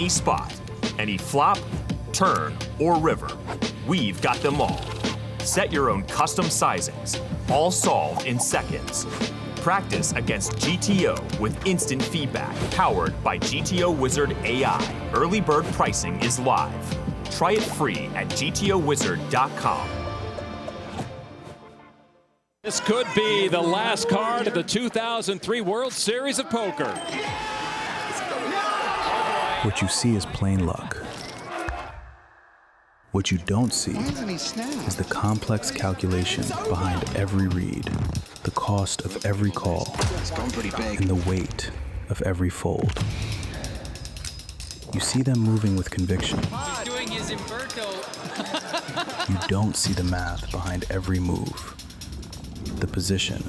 Any spot, any flop, turn, or river, we've got them all. Set your own custom sizings, all solved in seconds. Practice against GTO with instant feedback, powered by GTO Wizard AI. Early bird pricing is live. Try it free at gtowizard.com. This could be the last card of the 2003 World Series of Poker. What you see is plain luck. What you don't see is the complex calculation behind every read, the cost of every call, and the weight of every fold. You see them moving with conviction. He's doing his Umberto. You don't see the math behind every move. The position,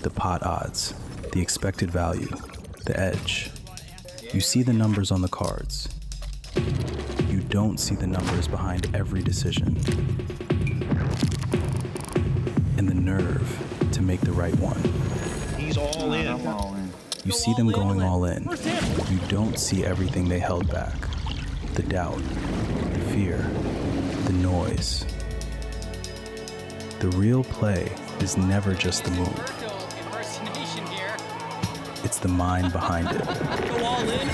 the pot odds, the expected value, the edge. You see the numbers on the cards. You don't see the numbers behind every decision. And the nerve to make the right one. He's all in. You see them going all in. You don't see everything they held back. The doubt, the fear, the noise. The real play is never just the move. It's the mind behind it. Go all in.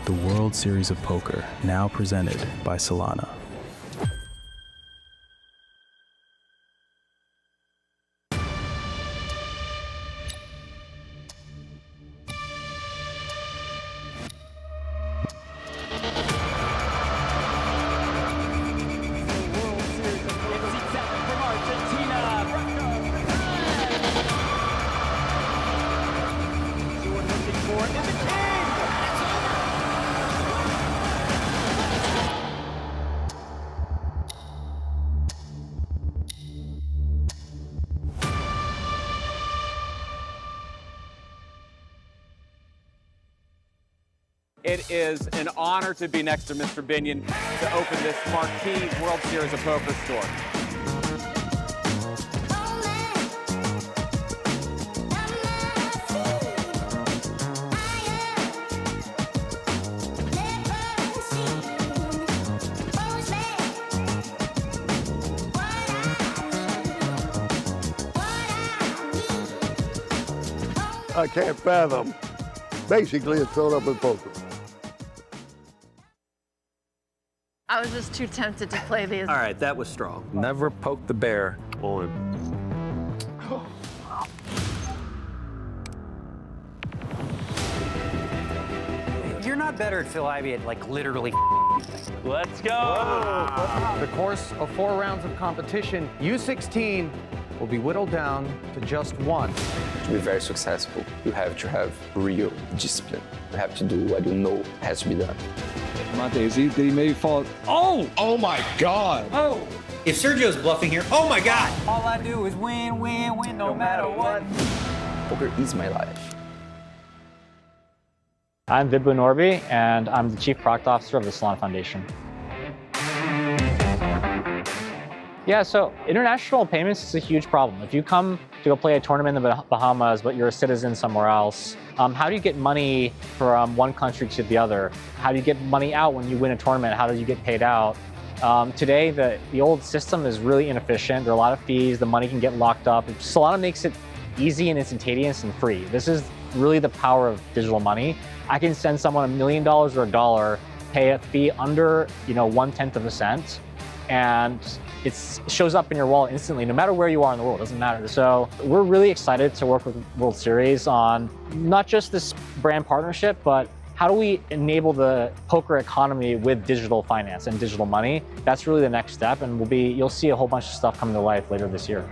The World Series of Poker, now presented by Solana. It is an honor to be next to Mr. Binion to open this marquee World Series of Poker store. I can't fathom. Basically, it's filled up with poker. I was just too tempted to play these. All right, that was strong. Never poke the bear. On. You're not better at Phil Ivey at, like, literally Let's go. The course of 4 rounds of competition, U16 will be whittled down to just one. To be very successful, you have to have real discipline. You have to do what you know has to be done. Daisy, did he maybe fall? Oh! Oh my God! Oh! If Sergio's bluffing here, oh my God! All I do is win, win, win, no matter what. Poker is my life. I'm Vibhu Norby, and I'm the Chief Product Officer of the Solana Foundation. Yeah, so international payments is a huge problem. If you come to go play a tournament in the Bahamas, but you're a citizen somewhere else, how do you get money from one country to the other? How do you get money out when you win a tournament? How do you get paid out? Today, the old system is really inefficient. There are a lot of fees. The money can get locked up. Solana makes it easy and instantaneous and free. This is really the power of digital money. I can send someone $1 million or $1, pay a fee under 1/10 of a cent, and it shows up in your wallet instantly, no matter where you are in the world, it doesn't matter. So we're really excited to work with World Series on not just this brand partnership, but how do we enable the poker economy with digital finance and digital money? That's really the next step, and you'll see a whole bunch of stuff come to life later this year.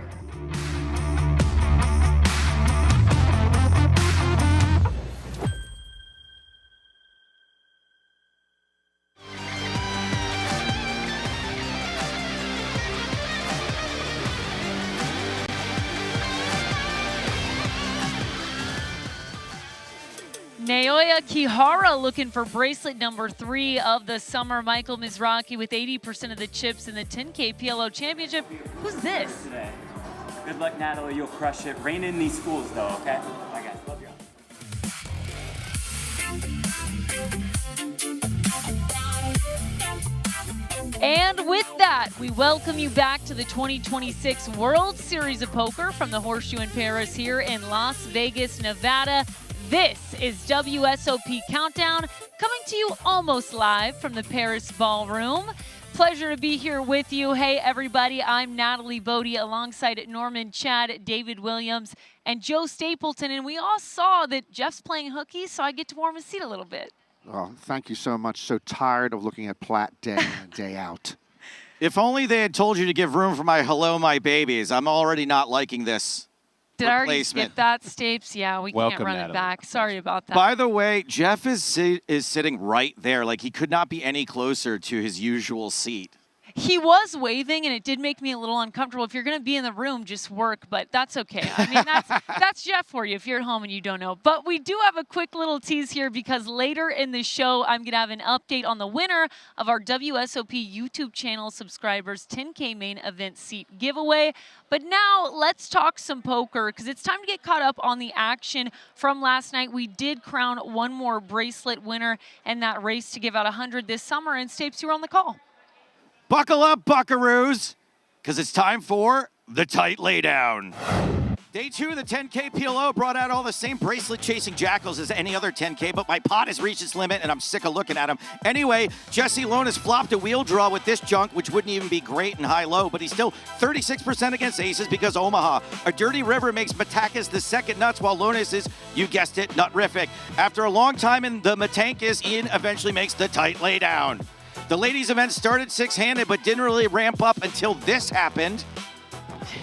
Naoya Kihara looking for bracelet number 3 of the summer. Michael Mizrachi with 80% of the chips in the 10K PLO Championship. Who's this? Good luck, Natalie. You'll crush it. Rein in these fools, though, okay? Bye, guys. Love you. And with that, we welcome you back to the 2026 World Series of Poker from the Horseshoe in Paris here in Las Vegas, Nevada. This is WSOP Countdown, coming to you almost live from the Paris Ballroom. Pleasure to be here with you. Hey, everybody, I'm Natalie Bodie alongside Norman Chad, David Williams, and Joe Stapleton. And we all saw that Jeff's playing hooky, so I get to warm his seat a little bit. Oh, thank you so much. So tired of looking at Platt day in and day out. If only they had told you to give room for my hello, my babies. I'm already not liking this. Did I already skip that, Stapes? Yeah, we can't run it back. Sorry about that. By the way, Jeff is sitting right there. Like, he could not be any closer to his usual seat. He was waving, and it did make me a little uncomfortable. If you're going to be in the room, just work, but that's okay. I mean, that's Jeff for you if you're at home and you don't know. But we do have a quick little tease here because later in the show, I'm going to have an update on the winner of our WSOP YouTube channel subscribers 10K main event seat giveaway. But now let's talk some poker because it's time to get caught up on the action from last night. We did crown one more bracelet winner in that race to give out 100 this summer. And Stapes, you were on the call. Buckle up, buckaroos, because it's time for the tight laydown. Day 2 of the 10K PLO brought out all the same bracelet-chasing jackals as any other 10K, but my pot has reached its limit, and I'm sick of looking at them. Anyway, Jesse Lone has flopped a wheel draw with this junk, which wouldn't even be great in high-low, but he's still 36% against aces because Omaha. A dirty river makes Matakis the second nuts, while Lonis is, you guessed it, nutrific. After a long time in the Matankas, Ian eventually makes the tight laydown. The ladies' event started six-handed, but didn't really ramp up until this happened.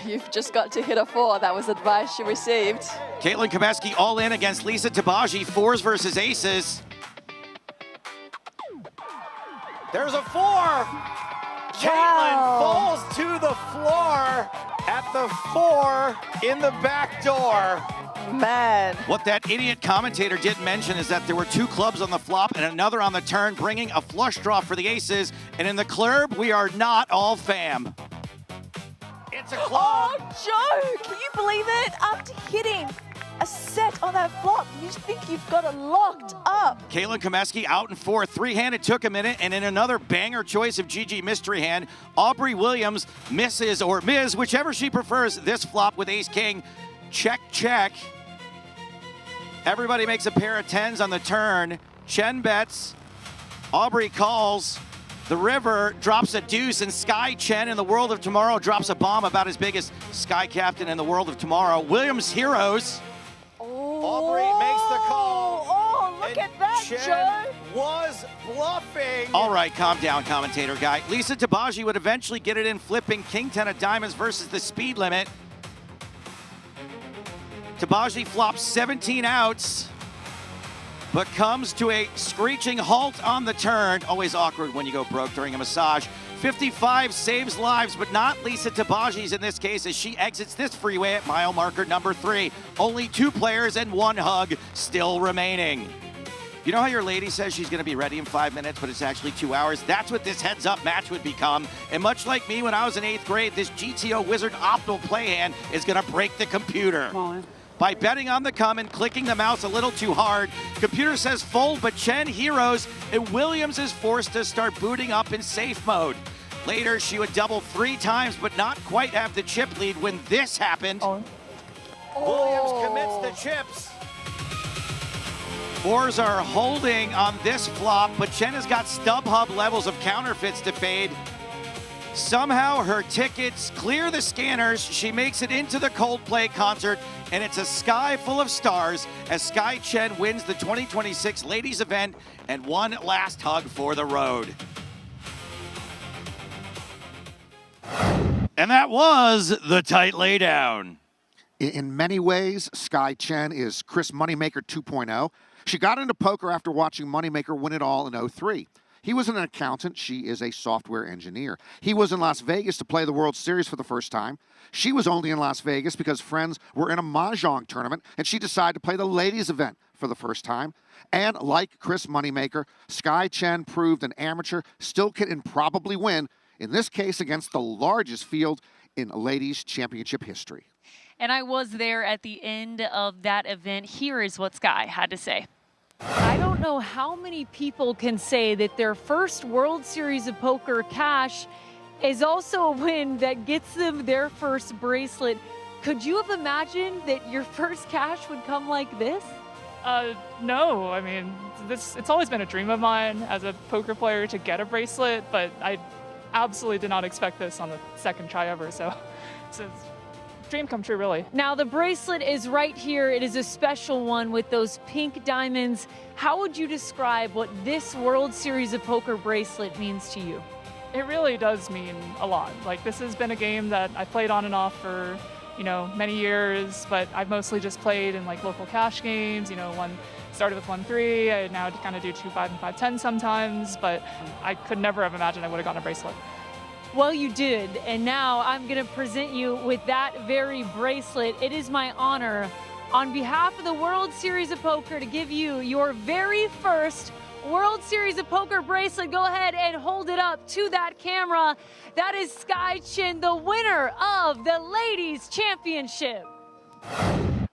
You've just got to hit a 4. That was advice you received. Caitlin Kameski all in against Lisa Tabaji, 4s versus aces. There's a 4. Caitlin falls to the floor at the 4 in the back door. Man. What that idiot commentator didn't mention is that there were 2 clubs on the flop and another on the turn, bringing a flush draw for the aces. And in the club, we are not all fam. It's a club. Oh, Joe, can you believe it? After hitting a set on that flop, you think you've got it locked up. Caitlin Kameski out in 4. Three-handed took a minute, and in another banger choice of GG mystery hand, Aubrey Williams misses, or Ms., whichever she prefers, this flop with ace-king. Check, check. Everybody makes a pair of 10s on the turn. Chen bets. Aubrey calls. The river drops a deuce, and Sky Chen in the World of Tomorrow drops a bomb about as big as Sky Captain in the World of Tomorrow. Williams heroes. Aubrey makes the call. Oh, look at that, Chen Joe. was bluffing. All right, calm down, commentator guy. Lisa Tabaji would eventually get it in, flipping King 10 of diamonds versus the speed limit. Tabaji flops 17 outs, but comes to a screeching halt on the turn. Always awkward when you go broke during a massage. 55 saves lives, but not Lisa Tabaji's in this case as she exits this freeway at mile marker number 3. Only 2 players and 1 hug still remaining. You know how your lady says she's going to be ready in 5 minutes, but it's actually 2 hours? That's what this heads-up match would become. And much like me when I was in 8th grade, this GTO Wizard optimal play hand is going to break the computer. By betting on the come and clicking the mouse a little too hard, computer says fold, but Chen heroes, and Williams is forced to start booting up in safe mode. Later, she would double 3 times, but not quite have the chip lead when this happened. Williams commits the chips. 4s are holding on this flop, but Chen has got StubHub levels of counterfeits to fade. Somehow her tickets clear the scanners. She makes it into the Coldplay concert, and it's a sky full of stars as Sky Chen wins the 2026 ladies event and one last hug for the road. And that was the tight laydown. In many ways, Sky Chen is Chris Moneymaker 2.0. She got into poker after watching Moneymaker win it all in 2003. He was an accountant. She is a software engineer. He was in Las Vegas to play the World Series for the first time. She was only in Las Vegas because friends were in a mahjong tournament, and she decided to play the ladies' event for the first time. And like Chris Moneymaker, Sky Chen proved an amateur still can and probably win, in this case against the largest field in ladies' championship history. And I was there at the end of that event. Here is what Sky had to say. I don't know how many people can say that their first World Series of Poker cash is also a win that gets them their first bracelet. Could you have imagined that your first cash would come like this? No, I mean, it's always been a dream of mine as a poker player to get a bracelet, but I absolutely did not expect this on the second try ever, so it's a dream come true, really. Now, the bracelet is right here. It is a special one with those pink diamonds. How would you describe what this World Series of Poker bracelet means to you? It really does mean a lot. Like, this has been a game that I played on and off for, you know, many years, but I've mostly just played in like local cash games, you know, started with 1-3, I now kind of do 2-5 and 5-10 sometimes, but I could never have imagined I would have gotten a bracelet. Well, you did, and now I'm going to present you with that very bracelet. It is my honor, on behalf of the World Series of Poker, to give you your very first World Series of Poker bracelet. Go ahead and hold it up to that camera. That is Sky Chin, the winner of the Ladies Championship.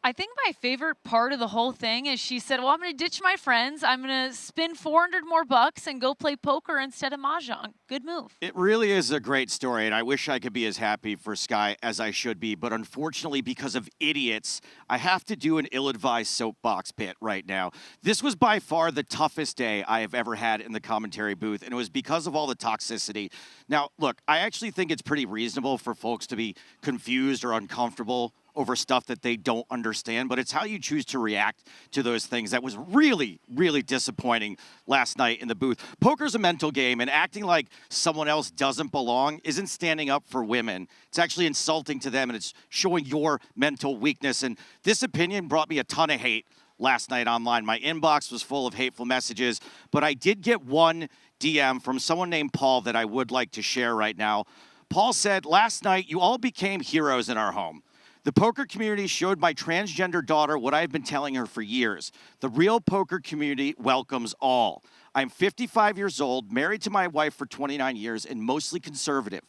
I think my favorite part of the whole thing is she said, well, I'm going to ditch my friends. I'm going to spend 400 more bucks and go play poker instead of mahjong. Good move. It really is a great story, and I wish I could be as happy for Sky as I should be, but unfortunately, because of idiots, I have to do an ill-advised soapbox pit right now. This was by far the toughest day I have ever had in the commentary booth, and it was because of all the toxicity. Now, look, I actually think it's pretty reasonable for folks to be confused or uncomfortable over stuff that they don't understand, but it's how you choose to react to those things that was really, really disappointing last night in the booth. Poker's a mental game, and acting like someone else doesn't belong isn't standing up for women. It's actually insulting to them, and it's showing your mental weakness, and this opinion brought me a ton of hate last night online. My inbox was full of hateful messages, but I did get one DM from someone named Paul that I would like to share right now. Paul said, last night, you all became heroes in our home. The poker community showed my transgender daughter what I've been telling her for years. The real poker community welcomes all. I'm 55 years old, married to my wife for 29 years, and mostly conservative.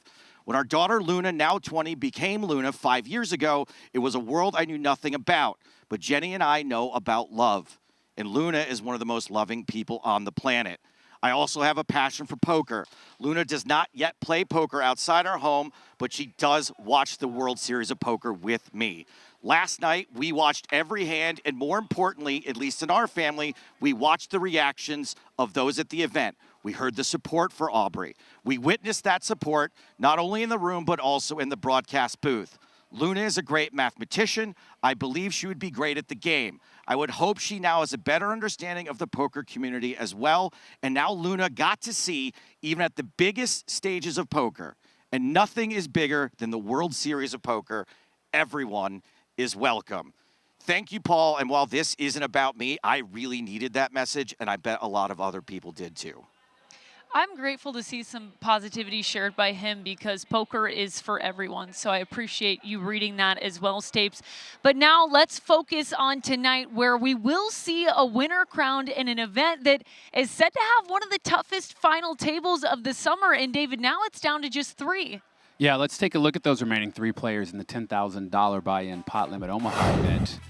When our daughter Luna, now 20, became Luna 5 years ago, it was a world I knew nothing about. But Jenny and I know about love. And Luna is one of the most loving people on the planet. I also have a passion for poker. Luna does not yet play poker outside our home, but she does watch the World Series of Poker with me. Last night, we watched every hand, and more importantly, at least in our family, we watched the reactions of those at the event. We heard the support for Aubrey. We witnessed that support, not only in the room, but also in the broadcast booth. Luna is a great mathematician. I believe she would be great at the game. I would hope she now has a better understanding of the poker community as well. And now Luna got to see, even at the biggest stages of poker, and nothing is bigger than the World Series of Poker, everyone is welcome. Thank you, Paul. And while this isn't about me, I really needed that message, and I bet a lot of other people did too. I'm grateful to see some positivity shared by him because poker is for everyone. So I appreciate you reading that as well, Stapes. But now let's focus on tonight, where we will see a winner crowned in an event that is said to have one of the toughest final tables of the summer. And David, now it's down to just 3. Yeah, let's take a look at those remaining 3 players in the $10,000 buy-in Pot-Limit Omaha event.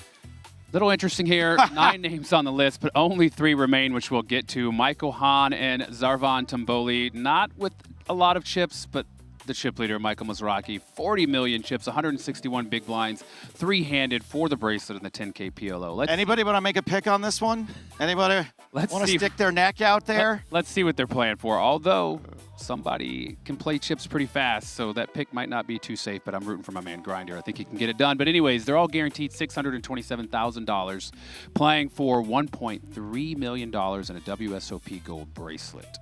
Little interesting here, 9 names on the list, but only 3 remain, which we'll get to. Michael Hahn and Zarvan Tumboli, not with a lot of chips, but the chip leader, Michael Mizrachi, 40 million chips, 161 big blinds, 3-handed for the bracelet in the 10K PLO. Anybody want to make a pick on this one? Anybody want to stick their neck out there? Let's see what they're playing for, although somebody can play chips pretty fast, so that pick might not be too safe, but I'm rooting for my man Grinder. I think he can get it done. But anyways, they're all guaranteed $627,000, playing for $1.3 million in a WSOP gold bracelet.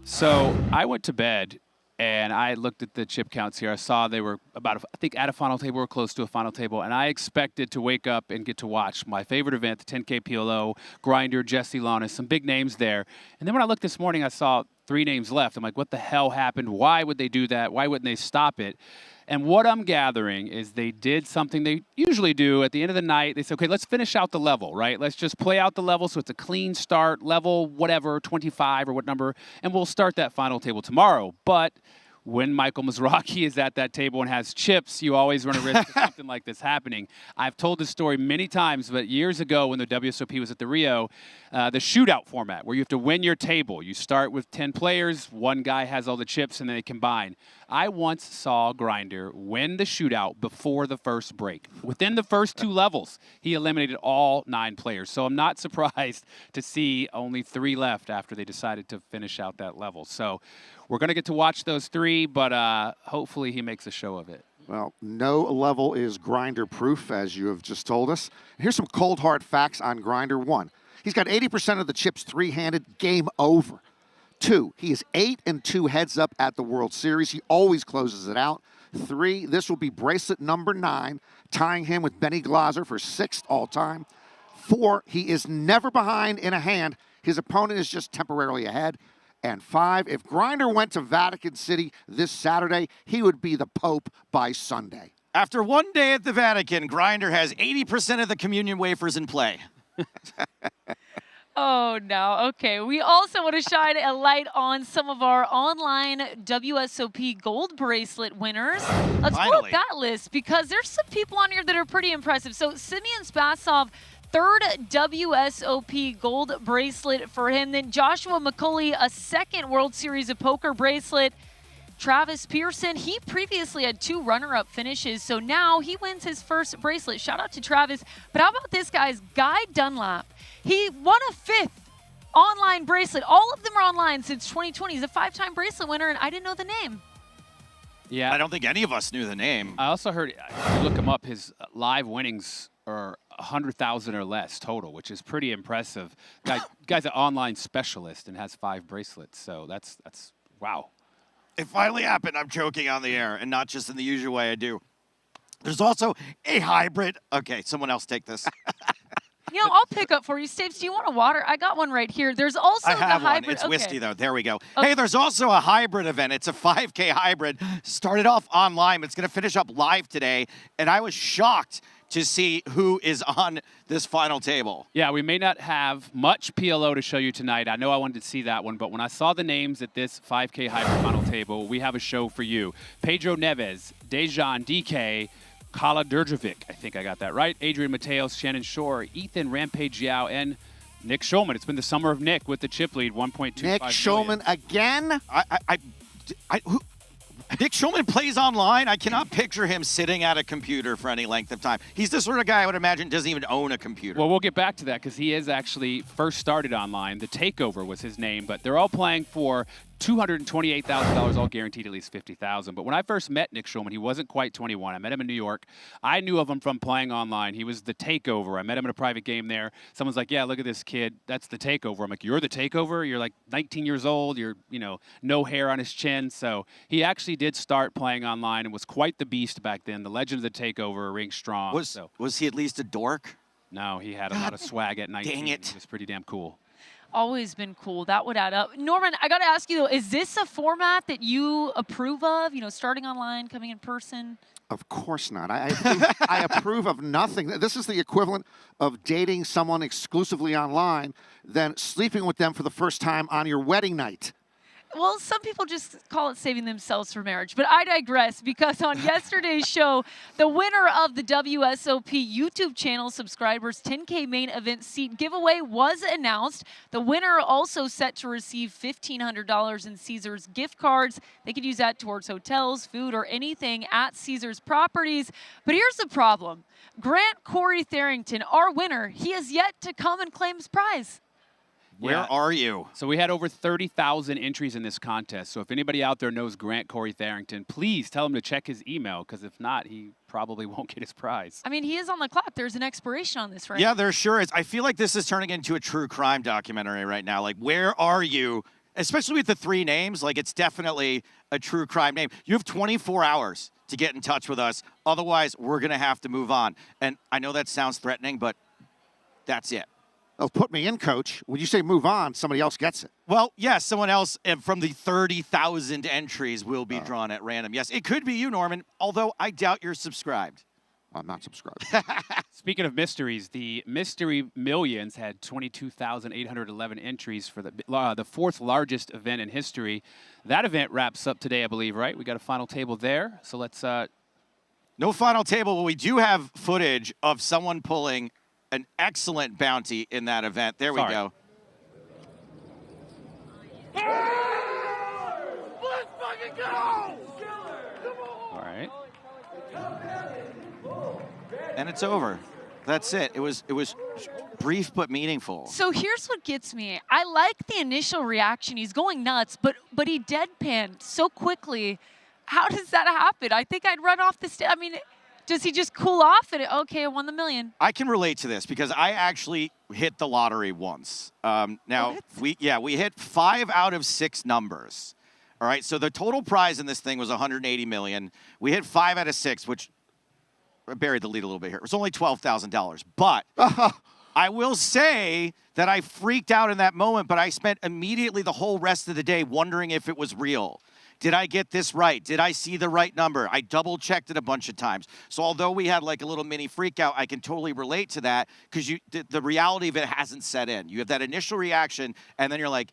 So I went to bed, and I looked at the chip counts here. I saw they were about, I think, at a final table or close to a final table, and I expected to wake up and get to watch my favorite event, the 10K PLO, Grinder, Jesse Launis, some big names there. And then when I looked this morning, I saw 3 names left. I'm like, what the hell happened? Why would they do that? Why wouldn't they stop it? And what I'm gathering is they did something they usually do at the end of the night. They said, okay, let's finish out the level, right? Let's just play out the level so it's a clean start, level whatever, 25 or what number, and we'll start that final table tomorrow. But when Michael Mizrachi is at that table and has chips, you always run a risk of something like this happening. I've told this story many times, but years ago when the WSOP was at the Rio, the shootout format where you have to win your table. You start with 10 players, one guy has all the chips, and then they combine. I once saw Grinder win the shootout before the first break. Within the first 2 levels, he eliminated all 9 players. So I'm not surprised to see only 3 left after they decided to finish out that level. So we're going to get to watch those 3, but hopefully he makes a show of it. Well, no level is Grinder proof, as you have just told us. Here's some cold hard facts on Grinder. 1, he's got 80% of the chips 3-handed, game over. 2, he is 8-2 heads up at the World Series. He always closes it out. 3, this will be bracelet number 9, tying him with Benny Glaser for 6th all time. 4, he is never behind in a hand. His opponent is just temporarily ahead. And 5, if Grinder went to Vatican City this Saturday, he would be the Pope by Sunday. After one day at the Vatican, Grinder has 80% of the communion wafers in play. Oh, no. Okay. We also want to shine a light on some of our online WSOP gold bracelet winners. Let's pull up that list because there's some people on here that are pretty impressive. So Simeon Spasov, 3rd WSOP gold bracelet for him. Then Joshua McCauley, a 2nd World Series of Poker bracelet. Travis Pearson, he previously had 2 runner-up finishes, so now he wins his first bracelet. Shout out to Travis. But how about this guy's Guy Dunlap? He won a 5th online bracelet. All of them are online since 2020. He's a 5-time bracelet winner, and I didn't know the name. Yeah, I don't think any of us knew the name. I also heard, if you look him up, his live winnings are 100,000 or less total, which is pretty impressive. Guy's an online specialist and has 5 bracelets, so that's wow. It finally happened. I'm joking on the air, and not just in the usual way I do. There's also a hybrid. Okay, someone else take this. You know, I'll pick up for you. Staves, do you want a water? I got one right here. There's also I have the hybrid. One. It's whiskey, though. There we go. Okay. Hey, there's also a hybrid event. It's a 5K hybrid. Started off online. It's going to finish up live today, and I was shocked to see who is on this final table. Yeah, we may not have much PLO to show you tonight. I know I wanted to see that one, but when I saw the names at this 5K hybrid final table, we have a show for you. Pedro Neves, Dejan DK, Kala Durjovic, I think I got that right, Adrian Mateos, Shannon Shore, Ethan Rampage Yao, and Nick Schulman. It's been the summer of Nick with the chip lead, 1.25 Nick Schulman again? Nick Schulman plays online. I cannot picture him sitting at a computer for any length of time. He's the sort of guy I would imagine doesn't even own a computer. Well, we'll get back to that because he is actually first started online. The Takeover was his name, but they're all playing for $228,000, all guaranteed at least $50,000. But when I first met Nick Schulman, he wasn't quite 21. I met him in New York. I knew of him from playing online. He was the Takeover. I met him in a private game there. Someone's like, yeah, look at this kid. That's the Takeover. I'm like, you're the Takeover? You're like 19 years old. You're, no hair on his chin. So he actually did start playing online and was quite the beast back then. The legend of the Takeover rings strong. Was he at least a dork? No, he had a lot of swag at 19. Dang it. He was pretty damn cool. Always been cool. That would add up. Norman, I got to ask you, though, is this a format that you approve of? Starting online, coming in person? Of course not. I approve of nothing. This is the equivalent of dating someone exclusively online, then sleeping with them for the first time on your wedding night. Well, some people just call it saving themselves for marriage, but I digress because on yesterday's show, the winner of the WSOP YouTube channel subscribers 10K main event seat giveaway was announced. The winner also set to receive $1,500 in Caesars gift cards. They could use that towards hotels, food, or anything at Caesars properties. But here's the problem. Grant Corey Tharrington, our winner, he has yet to come and claim his prize. Where are you? So we had over 30,000 entries in this contest. So if anybody out there knows Grant Corey Tharrington, please tell him to check his email, because if not, he probably won't get his prize. I mean, he is on the clock. There's an expiration on this, right? Yeah, there sure is. I feel like this is turning into a true crime documentary right now. Like, where are you? Especially with the 3 names, like it's definitely a true crime name. You have 24 hours to get in touch with us. Otherwise, we're going to have to move on. And I know that sounds threatening, but that's it. Oh, put me in, coach. When you say move on, somebody else gets it. Well, yes, someone else from the 30,000 entries will be drawn at random. Yes, it could be you, Norman, although I doubt you're subscribed. I'm not subscribed. Speaking of mysteries, the Mystery Millions had 22,811 entries for the fourth largest event in history. That event wraps up today, I believe, right? We got a final table there. So let's... No final table, but we do have footage of someone pulling an excellent bounty in that event. There we go. Let's fucking go! All right. And it's over. That's it. It was brief but meaningful. So here's what gets me. I like the initial reaction. He's going nuts, but he deadpanned so quickly. How does that happen? I think I'd run off the stage. I mean, does he just cool off and okay, I won the million? I can relate to this because I actually hit the lottery once. Now we hit 5 out of 6 numbers. All right, so the total prize in this thing was $180 million. We hit 5 out of 6, which I buried the lead a little bit here. It was only $12,000, but I will say that I freaked out in that moment, but I spent immediately the whole rest of the day wondering if it was real. Did I get this right? Did I see the right number? I double-checked it a bunch of times. So although we had like a little mini freak out, I can totally relate to that because the reality of it hasn't set in. You have that initial reaction, and then you're like,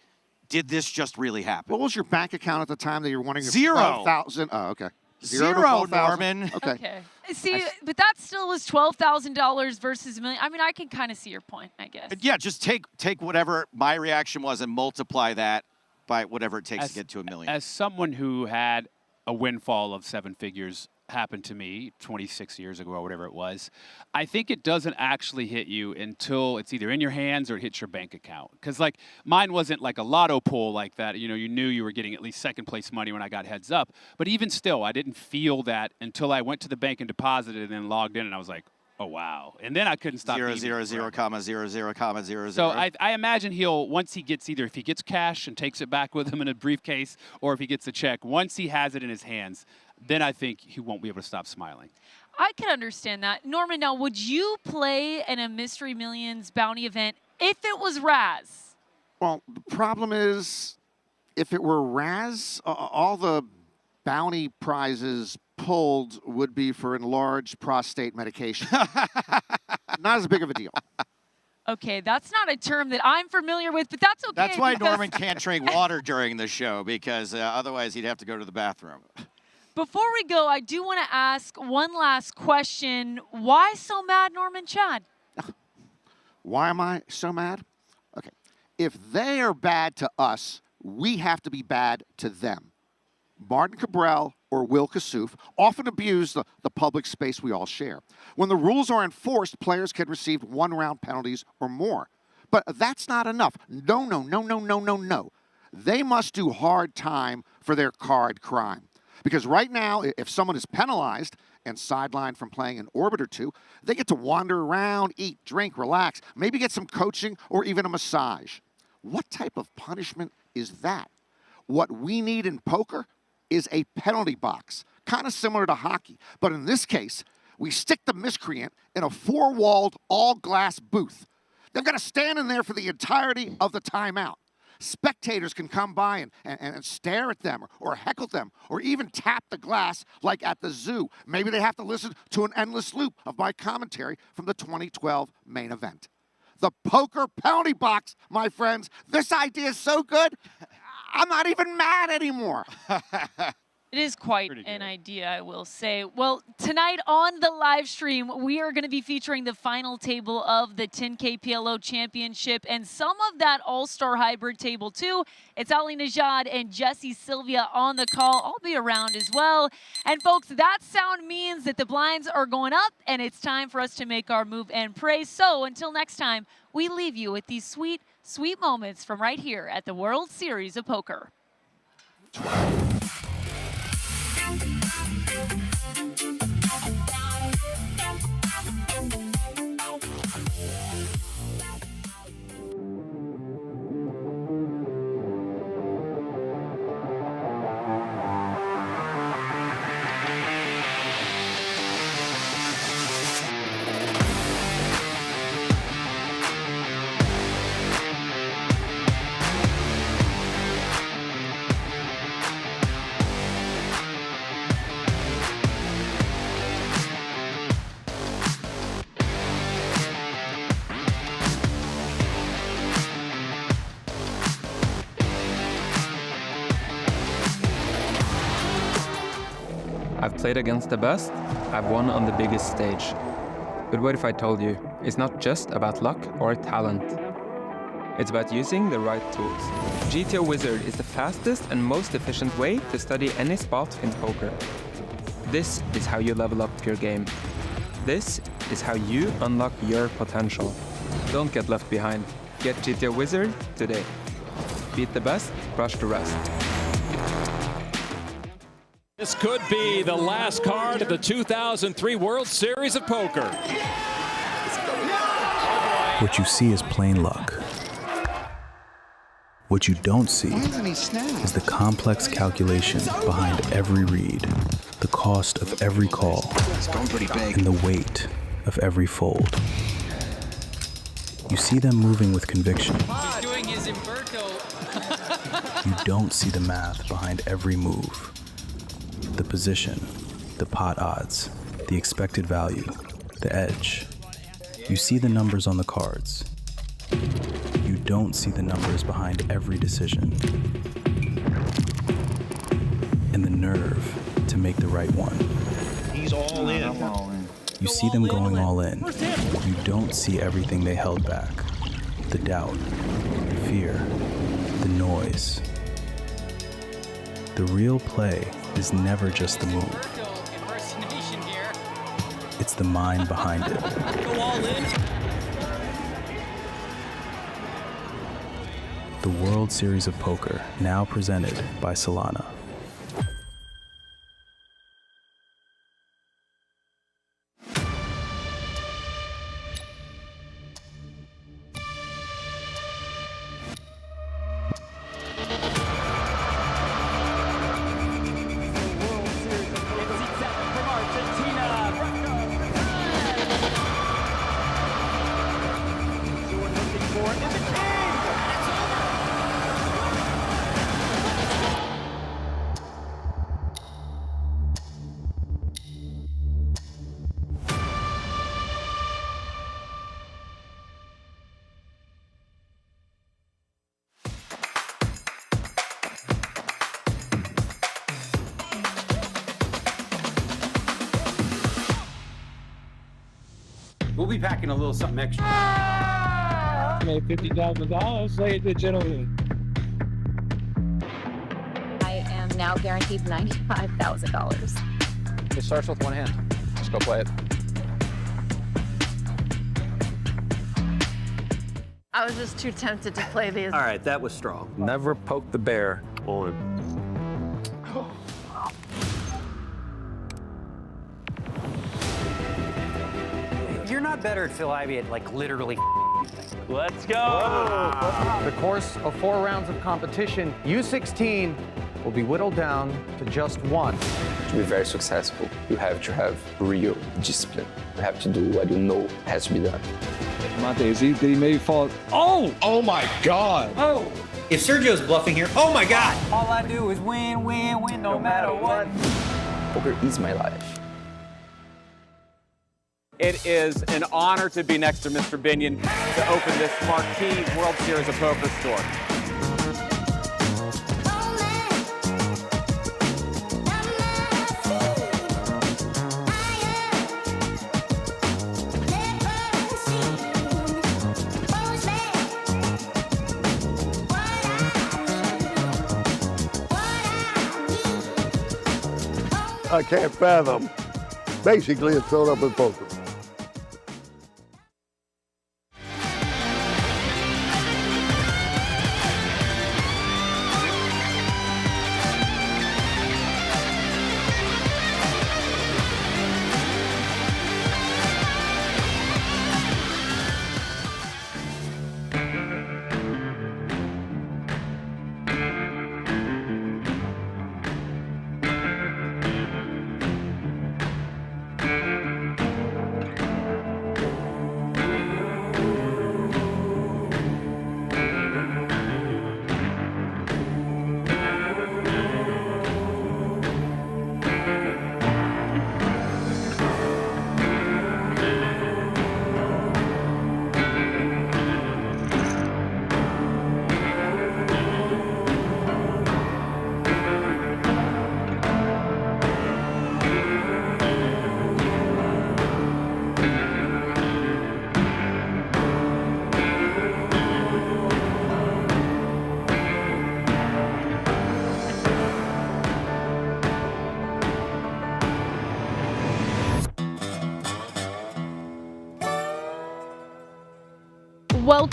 did this just really happen? What was your bank account at the time that you were wanting? Zero. 12,000. Oh, okay. Zero, Norman. Okay. See, but that still was $12,000 versus $1 million. I mean, I can kind of see your point, I guess. Yeah, just take whatever my reaction was and multiply that by whatever it takes to get to $1 million. As someone who had a windfall of 7 figures happen to me 26 years ago or whatever it was, I think it doesn't actually hit you until it's either in your hands or it hits your bank account. Because like mine wasn't like a lotto pull like that. You know, you knew you were getting at least second place money when I got heads up. But even still, I didn't feel that until I went to the bank and deposited and then logged in and I was like, oh, wow. And then I couldn't stop. 0.0000. So I imagine he'll, once he gets if he gets cash and takes it back with him in a briefcase, or if he gets a check, once he has it in his hands, then I think he won't be able to stop smiling. I can understand that. Norman, now, would you play in a Mystery Millions bounty event if it was Raz? Well, the problem is, if it were Raz, all the bounty prizes pulled would be for enlarged prostate medication. Not as big of a deal. Okay, that's not a term that I'm familiar with, but that's okay. That's why Norman can't drink water during the show, because otherwise he'd have to go to the bathroom. Before we go, I do want to ask one last question. Why so mad, Norman Chad? Why am I so mad? Okay. If they are bad to us, we have to be bad to them. Martin Cabral or Will Kassouf often abuse the public space we all share. When the rules are enforced, players can receive one-round penalties or more. But that's not enough. No. They must do hard time for their card crime. Because right now, if someone is penalized and sidelined from playing an orbit or two, they get to wander around, eat, drink, relax, maybe get some coaching or even a massage. What type of punishment is that? What we need in poker is a penalty box, kind of similar to hockey. But in this case, we stick the miscreant in a 4-walled, all-glass booth. They've got to stand in there for the entirety of the timeout. Spectators can come by and stare at them or heckle them or even tap the glass like at the zoo. Maybe they have to listen to an endless loop of my commentary from the 2012 main event. The poker penalty box, my friends. This idea is so good, I'm not even mad anymore. It is quite an idea, I will say. Well, tonight on the live stream, we are going to be featuring the final table of the 10K PLO Championship and some of that all-star hybrid table, too. It's Ali Nejad and Jesse Sylvia on the call. I'll be around as well. And, folks, that sound means that the blinds are going up, and it's time for us to make our move and pray. So, until next time, we leave you with these sweet, sweet moments from right here at the World Series of Poker. I've played against the best, I've won on the biggest stage. But what if I told you, it's not just about luck or talent. It's about using the right tools. GTO Wizard is the fastest and most efficient way to study any spot in poker. This is how you level up your game. This is how you unlock your potential. Don't get left behind. Get GTO Wizard today. Beat the best, crush the rest. This could be the last card of the 2003 World Series of Poker. What you see is plain luck. What you don't see is the complex calculation behind every read, the cost of every call, and the weight of every fold. You see them moving with conviction. He's doing his Umberto. You don't see the math behind every move. The position, the pot odds, the expected value, the edge. You see the numbers on the cards. You don't see the numbers behind every decision. And the nerve to make the right one. He's all in. You see them going all in. You don't see everything they held back. The doubt, the fear, the noise. The real play is never just the move. It's the mind behind it. Go all in. The World Series of Poker, now presented by Solana. We'll be packing a little something extra. Made $50,000, ladies and gentlemen. I am now guaranteed $95,000. It starts with one hand. Just go play it. I was just too tempted to play these. All right, that was strong. Never poke the bear. You're not better at Phil Ivey at like literally. Let's go. The course of 4 rounds of competition, U16 will be whittled down to just one. To be very successful, you have to have real discipline. You have to do what you know has to be done. My daisy, did he maybe fall? Oh! Oh my God! Oh! If Sergio's bluffing here, oh my God! All I do is win, win, win, no matter what. Poker is my life. It is an honor to be next to Mr. Binion to open this marquee World Series of Poker store. I can't fathom. Basically, it's filled up with poker.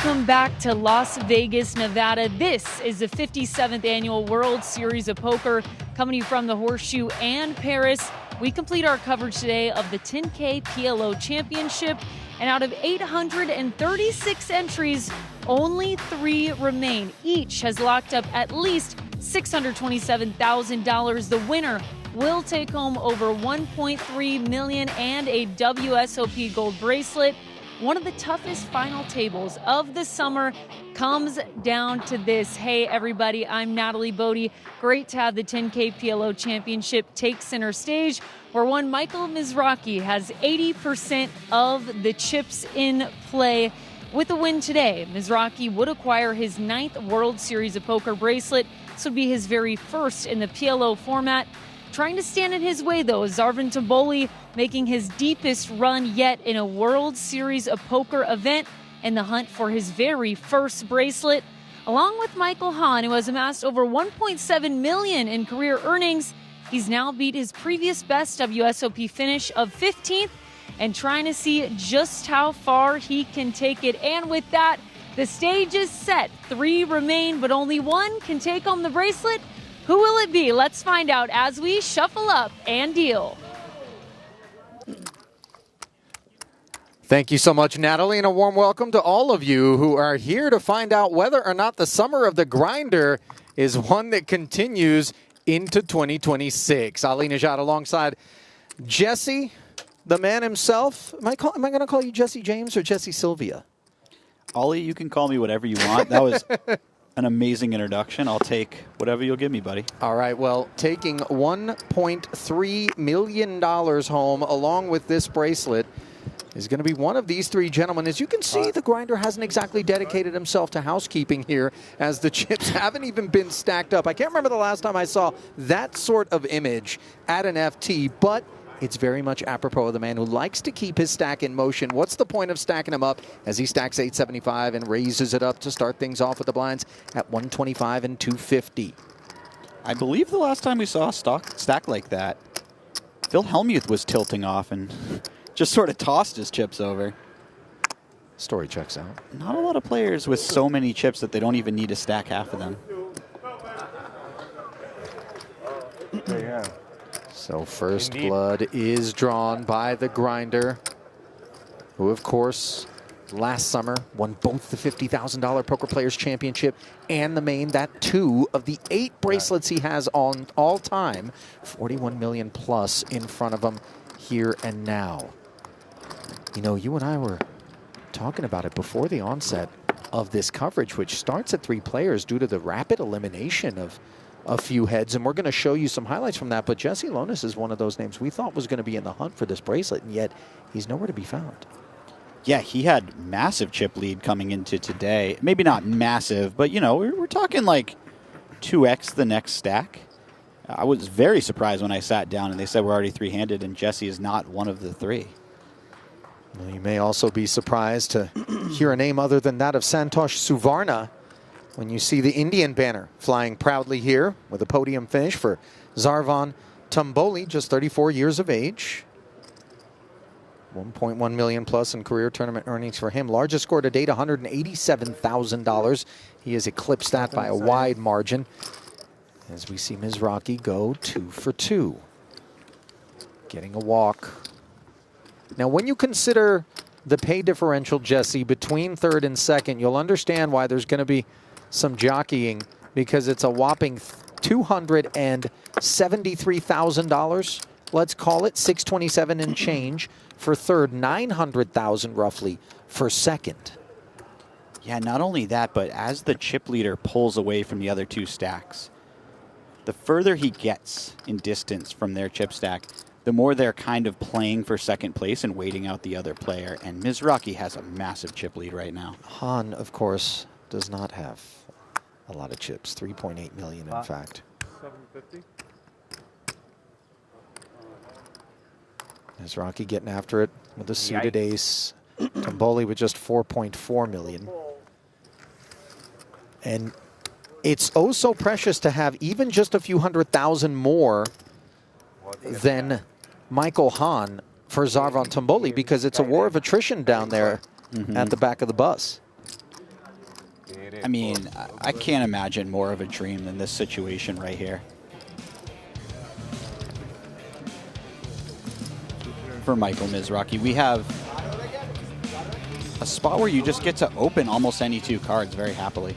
Welcome back to Las Vegas, Nevada. This is the 57th annual World Series of Poker coming to you from the Horseshoe and Paris. We complete our coverage today of the 10K PLO Championship, and out of 836 entries, only 3 remain. Each has locked up at least $627,000. The winner will take home over $1.3 million and a WSOP gold bracelet. One of the toughest final tables of the summer comes down to this. Hey, everybody, I'm Natalie Bodie. Great to have the 10K PLO Championship take center stage, where one Michael Mizrachi has 80% of the chips in play. With a win today, Mizrachi would acquire his 9th World Series of Poker bracelet. This would be his very first in the PLO format. Trying to stand in his way, though, Zarvan Tumboli making his deepest run yet in a World Series of Poker event in the hunt for his very first bracelet. Along with Michael Hahn, who has amassed over $1.7 million in career earnings, he's now beat his previous best WSOP finish of 15th and trying to see just how far he can take it. And with that, the stage is set. 3 remain, but only 1 can take home the bracelet. Who will it be? Let's find out as we shuffle up and deal. Thank you so much, Natalie, and a warm welcome to all of you who are here to find out whether or not the summer of the grinder is one that continues into 2026. Ali Nejad alongside Jesse, the man himself. Am I going to call you Jesse James or Jesse Sylvia? Ollie, you can call me whatever you want. That was an amazing introduction. I'll take whatever you'll give me, buddy. All right, well, taking $1.3 million home along with this bracelet is going to be one of these 3 gentlemen. As you can see, the grinder hasn't exactly dedicated himself to housekeeping here, as the chips haven't even been stacked up. I can't remember the last time I saw that sort of image at an FT, but it's very much apropos of the man who likes to keep his stack in motion. What's the point of stacking him up as he stacks 875 and raises it up to start things off with the blinds at 125 and 250? I believe the last time we saw a stack like that, Phil Hellmuth was tilting off and just sort of tossed his chips over. Story checks out. Not a lot of players with so many chips that they don't even need to stack half of them. Yeah. So first blood is drawn by the grinder, who, of course, last summer won both the $50,000 Poker Players Championship and the main. That 2 of the 8 bracelets he has on all time. 41 million plus in front of him here and now. You know, you and I were talking about it before the onset of this coverage, which starts at 3 players due to the rapid elimination of a few heads, and we're going to show you some highlights from that. But Jesse Lonis is one of those names we thought was going to be in the hunt for this bracelet, and yet he's nowhere to be found. Yeah, he had massive chip lead coming into today. Maybe not massive, but, you know, we're talking like 2x the next stack. I was very surprised when I sat down and they said we're already 3-handed, and Jesse is not one of the 3. Well, you may also be surprised to hear a name other than that of Santosh Suvarna when you see the Indian banner flying proudly here with a podium finish for Zarvan Tumboli, just 34 years of age. 1.1 million plus in career tournament earnings for him. Largest score to date, $187,000. He has eclipsed that by a wide margin, as we see Mizrachi go 2 for 2. Getting a walk. Now, when you consider the pay differential, Jesse, between 3rd and 2nd, you'll understand why there's going to be some jockeying, because it's a whopping $273,000. Let's call it $627 and change for 3rd, $900,000 roughly for 2nd. Yeah, not only that, but as the chip leader pulls away from the other 2 stacks, the further he gets in distance from their chip stack, the more they're kind of playing for 2nd place and waiting out the other player. And Mizrachi has a massive chip lead right now. Hahn, of course, does not have a lot of chips, 3.8 million in fact. 750. Mizrachi getting after it with a suited ace. Tumboli with just 4.4 million. And it's oh so precious to have even just a few $100,000 more than Michael Hahn for Zarvan Tumboli, because it's a war of attrition down there at the back of the bus. I mean, I can't imagine more of a dream than this situation right here. For Michael Mizrachi, we have a spot where you just get to open almost any two cards very happily.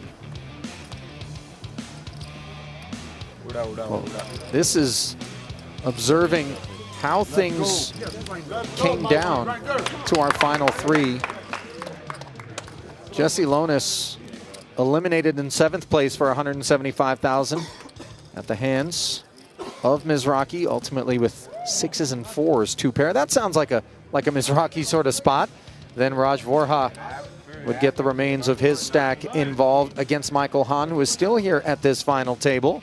Well, this is observing how things came down to our final three. Jesse Lonis eliminated in 7th place for $175,000 at the hands of Mizrachi, ultimately with 6s and 4s, 2 pair. That sounds like a Mizrachi sort of spot. Then Raj Vorha would get the remains of his stack involved against Michael Hahn, who is still here at this final table.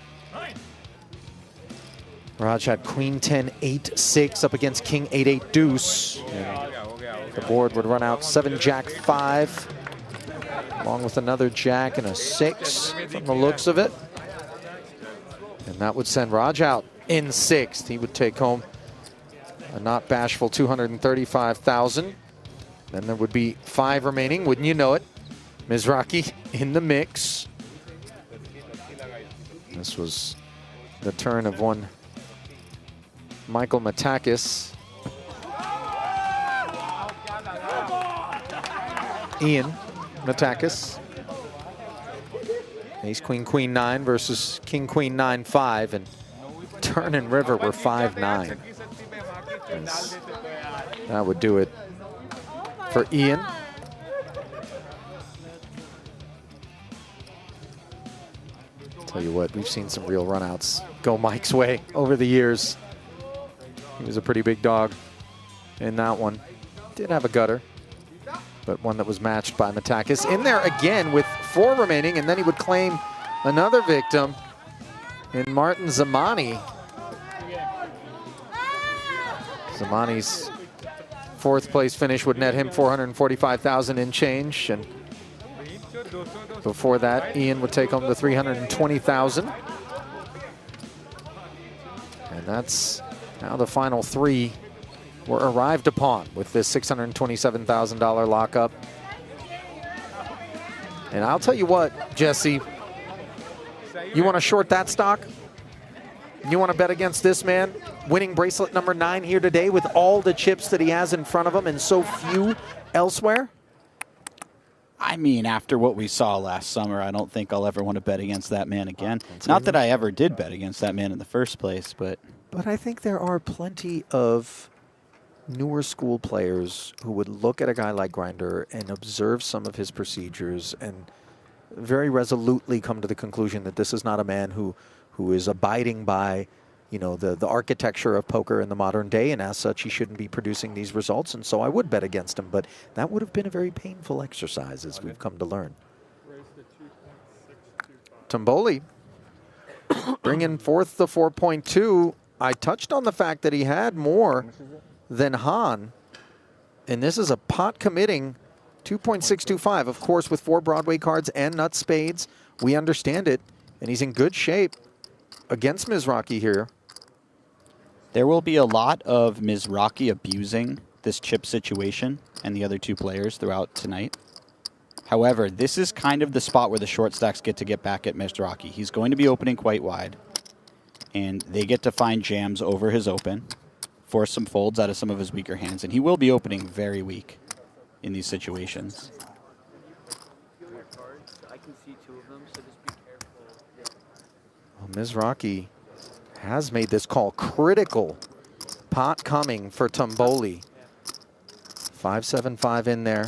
Raj had Queen 10, 8, 6 up against King 8, 8 deuce. And the board would run out 7, Jack 5, along with another Jack and a 6 from the looks of it. And that would send Raj out in 6th. He would take home a not bashful $235,000. Then there would be 5 remaining, wouldn't you know it? Mizrachi in the mix. This was the turn of one Michael Matakis. Ian Matakis. Ace, Queen, Queen 9 versus King, Queen 9, 5. And turn and river were 5-9. That would do it for Ian. Tell you what, we've seen some real runouts go Mike's way over the years. He was a pretty big dog in that one. Did have a gutter, but one that was matched by Matakis. In there again with 4 remaining, and then he would claim another victim in Martin Zamani. Zamani's 4th place finish would net him $445,000 in change, and before that, Ian would take home the $320,000. And that's how the final 3 were arrived upon with this $627,000 lockup. And I'll tell you what, Jesse, you want to short that stock? You want to bet against this man winning bracelet number 9 here today with all the chips that he has in front of him and so few elsewhere? I mean, after what we saw last summer, I don't think I'll ever want to bet against that man again. Not that I ever did bet against that man in the first place, but... But I think there are plenty of newer school players who would look at a guy like Grinder and observe some of his procedures and very resolutely come to the conclusion that this is not a man who is abiding by, you know, the architecture of poker in the modern day, and as such he shouldn't be producing these results, and so I would bet against him, but that would have been a very painful exercise, as we've come to learn. Tumboli bringing forth the 4.2. I touched on the fact that he had more than Hahn, and this is a pot committing 2.625, of course, with 4 Broadway cards and nuts spades. We understand it, and he's in good shape against Mizrachi here. There will be a lot of Mizrachi abusing this chip situation and the other 2 players throughout tonight. However, this is kind of the spot where the short stacks get to get back at Mizrachi. He's going to be opening quite wide, and they get to find jams over his open, force some folds out of some of his weaker hands, and he will be opening very weak in these situations. Well, Mizrachi has made this call. Critical pot coming for Tumboli. 5-7-5 in there.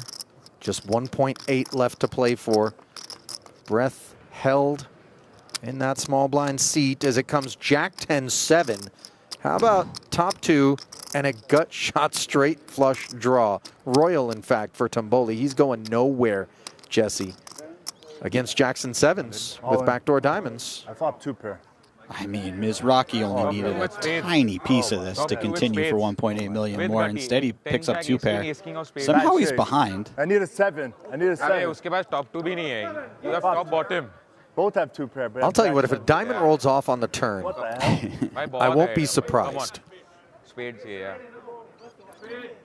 Just 1.8 left to play for. Breath held in that small blind seat as it comes Jack 10-7. How about top 2 and a gut shot straight flush draw? Royal, in fact, for Tumboli. He's going nowhere, Jesse, against Jackson 7s with backdoor diamonds. I flop 2 pair. I mean, Mizrachi only needed a tiny piece of this to continue for 1.8 million more. Instead, he picks up 2 pair. Somehow he's behind. I need a 7. I need a 7. You have top bottom. Both have 2 pair. But I'll tell you what, if a diamond rolls off on the turn, I won't be surprised. Spades, yeah.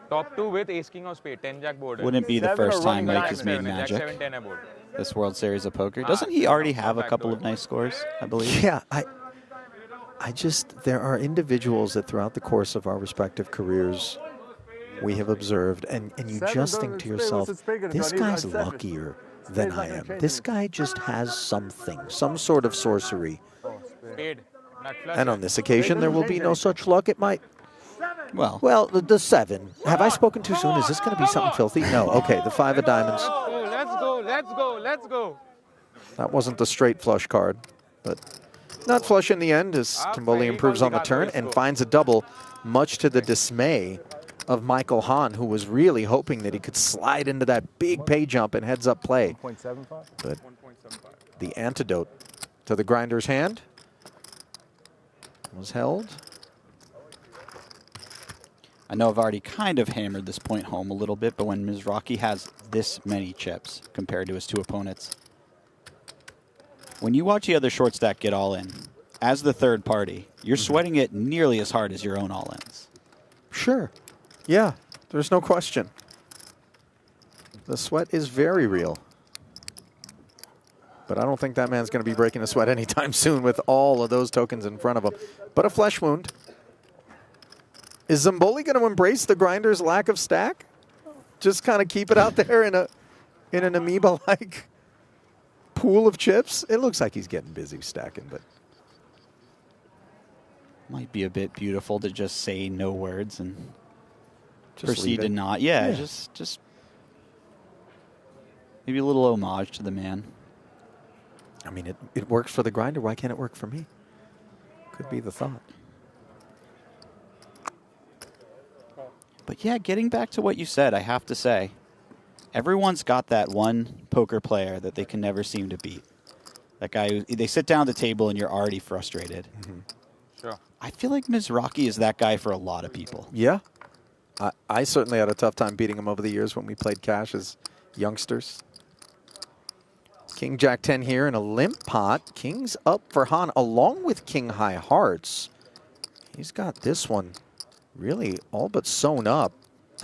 Top 2 with ace king or spade, 10 jack board. Wouldn't be the first time Mike has made magic. 7, 10 board. this World Series of Poker. Doesn't he already have a couple of nice scores, I believe? Yeah, I just, there are individuals that throughout the course of our respective careers we have observed, and you just think to yourself, this guy's luckier than I am. This guy just has something, some sort of sorcery. And on this occasion, there will be no such luck. It might. Well, the 7. Have I spoken too soon? Is this going to be something filthy? No. Okay, the 5 of diamonds. Let's go, let's go, let's go. That wasn't the straight flush card, but not flush in the end as Tumboli improves on the turn and finds a double, much to the dismay of Michael Hahn, who was really hoping that he could slide into that big pay jump and heads-up play. But the antidote to the grinder's hand was held. I know I've already kind of hammered this point home a little bit, but when Mizrachi has this many chips compared to his 2 opponents, when you watch the other short stack get all in, as the third party, you're sweating it nearly as hard as your own all-ins. Sure. Yeah, there's no question. The sweat is very real. But I don't think that man's going to be breaking a sweat anytime soon with all of those tokens in front of him. But a flesh wound. Is Tumboli going to embrace the grinder's lack of stack? Just kind of keep it out there in an amoeba-like pool of chips? It looks like he's getting busy stacking, but might be a bit beautiful to just say no words and just proceed to not. Yeah, just maybe a little homage to the man. I mean, it works for the grinder. Why can't it work for me? Could be the thought. But yeah, getting back to what you said, I have to say, everyone's got that one poker player that they can never seem to beat. That guy, they sit down at the table and you're already frustrated. Sure. I feel like Mizrachi is that guy for a lot of people. Yeah. I certainly had a tough time beating him over the years when we played cash as youngsters. King Jack 10 here in a limp pot. King's up for Hahn along with King High Hearts. He's got this one really all but sewn up,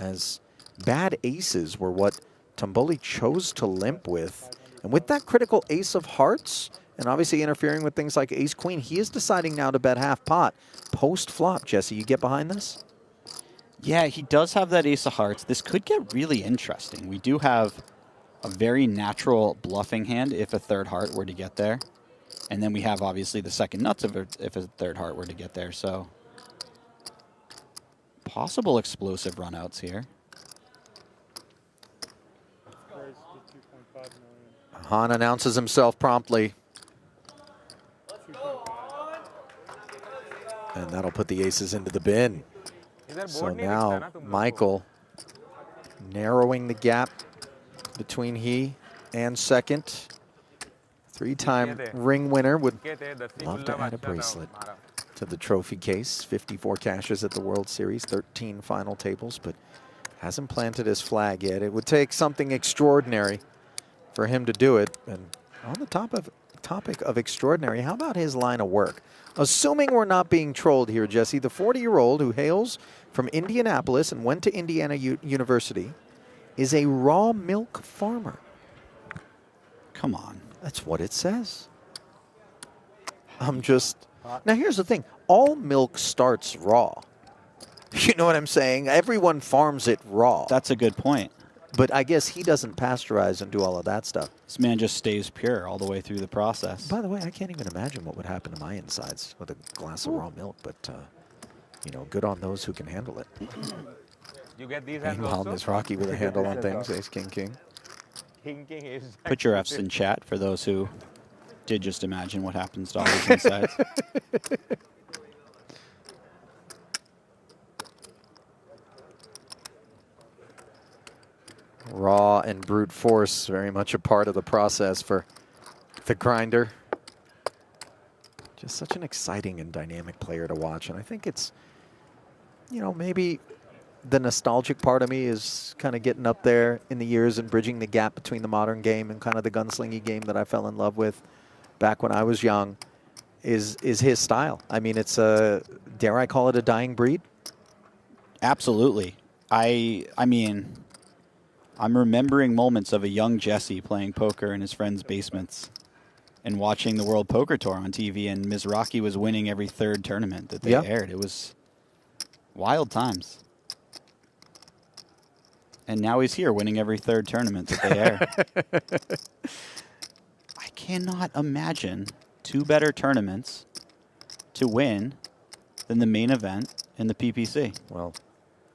as bad aces were what Tumboli chose to limp with. And with that critical ace of hearts, and obviously interfering with things like ace-queen, he is deciding now to bet half pot. Post-flop, Jesse, you get behind this? Yeah, he does have that ace of hearts. This could get really interesting. We do have a very natural bluffing hand if a third heart were to get there. And then we have, obviously, the second nuts if a third heart were to get there. So possible explosive runouts here. Hahn announces himself promptly. And that'll put the aces into the bin. So now Michael narrowing the gap between he and second. 3-time ring winner would love to add a bracelet to the trophy case. 54 cashes at the World Series, 13 final tables, but hasn't planted his flag yet. It would take something extraordinary for him to do it. And on the topic of extraordinary, how about his line of work? Assuming we're not being trolled here, Jesse, the 40-year-old who hails from Indianapolis and went to Indiana University is a raw milk farmer. Come on. That's what it says. Now here's the thing. All milk starts raw. You know what I'm saying? Everyone farms it raw. That's a good point. But I guess he doesn't pasteurize and do all of that stuff. This man just stays pure all the way through the process. By the way, I can't even imagine what would happen to my insides with a glass of raw milk, but, you know, good on those who can handle it. You get these Meanwhile, Mizrachi with a handle on things, ace, king, king. King is Put your F's in chat for those who did just imagine what happens to all these insides. Raw and brute force, very much a part of the process for the grinder. Just such an exciting and dynamic player to watch. And I think it's, you know, maybe the nostalgic part of me is kind of getting up there in the years and bridging the gap between the modern game and kind of the gunslingy game that I fell in love with back when I was young is his style. I mean, it's a, dare I call it a dying breed? Absolutely. I mean, I'm remembering moments of a young Jesse playing poker in his friends' basements and watching the World Poker Tour on TV, and Mizrachi was winning every third tournament that they aired. It was wild times. And now he's here winning every third tournament that they air. I cannot imagine two better tournaments to win than the main event in the PPC. Well,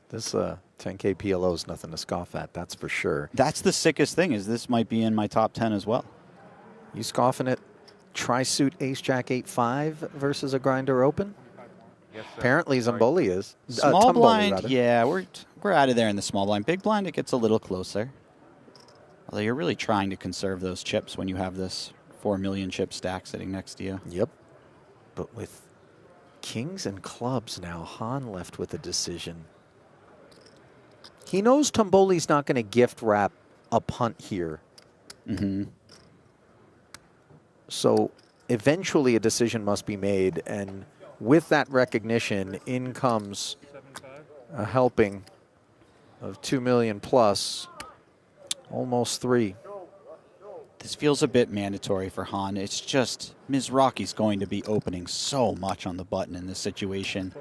this 10K PLO is nothing to scoff at, that's for sure. That's the sickest thing, is this might be in my top 10 as well. You scoffing at tri-suit ace-jack 8-5 versus a grinder open? Yes, sir. Apparently Tumboli is. Small Tumboli, blind, rather. yeah, we're out of there in the small blind. Big blind, it gets a little closer. Although you're really trying to conserve those chips when you have this 4 million chip stack sitting next to you. Yep. But with kings and clubs now, Hahn left with a decision. He knows Tumboli's not going to gift wrap a punt here. Mm-hmm. So eventually a decision must be made, and with that recognition, in comes a helping of 2 million plus, almost 3. This feels a bit mandatory for Hahn. It's just Mizrachi's going to be opening so much on the button in this situation.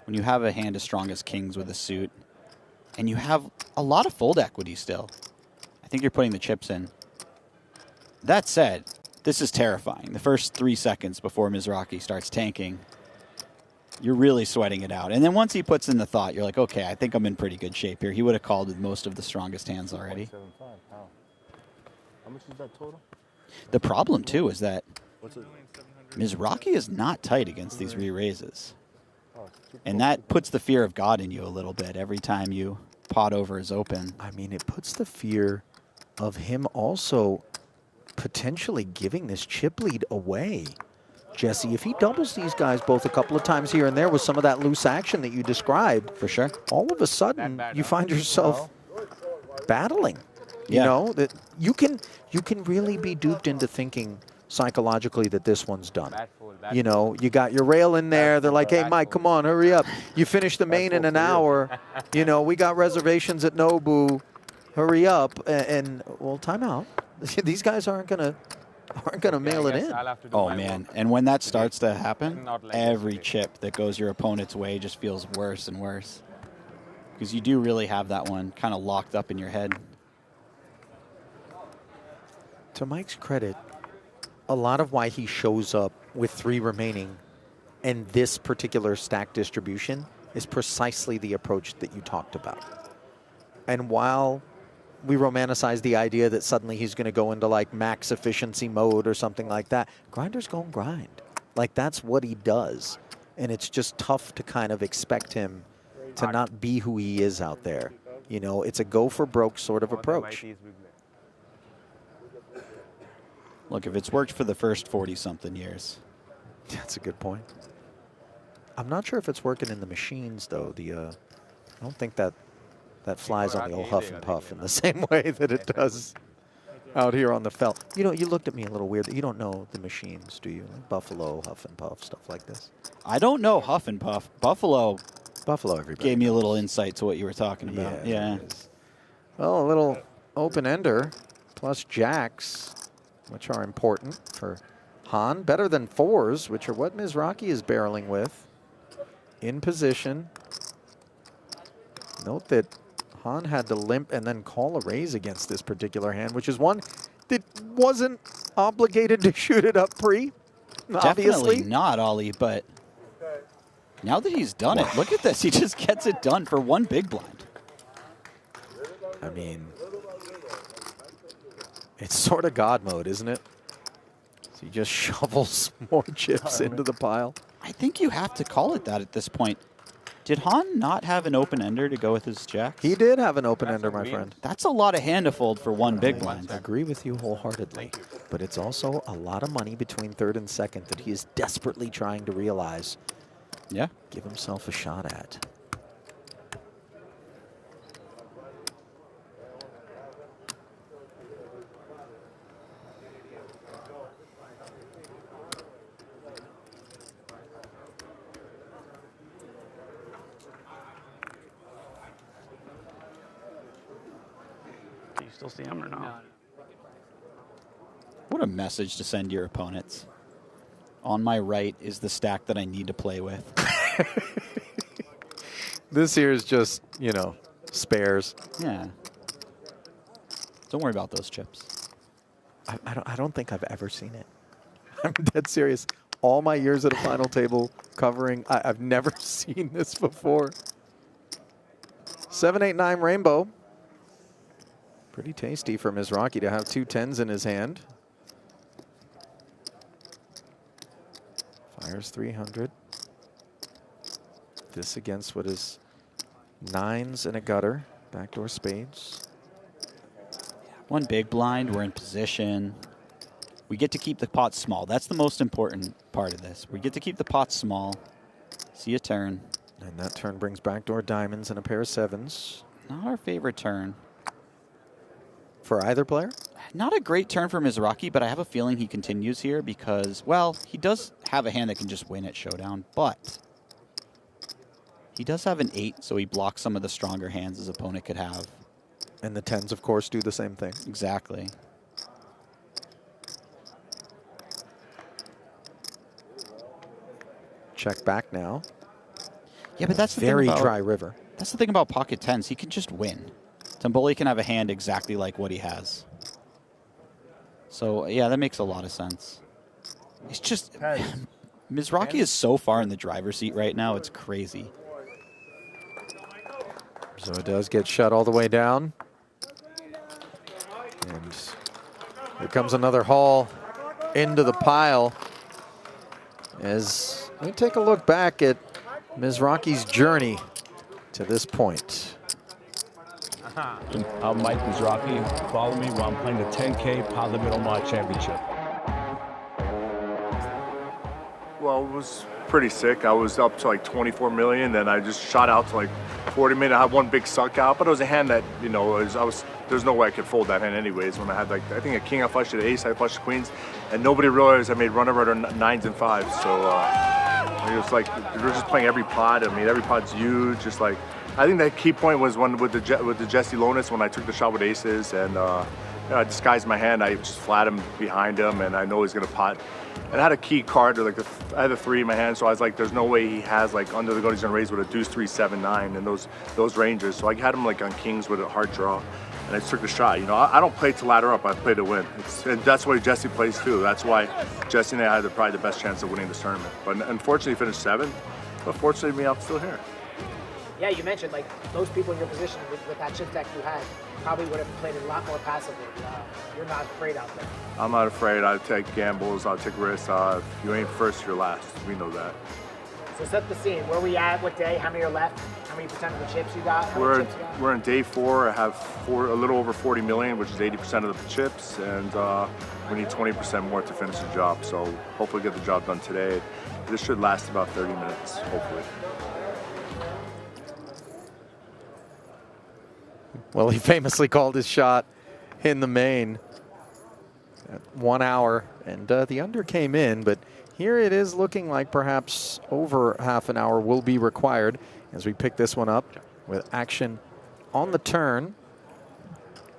When you have a hand as strong as kings with a suit, and you have a lot of fold equity still, I think you're putting the chips in. That said, this is terrifying. The first 3 seconds before Mizrachi starts tanking, you're really sweating it out. And then once he puts in the thought, you're like, okay, I think I'm in pretty good shape here. He would have called with most of the strongest hands already. How much is that total? The problem, too, is that Mizrachi is not tight against these re-raises. And that puts the fear of God in you a little bit every time you pot over his open. I mean, it puts the fear of him also potentially giving this chip lead away. Jesse, if he doubles these guys both a couple of times here and there with some of that loose action that you described, for sure, all of a sudden you find yourself battling. You know, that you can really be duped into thinking psychologically that this one's done. You know, you got your rail in there. They're like, hey, Mike, come on, hurry up. You finish the main in an hour. You know, we got reservations at Nobu. Hurry up. And well, timeout. These guys aren't gonna mail it in. Oh, man. And when that starts to happen, every chip that goes your opponent's way just feels worse and worse. Because you do really have that one kind of locked up in your head. To Mike's credit, a lot of why he shows up with 3 remaining and this particular stack distribution is precisely the approach that you talked about. And while we romanticize the idea that suddenly he's going to go into like max efficiency mode or something like that, Grinder's going grind. Like that's what he does. And it's just tough to kind of expect him to not be who he is out there. You know, it's a go for broke sort of approach. Look, if it's worked for the first 40-something years. That's a good point. I'm not sure if it's working in the machines, though. I don't think that flies on the old Huff and Puff in the same way that it does out here on the felt. You know, you looked at me a little weird. You don't know the machines, do you? Like Buffalo, Huff and Puff, stuff like this. I don't know Huff and Puff. Buffalo, everybody gave me a little insight to what you were talking about. Yeah. Well, a little open-ender plus jacks, which are important for Hahn. Better than 4s, which are what Mizrachi is barreling with. In position. Note that Hahn had to limp and then call a raise against this particular hand, which is one that wasn't obligated to shoot it up pre, obviously. Definitely not, Ollie, but now that he's done it, look at this. He just gets it done for 1 big blind. I mean, it's sort of God mode, isn't it? So he just shovels more chips into the pile. I think you have to call it that at this point. Did Hahn not have an open-ender to go with his jacks? He did have an open-ender, my friend. That's a lot of hand to fold for 1 big blind. I agree with you wholeheartedly. But it's also a lot of money between 3rd and 2nd that he is desperately trying to realize. Yeah. Give himself a shot at. You still see him or no? What a message to send your opponents. On my right is the stack that I need to play with. This here is just, you know, spares. Yeah. Don't worry about those chips. I don't think I've ever seen it. I'm dead serious. All my years at a final table covering, I've never seen this before. 7, 8, 9 rainbow. Pretty tasty for Mizrachi to have 2 10s in his hand. Fires 300. This against what is 9s and a gutter. Backdoor spades. One big blind, we're in position. We get to keep the pot small. That's the most important part of this. We get to keep the pot small. See a turn. And that turn brings backdoor diamonds and a pair of 7s. Not our favorite turn. For either player? Not a great turn for Mizrachi, but I have a feeling he continues here because, well, he does have a hand that can just win at showdown, but he does have an 8, so he blocks some of the stronger hands his opponent could have. And the 10s, of course, do the same thing. Exactly. Check back now. Yeah, but that's the very thing about, dry river. That's the thing about pocket 10s. He can just win. Tumboli can have a hand exactly like what he has. So, yeah, that makes a lot of sense. It's just... Mizrachi is so far in the driver's seat right now, it's crazy. So it does get shut all the way down. And here comes another haul into the pile. As we take a look back at Mizrachi's journey to this point. I'm Mike Mizrachi. Follow me while I'm playing the 10K Pot-Limit Omaha Championship. Well, it was pretty sick. I was up to like 24 million, then I just shot out to like 40 million. I had one big suck out, but it was a hand that, you know, there's no way I could fold that hand anyways. When I had like, I think a king, I flushed an ace, I flushed queens, and nobody realized I made runner 9s and 5s. So it was like, we were just playing every pot. I mean, every pot's huge. Just like, I think that key point was when with the Jesse Lonis when I took the shot with aces and you know, I disguised my hand. I just flat him behind him, and I know he's gonna pot. And I had a key card, or like I had a 3 in my hand, so I was like, there's no way he has like under the gun he's gonna raise with a deuce 3, 7, 9, and those ranges. So I had him like on kings with a hard draw, and I just took the shot. You know, I don't play to ladder up, I play to win. And that's why Jesse plays too. That's why Jesse and I had probably the best chance of winning this tournament. But unfortunately, he finished 7. But fortunately, I'm still here. Yeah, you mentioned like most people in your position with that chip deck you had probably would have played a lot more passively. You're not afraid out there. I'm not afraid. I take gambles. I'll take risks. If you ain't first, you're last. We know that. So set the scene. Where we at? What day? How many are left? How many percent of the chips you got? We're in day 4. I have a little over 40 million, which is 80% of the chips, and we need 20% more to finish the job. So hopefully get the job done today. This should last about 30 minutes, hopefully. Well, he famously called his shot in the main at 1 hour, and the under came in, but here it is looking like perhaps over half an hour will be required as we pick this one up with action on the turn.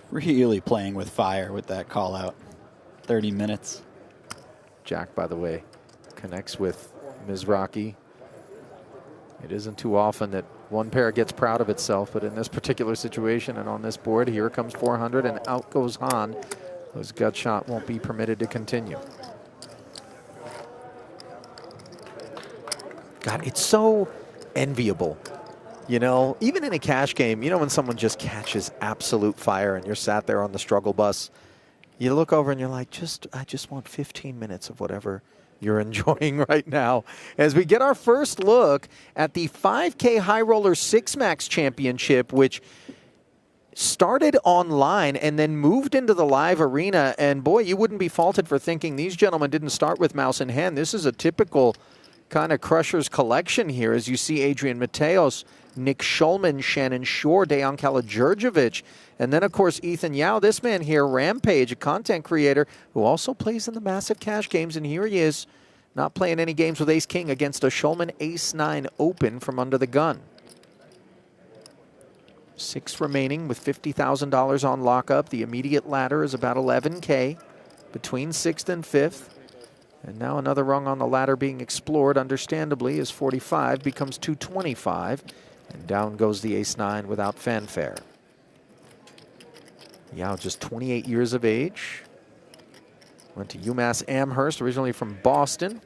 Really playing with fire with that call out. 30 minutes. Jack, by the way, connects with Mizrachi. It isn't too often that one pair gets proud of itself, but in this particular situation and on this board, here comes 400 and out goes Hahn. His gut shot won't be permitted to continue. God, it's so enviable. You know, even in a cash game, you know, when someone just catches absolute fire and you're sat there on the struggle bus, you look over and you're like, I just want 15 minutes of whatever you're enjoying right now. As we get our first look at the 5K High Roller 6-Max Championship, which started online and then moved into the live arena. And boy, you wouldn't be faulted for thinking these gentlemen didn't start with mouse in hand. This is a typical kind of Crushers collection here, as you see Adrian Mateos, Nick Schulman, Shannon Shore, Dejan Kala-Djurdjevic, and then, of course, Ethan Yao. This man here, Rampage, a content creator who also plays in the massive cash games, and here he is, not playing any games with Ace-King against a Schulman Ace-9 open from under the gun. 6 remaining with $50,000 on lockup. The immediate ladder is about $11K between 6th and 5th. And now another rung on the ladder being explored, understandably, as 45 becomes 225. And down goes the ace-9 without fanfare. Yao, just 28 years of age. Went to UMass Amherst, originally from Boston.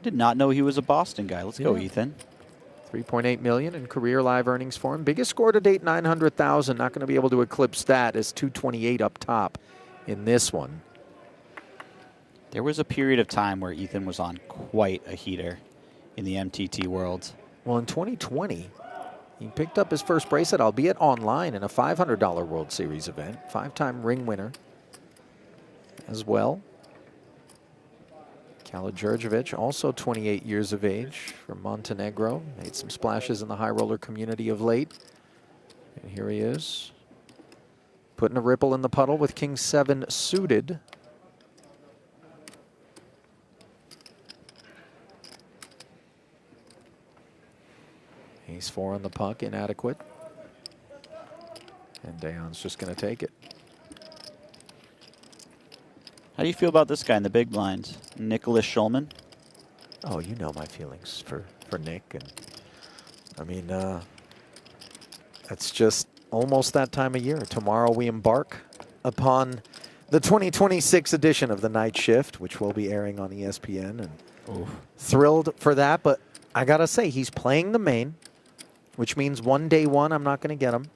Did not know he was a Boston guy. Let's go, Ethan. $3.8 million in career live earnings for him. Biggest score to date, 900,000. Not going to be able to eclipse that as 228 up top in this one. There was a period of time where Ethan was on quite a heater in the MTT world. Well, in 2020, he picked up his first bracelet, albeit online, in a $500 World Series event. 5-time ring winner as well. Kala Djurdjevic, also 28 years of age, from Montenegro. Made some splashes in the high roller community of late. And here he is, putting a ripple in the puddle with King 7 suited. Ace 4 on the puck, inadequate. And Dejan's just going to take it. How do you feel about this guy in the big blind, Nicholas Schulman? Oh, you know my feelings for Nick. And I mean, it's just almost that time of year. Tomorrow we embark upon the 2026 edition of The Night Shift, which will be airing on ESPN. And thrilled for that. But I got to say, he's playing the main, which means one day one, I'm not going to get him.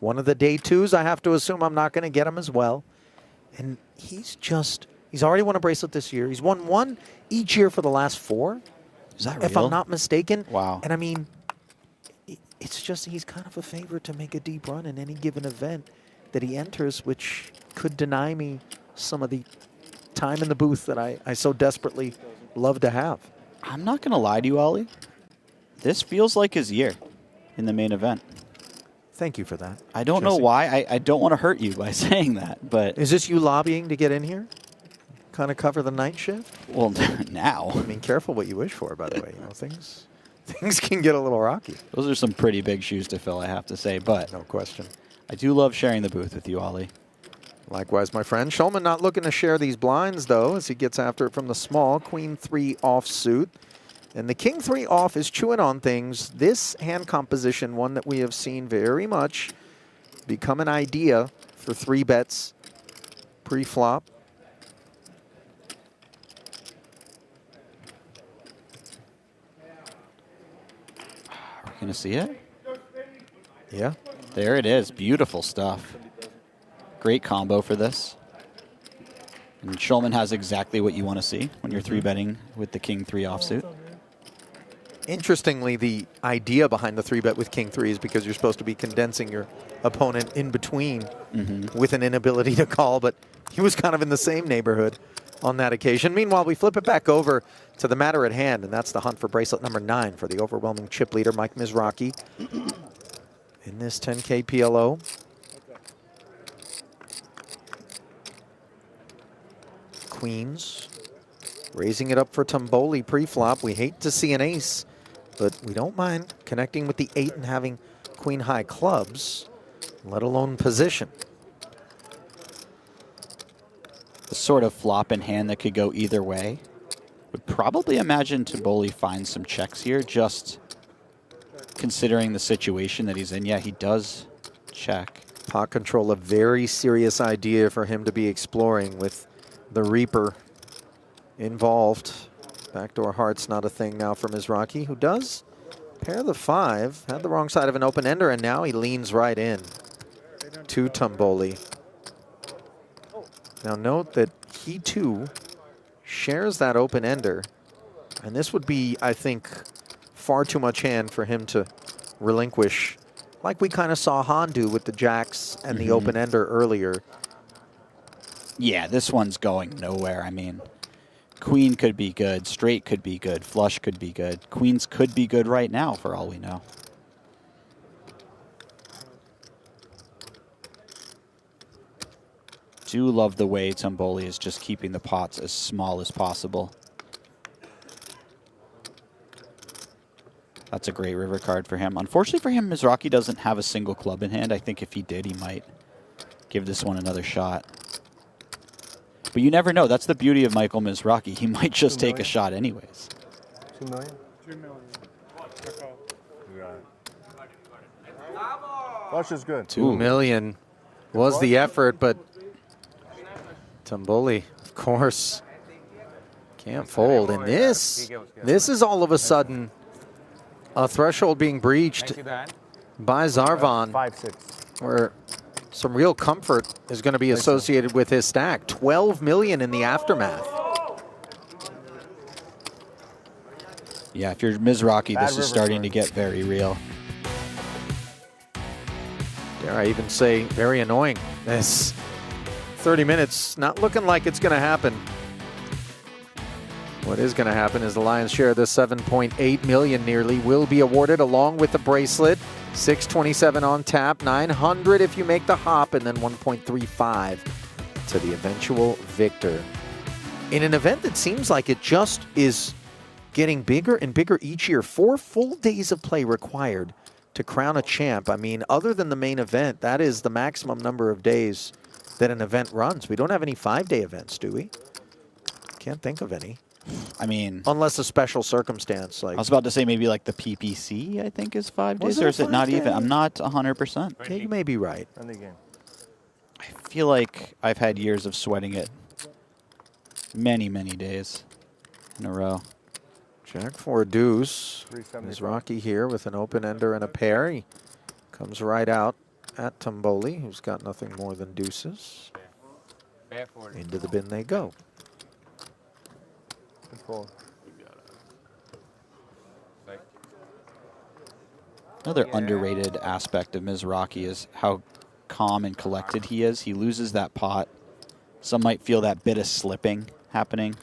One of the day twos, I have to assume I'm not going to get him as well. And he's already won a bracelet this year. He's won one each year for the last 4. Is that if real? I'm not mistaken. Wow. And I mean, it's just he's kind of a favorite to make a deep run in any given event that he enters, which could deny me some of the time in the booth that I so desperately love to have. I'm not going to lie to you, Ollie. This feels like his year in the main event. Thank you for that. I don't know why. I don't want to hurt you by saying that, but... Is this you lobbying to get in here? Kind of cover the night shift? Well, now. I mean, careful what you wish for, by the way. You know, things can get a little rocky. Those are some pretty big shoes to fill, I have to say, but... No question. I do love sharing the booth with you, Ollie. Likewise, my friend. Schulman not looking to share these blinds, though, as he gets after it from the small. Queen 3 offsuit. And the King 3 off is chewing on things. This hand composition, one that we have seen very much become an idea for 3 bets pre-flop. Are we going to see it? Yeah. There it is. Beautiful stuff. Great combo for this. And Schulman has exactly what you want to see when you're 3-betting with the King 3 offsuit. Interestingly, the idea behind the 3-bet with King 3 is because you're supposed to be condensing your opponent in between with an inability to call, but he was kind of in the same neighborhood on that occasion. Meanwhile, we flip it back over to the matter at hand, and that's the hunt for bracelet number 9 for the overwhelming chip leader, Mike Mizrachi, in this 10K PLO. Queens, raising it up for Tumboli pre-flop. We hate to see an ace, but we don't mind connecting with the 8 and having queen high clubs, let alone position. The sort of flop in hand that could go either way. Would probably imagine Tumboli finds some checks here, just considering the situation that he's in. Yeah, he does check. Pot control, a very serious idea for him to be exploring with the Reaper involved. Backdoor heart's not a thing now for Mizrachi, who does pair the 5. Had the wrong side of an open ender, and now he leans right in to Tumboli. Now note that he too shares that open ender, and this would be, I think, far too much hand for him to relinquish, like we kind of saw Hahn do with the jacks and the open ender earlier. Yeah, this one's going nowhere. I mean, queen could be good, straight could be good, flush could be good. Queens could be good right now, for all we know. Do love the way Tumboli is just keeping the pots as small as possible. That's a great river card for him. Unfortunately for him, Mizrachi doesn't have a single club in hand. I think if he did, he might give this one another shot. But you never know. That's the beauty of Michael Mizrachi. He might just take a shot anyways. 2 million? 2 million. Flush is good. 2 million was the effort, but Tumboli, of course, can't fold. And this is all of a sudden a threshold being breached by Zarvan, 5-6, where some real comfort is going to be associated with his stack. 12 million in the aftermath. Yeah, if you're Mizrachi, this is starting to get very real. Dare I even say very annoying. This 30 minutes not looking like it's going to happen. What is going to happen is the lion's share of this 7.8 million nearly will be awarded along with the bracelet. 627 on tap, 900 if you make the hop, and then 1.35 to the eventual victor. In an event that seems like it just is getting bigger and bigger each year. 4 full days of play required to crown a champ. I mean, other than the main event, that is the maximum number of days that an event runs. We don't have any 5-day events, do we? Can't think of any. I mean, unless a special circumstance. Like I was about to say maybe like the PPC, I think, is 5 days, or is it not even? I'm not 100%. Okay, you may be right. I feel like I've had years of sweating it many, many days in a row. Jack 4 deuce. Mizrachi here with an open ender and a pair. He comes right out at Tumboli, who's got nothing more than deuces. Into the bin they go. Another underrated aspect of Mizrachi is how calm and collected he is. He loses that pot. Some might feel that bit of slipping happening.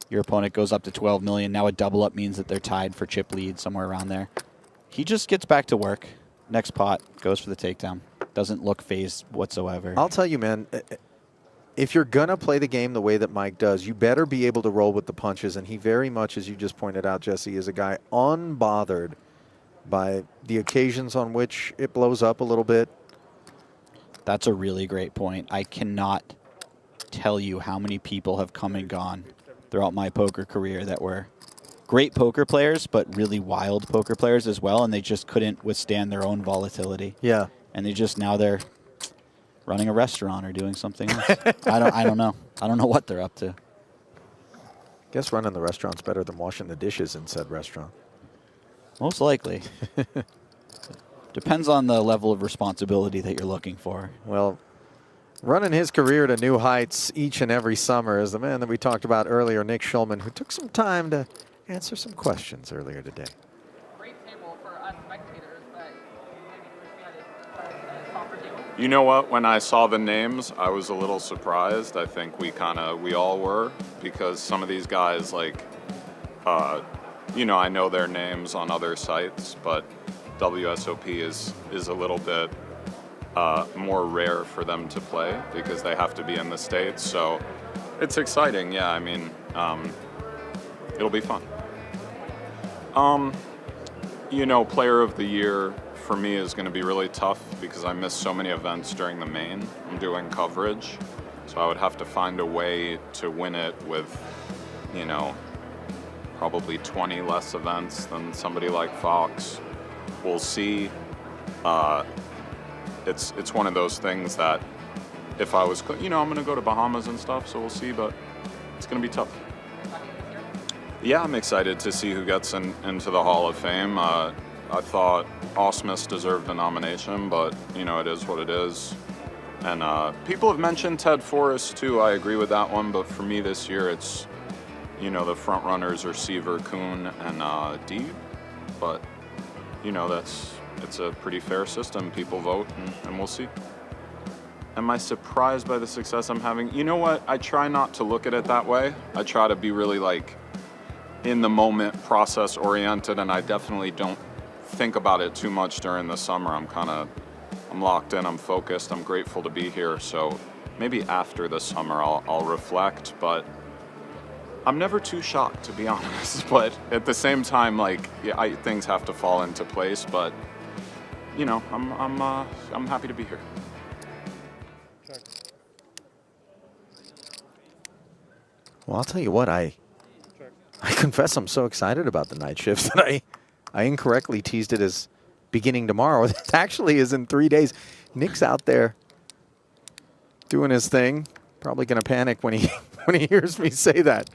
Your opponent goes up to 12 million. Now a double up means that they're tied for chip lead somewhere around there. He just gets back to work. Next pot, goes for the takedown. Doesn't look phased whatsoever. I'll tell you, man, if you're going to play the game the way that Mike does, you better be able to roll with the punches. And he very much, as you just pointed out, Jesse, is a guy unbothered by the occasions on which it blows up a little bit. That's a really great point. I cannot tell you how many people have come and gone throughout my poker career that were great poker players, but really wild poker players as well, and they just couldn't withstand their own volatility. Yeah. And now they're running a restaurant or doing something else. I don't know. I don't know what they're up to. Guess running the restaurant's better than washing the dishes in said restaurant. Most likely. Depends on the level of responsibility that you're looking for. Well, running his career to new heights each and every summer is the man that we talked about earlier, Nick Schulman, who took some time to answer some questions earlier today. You know what? When I saw the names, I was a little surprised. I think we all were, because some of these guys, like, I know their names on other sites, but WSOP is a little bit more rare for them to play because they have to be in the States. So it's exciting. Yeah, I mean, it'll be fun. Player of the year for me is going to be really tough because I missed so many events during the main. I'm doing coverage, so I would have to find a way to win it with, probably 20 less events than somebody like Fox. We'll see. It's one of those things that if I was, I'm going to go to Bahamas and stuff, so we'll see, but it's going to be tough. Yeah, I'm excited to see who gets into the Hall of Fame. I thought Osmus deserved a nomination, but, it is what it is. And people have mentioned Ted Forrest, too. I agree with that one, but for me this year, it's, the front runners are Seaver, Kuhn, and Deeb. But, it's a pretty fair system. People vote, and we'll see. Am I surprised by the success I'm having? You know what? I try not to look at it that way. I try to be really, in the moment, process oriented, and I definitely don't think about it too much during the summer. I'm locked in, I'm focused, I'm grateful to be here. So maybe after the summer I'll reflect, but I'm never too shocked, to be honest. But at the same time, like, yeah, things have to fall into place. But you know, I'm happy to be here. Well, I'll tell you what, I confess I'm so excited about the night shift that I incorrectly teased it as beginning tomorrow. It actually is in 3 days. Nick's out there doing his thing. Probably going to panic when he when he hears me say that.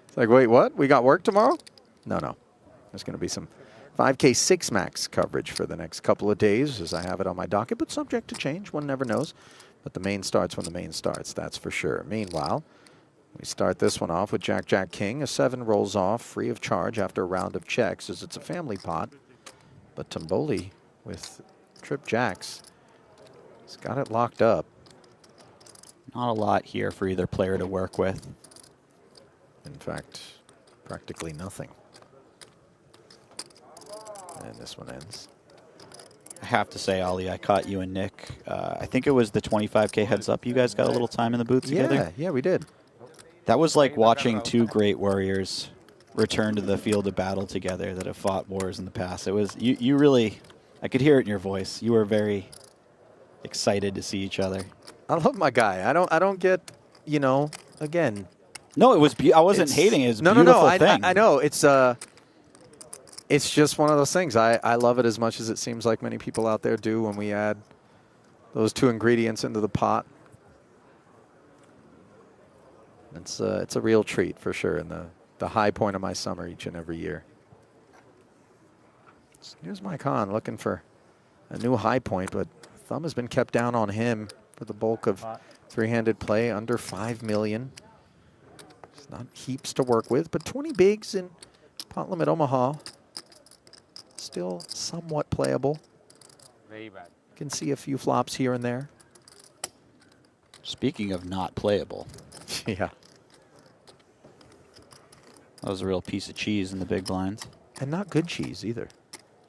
It's like, wait, what? We got work tomorrow? No. There's going to be some 5K 6 max coverage for the next couple of days as I have it on my docket, but subject to change. One never knows. But the main starts when the main starts, that's for sure. Meanwhile, we start this one off with Jack, Jack, King. A 7 rolls off free of charge after a round of checks as it's a family pot. But Tumboli with trip jacks has got it locked up. Not a lot here for either player to work with. In fact, practically nothing. And this one ends. I have to say, Ollie, I caught you and Nick. I think it was the 25K heads up. You guys got a little time in the booth together? Yeah, we did. That was like watching two great warriors return to the field of battle together that have fought wars in the past. It was you really, I could hear it in your voice. You were very excited to see each other. I love my guy. I don't get, you know, again. No, it was. I wasn't hating it. It was a beautiful thing. I know it's just one of those things. I love it as much as it seems like many people out there do when we add those two ingredients into the pot. It's a real treat for sure, and the high point of my summer each and every year. Here's Mike Hahn looking for a new high point, but thumb has been kept down on him for the bulk of three-handed play, under 5 million. It's not heaps to work with, but 20 bigs in Pot-Limit Omaha. Still somewhat playable. Very bad. Can see a few flops here and there. Speaking of not playable. Yeah. That was a real piece of cheese in the big blinds. And not good cheese either.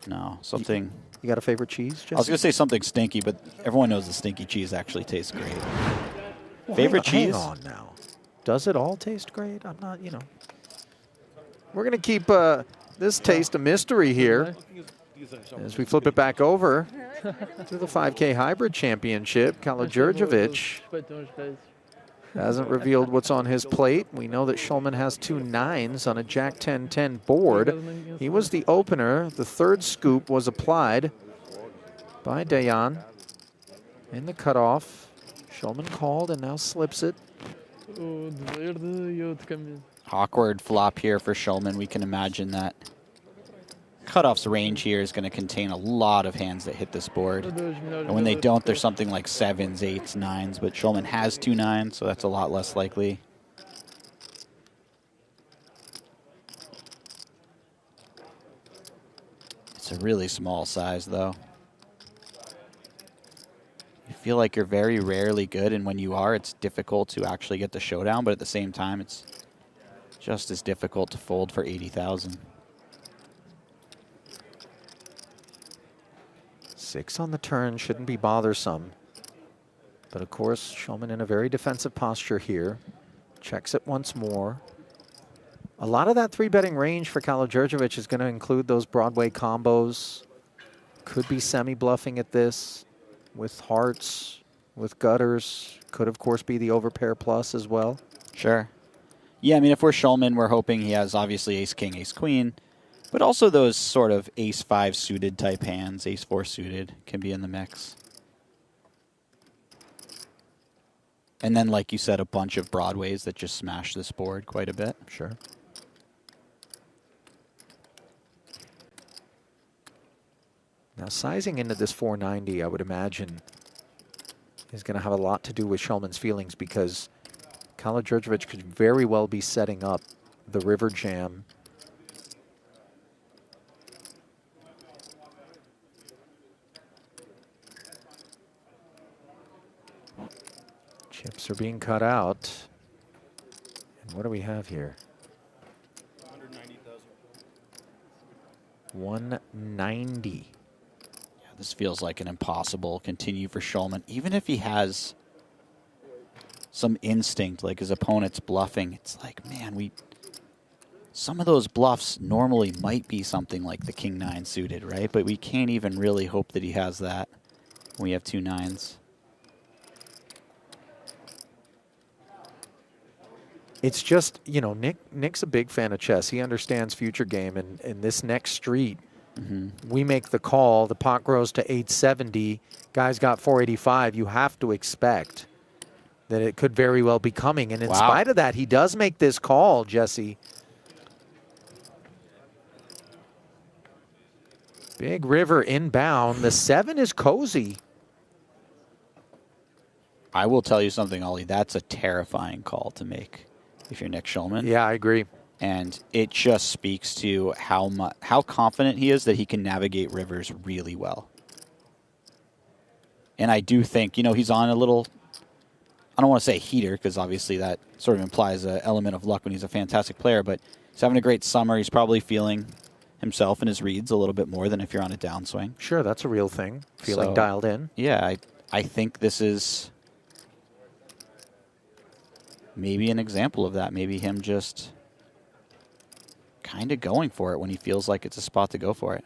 No, something. You got a favorite cheese, Jesse? I was going to say something stinky, but everyone knows the stinky cheese actually tastes great. Well, favorite cheese? Hang on now. Does it all taste great? I'm not, you know. We're going to keep this taste a mystery here as we flip it back over to the 5K Hybrid Championship. Kalajurjevic hasn't revealed what's on his plate. We know that Shulman has 2 9s on a Jack 10-10 board. He was the opener. The third scoop was applied by Dayan in the cutoff. Shulman called and now slips it. Awkward flop here for Shulman. We can imagine that. Cutoff's range here is going to contain a lot of hands that hit this board. And when they don't, there's something like 7s, 8s, 9s. But Shulman has 2 9s, so that's a lot less likely. It's a really small size, though. You feel like you're very rarely good, and when you are, it's difficult to actually get the showdown. But at the same time, it's just as difficult to fold for 80,000. 6 on the turn shouldn't be bothersome. But of course, Shulman in a very defensive posture here. Checks it once more. A lot of that 3-betting range for Kalajurjevic is going to include those Broadway combos. Could be semi-bluffing at this with hearts, with gutters. Could, of course, be the overpair plus as well. Sure. Yeah, I mean, if we're Shulman, we're hoping he has obviously ace-king, ace-queen. But also those sort of ace-5 suited type hands, ace-4 suited, can be in the mix. And then, like you said, a bunch of Broadways that just smash this board quite a bit. Sure. Now, sizing into this 490, I would imagine, is going to have a lot to do with Shulman's feelings because Kalajurjevic could very well be setting up the river jam. Chips are being cut out. And what do we have here? 190. Yeah, this feels like an impossible continue for Shulman. Even if he has some instinct, like his opponent's bluffing, it's like, man, we some of those bluffs normally might be something like the king nine suited, right? But we can't even really hope that he has that when we have 2 nines. It's just, you know, Nick's a big fan of chess. He understands future game, and in this next street, we make the call. The pot grows to 870. Guy's got 485. You have to expect that it could very well be coming. And in spite of that, he does make this call, Jesse. Big river inbound. The 7 is cozy. I will tell you something, Ollie. That's a terrifying call to make if you're Nick Schulman. Yeah, I agree. And it just speaks to how confident he is that he can navigate rivers really well. And I do think, you know, he's on a little, I don't want to say heater, because obviously that sort of implies an element of luck when he's a fantastic player, but he's having a great summer. He's probably feeling himself and his reads a little bit more than if you're on a downswing. Sure, that's a real thing. Feeling dialed in. Yeah, I think this is maybe an example of that. Maybe him just kind of going for it when he feels like it's a spot to go for it.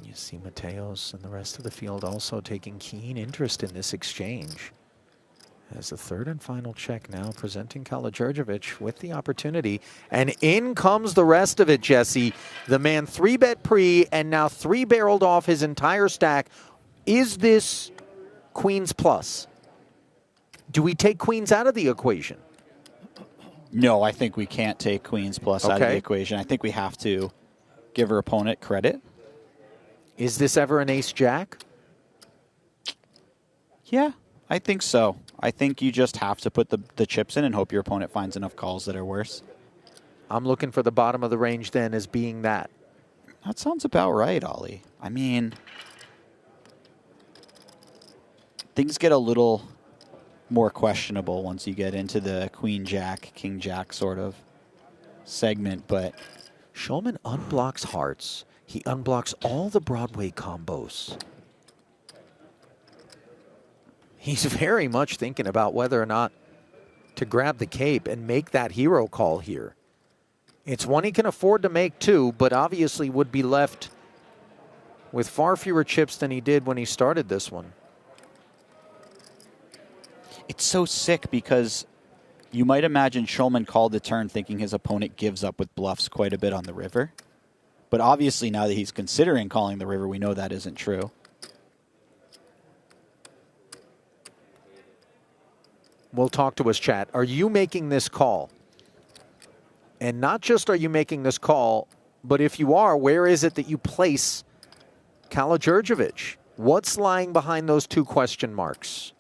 You see Mateos and the rest of the field also taking keen interest in this exchange. As the third and final check now, presenting Kala-Djurdjevic with the opportunity. And in comes the rest of it, Jesse. The man 3-bet pre and now 3-barreled off his entire stack. Is this queens plus? Do we take queens out of the equation? No, I think we can't take queens plus out of the equation. I think we have to give our opponent credit. Is this ever an ace-jack? Yeah, I think so. I think you just have to put the chips in and hope your opponent finds enough calls that are worse. I'm looking for the bottom of the range then as being that. That sounds about right, Ollie. I mean, things get a little more questionable once you get into the queen-jack, king-jack sort of segment, but Schulman unblocks hearts. He unblocks all the Broadway combos. He's very much thinking about whether or not to grab the cape and make that hero call here. It's one he can afford to make too, but obviously would be left with far fewer chips than he did when he started this one. It's so sick because you might imagine Schulman called the turn thinking his opponent gives up with bluffs quite a bit on the river. But obviously now that he's considering calling the river, we know that isn't true. Will talk to us, chat. Are you making this call? And not just are you making this call, but if you are, where is it that you place Kala-Djurdjevic? What's lying behind those 2 question marks?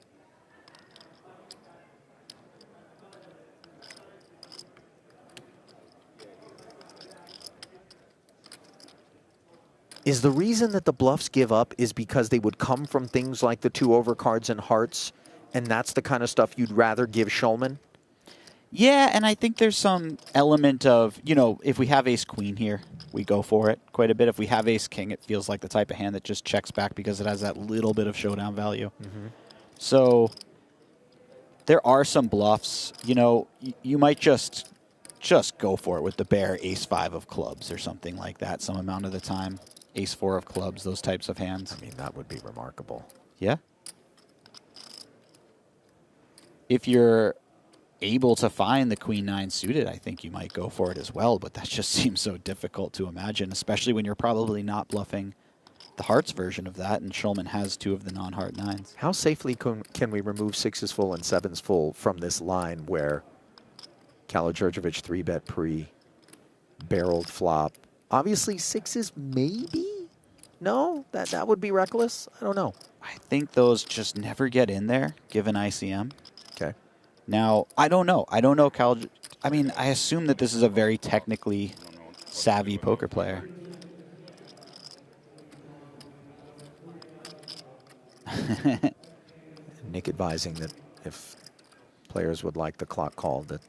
Is the reason that the bluffs give up is because they would come from things like the 2 overcards and hearts, and that's the kind of stuff you'd rather give Schulman? Yeah, and I think there's some element of, you know, if we have ace-queen here, we go for it quite a bit. If we have ace-king, it feels like the type of hand that just checks back because it has that little bit of showdown value. So there are some bluffs. You know, you might just go for it with the bare ace-5 of clubs or something like that some amount of the time. Ace-4 of clubs, those types of hands. I mean, that would be remarkable. Yeah. If you're able to find the queen-9 suited, I think you might go for it as well, but that just seems so difficult to imagine, especially when you're probably not bluffing the hearts version of that, and Schulman has 2 of the non-heart 9s. How safely can we remove 6s full and 7s full from this line where Kala-Djurdjevic 3-bet pre, barreled flop? Obviously, 6s maybe? No? That would be reckless? I don't know. I think those just never get in there, given ICM. Okay. Now, I don't know. I don't know I mean, I assume that this is a very technically savvy poker player. Nick advising that if players would like the clock called, that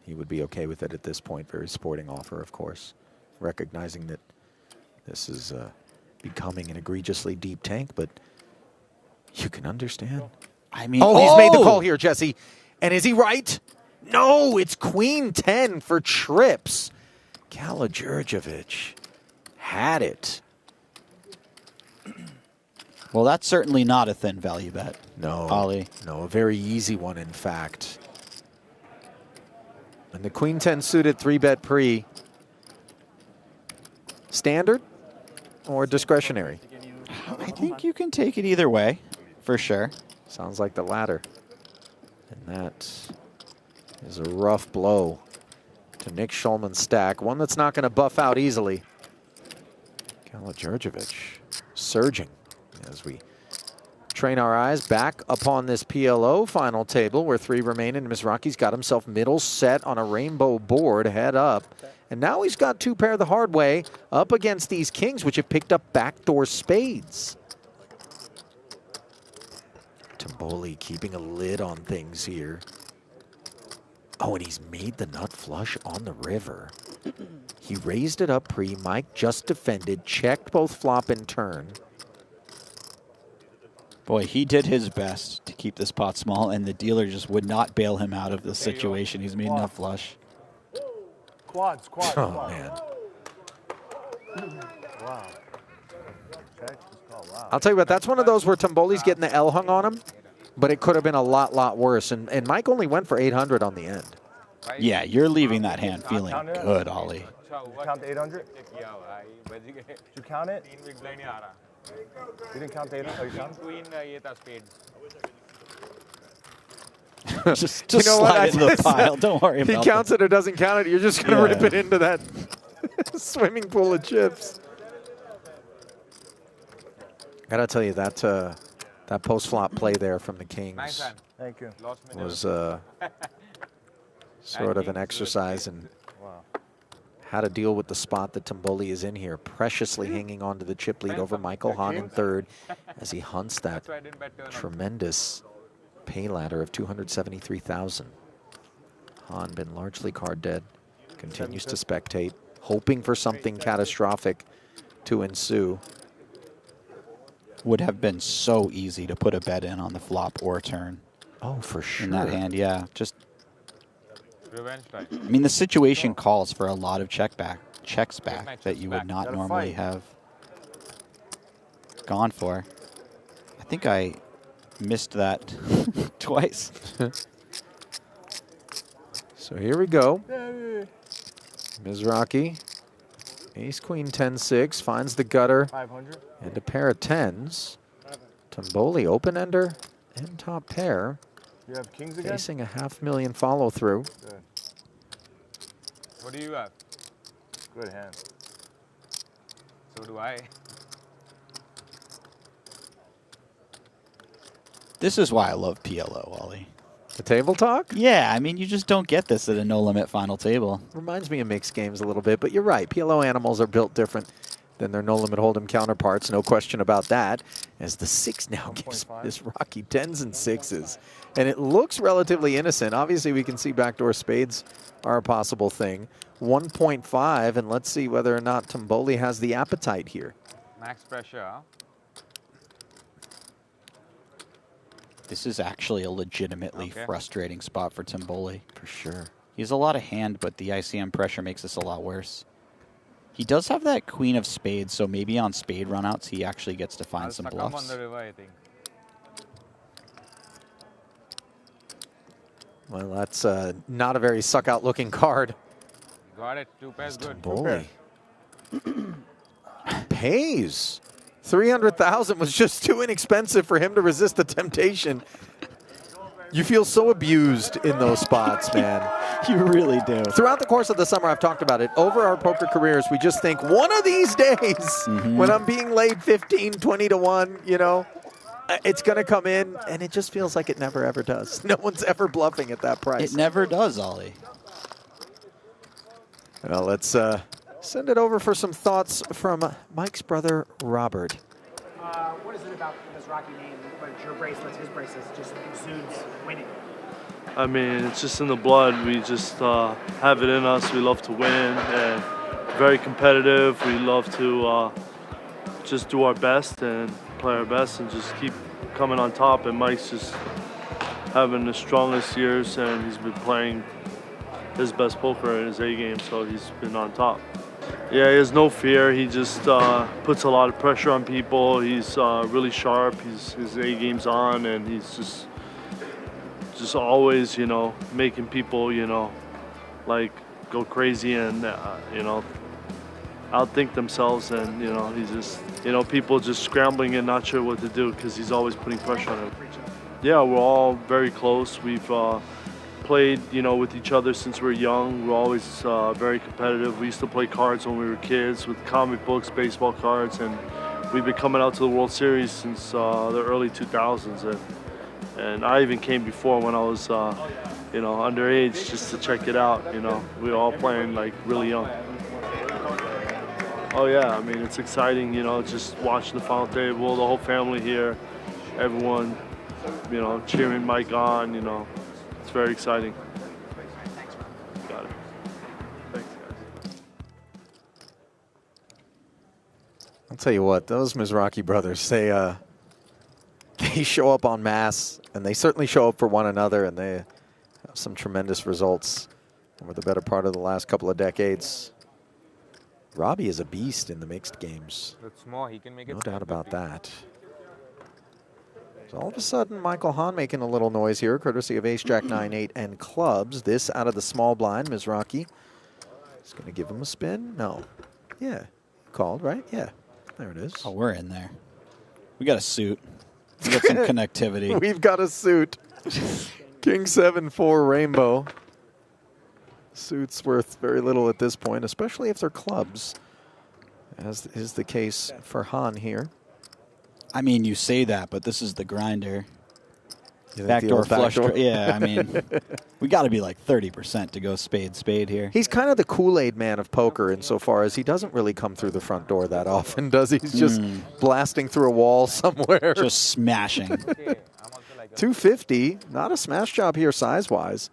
he would be okay with it at this point. Very sporting offer, of course. recognizing that this is becoming an egregiously deep tank, but you can understand. I mean, he's made the call here, Jesse. And is he right? No, it's queen 10 for trips. Kala-Djurdjevic had it. Well, that's certainly not a thin value bet. No, Ollie. No, a very easy one, in fact. And the queen 10 suited 3-bet pre. Standard or discretionary? I think you can take it either way, for sure. Sounds like the latter. And that is a rough blow to Nick Schulman's stack. One that's not going to buff out easily. Kala-Djurdjevic surging as we train our eyes back upon this PLO final table where 3 remain, and Mizrachi's got himself middle set on a rainbow board, head up. And now he's got 2 pair the hard way up against these kings, which have picked up backdoor spades. Tumboli keeping a lid on things here. Oh, and he's made the nut flush on the river. He raised it up pre, Mike just defended, checked both flop and turn. Boy, he did his best to keep this pot small, and the dealer just would not bail him out of the situation. He's made nut flush. Quads. Oh, man. Wow. I'll tell you what, that's one of those where Tumboli's getting the L hung on him, but it could have been a lot worse. And Mike only went for 800 on the end. Yeah, you're leaving that hand feeling good, Ollie. You count the 800? Did you count it? You didn't count the 800? Oh, you counted? just you know slide it into the pile. Don't worry about it. He counts it or doesn't count it. You're just going to rip it into that swimming pool of chips. Gotta tell you, that that post-flop play there from the Kings Thank you. was sort of an exercise in how to deal with the spot that Tumboli is in here, preciously hanging on to the chip lead over Michael Hahn in third as he hunts that tremendous pay ladder of $273,000. Hahn been largely card dead, continues to spectate, hoping for something catastrophic to ensue. Would have been so easy to put a bet in on the flop or turn. Oh, for sure. In that hand, yeah. Just, I mean, the situation calls for a lot of checks back that you would not normally have gone for. I think I missed that twice. So here we go. Mizrachi, ace, queen, 10-6, finds the gutter 500. and a pair of 10s. Tumboli, open-ender and top pair. You have kings again? Facing a $500,000 follow-through. Good. What do you have? Good hand. So do I. This is why I love PLO, Ollie. The table talk? Yeah, I mean, you just don't get this at a no-limit final table. Reminds me of mixed games a little bit, but you're right. PLO animals are built different than their no-limit hold'em counterparts, no question about that, as the 6 now gives Mizrachi 10s and 6s. And it looks relatively innocent. Obviously, we can see backdoor spades are a possible thing. 1.5, and let's see whether or not Tumboli has the appetite here. Max pressure, huh? This is actually a legitimately frustrating spot for Tumboli. For sure. He has a lot of hand, but the ICM pressure makes this a lot worse. He does have that queen of spades, so maybe on spade runouts he actually gets to find some bluffs. On the river, I think. Well, that's not a very suck-out looking card. Got it. 2 pairs good. Tumboli pays. 300,000 was just too inexpensive for him to resist the temptation. You feel so abused in those spots, man. You really do. Throughout the course of the summer, I've talked about it. Over our poker careers, we just think, one of these days, when I'm being laid 15, 20 to 1, you know, it's going to come in, and it just feels like it never, ever does. No one's ever bluffing at that price. It never does, Ollie. Well, let's send it over for some thoughts from Mike's brother, Robert. What is it about the Mizrachi name, whether it's your bracelets, his bracelets, just exudes winning? I mean, it's just in the blood. We just have it in us. We love to win, and very competitive. We love to just do our best and play our best and just keep coming on top. And Mike's just having the strongest years, and he's been playing his best poker in his A game, so he's been on top. Yeah, he has no fear. He just puts a lot of pressure on people. He's really sharp. His A game's on, and he's just always, you know, making people, you know, like go crazy and you know, outthink themselves. And you know, he's just, you know, people just scrambling and not sure what to do because he's always putting pressure on them. Yeah, we're all very close. We've played, you know, with each other since we were young. We're always very competitive. We used to play cards when we were kids with comic books, baseball cards, and we've been coming out to the World Series since the early 2000s. And I even came before when I was, you know, underage just to check it out. You know, we were all playing like really young. Oh yeah, I mean, it's exciting, you know, just watching the final table, the whole family here, everyone, you know, cheering Mike on, you know. It's very exciting. Got it. Thanks, guys. I'll tell you what, those Mizrachi brothers, they show up en masse, and they certainly show up for one another, and they have some tremendous results over the better part of the last couple of decades. Robbie is a beast in the mixed games. That's more. He can make it. No doubt about that. So all of a sudden, Michael Hahn making a little noise here, courtesy of Ace, Jack, 9, 8, and clubs. This out of the small blind. Mizrachi is going to give him a spin. No. Yeah. Called, right? Yeah. There it is. Oh, we're in there. We got a suit. We got some connectivity. We've got a suit. King 7-4 rainbow. Suit's worth very little at this point, especially if they're clubs, as is the case for Hahn here. I mean, you say that, but this is the grinder. Backdoor flush. Yeah, I mean, we got to be like 30% to go spade here. He's kind of the Kool-Aid man of poker insofar as he doesn't really come through the front door that often, does he? He's just blasting through a wall somewhere. Just smashing. 250, not a smash job here size-wise,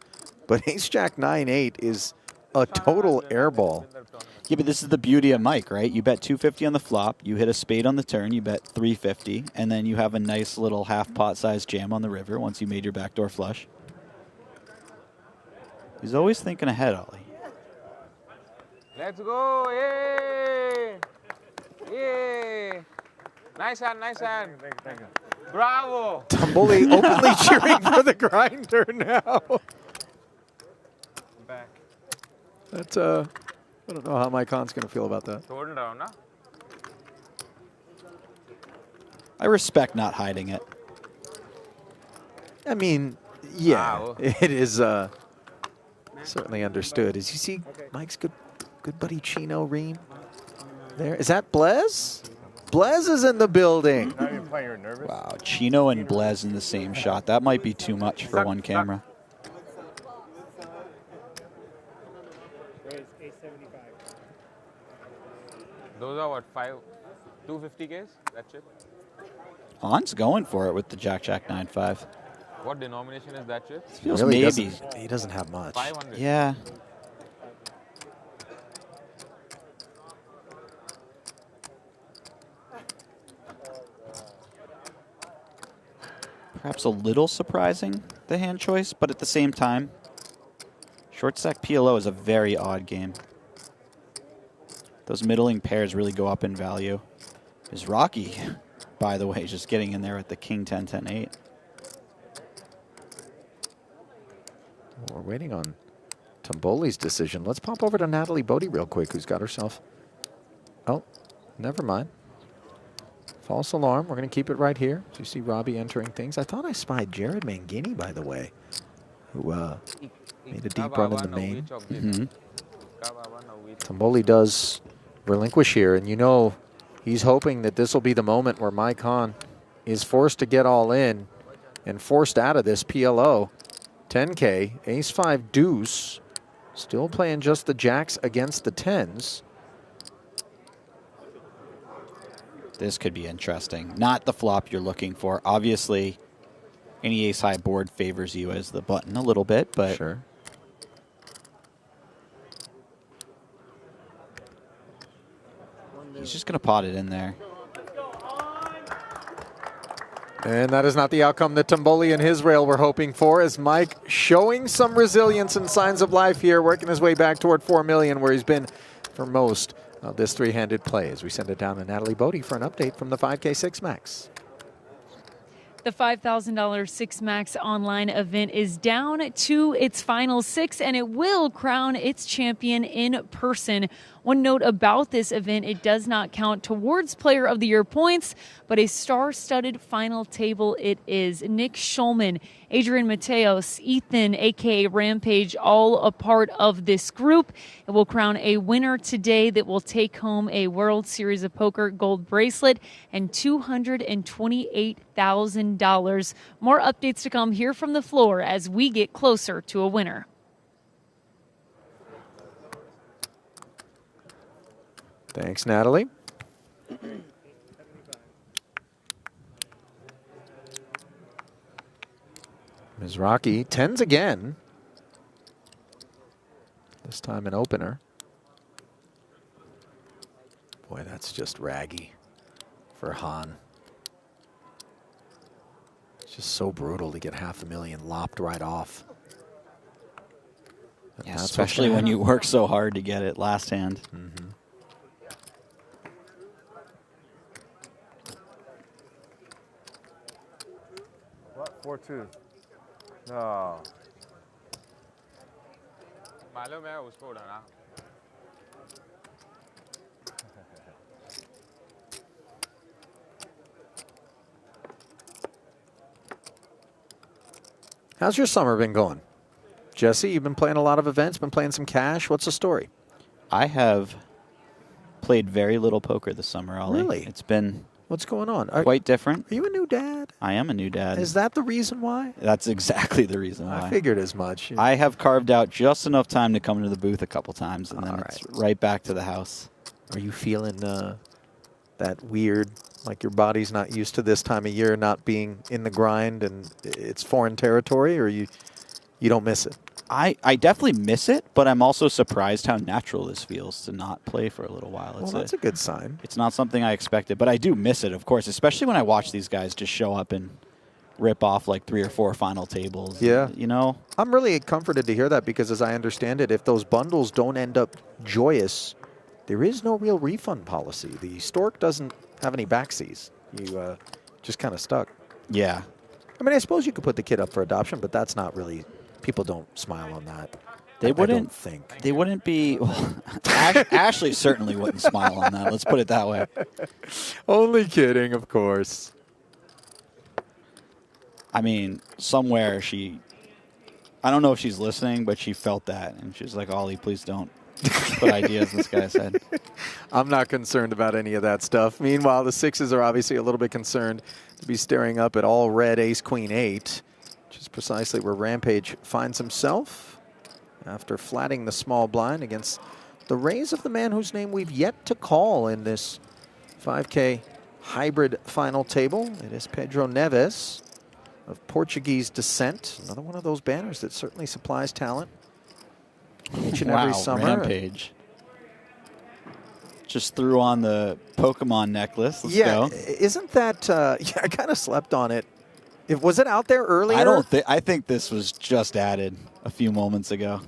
but Ace-Jack 9-8 is a total airball. Yeah, but this is the beauty of Mike, right? You bet 250 on the flop, you hit a spade on the turn, you bet 350, and then you have a nice little half-pot size jam on the river once you made your backdoor flush. He's always thinking ahead, Ollie. Let's go! Yay! Yay! Nice hand, nice hand. Thank you. Bravo! Tumboli openly cheering for the grinder now. Back. That's I don't know how Mike Hahn's going to feel about that. Hold down, huh? I respect not hiding it. I mean, yeah, it is certainly understood. As you see, Mike's good buddy Chino Ream there. Is that Blez? Blez is in the building. Wow, Chino and Blez in the same shot. That might be too much for one camera. Those are what, 250Ks, that chip? Hahn's going for it with the Jack-Jack 9-5. What denomination is that chip? Feels really maybe. He doesn't have much. 500. Yeah. Perhaps a little surprising, the hand choice, but at the same time, short stack PLO is a very odd game. Those middling pairs really go up in value. Mizrachi, by the way, just getting in there at the King 10, 10, 8. We're waiting on Tumboli's decision. Let's pop over to Natalie Bodie real quick, who's got herself. Oh, never mind. False alarm. We're going to keep it right here. So you see Robbie entering things. I thought I spied Jared Mangini, by the way, who made a deep run in the main. Tumboli does relinquish here, and you know he's hoping that this will be the moment where Mike Hahn is forced to get all in and forced out of this PLO. 10K, ace-5 deuce, still playing just the jacks against the tens. This could be interesting. Not the flop you're looking for. Obviously, any ace-high board favors you as the button a little bit, but sure. He's just going to pot it in there. And that is not the outcome that Tumboli and his rail were hoping for, as Mike showing some resilience and signs of life here, working his way back toward 4 million, where he's been for most of this three-handed play. As we send it down to Natalie Bodie for an update from the 5K 6 Max. The $5,000 Six Max online event is down to its final 6, and it will crown its champion in person. One note about this event, it does not count towards Player of the Year points, but a star-studded final table it is. Nick Schulman, Adrian Mateos, Ethan, a.k.a. Rampage, all a part of this group. It will crown a winner today that will take home a World Series of Poker gold bracelet and $228,000. More updates to come here from the floor as we get closer to a winner. Thanks, Natalie. Mizrachi tens again. This time an opener. Boy, that's just raggy for Hahn. It's just so brutal to get $500,000 lopped right off. Yeah, especially when you work so hard to get it last hand. Mm-hmm. What? 4-2. No. How's your summer been going? Jesse, you've been playing a lot of events, been playing some cash. What's the story? I have played very little poker this summer, Ollie. Really? It's been What's going on? quite different. Are you a new dad? I am a new dad. Is that the reason why? That's exactly the reason why. I figured as much. I have carved out just enough time to come into the booth a couple times, and then it's right back to the house. Are you feeling that weird, like your body's not used to this time of year, not being in the grind, and it's foreign territory, or you don't miss it? I definitely miss it, but I'm also surprised how natural this feels to not play for a little while. Well, that's a good sign. It's not something I expected, but I do miss it, of course, especially when I watch these guys just show up and rip off like 3 or 4 final tables. Yeah. You know? I'm really comforted to hear that, because as I understand it, if those bundles don't end up joyous, there is no real refund policy. The Stork doesn't have any backseas. You just kind of stuck. Yeah. I mean, I suppose you could put the kid up for adoption, but that's not really... People don't smile on that. They wouldn't I don't think. They wouldn't be. Well, Ashley certainly wouldn't smile on that. Let's put it that way. Only kidding, of course. I mean, somewhere I don't know if she's listening, but she felt that, and she's like, "Ollie, please don't put ideas in this guy's head." I'm not concerned about any of that stuff. Meanwhile, the sixes are obviously a little bit concerned to be staring up at all red ace queen 8. Which is precisely where Rampage finds himself after flatting the small blind against the raise of the man whose name we've yet to call in this 5K hybrid final table. It is Pedro Neves of Portuguese descent. Another one of those banners that certainly supplies talent each and every summer. Rampage. Just threw on the Pokemon necklace. Let's go. Isn't that, yeah, I kind of slept on it. Was it out there earlier? I think this was just added a few moments ago.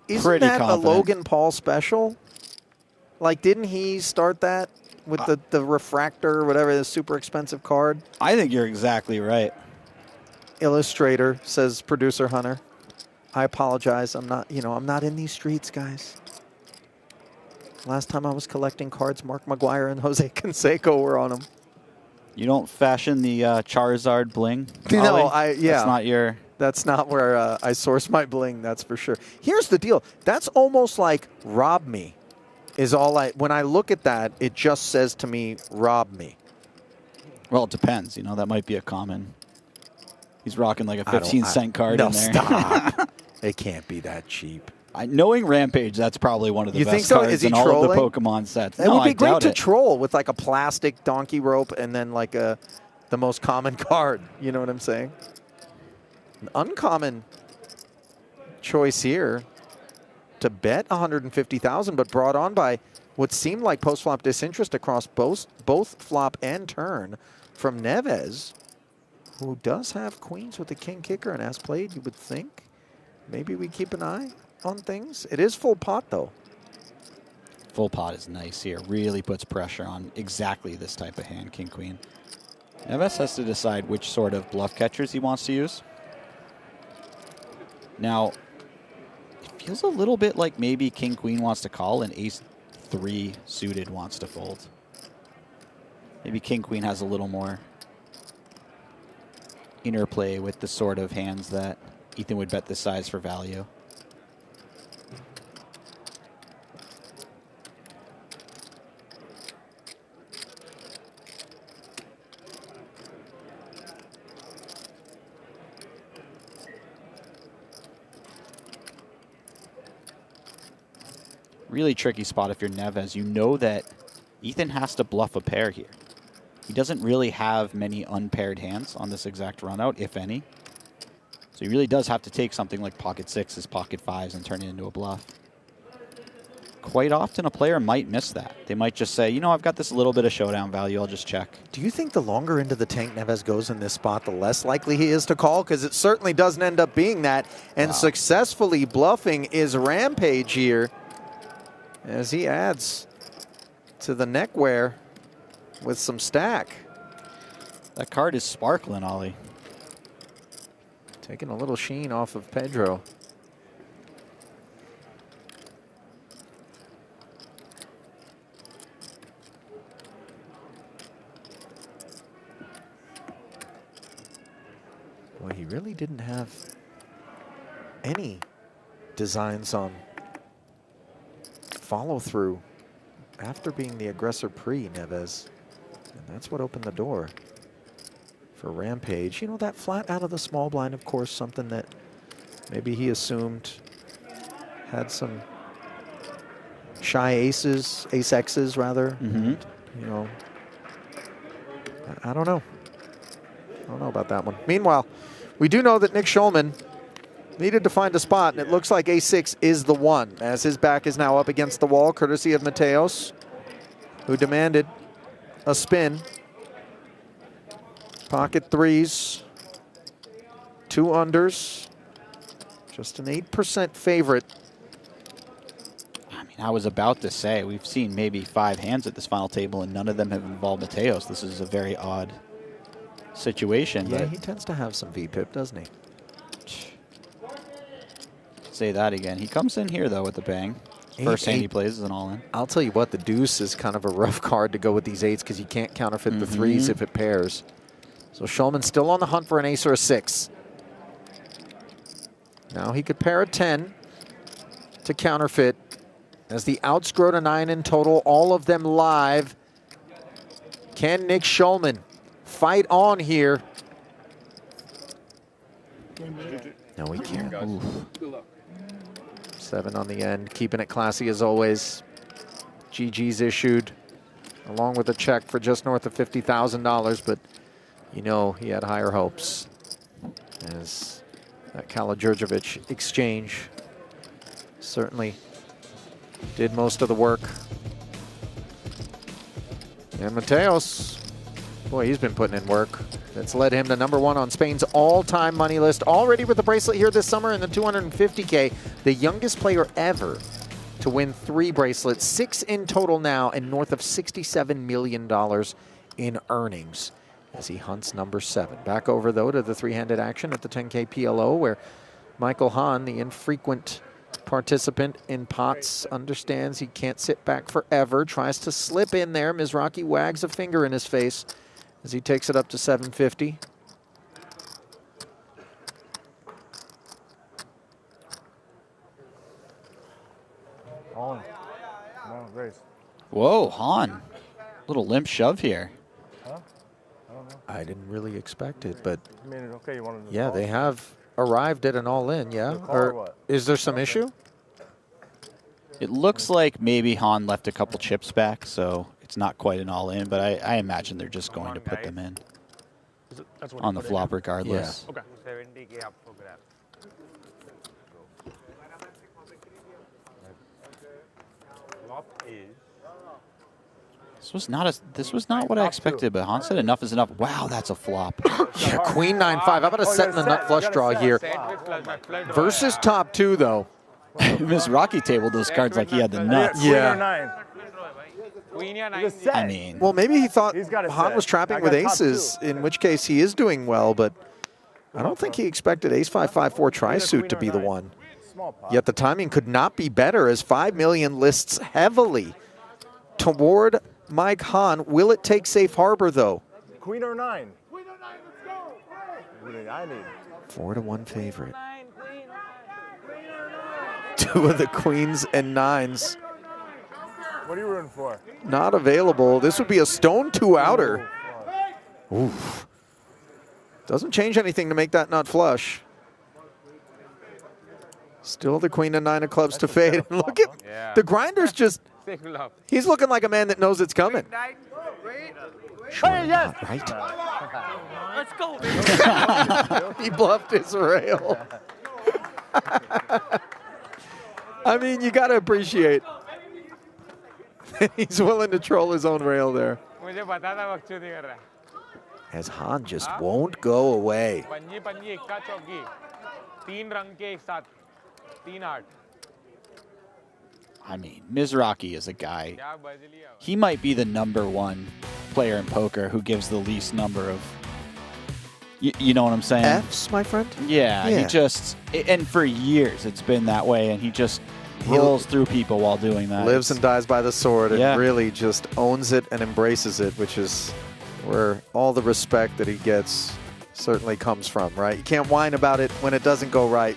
Isn't Pretty that confident. a Logan Paul special? Like, didn't he start that with the refractor or whatever, the super expensive card? I think you're exactly right. Illustrator, says producer Hunter. I apologize. I'm not in these streets, guys. Last time I was collecting cards, Mark McGuire and Jose Canseco were on them. You don't fashion the Charizard bling? No, Ollie? That's not your... That's not where I source my bling, that's for sure. Here's the deal. That's almost like rob me is all when I look at that, it just says to me, rob me. Well, it depends. You know, that might be a common. He's rocking like a 15-cent card in there. Stop. It can't be that cheap. Knowing Rampage, that's probably one of the best cards in all of the Pokemon sets. It would be great to troll with like a plastic donkey rope and then like the most common card. You know what I'm saying? An uncommon choice here to bet 150,000, but brought on by what seemed like post-flop disinterest across both flop and turn from Neves, who does have queens with the king kicker and has played, you would think. Maybe we keep an eye on things. It is full pot, though. Full pot is nice here. Really puts pressure on exactly this type of hand, king-queen. Neves has to decide which sort of bluff catchers he wants to use. Now, it feels a little bit like maybe king-queen wants to call and ace-3 suited wants to fold. Maybe king-queen has a little more interplay with the sort of hands that Ethan would bet this size for value. Really tricky spot if you're Neves. You know that Ethan has to bluff a pair here. He doesn't really have many unpaired hands on this exact run out, if any. So he really does have to take something like pocket sixes, pocket fives, and turn it into a bluff. Quite often a player might miss that. They might just say, you know, I've got this little bit of showdown value, I'll just check. Do you think the longer into the tank Neves goes in this spot, the less likely he is to call? Because it certainly doesn't end up being that. And successfully bluffing is Rampage here as he adds to the neckwear with some stack. That card is sparkling, Ollie. Taking a little sheen off of Pedro. Boy, he really didn't have any designs on follow through after being the aggressor pre-Neves. And that's what opened the door for Rampage. You know, that flat out of the small blind, of course, something that maybe he assumed had some shy aces, ace X's rather. You know, I don't know. I don't know about that one. Meanwhile, we do know that Nick Schulman needed to find a spot, and it looks like ace-6 is the one, as his back is now up against the wall, courtesy of Mateos, who demanded a spin. Pocket threes, 2 unders, just an 8% favorite. I mean, I was about to say, we've seen maybe 5 hands at this final table, and none of them have involved Mateos. This is a very odd situation. Yeah, he tends to have some VPIP, doesn't he? Say that again. He comes in here, though, with a bang. First hand he plays is an all-in. I'll tell you what, the deuce is kind of a rough card to go with these 8s because you can't counterfeit the 3s if it pairs. So Schulman still on the hunt for an ace or a 6. Now he could pair a 10 to counterfeit as the outs grow to 9 in total, all of them live. Can Nick Schulman fight on here? No, he can't. Oof. 7 on the end, keeping it classy as always. GG's issued, along with a check for just north of $50,000, but you know he had higher hopes as that Kala-Djurdjevic exchange certainly did most of the work. And Mateos, boy, he's been putting in work. That's led him to #1 on Spain's all-time money list. Already with the bracelet here this summer in the 250K, the youngest player ever to win 3 bracelets, 6 in total now, and north of $67 million in earnings as he hunts #7. Back over, though, to the 3-handed action at the 10K PLO, where Michael Hahn, the infrequent participant in pots, understands he can't sit back forever, tries to slip in there. Mizrachi wags a finger in his face as he takes it up to 750. On. Come on, Grace. Whoa, Hahn. Little limp shove here. Huh? I don't know. I didn't really expect it, but I mean, okay, you wanted to yeah, call? they have arrived at an all-in, yeah? Or what? Is there some issue? It looks like maybe Hahn left a couple chips back, so it's not quite an all-in, but I imagine they're just going to put them in on the flop regardless. Yeah. Okay. This was not what I expected, but Hahn said enough is enough. Wow, that's a flop. Yeah, queen 9-5. How about a set in the nut flush draw here? Versus top 2, though. Mizrachi tabled those cards like he had the nuts. Yeah. I mean, well, maybe he thought Hahn was trapping with aces, in which case he is doing well, but I don't think he expected ace-5-5-4 tri-suit to be the one. Yet the timing could not be better as 5 million lists heavily toward Mike Hahn. Will it take safe harbor, though? Queen or 9? Queen or 9, let's go. I need 4-1 favorite. 2 of the queens and 9s. What are you rooting for? Not available. This would be a stone 2-outer. Oof. Doesn't change anything to make that nut flush. Still the queen and 9 of clubs to fade. Look at the grinder's just, he's looking like a man that knows it's coming. Sure not, right? Let's go, He bluffed his rail. I mean, you got to appreciate he's willing to troll his own rail there. As Hahn just won't go away. I mean, Mizrachi is a guy. He might be the #1 player in poker who gives the least number of, you know what I'm saying? F's, my friend? Yeah, he just, and for years it's been that way, and he just rolls through people while doing that. Lives and dies by the sword and really just owns it and embraces it, which is where all the respect that he gets certainly comes from, right? You can't whine about it when it doesn't go right,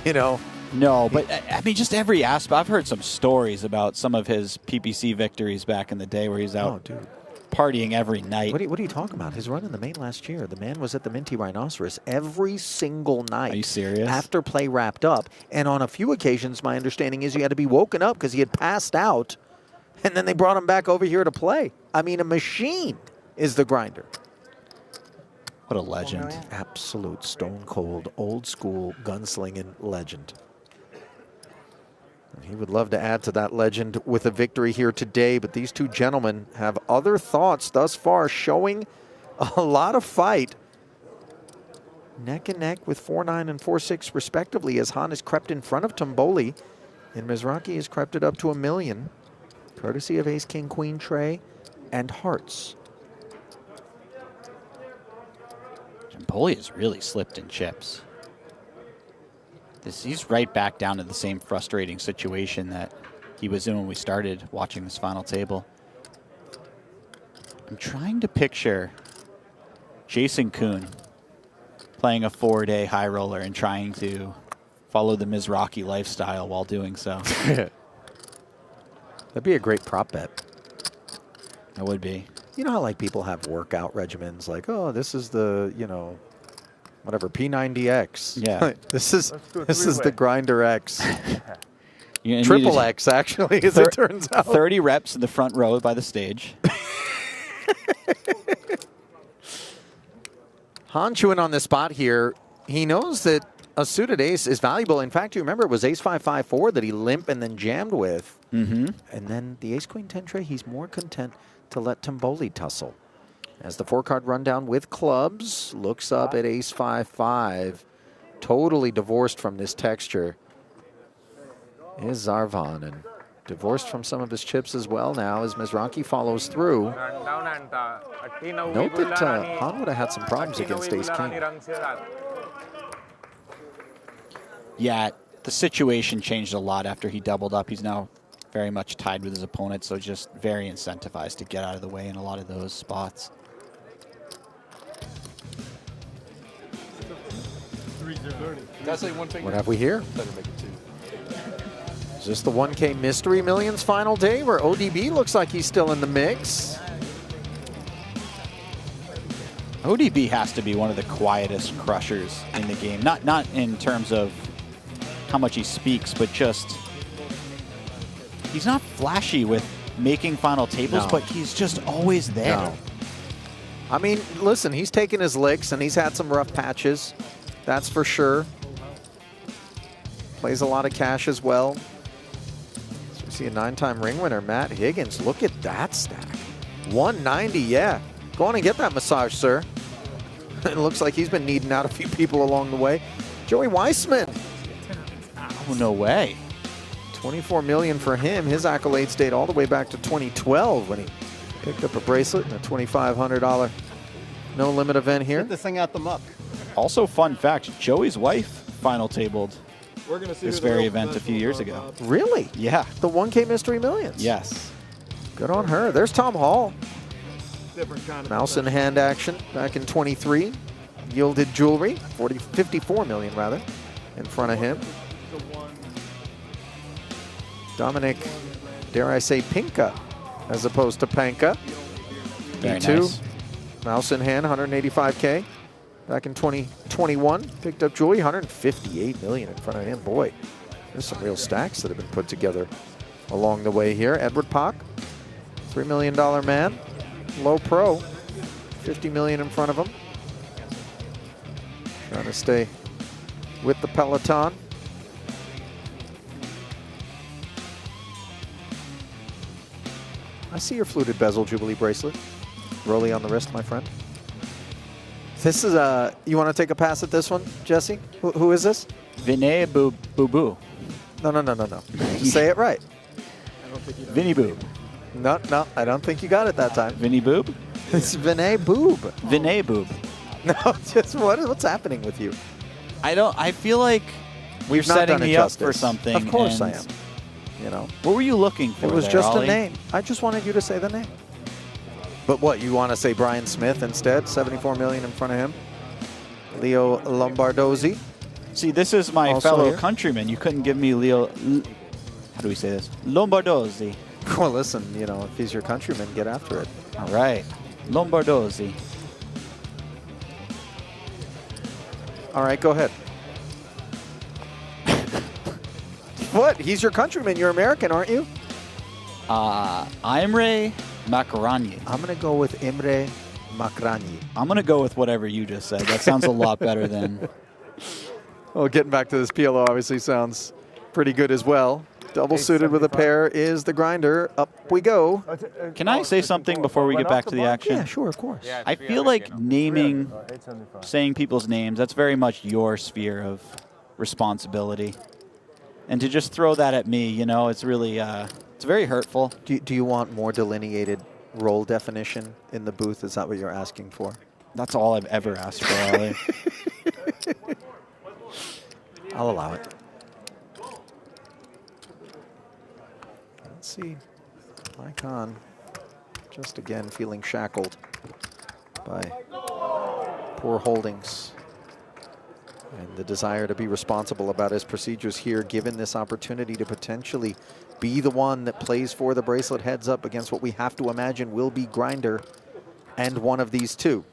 you know? No, but I mean, just every aspect. I've heard some stories about some of his PPC victories back in the day where he's out partying every night. What are you talking about? His run in the main last year, the man was at the Minty Rhinoceros every single night. Are you serious? After play wrapped up. And on a few occasions, my understanding is he had to be woken up because he had passed out, and then they brought him back over here to play. I mean, a machine is the grinder. What a legend. Absolute stone cold, old school gunslinging legend. He would love to add to that legend with a victory here today, but these two gentlemen have other thoughts thus far, showing a lot of fight. Neck and neck with 4-9 and 4-6 respectively, as Hahn has crept in front of Tumboli, and Mizrachi has crept it up to $1 million, courtesy of ace, king, queen, tray, and hearts. Tumboli has really slipped in chips. He's right back down to the same frustrating situation that he was in when we started watching this final table. I'm trying to picture Jason Kuhn playing a 4-day high roller and trying to follow the Mizrachi lifestyle while doing so. That'd be a great prop bet. That would be. You know how like people have workout regimens, like, oh, this is the, you know, whatever, P90X. Yeah. This is the Grinder X. You Triple X, actually, as it turns out. 30 reps in the front row by the stage. Hahn chewing on the spot here. He knows that a suited ace is valuable. In fact, you remember it was ace-5-5-4 that he limped and then jammed with. Mm-hmm. And then the ace-queen-10 tray, he's more content to let Tumboli tussle. As the 4-card rundown with clubs, looks up at ace-5-5. Totally divorced from this texture is Zarvan, and divorced from some of his chips as well now as Mizrachi follows through. Note that Hahn would have had some problems against ace-king. Yeah, the situation changed a lot after he doubled up. He's now very much tied with his opponent, so just very incentivized to get out of the way in a lot of those spots. What have we here? Is this the 1K Mystery Millions final day where ODB looks like he's still in the mix? ODB has to be one of the quietest crushers in the game. Not in terms of how much he speaks, but just he's not flashy with making final tables, but he's just always there. No. I mean, listen, he's taken his licks and he's had some rough patches. That's for sure. Plays a lot of cash as well. So we See a 9-time ring winner, Matt Higgins. Look at that stack. 190, yeah. Go on and get that massage, sir. It looks like he's been kneading out a few people along the way. Joey Weissman. Oh, no way. 24 million for him. His accolades date all the way back to 2012 when he picked up a bracelet in a $2,500 no limit event here. Get this thing out the muck. Also, fun fact, Joey's wife final tabled this very event a few years ago. Really? Yeah. The 1K Mystery Millions. Yes. Good on her. There's Tom Hall. Different kind of Mouse in hand action back in 23. Yielded jewelry, 54 million rather, in front of him. Dominic, dare I say, Pinka, as opposed to Panka. Very E2, nice. Mouse in hand, 185K. Back in 2021, picked up jewelry, 158 million in front of him. Boy, there's some real stacks that have been put together along the way here. Edward Pock, $3 million man, low pro, 50 million in front of him. Trying to stay with the peloton. I see your fluted bezel Jubilee bracelet. Rolly on the wrist, my friend. This is a, you want to take a pass at this one, Jesse? Who is this? Vinay Boo. No. Say it right. Vinny Boob. No, I don't think you got it that time. Vinny Boob? It's Vinay Boob. Vinay Boob. No, just what's happening with you? I feel like We've you're not setting done me it up justice. for something. Of course I and am. You know. What were you looking for? It was there, just Ollie? a name. I just wanted you to say the name. But what, you want to say Brian Smith instead? 74 million in front of him. Leo Lombardozzi. See, this is my Also fellow here. countryman. You couldn't give me Leo. How do we say this? Lombardozzi. Well, listen, you know, if he's your countryman, get after it. All right. Lombardozzi. All right, go ahead. What? He's your countryman. You're American, aren't you? Imre Makarani. I'm going to go with Imre Makrani. I'm going to go with whatever you just said. That sounds a lot better than... Well, getting back to this PLO obviously sounds pretty good as well. Double suited with a pair is the grinder. Up we go. Can I say something before we get back to the action? Yeah, sure, of course. I feel like naming, saying people's names, that's very much your sphere of responsibility. And to just throw that at me, you know, it's really, it's very hurtful. Do you want more delineated role definition in the booth? Is that what you're asking for? That's all I've ever asked for, Ollie. I'll allow it. Let's see. Mike Hahn, just again feeling shackled by poor holdings and the desire to be responsible about his procedures here, given this opportunity to potentially be the one that plays for the bracelet heads up against what we have to imagine will be Grinder and one of these two.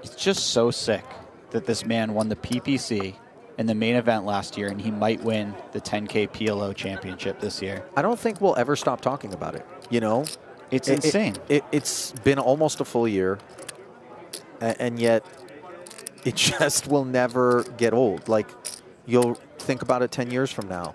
It's just so sick that this man won the PPC in the main event last year, and he might win the 10K PLO championship this year. I don't think we'll ever stop talking about it, you know? It's insane. It's been almost a full year, and yet it just will never get old. Like, you'll think about it 10 years from now.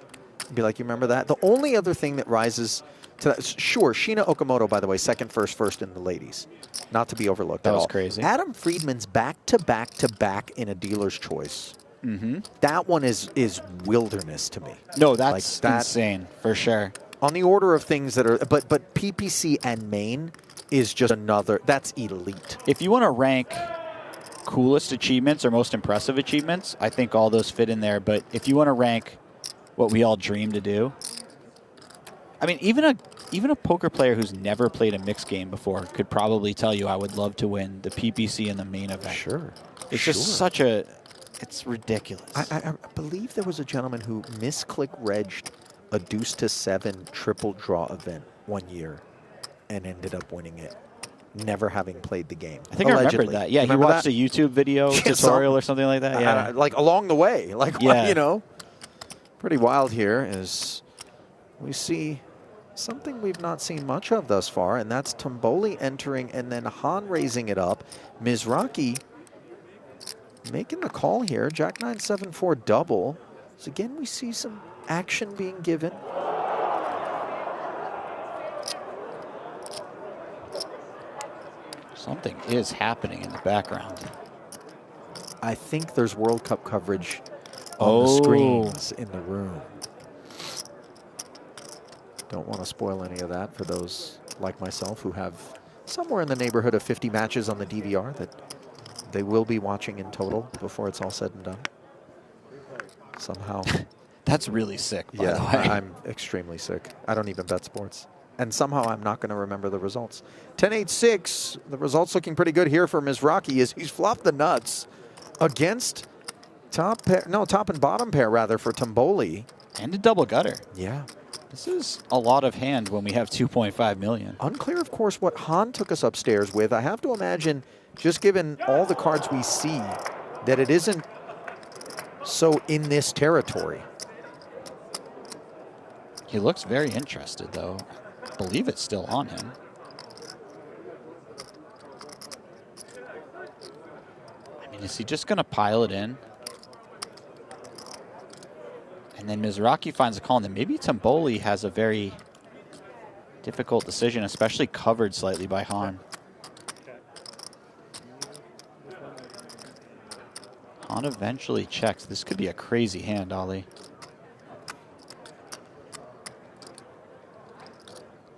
Be like, you remember that? The only other thing that rises to that, sure, Sheena Okamoto, by the way, second first in the ladies. Not to be overlooked at all. That was crazy. Adam Friedman's back-to-back in a dealer's choice. Mm-hmm. That one is wilderness to me. No, that's insane, for sure. On the order of things that are, but PPC and main is just another, that's elite. If you want to rank coolest achievements or most impressive achievements, I think all those fit in there. But if you want to rank what we all dream to do, I mean, even a poker player who's never played a mixed game before could probably tell you I would love to win the PPC in the main event. Sure. It's just such a, it's ridiculous. I believe there was a gentleman who misclick-regged a deuce to 7 triple draw event one year and ended up winning it, never having played the game. I think allegedly. I remember that. Yeah, he Remember watched that? a YouTube video tutorial or something like that. Yeah, like along the way, like Yeah. you know, pretty wild here as we see something we've not seen much of thus far, and that's Tumboli entering and then Hahn raising it up. Mizrachi making the call here. Jack 9 7 4 double. So again, we see some action being given. Something is happening in the background. I think there's World Cup coverage on the screens in the room. Don't want to spoil any of that for those like myself who have somewhere in the neighborhood of 50 matches on the DVR that they will be watching in total before it's all said and done. Somehow. That's really sick, by the way. I'm extremely sick. I don't even bet sports. And somehow I'm not going to remember the results. 10-8-6. The results looking pretty good here for Mizrachi as he's flopped the nuts against top and bottom pair rather for Tumboli. And a double gutter. Yeah. This is a lot of hand when we have 2.5 million. Unclear, of course, what Hahn took us upstairs with. I have to imagine, just given all the cards we see, that it isn't so in this territory. He looks very interested, though. I believe it's still on him. I mean, is he just going to pile it in? And then Mizrachi finds a call, and then maybe Tumboli has a very difficult decision, especially covered slightly by Hahn. Hahn eventually checks. This could be a crazy hand, Ollie.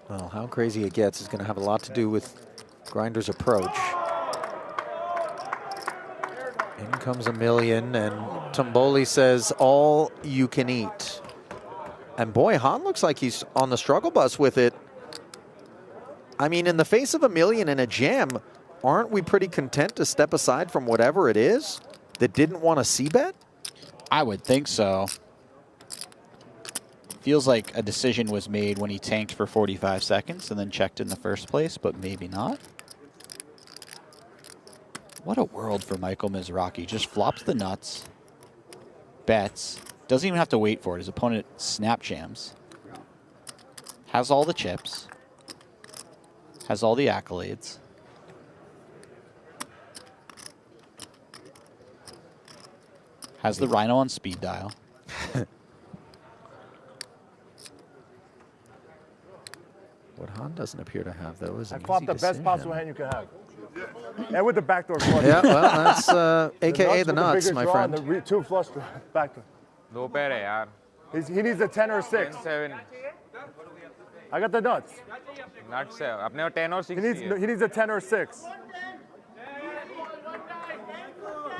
Well, how crazy it gets is going to have a lot to do with Grinder's approach. In comes $1 million, and Tumboli says, all you can eat. And boy, Hahn looks like he's on the struggle bus with it. I mean, in the face of $1 million and a jam, aren't we pretty content to step aside from whatever it is that didn't want a C-bet? I would think so. Feels like a decision was made when he tanked for 45 seconds and then checked in the first place, but maybe not. What a world for Michael Mizrachi. Just flops the nuts, bets, doesn't even have to wait for it. His opponent snap jams, has all the chips, has all the accolades. Has the Rhino on speed dial. What Hahn doesn't appear to have, though, is an I flopped easy the best decision. possible hand you can have. And with the backdoor flush. Yeah, well, that's AKA the nuts, bigger my draw friend. and the two flush backdoor. दो पैर है यार. He needs a 10 or a 6. 7. I got the nuts. Nuts है. अपने 10 और 6. He needs a 10 or a 6.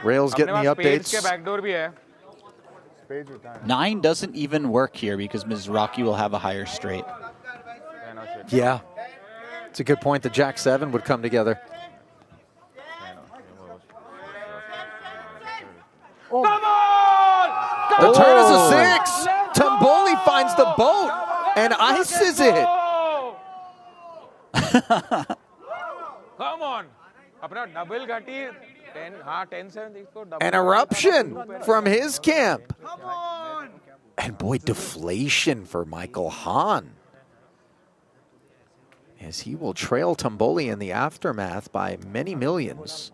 Rails getting the updates. के backdoor भी है. 9 doesn't even work here because Mizrachi will have a higher straight. Yeah, it's a good point. The Jack 7 would come together. Oh. Come on! The turn is a 6. Tumboli finds the boat and ices it. Come on! अपना double घटी 10 हाँ 10-7 इसको double. An eruption from his camp. And boy, deflation for Michael Hahn, as he will trail Tumboli in the aftermath by many millions.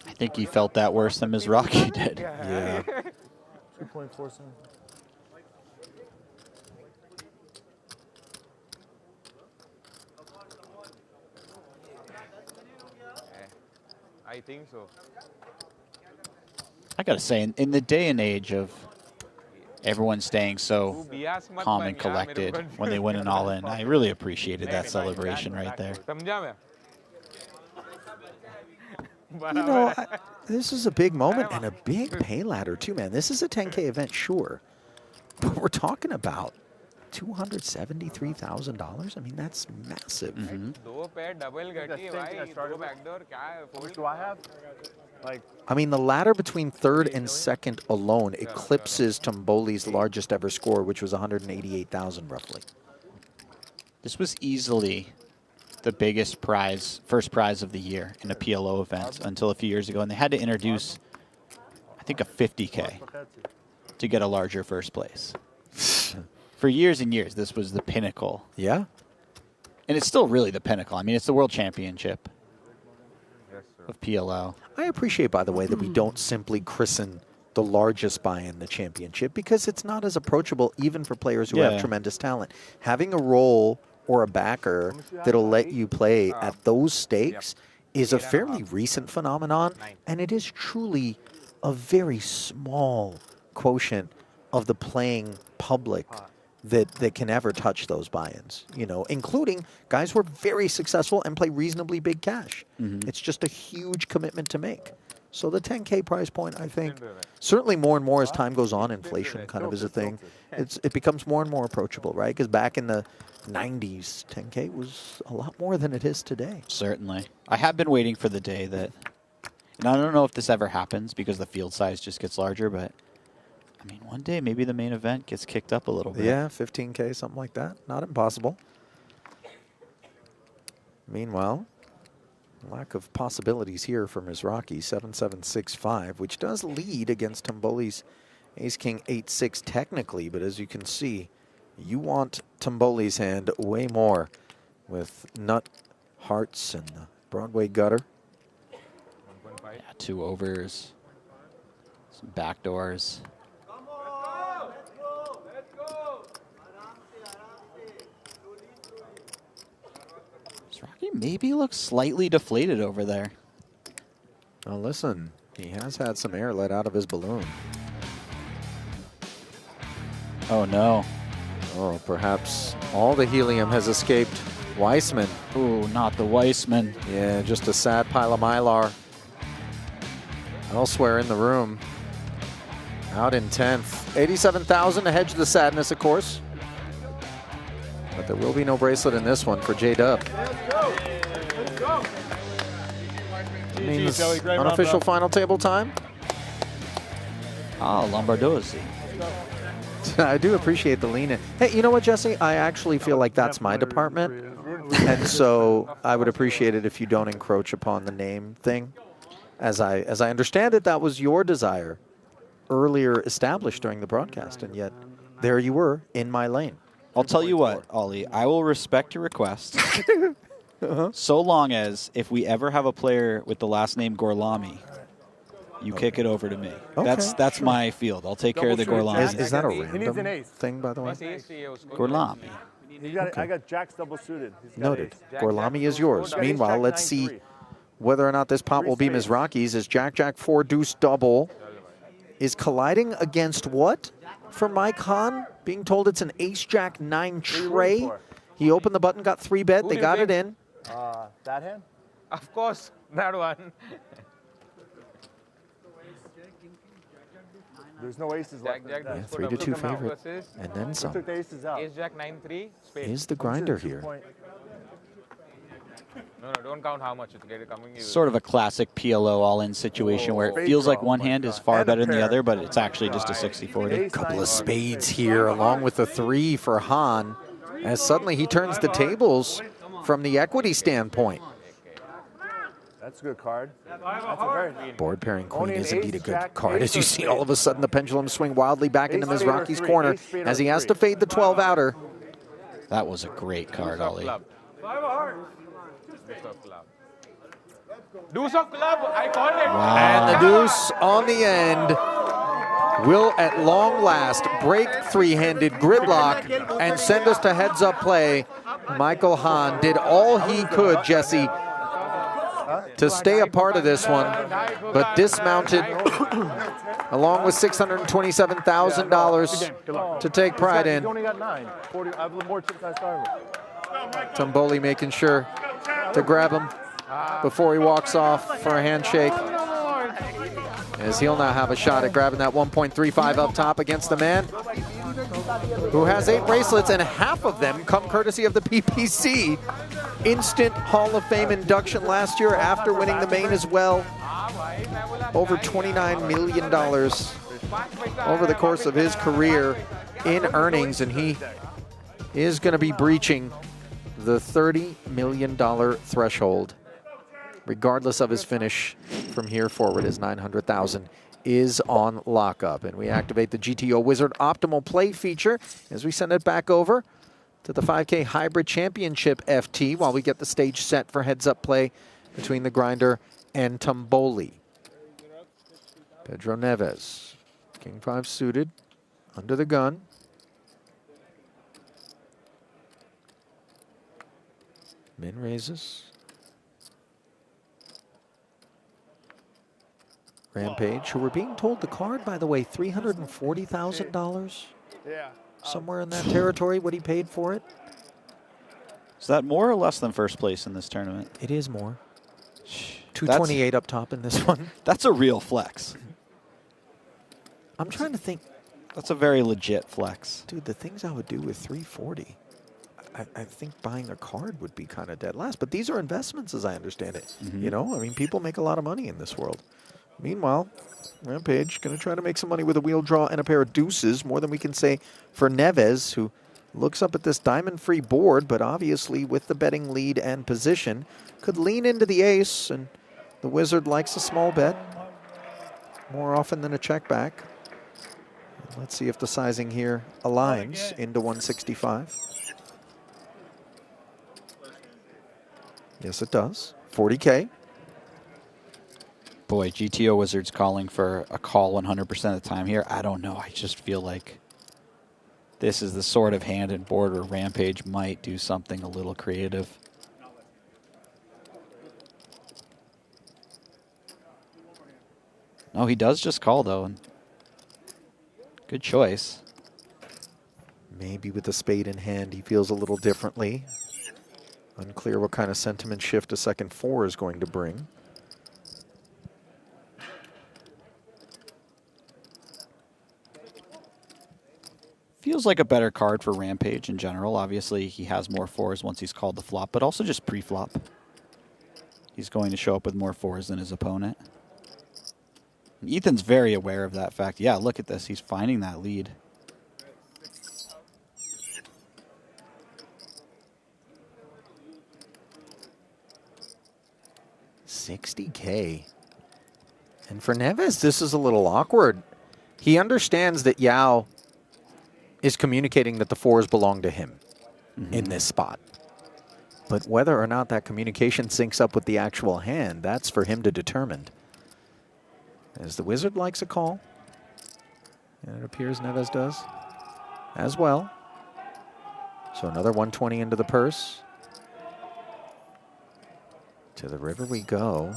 I think he felt that worse than Mizrachi did. Yeah. 2.47. I think so. I gotta say, in the day and age of everyone staying so calm and collected when they win an all-in, I really appreciated that celebration right there. You know, this is a big moment and a big pay ladder too, man. This is a 10K event, sure, but we're talking about $273,000. I mean, that's massive. Do I have? Like, I mean, the ladder between third and second alone eclipses Tumboli's largest ever score, which was 188,000 roughly. This was easily the biggest prize, first prize of the year in a PLO event until a few years ago, and they had to introduce, I think, a 50K to get a larger first place. For years and years, this was the pinnacle. Yeah. And it's still really the pinnacle. I mean, it's the World Championship. of PLO. I appreciate, by the way, that we don't simply christen the largest buy-in the championship, because it's not as approachable even for players who have tremendous talent. Having a role or a backer that'll let you play at those stakes is a fairly recent phenomenon, and it is truly a very small quotient of the playing public that can ever touch those buy-ins, you know, including guys who are very successful and play reasonably big cash. It's just a huge commitment to make. So the 10K price point, I think, certainly more and more as time goes on, inflation kind of is a thing. It becomes more and more approachable, right? Because back in the 90s, 10K was a lot more than it is today. Certainly. I have been waiting for the day that, and I don't know if this ever happens because the field size just gets larger, but I mean, one day maybe the main event gets kicked up a little bit. Yeah, 15K, something like that. Not impossible. Meanwhile, lack of possibilities here for Mizrachi, 7-7-6-5, which does lead against Tumboli's Ace-King 8-6 technically, but as you can see, you want Tumboli's hand way more with nut, hearts, and the Broadway gutter. Yeah, 2 overs, some backdoors. Mizrachi maybe looks slightly deflated over there. Well, listen, he has had some air let out of his balloon. Oh, no. Oh, perhaps all the helium has escaped Weissman. Ooh, not the Weissman. Yeah, just a sad pile of Mylar. Elsewhere in the room. Out in 10th. 87,000 to hedge the sadness, of course. But there will be no bracelet in this one for J-Dub. That means unofficial final table time. Ah, Lombardozzi. I do appreciate the lean in. Hey, you know what, Jesse? I actually feel like that's my department. And so I would appreciate it if you don't encroach upon the name thing. As I understand it, that was your desire earlier established during the broadcast, and yet there you were in my lane. I'll tell you what, Ollie, I will respect your request so long as if we ever have a player with the last name Gorlami, you kick it over to me. Okay, that's my field. I'll take care of the Gorlami. Is that a random thing, by the way? Gorlami. I got jacks double suited. Noted. Gorlami is yours. Meanwhile, let's see whether or not this pot will be Mizrachi's, as Jack-Jack 4 deuce double is colliding against what for Mike Hahn? Being told it's an Ace-Jack 9 tray. He opened the button, got 3-bet. They got it in. That hand? Of course, that one. There's no aces left. Jack, Yeah, 3-2 favorite. And then some. Took the aces out. Ace Jack 9-3. Is the grinder here? No, don't count how much it's coming. Sort of a classic PLO all-in situation where it feels like one hand is far better than the other, but it's actually just a 60-40. A couple of spades here, along with a 3 for Hahn, as suddenly he turns the tables from the equity standpoint. That's a good card. That's a very Board pairing queen is indeed a good card. As you see all of a sudden the pendulum swing wildly back into Mizrachi's corner as he has to fade the 12-outer. That was a great card, Ollie. Deuce of club, I called it. Wow. And the deuce on the end will at long last break three-handed gridlock and send us to heads-up play. Michael Hahn did all he could, Jesse, to stay a part of this one, but dismounted along with $627,000 to take pride in. You only got 9. 40, I have more chips than I started with. Tumboli making sure to grab him before he walks off for a handshake, as he'll now have a shot at grabbing that 1.35 up top against the man who has 8 bracelets, and half of them come courtesy of the PPC. Instant Hall of Fame induction last year after winning the main as well. Over $29 million over the course of his career in earnings, and he is going to be breaching the $30 million threshold, regardless of his finish from here forward, as $900,000 is on lockup. And we activate the GTO Wizard Optimal Play feature as we send it back over to the 5K Hybrid Championship FT while we get the stage set for heads-up play between the grinder and Tumboli. Pedro Neves, king 5 suited, under the gun. Min raises. Rampage, who we're being told the card, by the way, $340,000. Yeah. Somewhere in that territory, what he paid for it. Is that more or less than first place in this tournament? It is more. 228 up top in this one. That's a real flex. I'm trying to think. That's a very legit flex. Dude, the things I would do with 340. I think buying a card would be kind of dead last. But these are investments, as I understand it. You know, I mean, people make a lot of money in this world. Meanwhile, Rampage going to try to make some money with a wheel draw and a pair of deuces. More than we can say for Neves, who looks up at this diamond-free board, but obviously with the betting lead and position, could lean into the ace, and the Wizard likes a small bet more often than a check back. Let's see if the sizing here aligns into 165. Yes, it does. 40K. Boy, GTO Wizards calling for a call 100% of the time here. I don't know. I just feel like this is the sort of hand and board where Rampage might do something a little creative. No, he does just call, though. And good choice. Maybe with the spade in hand, he feels a little differently. Unclear what kind of sentiment shift a second 4 is going to bring. Feels like a better card for Rampage in general. Obviously, he has more 4s once he's called the flop, but also just pre-flop. He's going to show up with more 4s than his opponent. And Ethan's very aware of that fact. Yeah, look at this. He's finding that lead. $60K. And for Neves, this is a little awkward. He understands that Yao is communicating that the 4s belong to him in this spot. But whether or not that communication syncs up with the actual hand, that's for him to determine. As the Wizard likes a call, and it appears Neves does as well. So another 120 into the purse. To the river we go.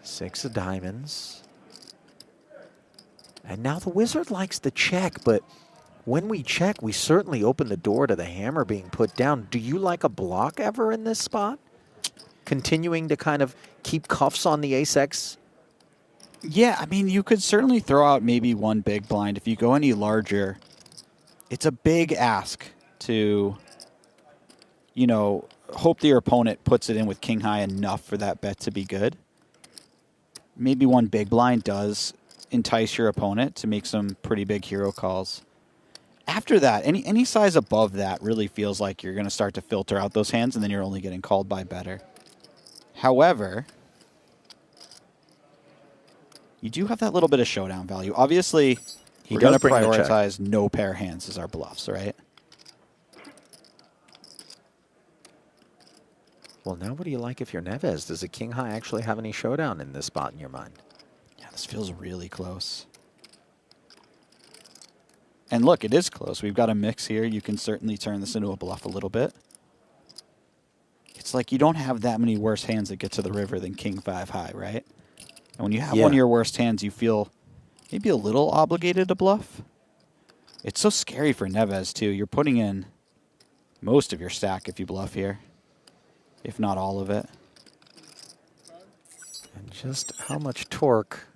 6 of diamonds. And now the Wizard likes the check, but when we check, we certainly open the door to the hammer being put down. Do you like a block ever in this spot? Continuing to kind of keep cuffs on the ace-X? Yeah, I mean, you could certainly throw out maybe one big blind. If you go any larger, it's a big ask to, you know, hope that your opponent puts it in with king high enough for that bet to be good. Maybe one big blind does entice your opponent to make some pretty big hero calls. After that, any size above that really feels like you're going to start to filter out those hands, and then you're only getting called by better. However, you do have that little bit of showdown value. Obviously, we're going to prioritize no pair hands as our bluffs, right? Well, now what do you like if you're Neves? Does a king high actually have any showdown in this spot in your mind? Yeah, this feels really close. And look, it is close. We've got a mix here. You can certainly turn this into a bluff a little bit. It's like you don't have that many worse hands that get to the river than king 5 high, right? And when you have one of your worst hands, you feel maybe a little obligated to bluff. It's so scary for Neves, too. You're putting in most of your stack if you bluff here, if not all of it. And just how much torque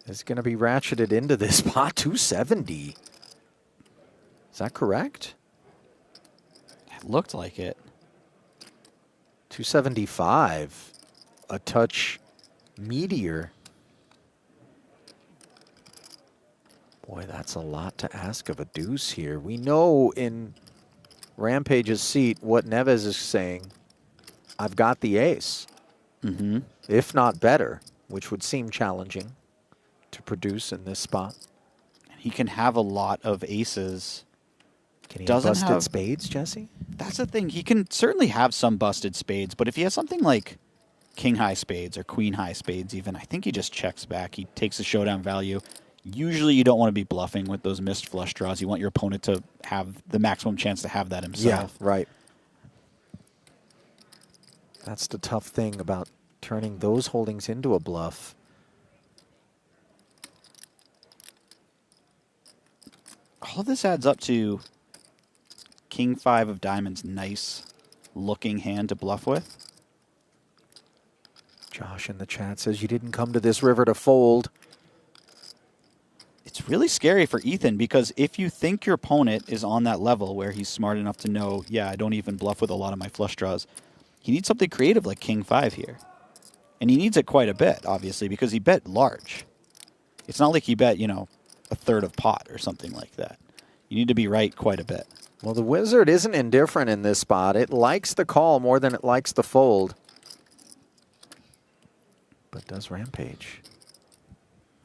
is going to be ratcheted into this spot? 270. Is that correct? It looked like it. 275. A touch meteor. Boy, that's a lot to ask of a deuce here. We know in Rampage's seat what Neves is saying. I've got the ace. If not better, which would seem challenging to produce in this spot. He can have a lot of aces. Can he have busted spades, Jesse? That's the thing. He can certainly have some busted spades, but if he has something like king high spades or queen high spades even, I think he just checks back. He takes the showdown value. Usually you don't want to be bluffing with those missed flush draws. You want your opponent to have the maximum chance to have that himself. Yeah, right. That's the tough thing about turning those holdings into a bluff. All of this adds up to king 5 of diamonds. Nice looking hand to bluff with. Josh in the chat says you didn't come to this river to fold. It's really scary for Ethan because if you think your opponent is on that level where he's smart enough to know, yeah, I don't even bluff with a lot of my flush draws, he needs something creative like king 5 here. And he needs it quite a bit, obviously, because he bet large. It's not like he bet, you know, a third of pot or something like that. You need to be right quite a bit. Well, the Wizard isn't indifferent in this spot. It likes the call more than it likes the fold. But does rampage.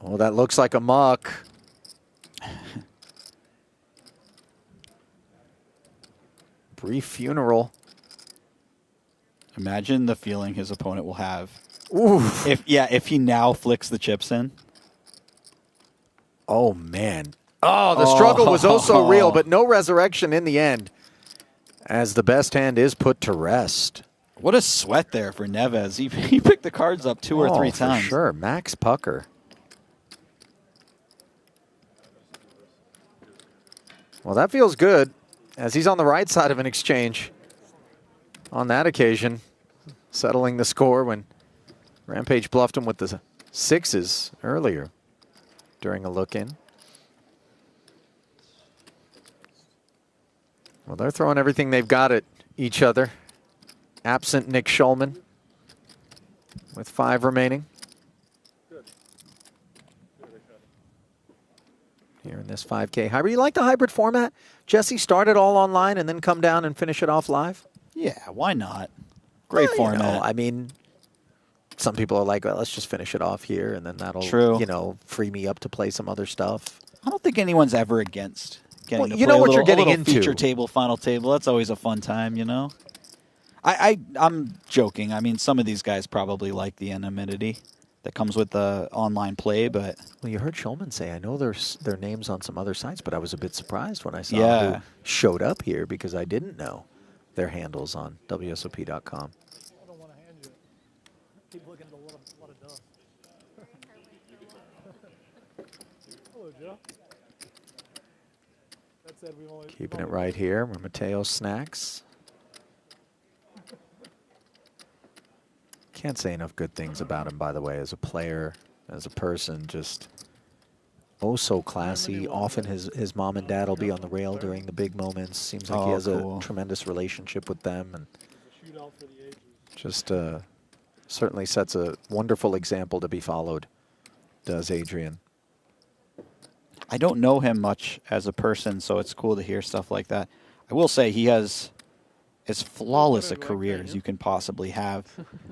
Oh, that looks like a muck. Brief funeral. Imagine the feeling his opponent will have. Oof. If he now flicks the chips in. Oh, man. Oh, the struggle was also real, but no resurrection in the end, as the best hand is put to rest. What a sweat there for Neves. He picked the cards up 2 or 3 times. For sure. Max pucker. Well, that feels good, as he's on the right side of an exchange on that occasion, settling the score when Rampage bluffed him with the 6s earlier during a look-in. Well, they're throwing everything they've got at each other. Absent Nick Schulman with 5 remaining. Here in this 5K hybrid. You like the hybrid format? Jesse, start it all online and then come down and finish it off live? Yeah, why not? Great format. You know, I mean, some people are like, well, let's just finish it off here, and then that'll, you know, free me up to play some other stuff. I don't think anyone's ever against getting to you play know what you're getting a little into. feature table, final table. That's always a fun time, you know? I'm joking. I mean, some of these guys probably like the anonymity that comes with the online play, but... Well, you heard Schulman say, I know there's their names on some other sites, but I was a bit surprised when I saw who showed up here because I didn't know their handles on WSOP.com. I don't want to hand you it. Keep looking at a lot of dust. Hello, Joe. That said, we've only Keeping it right here where Mateo snacks. Can't say enough good things about him, by the way, as a player, as a person, just oh so classy. Often his mom and dad will be on the rail during the big moments. Seems like he has a tremendous relationship with them, and just certainly sets a wonderful example to be followed, does Adrian. I don't know him much as a person, so it's cool to hear stuff like that. I will say he has as flawless a career as you can possibly have.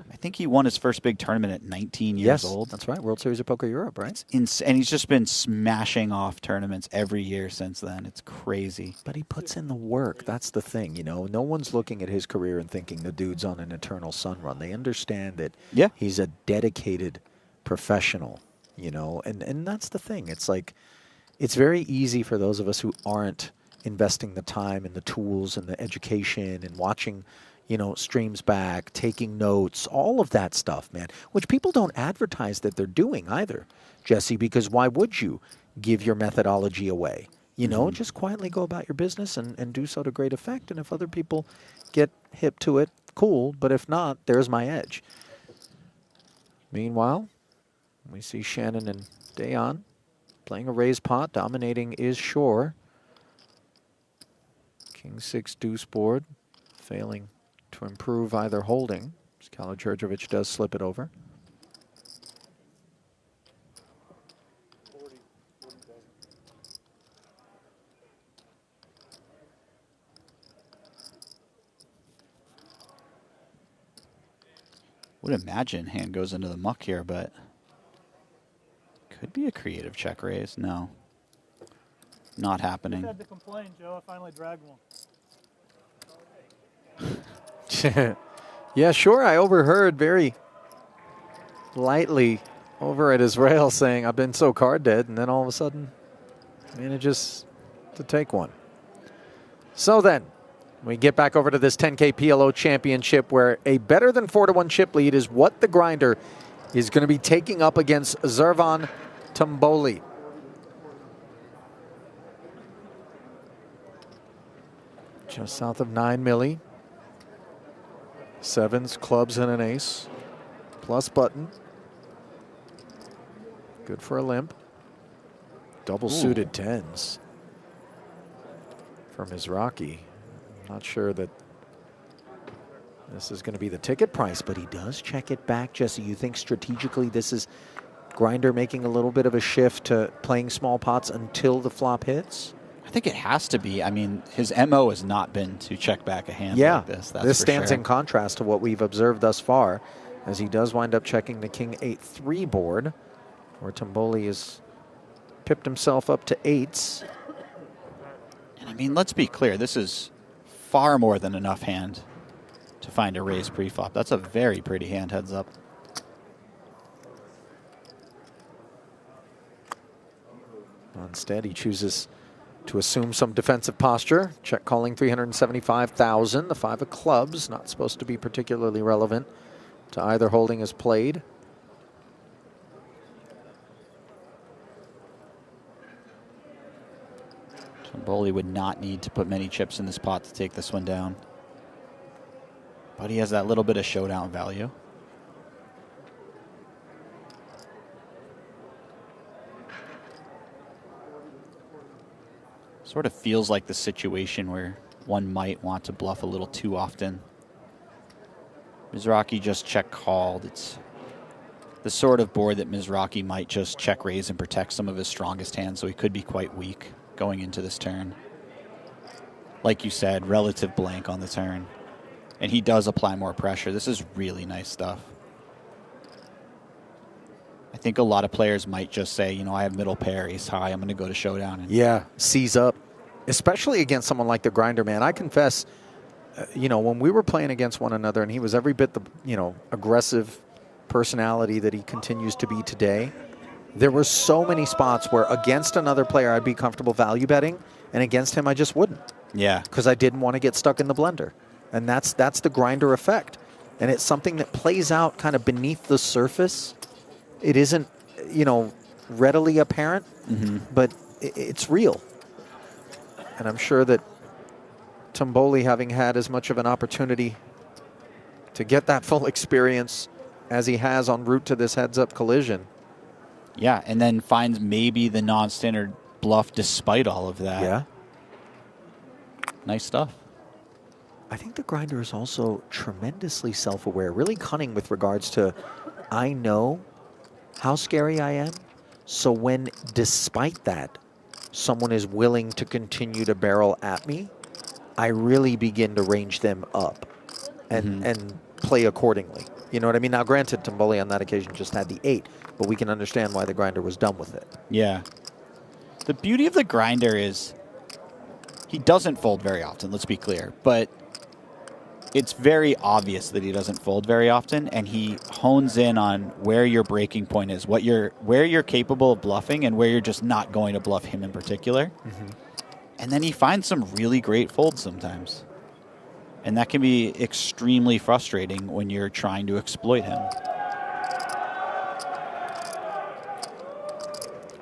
I think he won his first big tournament at 19 years old. That's right. World Series of Poker Europe, right? And he's just been smashing off tournaments every year since then. It's crazy. But he puts in the work. That's the thing, you know. No one's looking at his career and thinking the dude's on an eternal sun run. They understand that he's a dedicated professional, you know. And that's the thing. It's like, it's very easy for those of us who aren't investing the time and the tools and the education and watching, you know, streams back, taking notes, all of that stuff, man, which people don't advertise that they're doing either, Jesse, because why would you give your methodology away? You know, just quietly go about your business and do so to great effect. And if other people get hip to it, cool. But if not, there's my edge. Meanwhile, we see Shannon and Dayon playing a raised pot. Dominating is Shore. King 6 deuce board, failing to improve either holding. Kala-Djurdjevic does slip it over. Would imagine hand goes into the muck here, but could be a creative check raise. No. Not happening. I had to complain, Joe. I finally dragged one. Yeah, sure. I overheard very lightly over at his rail saying, I've been so card dead, and then all of a sudden manages to take one. So then, we get back over to this 10K PLO championship where a better than 4-1 chip lead is what the grinder is going to be taking up against Zarvan Tumboli. Just south of 9 milli. Sevens, clubs, and an ace. Plus button. Good for a limp. Double suited tens for Mizrachi. Not sure that this is going to be the ticket price, but he does check it back. Jesse, you think strategically this is grinder making a little bit of a shift to playing small pots until the flop hits? I think it has to be. I mean, his MO has not been to check back a hand like this. That's this for stands sure. in contrast to what we've observed thus far, as he does wind up checking the King 8-3 board, where Tumboli has pipped himself up to 8s. And I mean, let's be clear. This is far more than enough hand to find a raise pre-flop. That's a very pretty hand, heads up. Instead, he chooses to assume some defensive posture. Check calling 375,000. The 5 of clubs, not supposed to be particularly relevant to either holding as played. Tumboli would not need to put many chips in this pot to take this one down. But he has that little bit of showdown value. Sort of feels like the situation where one might want to bluff a little too often. Mizrachi just check called. It's the sort of board that Mizrachi might just check raise and protect some of his strongest hands, so he could be quite weak going into this turn. Like you said, relative blank on the turn. And he does apply more pressure. This is really nice stuff. I think a lot of players might just say, you know, I have middle pair, ace high, I'm going to go to showdown. And yeah, seize up, especially against someone like the grinder, man. I confess, you know, when we were playing against one another and he was every bit the, you know, aggressive personality that he continues to be today, there were so many spots where against another player I'd be comfortable value betting, and against him I just wouldn't. Yeah. Because I didn't want to get stuck in the blender. And that's the grinder effect. And it's something that plays out kind of beneath the surface. It isn't, you know, readily apparent, but it's real. And I'm sure that Tumboli, having had as much of an opportunity to get that full experience as he has en route to this heads-up collision. Yeah, and then finds maybe the non-standard bluff despite all of that. Yeah. Nice stuff. I think the grinder is also tremendously self-aware, really cunning with regards to, I know how scary I am, so when, despite that, someone is willing to continue to barrel at me, I really begin to range them up and play accordingly. You know what I mean? Now, granted, Tumboli on that occasion just had the 8, but we can understand why the grinder was done with it. Yeah. The beauty of the grinder is he doesn't fold very often, let's be clear, but it's very obvious that he doesn't fold very often, and he hones in on where your breaking point is, where you're capable of bluffing and where you're just not going to bluff him in particular. And then he finds some really great folds sometimes. And that can be extremely frustrating when you're trying to exploit him.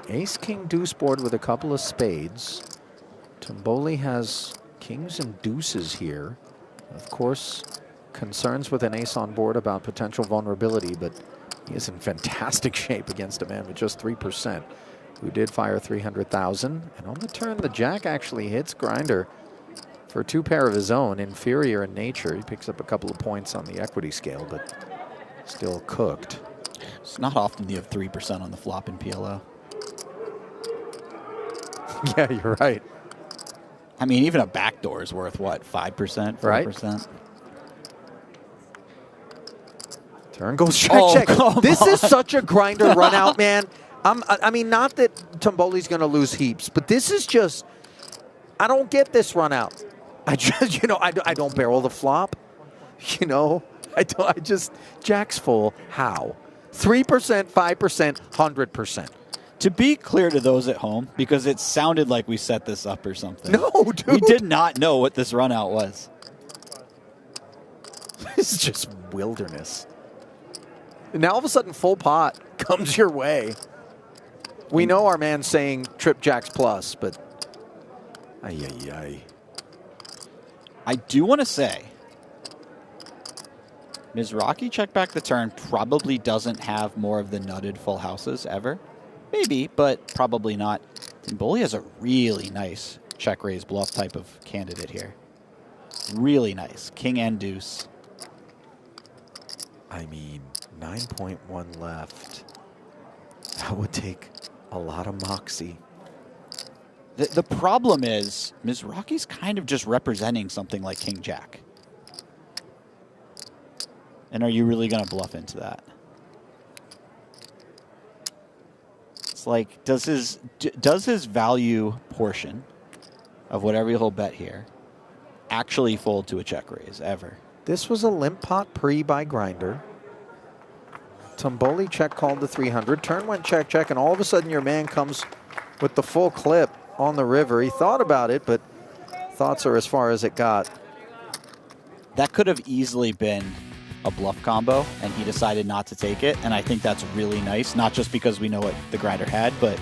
Ace, king, deuce board with a couple of spades. Tumboli has kings and deuces here. Of course, concerns with an ace on board about potential vulnerability, but he is in fantastic shape against a man with just 3%, who did fire 300,000. And on the turn, the jack actually hits grinder for a 2 pair of his own, inferior in nature. He picks up a couple of points on the equity scale, but still cooked. It's not often you have 3% on the flop in PLO. Yeah, you're right. I mean, even a backdoor is worth, what, 5%, 4%? Right. Turn goes check, check. This is such a grinder run out, man. I mean, not that Tumboli's going to lose heaps, but this is just, I don't get this run out. I just, you know, I don't barrel the flop. You know, I just, jack's full. How? 3%, 5%, 100%. To be clear to those at home, because it sounded like we set this up or something. No, dude. We did not know what this run out was. This is just wilderness. And now all of a sudden, full pot comes your way. We know our man's saying trip jacks plus, but I do want to say, Mizrachi check back the turn probably doesn't have more of the nutted full houses ever. Maybe, but probably not. Tumboli has a really nice check raise bluff type of candidate here. Really nice. King and deuce. I mean, 9.1 left. That would take a lot of moxie. The problem is, Mizrachi's kind of just representing something like King Jack. And are you really going to bluff into that? It's like, does his value portion of whatever he'll bet here actually fold to a check raise ever? This was a limp pot pre by Grinder. Tumboli check called the 300. Turn went check, check, and all of a sudden your man comes with the full clip on the river. He thought about it, but thoughts are as far as it got. That could have easily been a bluff combo, and he decided not to take it, and I think that's really nice, not just because we know what the Grinder had, but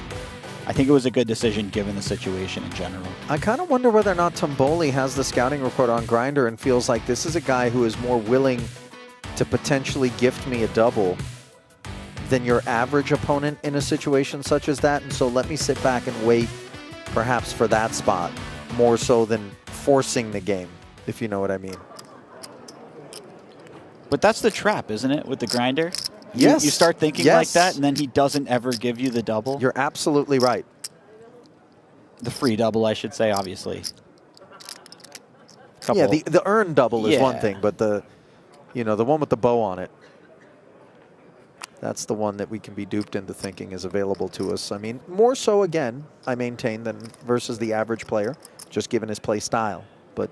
I think it was a good decision given the situation in general. I kind of wonder whether or not Tumboli has the scouting report on Grinder and feels like this is a guy who is more willing to potentially gift me a double than your average opponent in a situation such as that, and so let me sit back and wait perhaps for that spot more so than forcing the game, if you know what I mean. But that's the trap, isn't it, with the Grinder? Yes. You start thinking like that, and then he doesn't ever give you the double. You're absolutely right. The free double, I should say, obviously. Yeah, the earned double is one Yeah. thing, but the one with the bow on it, that's the one that we can be duped into thinking is available to us. I mean, more so, again, I maintain, than versus the average player, just given his play style. But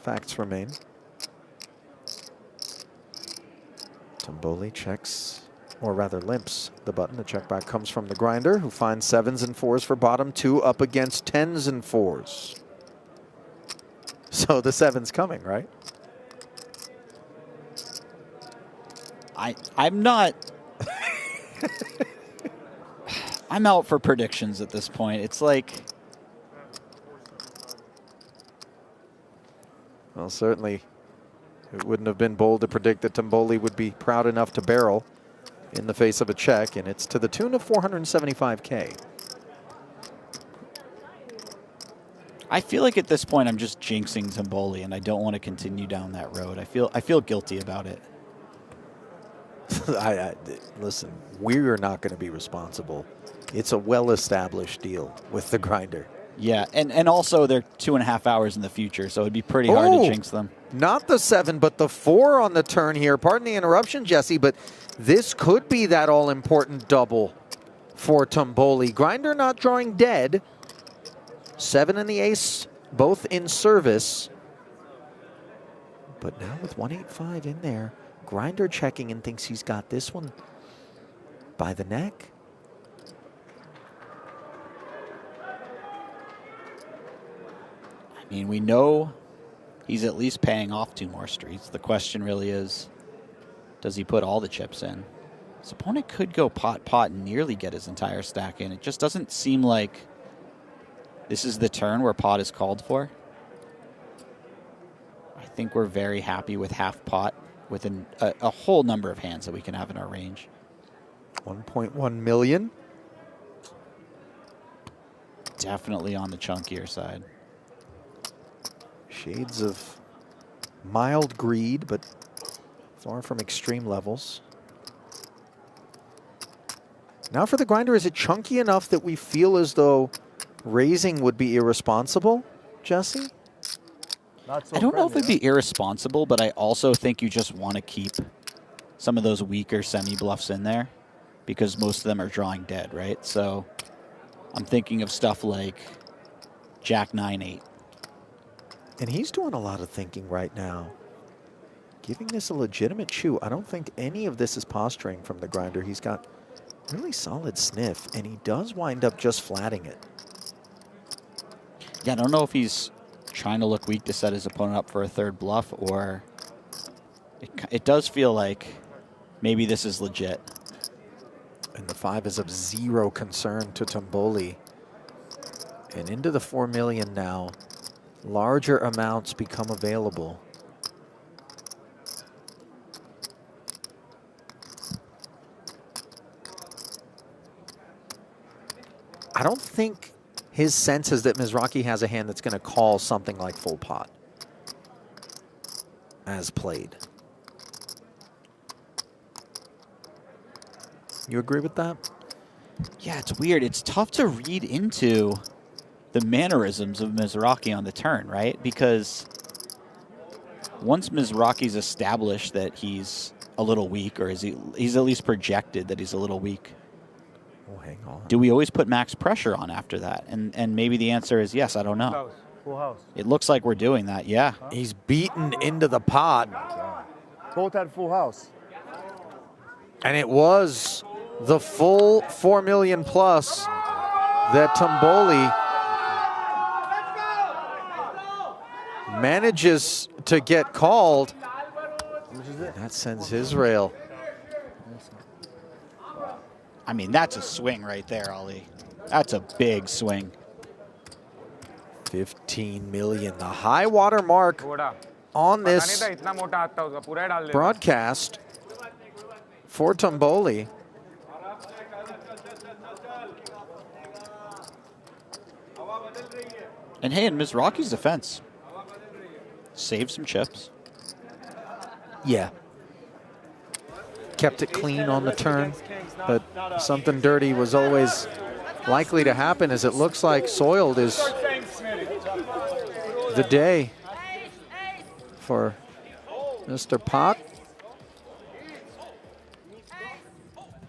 facts remain. Tumboli checks, or rather limps the button. The check back comes from the Grinder, who finds 7s and 4s for bottom 2 up against 10s and 4s. So the 7's coming, right? I'm not... I'm out for predictions at this point. It's like... Well, certainly it wouldn't have been bold to predict that Tumboli would be proud enough to barrel in the face of a check, and it's to the tune of $475K. I feel like at this point I'm just jinxing Tumboli, and I don't want to continue down that road. I feel guilty about it. Listen, we're not going to be responsible. It's a well-established deal with the Grinder. Yeah, and also they're 2.5 hours in the future, so it'd be pretty hard to jinx them. Not the 7, but the 4 on the turn here. Pardon the interruption, Jesse, but this could be that all-important double for Tumboli. Grinder not drawing dead. 7 and the ace, both in service. But now with 185 in there, Grinder checking and thinks he's got this one by the neck. I mean, we know he's at least paying off 2 more streets. The question really is, does he put all the chips in? His opponent could go pot and nearly get his entire stack in. It just doesn't seem like this is the turn where pot is called for. I think we're very happy with half pot with a whole number of hands that we can have in our range. 1.1 million. Definitely on the chunkier side. Shades of mild greed, but far from extreme levels. Now for the Grinder, is it chunky enough that we feel as though raising would be irresponsible, Jesse? Not so I don't know if friendly, it'd be irresponsible, but I also think you just want to keep some of those weaker semi-bluffs in there because most of them are drawing dead, right? So I'm thinking of stuff like Jack 9-8. And he's doing a lot of thinking right now. giving this a legitimate chew. I don't think any of this is posturing from the grinder. He's got really solid sniff, and he does wind up just flatting it. Yeah, I don't know if he's trying to look weak to set his opponent up for a third bluff, or it does feel like maybe this is legit. And the 5 is of zero concern to Tumboli. And into the 4 million now. Larger amounts become available. I don't think his sense is that Mizrachi has a hand that's going to call something like full pot as played. You agree with that? Yeah, it's weird. It's tough to read into the mannerisms of Mizrachi on the turn, right? Because once Mizrachi's established that he's a little weak, or he's at least projected that he's a little weak, oh, hang on. Do we always put max pressure on after that? And maybe the answer is yes, I don't know. Full house. It looks like we're doing that, yeah. He's beaten into the pot. Both had full house. And it was the full 4 million plus that Tumboli manages to get called. That sends his rail. I mean, that's a swing right there, Ali. That's a big swing. 15 million, the high water mark on this broadcast for Tumboli. And hey, in Mizrachi's defense, saved some chips. Yeah. Kept it clean on the turn, but something dirty was always likely to happen, as it looks like soiled is the day for Mr. Pot.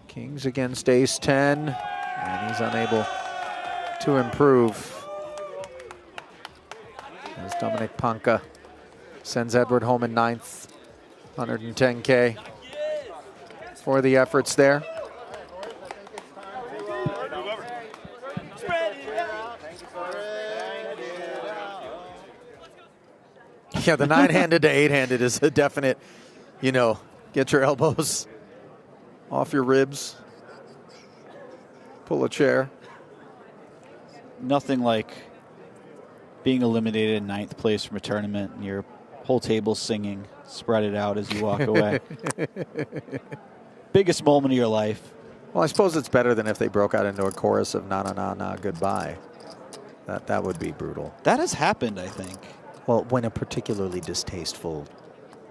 Kings against ace 10, and he's unable to improve. As Dominic Panka sends Edward home in 9th, 110K for the efforts there. Yeah, the 9-handed to 8-handed is a definite, you know, get your elbows off your ribs, pull a chair. Nothing like being eliminated in 9th place from a tournament and your whole table's singing, spread it out as you walk away. Biggest moment of your life. Well, I suppose it's better than if they broke out into a chorus of na na na na goodbye. That would be brutal. That has happened, I think. Well, when a particularly distasteful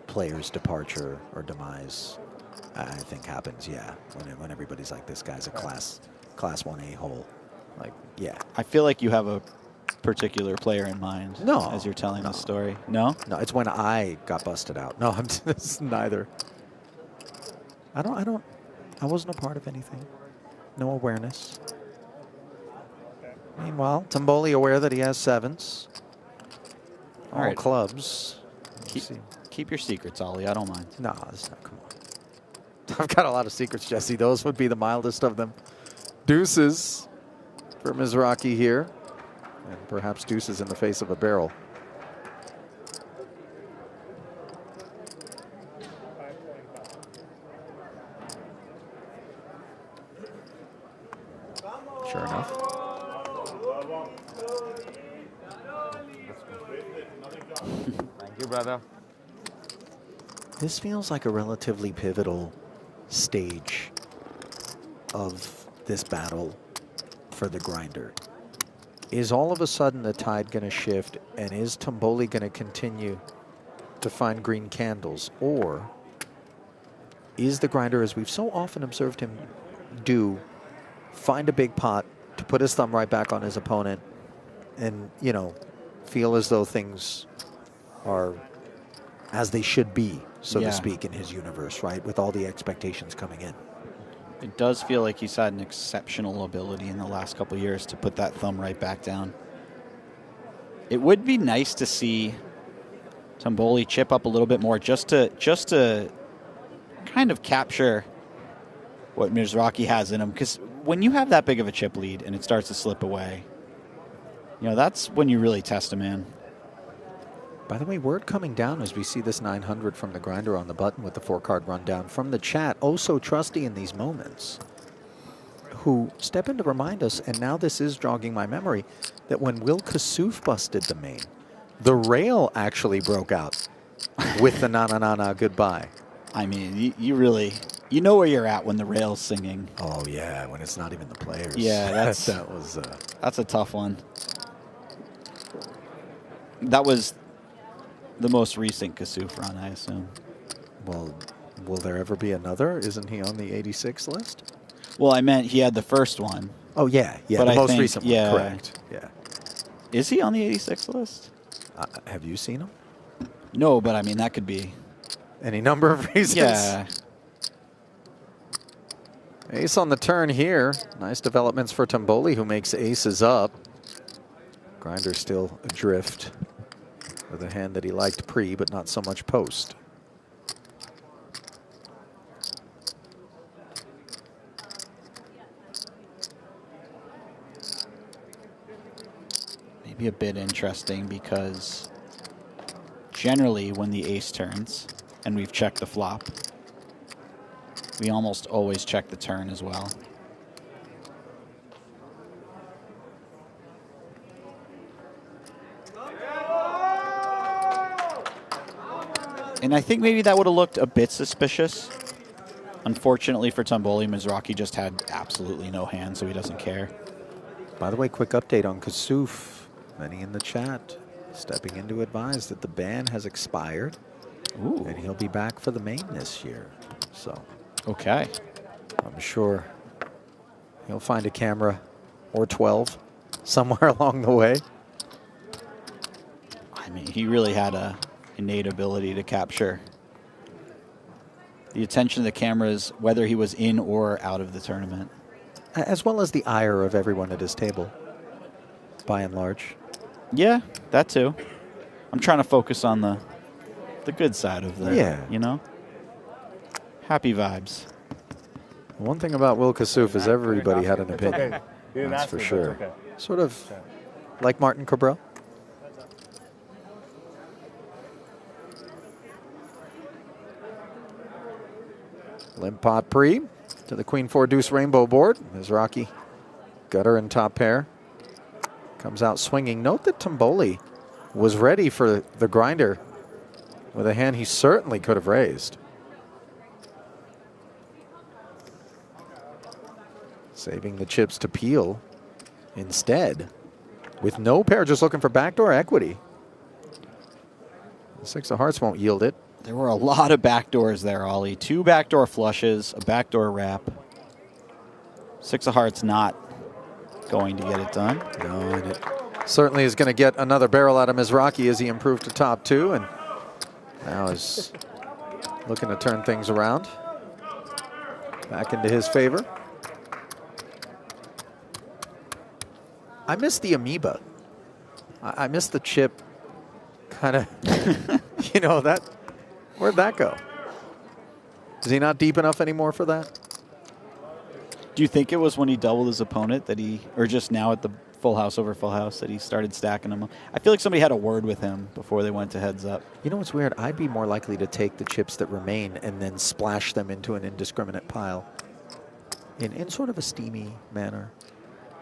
player's departure or demise, I think happens, yeah. When everybody's like, this guy's a class 1 a-hole. Like, yeah. I feel like you have a particular player in mind as you're telling the story. No? No, it's when I got busted out. No, it's neither. I wasn't a part of anything. No awareness. Meanwhile, Tumboli aware that he has 7s. All right. clubs. Keep your secrets, Ollie. I don't mind. No, come on. I've got a lot of secrets, Jesse. Those would be the mildest of them. Deuces for Mizrachi here. And perhaps deuces in the face of a barrel. Sure enough. Thank you, brother. This feels like a relatively pivotal stage of this battle for the grinder. Is all of a sudden the tide going to shift, and is Tumboli going to continue to find green candles? Or is the grinder, as we've so often observed him do, find a big pot to put his thumb right back on his opponent and, you know, feel as though things are as they should be, so to speak, in his universe, right? With all the expectations coming in. It does feel like he's had an exceptional ability in the last couple of years to put that thumb right back down. It would be nice to see Tumboli chip up a little bit more just to kind of capture what Mizrachi has in him. Because when you have that big of a chip lead and it starts to slip away, you know, that's when you really test a man. By the way, word coming down as we see this 900 from the grinder on the button with the 4-card rundown from the chat. Oh, so trusty in these moments. Who step in to remind us, and now this is jogging my memory, that when Will Kassouf busted the main, the rail actually broke out with the na-na-na-na goodbye. I mean, you really, you know where you're at when the rail's singing. Oh, yeah, when it's not even the players. Yeah, that's a tough one. That was the most recent Kassouf run, I assume. Well, will there ever be another? Isn't he on the 86 list? Well, I meant he had the first one. Oh, yeah, but the I most think, recent one, correct. Yeah. Is he on the 86 list? Have you seen him? No, but I mean, that could be any number of reasons. Yeah. Ace on the turn here. Nice developments for Tumboli, who makes aces up. Grinder still adrift with a hand that he liked pre, but not so much post. Maybe a bit interesting because generally when the ace turns and we've checked the flop, we almost always check the turn as well. And I think maybe that would have looked a bit suspicious. Unfortunately for Tumboli, Mizrachi just had absolutely no hand, so he doesn't care. By the way, quick update on Kassouf. Many in the chat stepping in to advise that the ban has expired. Ooh. And he'll be back for the main this year. So, okay. I'm sure he'll find a camera or 12 somewhere along the way. I mean, he really had a innate ability to capture the attention of the cameras, whether he was in or out of the tournament. As well as the ire of everyone at his table, by and large. Yeah, that too. I'm trying to focus on the good side of the, you know? Happy vibes. One thing about Will Kassouf is everybody had an opinion. That's for sure. Sort of like Martin Cabral. Limp pot pre to the Queen 4 deuce rainbow board. Mizrachi, gutter and top pair. Comes out swinging. Note that Tumboli was ready for the grinder with a hand he certainly could have raised. Saving the chips to peel instead. With no pair, just looking for backdoor equity. The 6 of hearts won't yield it. There were a lot of backdoors there, Ollie. 2 backdoor flushes, a backdoor wrap. 6 of hearts not going to get it done. No, and it certainly is going to get another barrel out of Mizrachi as he improved to top 2, and now is looking to turn things around back into his favor. I miss the amoeba. I miss the chip kind of, you know, that, where'd that go? Is he not deep enough anymore for that? Do you think it was when he doubled his opponent that he, or just now at the full house over full house, that he started stacking them? I feel like somebody had a word with him before they went to heads up. You know what's weird? I'd be more likely to take the chips that remain and then splash them into an indiscriminate pile in sort of a steamy manner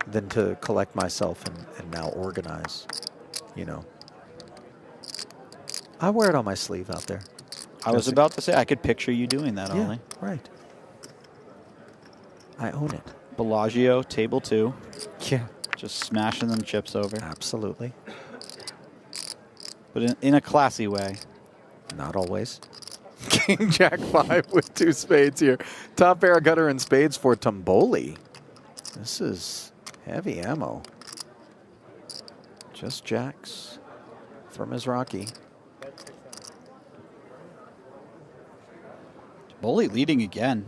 than to collect myself and now organize, you know. I wear it on my sleeve out there. I was about to say, I could picture you doing that, Ollie. Right. I own it. Bellagio, table 2. Yeah. Just smashing them chips over. Absolutely. But in a classy way. Not always. King Jack 5 with 2 spades here. Top pair, gutter, and spades for Tumboli. This is heavy ammo. Just jacks for Mizrachi. Tumboli leading again.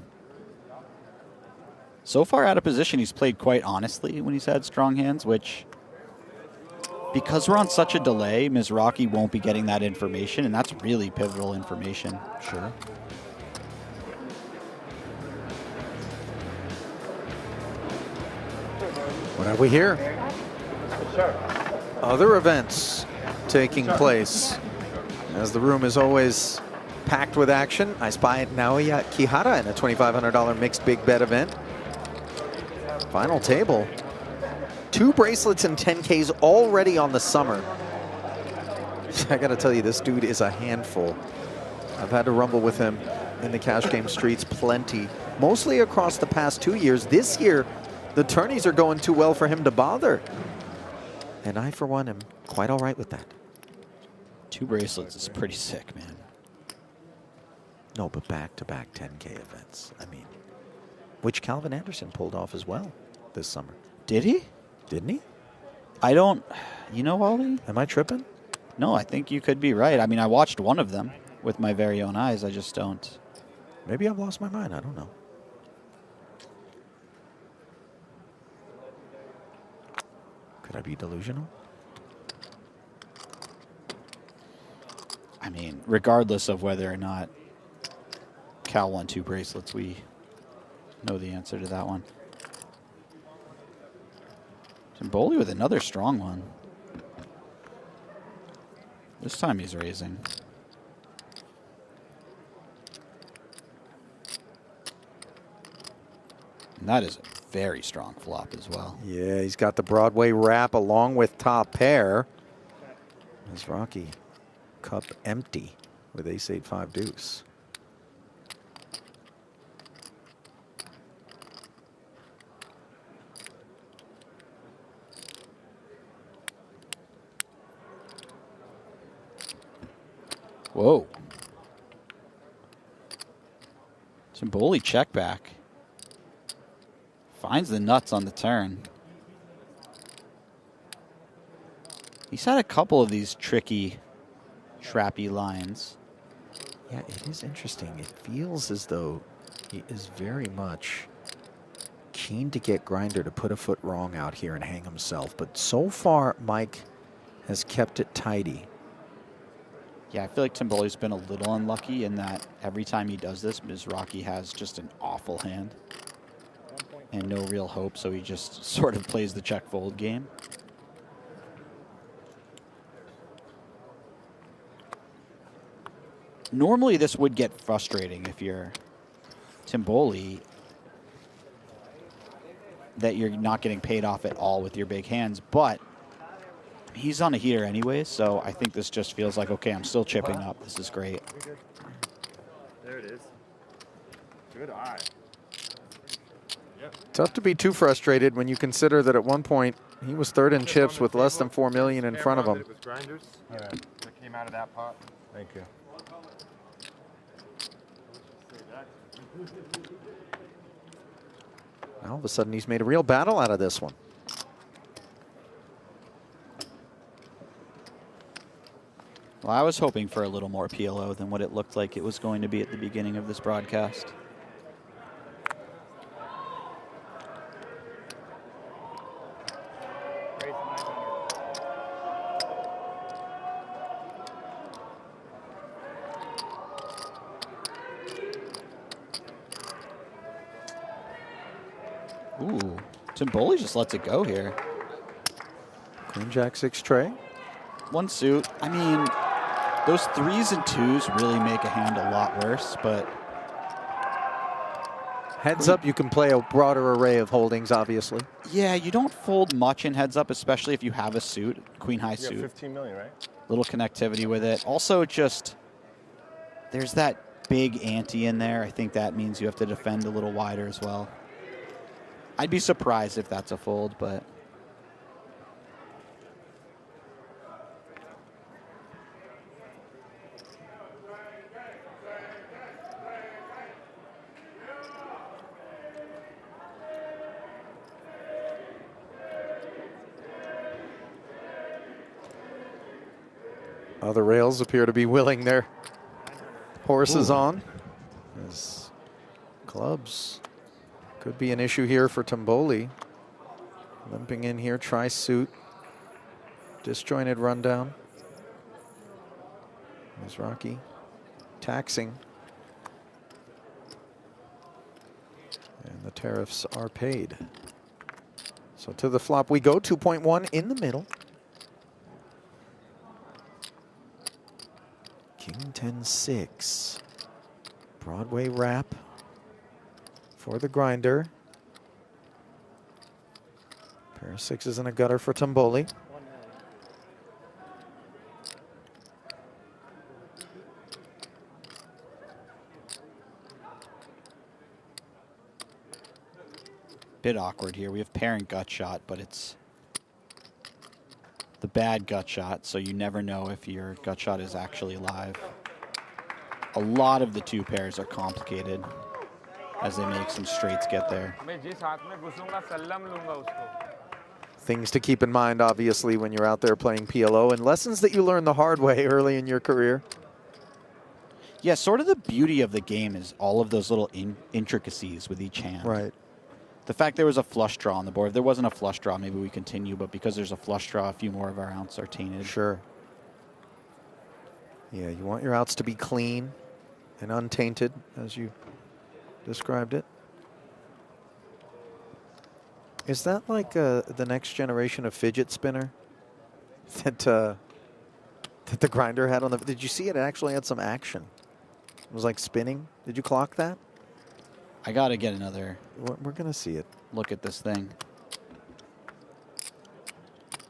So far out of position, he's played quite honestly when he's had strong hands, which because we're on such a delay, Mizrachi won't be getting that information, and that's really pivotal information. Sure. What have we here? Other events taking place. As the room is always packed with action, I spy Naoya Kihara in a $2,500 mixed big bet event. Final table. 2 bracelets and 10Ks already on the summer. I gotta tell you, this dude is a handful. I've had to rumble with him in the cash game streets plenty, mostly across the past 2 years. This year, the tourneys are going too well for him to bother. And I, for one, am quite all right with that. 2 bracelets is pretty sick, man. No, but back-to-back 10K events. I mean, which Calvin Anderson pulled off as well this summer. Did he? Didn't he? I don't, you know, Ollie? Am I tripping? No, I think you could be right. I mean, I watched one of them with my very own eyes. I just don't. Maybe I've lost my mind. I don't know. Could I be delusional? I mean, regardless of whether or not Cal won 2 bracelets, we know the answer to that one. Tumboli with another strong one. This time he's raising. And that is a very strong flop as well. Yeah, he's got the Broadway wrap along with top pair. Mizrachi cup empty with ace-8-5 deuce. Whoa. Tumboli check back. Finds the nuts on the turn. He's had a couple of these tricky, trappy lines. Yeah, it is interesting. It feels as though he is very much keen to get Grinder to put a foot wrong out here and hang himself. But so far, Mike has kept it tidy. Yeah, I feel like Tumboli's been a little unlucky in that every time he does this, Mizrachi has just an awful hand and no real hope, so he just sort of plays the check fold game. Normally this would get frustrating if you're Tumboli, that you're not getting paid off at all with your big hands, but he's on a heater anyway, so I think this just feels like, okay, I'm still chipping up. This is great. There it is. Good eye. Tough to be too frustrated when you consider that at one point he was third in chips with less than $4 million in front of him. It was Grinders. All right. That came out of that pot. Thank you. Now all of a sudden he's made a real battle out of this one. Well, I was hoping for a little more PLO than what it looked like it was going to be at the beginning of this broadcast. Ooh, Tumboli just lets it go here. Queen Jack 6 tray. One suit. I mean, those 3s and 2s really make a hand a lot worse, but heads up, you can play a broader array of holdings, obviously. Yeah, you don't fold much in heads up, especially if you have a suit, queen high suit. 15 million, right? Little connectivity with it. Also, just there's that big ante in there. I think that means you have to defend a little wider as well. I'd be surprised if that's a fold, but other rails appear to be willing their horses on. As clubs could be an issue here for Tumboli. Limping in here, try suit. disjointed rundown. Mizrachi taxing. And the tariffs are paid. So to the flop we go, 2.1 in the middle. King 10-6. Broadway wrap for the grinder. Pair of sixes and a gutter for Tumboli. Bit awkward here. We have pair and gut shot, but it's the bad gut shot, so you never know if your gut shot is actually live. A lot of the two pairs are complicated as they make some straights get there. Things to keep in mind, obviously, when you're out there playing PLO, and lessons that you learn the hard way early in your career. Yeah, sort of the beauty of the game is all of those little intricacies with each hand. Right. The fact there was a flush draw on the board. If there wasn't a flush draw, maybe we continue, but because there's a flush draw, a few more of our outs are tainted. Sure. Yeah, you want your outs to be clean and untainted, as you described it. Is that like the next generation of fidget spinner that that the grinder had on the? Did you see it? It actually had some action. It was like spinning. Did you clock that? I got to get another. We're going to see it. Look at this thing.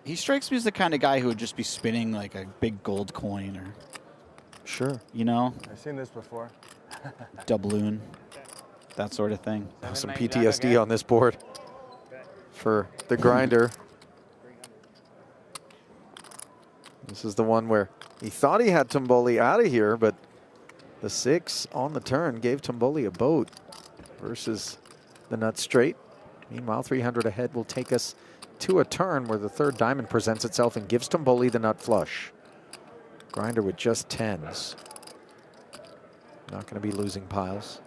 He strikes me as the kind of guy who would just be spinning like a big gold coin or. Sure. You know? I've seen this before. Doubloon. That sort of thing. Some PTSD on this board for the grinder. This is the one where he thought he had Tumboli out of here, but the 6 on the turn gave Tumboli a boat versus the nut straight. Meanwhile, 300 ahead will take us to a turn where the third diamond presents itself and gives Tumboli the nut flush. Grinder with just 10s. Not going to be losing piles.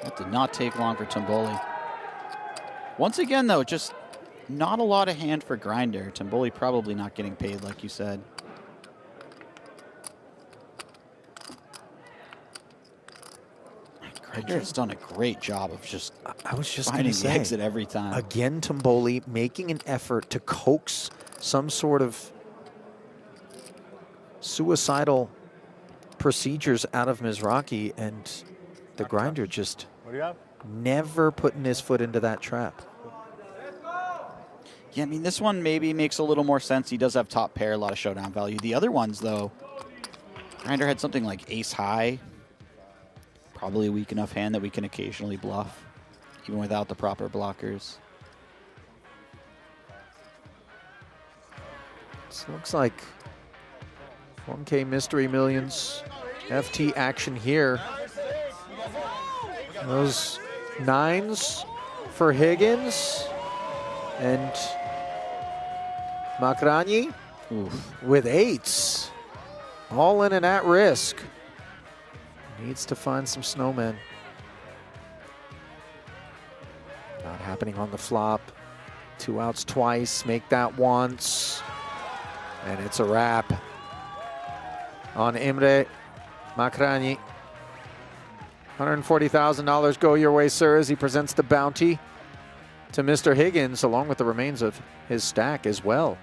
That did not take long for Tumboli. Once again, though, just not a lot of hand for grinder. Tumboli probably not getting paid, like you said. Grinder's done a great job of just finding the exit every time. Again, Tumboli making an effort to coax some sort of suicidal procedures out of Mizrachi, and the grinder just never putting his foot into that trap. Yeah, I mean, this one maybe makes a little more sense. He does have top pair, a lot of showdown value. The other ones, though, grinder had something like ace high. Probably a weak enough hand that we can occasionally bluff, even without the proper blockers. This looks like 1K Mystery Millions FT action here. Those 9s for Higgins and Macrani with 8s. All in and at risk. Needs to find some snowmen. Not happening on the flop. 2 outs twice, make that once. And it's a wrap on Imre Macrani. $140,000 go your way, sir, as he presents the bounty to Mr. Higgins, along with the remains of his stack as well.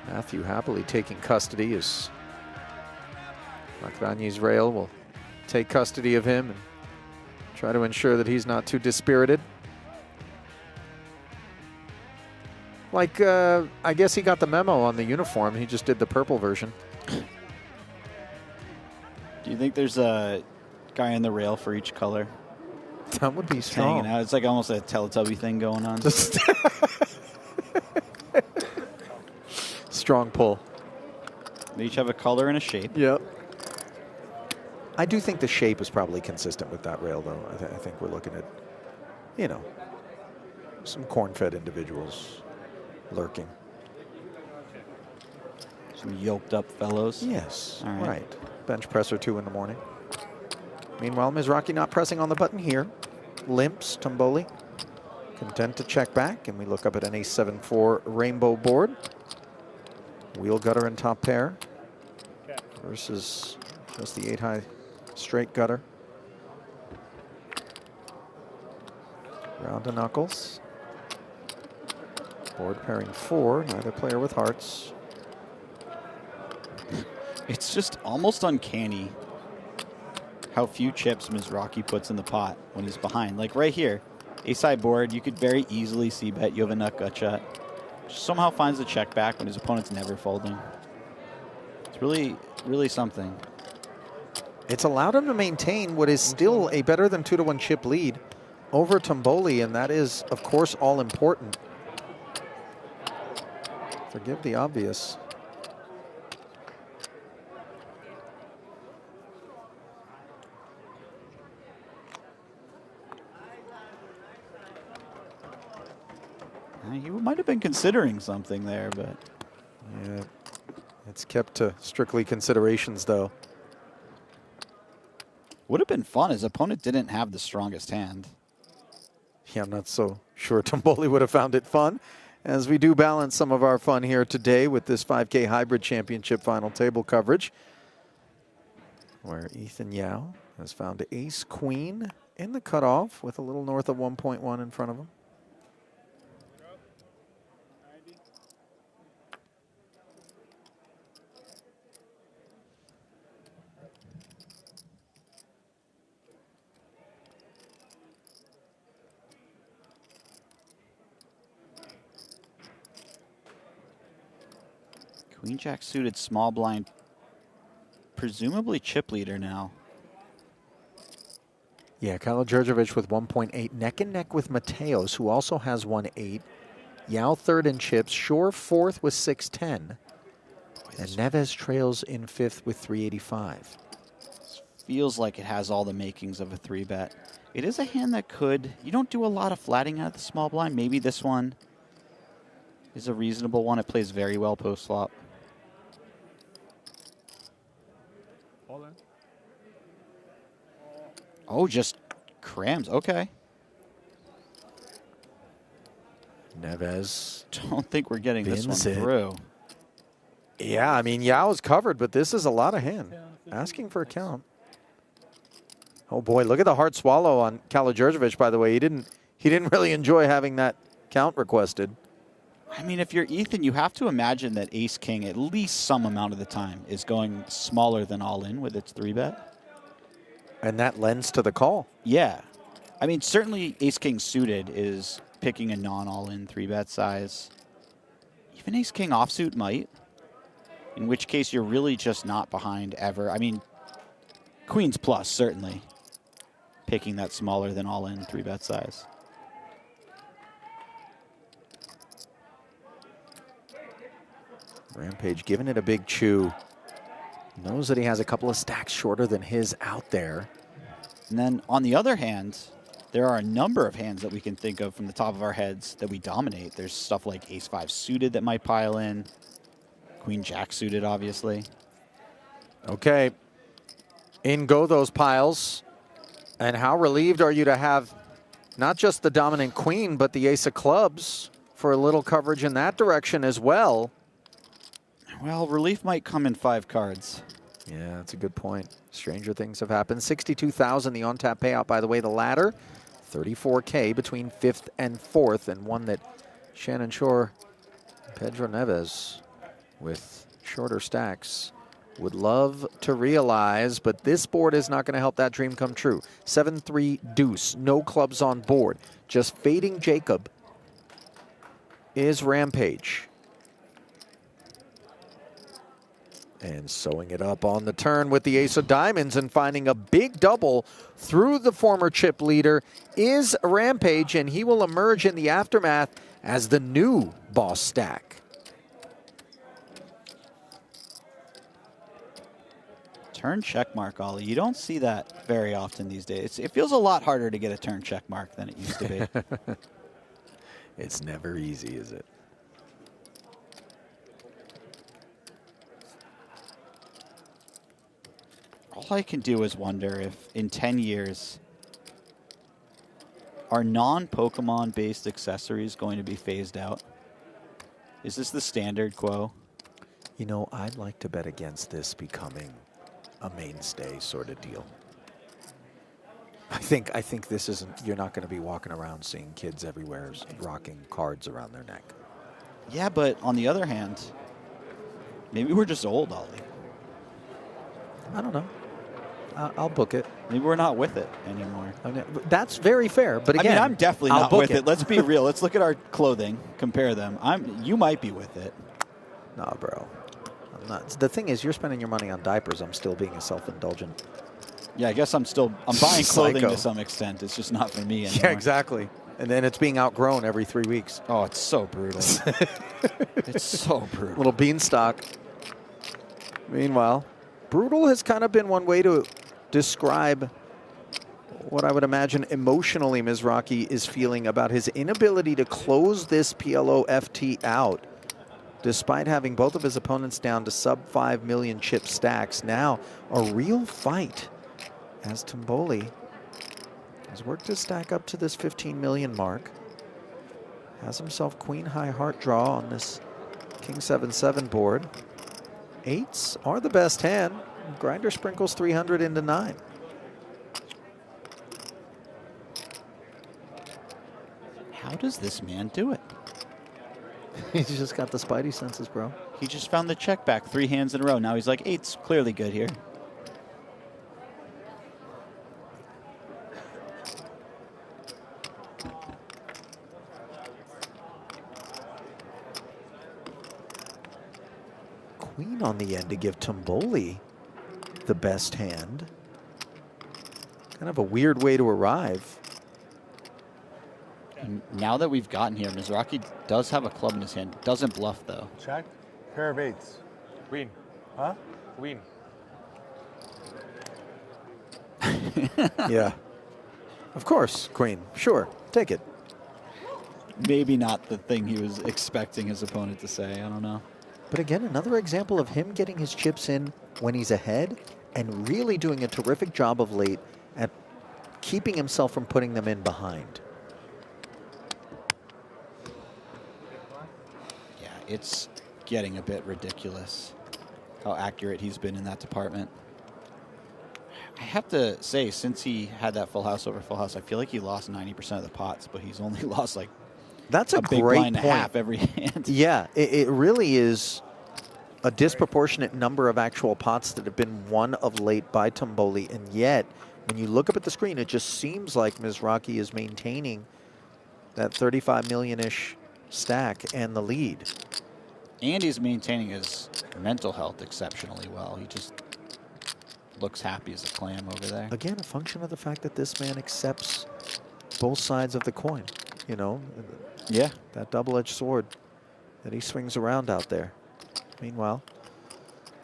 Matthew happily taking custody as Macrani's rail will take custody of him and try to ensure that he's not too dispirited. Like, I guess he got the memo on the uniform. He just did the purple version. Do you think there's a guy on the rail for each color? That would be strong. Hanging out. It's like almost a Teletubby thing going on. Strong pull. They each have a color and a shape. Yep. I do think the shape is probably consistent with that rail, though. I think we're looking at, you know, some corn-fed individuals lurking. Some yoked up fellows. Yes, all right. Right. Bench press or 2 in the morning. Meanwhile, Mizrachi not pressing on the button here. Limps, Tumboli. content to check back, and we look up at an ace-7-4 rainbow board. Wheel gutter and top pair versus just the 8-high straight gutter. Round of knuckles. Board pairing 4, neither player with hearts. It's just almost uncanny how few chips Mizrachi puts in the pot when he's behind. Like right here, ace-high board, you could very easily see bet you have a nut gut shot. Somehow finds the check back when his opponent's never folding. It's really, really something. It's allowed him to maintain what is still a better than 2-1 chip lead over Tumboli, and that is, of course, all important. Forgive the obvious. He might have been considering something there, but... Yeah, it's kept to strictly considerations, though. Would have been fun. His opponent didn't have the strongest hand. Yeah, I'm not so sure Tumboli would have found it fun, as we do balance some of our fun here today with this 5K Hybrid Championship final table coverage, where Ethan Yao has found ace-queen in the cutoff with a little north of 1.1 in front of him. Queen Jack suited small blind, presumably chip leader now. Yeah, Kyle Djurdjevic with 1.8, neck and neck with Mateos, who also has 1.8. Yao third in chips, Shore fourth with 610. And Neves trails in fifth with 385. Feels like it has all the makings of a 3-bet. It is a hand that could, you don't do a lot of flatting out of the small blind. Maybe this one is a reasonable one. It plays very well post flop. Oh, just crams. Okay. Neves. Don't think we're getting this one through. Yeah, I mean, Yao is covered, but this is a lot of hand. Asking for a count. Oh boy, look at the hard swallow on Kyle Djurdjevic, by the way. He didn't really enjoy having that count requested. I mean, if you're Ethan, you have to imagine that ace-king, at least some amount of the time, is going smaller than all-in with its 3-bet. And that lends to the call. Yeah. I mean, certainly ace-king suited is picking a non-all-in 3-bet size. Even ace-king offsuit might, in which case you're really just not behind ever. I mean, queens plus, certainly, picking that smaller than all-in 3-bet size. Rampage giving it a big chew. Knows that he has a couple of stacks shorter than his out there. And then on the other hand, there are a number of hands that we can think of from the top of our heads that we dominate. There's stuff like ace-5 suited that might pile in. Queen-jack suited, obviously. Okay. In go those piles. And how relieved are you to have not just the dominant queen, but the ace of clubs for a little coverage in that direction as well? Well, relief might come in 5 cards. Yeah, that's a good point. Stranger things have happened. 62,000 the on-tap payout, by the way. The ladder, 34K between 5th and 4th, and one that Shannon Shore, Pedro Neves, with shorter stacks, would love to realize, but this board is not going to help that dream come true. 7-3 deuce, no clubs on board. Just fading Jacob is Rampage. And sewing it up on the turn with the ace of diamonds and finding a big double through the former chip leader is Rampage, and he will emerge in the aftermath as the new boss stack. Turn check mark, Ollie. You don't see that very often these days. It feels a lot harder to get a turn check mark than it used to be. It's never easy, is it? All I can do is wonder if in 10 years Are non-Pokemon-based accessories going to be phased out? Is this the standard quo? You know, I'd like to bet against this becoming a mainstay sort of deal. I think this isn't, you're not going to be walking around seeing kids everywhere rocking cards around their neck. Yeah, but on the other hand, maybe we're just old, Ollie. I don't know. I'll book it. Maybe we're not with it anymore. That's very fair, but again, I mean, I'm definitely I'll not book with it. Let's be real. Let's look at our clothing, compare them. You might be with it. Nah, bro. I'm not. The thing is, you're spending your money on diapers. I'm still being a self-indulgent. Yeah, I guess I'm buying clothing Psycho. to some extent. It's just not for me anymore. Yeah, exactly. And then it's being outgrown every 3 weeks. Oh, it's so brutal. It's so brutal. Little beanstalk. Meanwhile, brutal has kind of been one way to describe what I would imagine emotionally Mizrachi is feeling about his inability to close this PLO FT out, despite having both of his opponents down to sub 5 million chip stacks. Now, a real fight as Tumboli has worked his stack up to this 15 million mark. Has himself queen high heart draw on this king 7-7 board. 8s are the best hand. Grinder sprinkles 300 into 9. How does this man do it? He's just got the spidey senses, bro. He just found the check back 3 hands in a row. Now he's like, 8's clearly good here. Queen on the end to give Tumboli the best hand. Kind of a weird way to arrive. And now that we've gotten here, Mizrachi does have a club in his hand. Doesn't bluff, though. Check. Pair of 8s. Queen. Huh? Queen. Yeah. Of course, queen. Sure. Take it. Maybe not the thing he was expecting his opponent to say. I don't know. But again, another example of him getting his chips in when he's ahead and really doing a terrific job of late at keeping himself from putting them in behind. Yeah, it's getting a bit ridiculous how accurate he's been in that department. I have to say, since he had that full house over full house, I feel like he lost 90% of the pots, but he's only lost like That's a big great blind and a point. half every hand. Yeah, it really is a disproportionate number of actual pots that have been won of late by Tumboli, and yet when you look up at the screen, it just seems like Mizrachi is maintaining that 35 million-ish stack and the lead. And he's maintaining his mental health exceptionally well. He just looks happy as a clam over there. Again, a function of the fact that this man accepts both sides of the coin, you know? Yeah. That double-edged sword that he swings around out there. Meanwhile,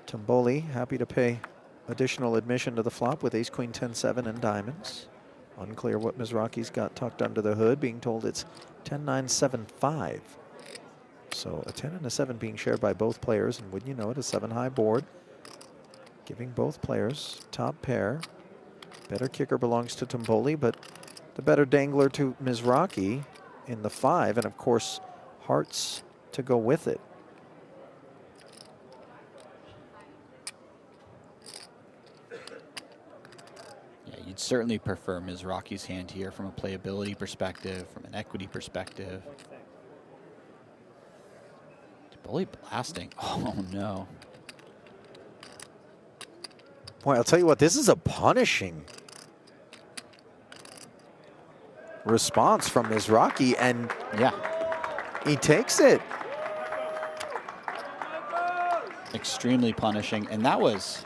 Tumboli happy to pay additional admission to the flop with ace, queen, 10-7 and diamonds. Unclear what Mizrachi's got tucked under the hood, being told it's 10-9, 7-5. So a 10 and a 7 being shared by both players, and wouldn't you know it, a 7-high board, giving both players top pair. Better kicker belongs to Tumboli, but the better dangler to Mizrachi in the 5, and of course, hearts to go with it. Yeah, you'd certainly prefer Mizrachi's hand here from a playability perspective, from an equity perspective. Tumboli blasting. Oh, no. Boy, I'll tell you what, this is a punishing response from Mizrachi, and yeah, he takes it. Extremely punishing, and that was,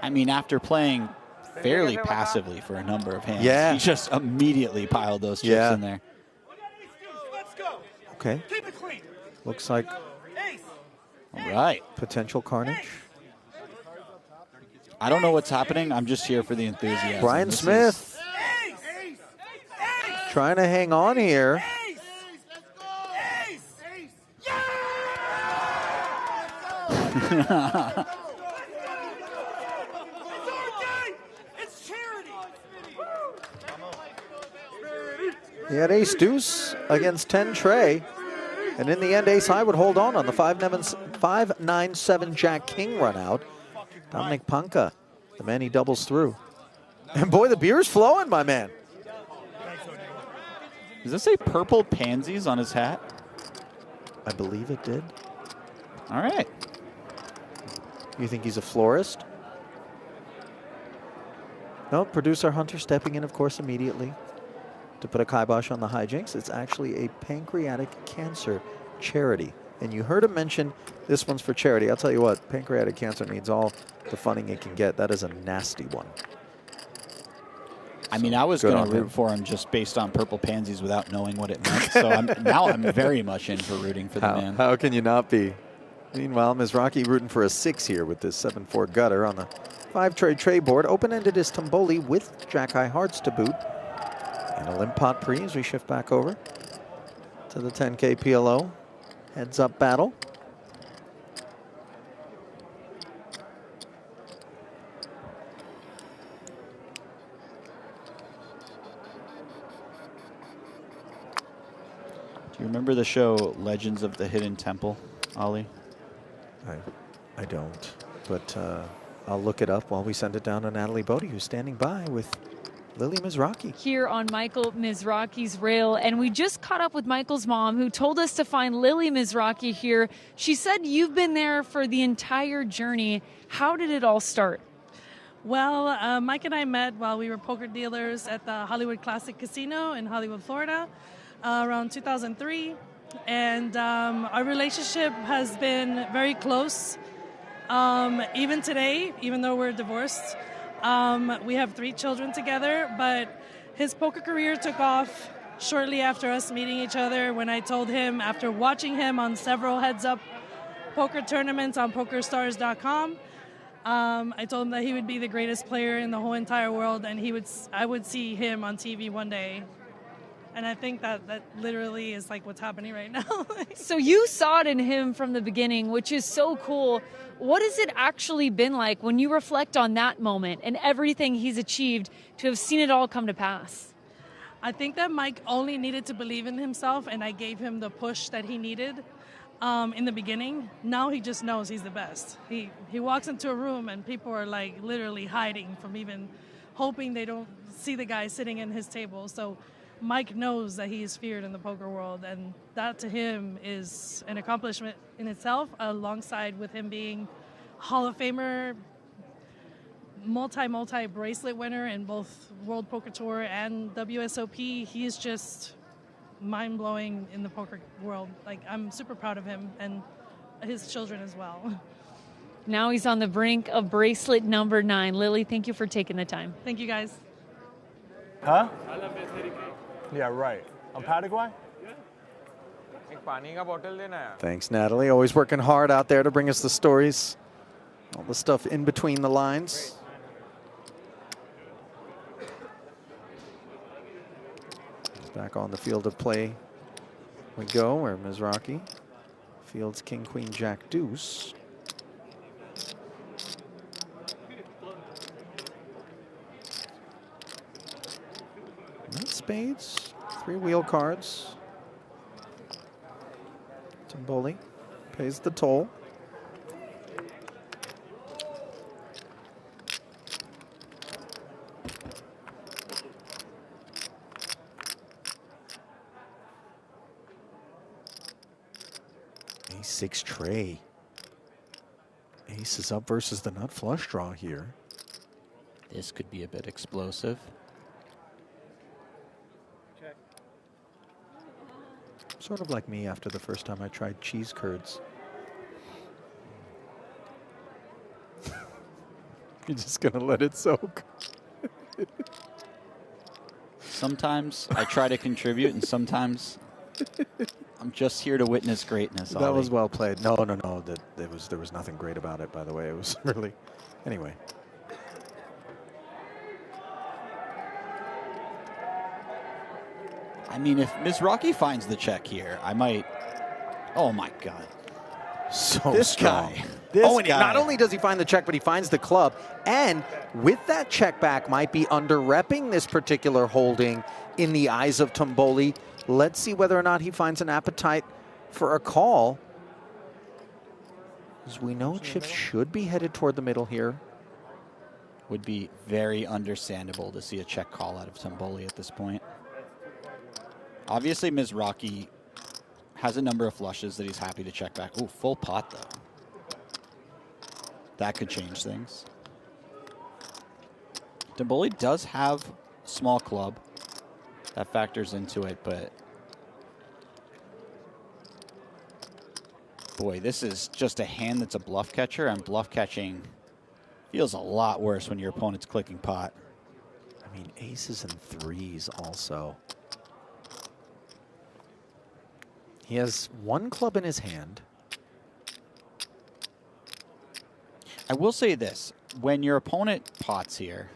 I mean, after playing fairly passively for a number of hands, yeah, he just immediately piled those chips in there. Okay. Looks like all right, potential carnage. I don't know what's happening. I'm just here for the enthusiasm. Brian Smith trying to hang on here. He had ace deuce against 10 Trey. And in the end, ace high would hold on the 5-9-7 Jack King run out. Dominic Panka, the man he doubles through. And boy, the beer's flowing, my man. Does this say purple pansies on his hat? I believe it did. All right. You think he's a florist? No, producer Hunter stepping in, of course, immediately to put a kibosh on the hijinks. It's actually a pancreatic cancer charity. And you heard him mention this one's for charity. I'll tell you what, pancreatic cancer needs all the funding it can get. That is a nasty one. I mean, I was going to root for him just based on purple pansies without knowing what it meant. So now I'm very much in for rooting for the man. How can you not be? Meanwhile, Mizrachi rooting for a 6 here with this 7-4 gutter on the 5-tray board. Open-ended is Tumboli with jack-high hearts to boot. And a limp pot pre as we shift back over to the 10K PLO. Heads-up battle. Do you remember the show Legends of the Hidden Temple, Ollie? I don't, but I'll look it up while we send it down to Natalie Bodie, who's standing by with Lily Mizrachi. Here on Michael Mizrachi's rail. And we just caught up with Michael's mom, who told us to find Lily Mizrachi here. She said you've been there for the entire journey. How did it all start? Well, Mike and I met while we were poker dealers at the Hollywood Classic Casino in Hollywood, Florida, around 2003. And our relationship has been very close. Even today, even though we're divorced, we have 3 children together, but his poker career took off shortly after us meeting each other when I told him, after watching him on several heads-up poker tournaments on PokerStars.com, I told him that he would be the greatest player in the whole entire world, and I would see him on TV one day. And I think that literally is like what's happening right now. So you saw it in him from the beginning, which is so cool. What has it actually been like when you reflect on that moment and everything he's achieved to have seen it all come to pass? I think that Mike only needed to believe in himself, and I gave him the push that he needed in the beginning. Now he just knows he's the best. He walks into a room and people are like literally hiding from even hoping they don't see the guy sitting in his table. So Mike knows that he is feared in the poker world, and that to him is an accomplishment in itself, alongside with him being Hall of Famer, multi bracelet winner in both World Poker Tour and WSOP. He is just mind-blowing in the poker world. Like, I'm super proud of him and his children as well. Now he's on the brink of bracelet number 9. Lily, thank you for taking the time. Thank you, guys. Huh? Yeah, right. On Paraguay? Thanks, Natalie. Always working hard out there to bring us the stories. All the stuff in between the lines. Back on the field of play we go, where Mizrachi fields King, Queen, Jack, Deuce. Spades, 3 wheel cards. Tumboli pays the toll. Ace-6 tray. Ace is up versus the nut flush draw here. This could be a bit explosive. Sort of like me after the first time I tried cheese curds. You're just gonna let it soak. Sometimes I try to contribute, and sometimes I'm just here to witness greatness. That Ollie. was well played. No. There was nothing great about it, by the way. It was really, anyway. I mean, if Mizrachi finds the check here, I might. Oh my God. So This strong. guy. This and guy. not only does he find the check, but he finds the club. And with that check back, might be under-repping this particular holding in the eyes of Tumboli. Let's see whether or not he finds an appetite for a call. As we know, chips should be headed toward the middle here. Would be very understandable to see a check call out of Tumboli at this point. Obviously, Mizrachi has a number of flushes that he's happy to check back. Ooh, full pot, though. That could change things. Tumboli does have small club. That factors into it, but boy, this is just a hand that's a bluff catcher, and bluff catching feels a lot worse when your opponent's clicking pot. I mean, aces and threes also. He has one club in his hand. I will say this, when your opponent pots here,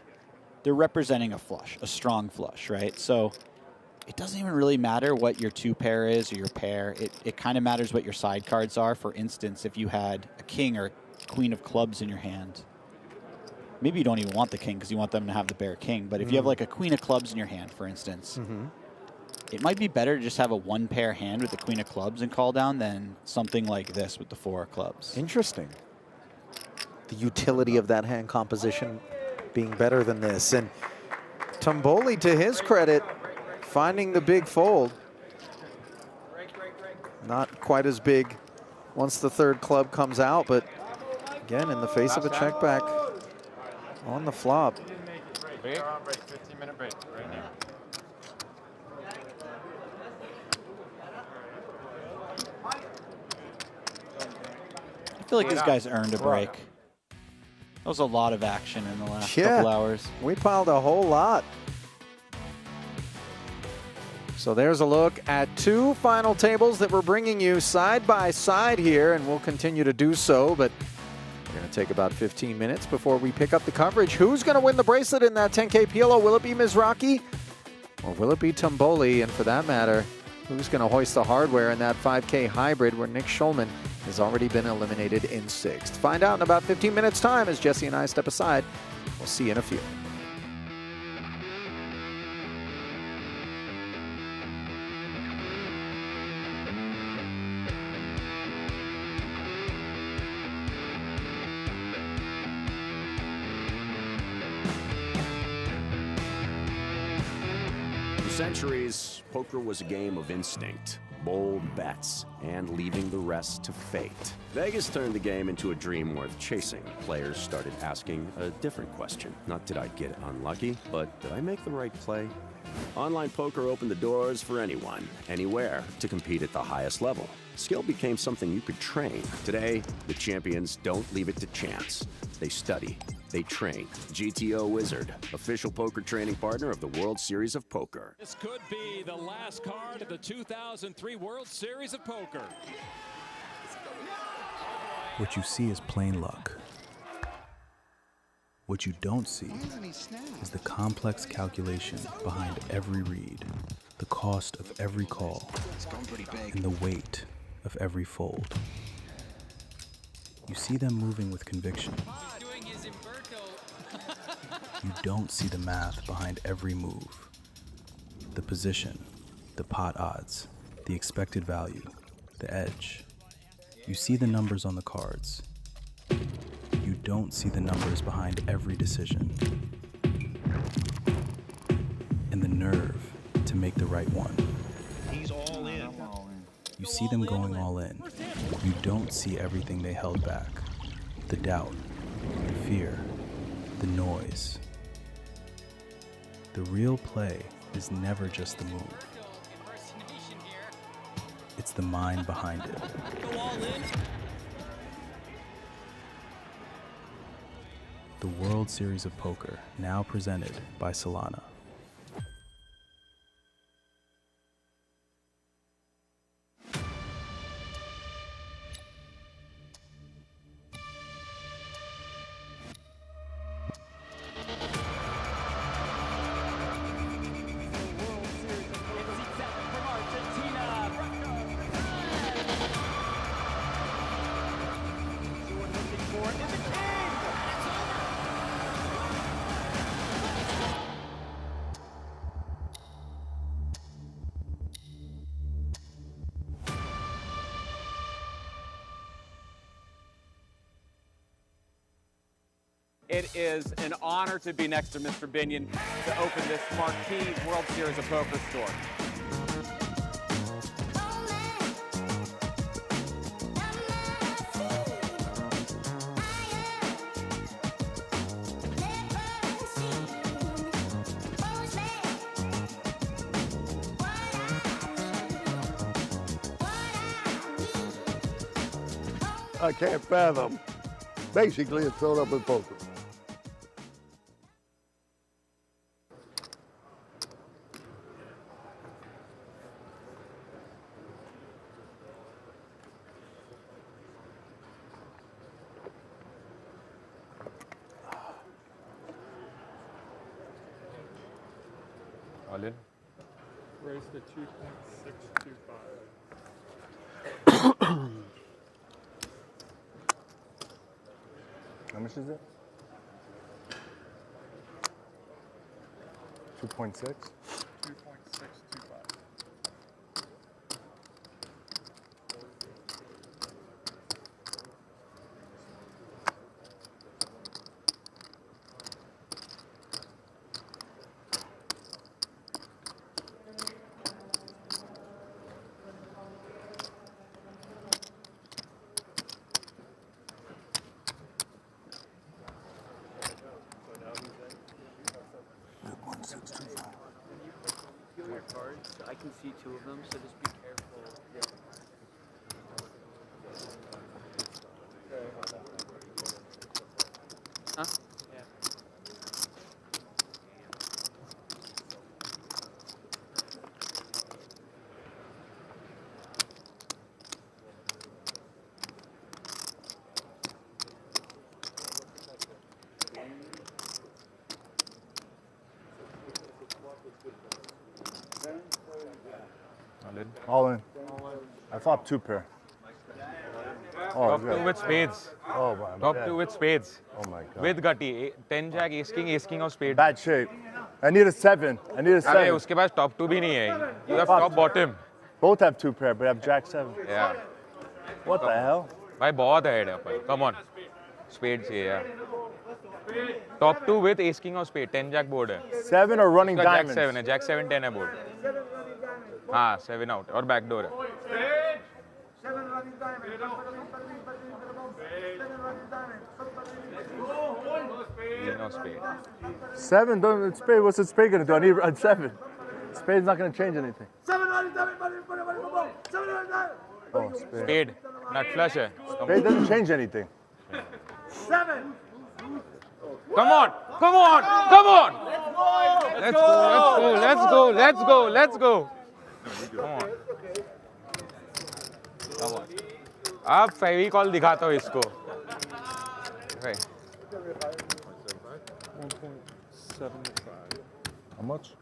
they're representing a flush, a strong flush, right? So it doesn't even really matter what your two pair is or your pair. It kind of matters what your side cards are. For instance, if you had a king or queen of clubs in your hand, maybe you don't even want the king because you want them to have the bare king. But if you have like a queen of clubs in your hand, for instance, it might be better to just have a one pair hand with the queen of clubs and call down than something like this with the four of clubs. Interesting. The utility of that hand composition being better than this. And Tumboli, to his credit, finding the big fold. Not quite as big once the third club comes out, but again, in the face of a check back on the flop. Break. 15-minute break right now. I feel like this guy's earned a break. That was a lot of action in the last couple hours. We piled a whole lot. So there's a look at two final tables that we're bringing you side by side here, and we'll continue to do so, but we're going to take about 15 minutes before we pick up the coverage. Who's going to win the bracelet in that 10K PLO? Will it be Mizrachi or will it be Tumboli? And for that matter, who's going to hoist the hardware in that 5K hybrid where Nick Schulman has already been eliminated in sixth? Find out in about 15 minutes time as Jesse and I step aside. We'll see you in a few. For centuries, poker was a game of instinct, bold bets, and leaving the rest to fate. Vegas turned the game into a dream worth chasing. Players started asking a different question. Not did I get unlucky, but did I make the right play? Online poker opened the doors for anyone, anywhere, to compete at the highest level. Skill became something you could train. Today, the champions don't leave it to chance. They study. They train. GTO Wizard, official poker training partner of the World Series of Poker. This could be the last card of the 2003 World Series of Poker. What you see is plain luck. What you don't see is the complex calculation behind every read, the cost of every call, and the weight of every fold. You see them moving with conviction. You don't see the math behind every move. The position, the pot odds, the expected value, the edge. You see the numbers on the cards. You don't see the numbers behind every decision. And the nerve to make the right one. He's all in. You see them going all in. You don't see everything they held back. The doubt, the fear, the noise. The real play is never just the move. It's the mind behind it. The World Series of Poker, now presented by Solana. It is an honor to be next to Mr. Binion to open this marquee World Series of Poker store. I can't fathom. Basically, it's filled up with poker. All in. Where's the 2.625? How much is it? 2.6? 2.625. I can see two of them, so just be careful. Huh? Yeah. All in. I flopped 2 pair. Oh, Top good. 2 with spades. Oh, my Top bad. 2 with spades. Oh my God. With gutty. 10 jack, ace king of spades. Bad shape. I need a 7. I need a 7. अरे उसके पास top 2 भी नहीं है. You have top bottom. Both have 2 pair, but I have jack 7. Yeah. What the hell? भाई बहुत ahead है अपन. Come on. Spades चाहिए यार. Top 2 with ace king of spade. 10 jack board है. 7 or running उसका diamonds? Jack 7 है. Jack 7 10 है board. हाँ 7 out और back door है. No spade. 7? Don't, spade. What's the spade gonna do? I need a 7. Spade's not gonna change anything. Oh, spade. Spade. Nut flush है. Spade doesn't change anything. 7. Come on! Come on! Come on! Let's go! Let's go! Let's go! Let's go! Come on! Come on! अब फेविकॉल दिखाता हूँ इसको. Okay. 1.75. How much?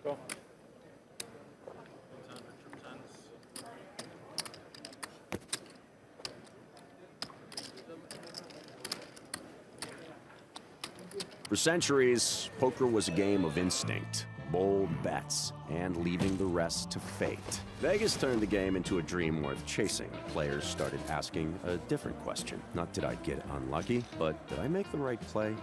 Go. For centuries, poker was a game of instinct, bold bets, and leaving the rest to fate. Vegas turned the game into a dream worth chasing. Players started asking a different question. Not did I get unlucky, but did I make the right play?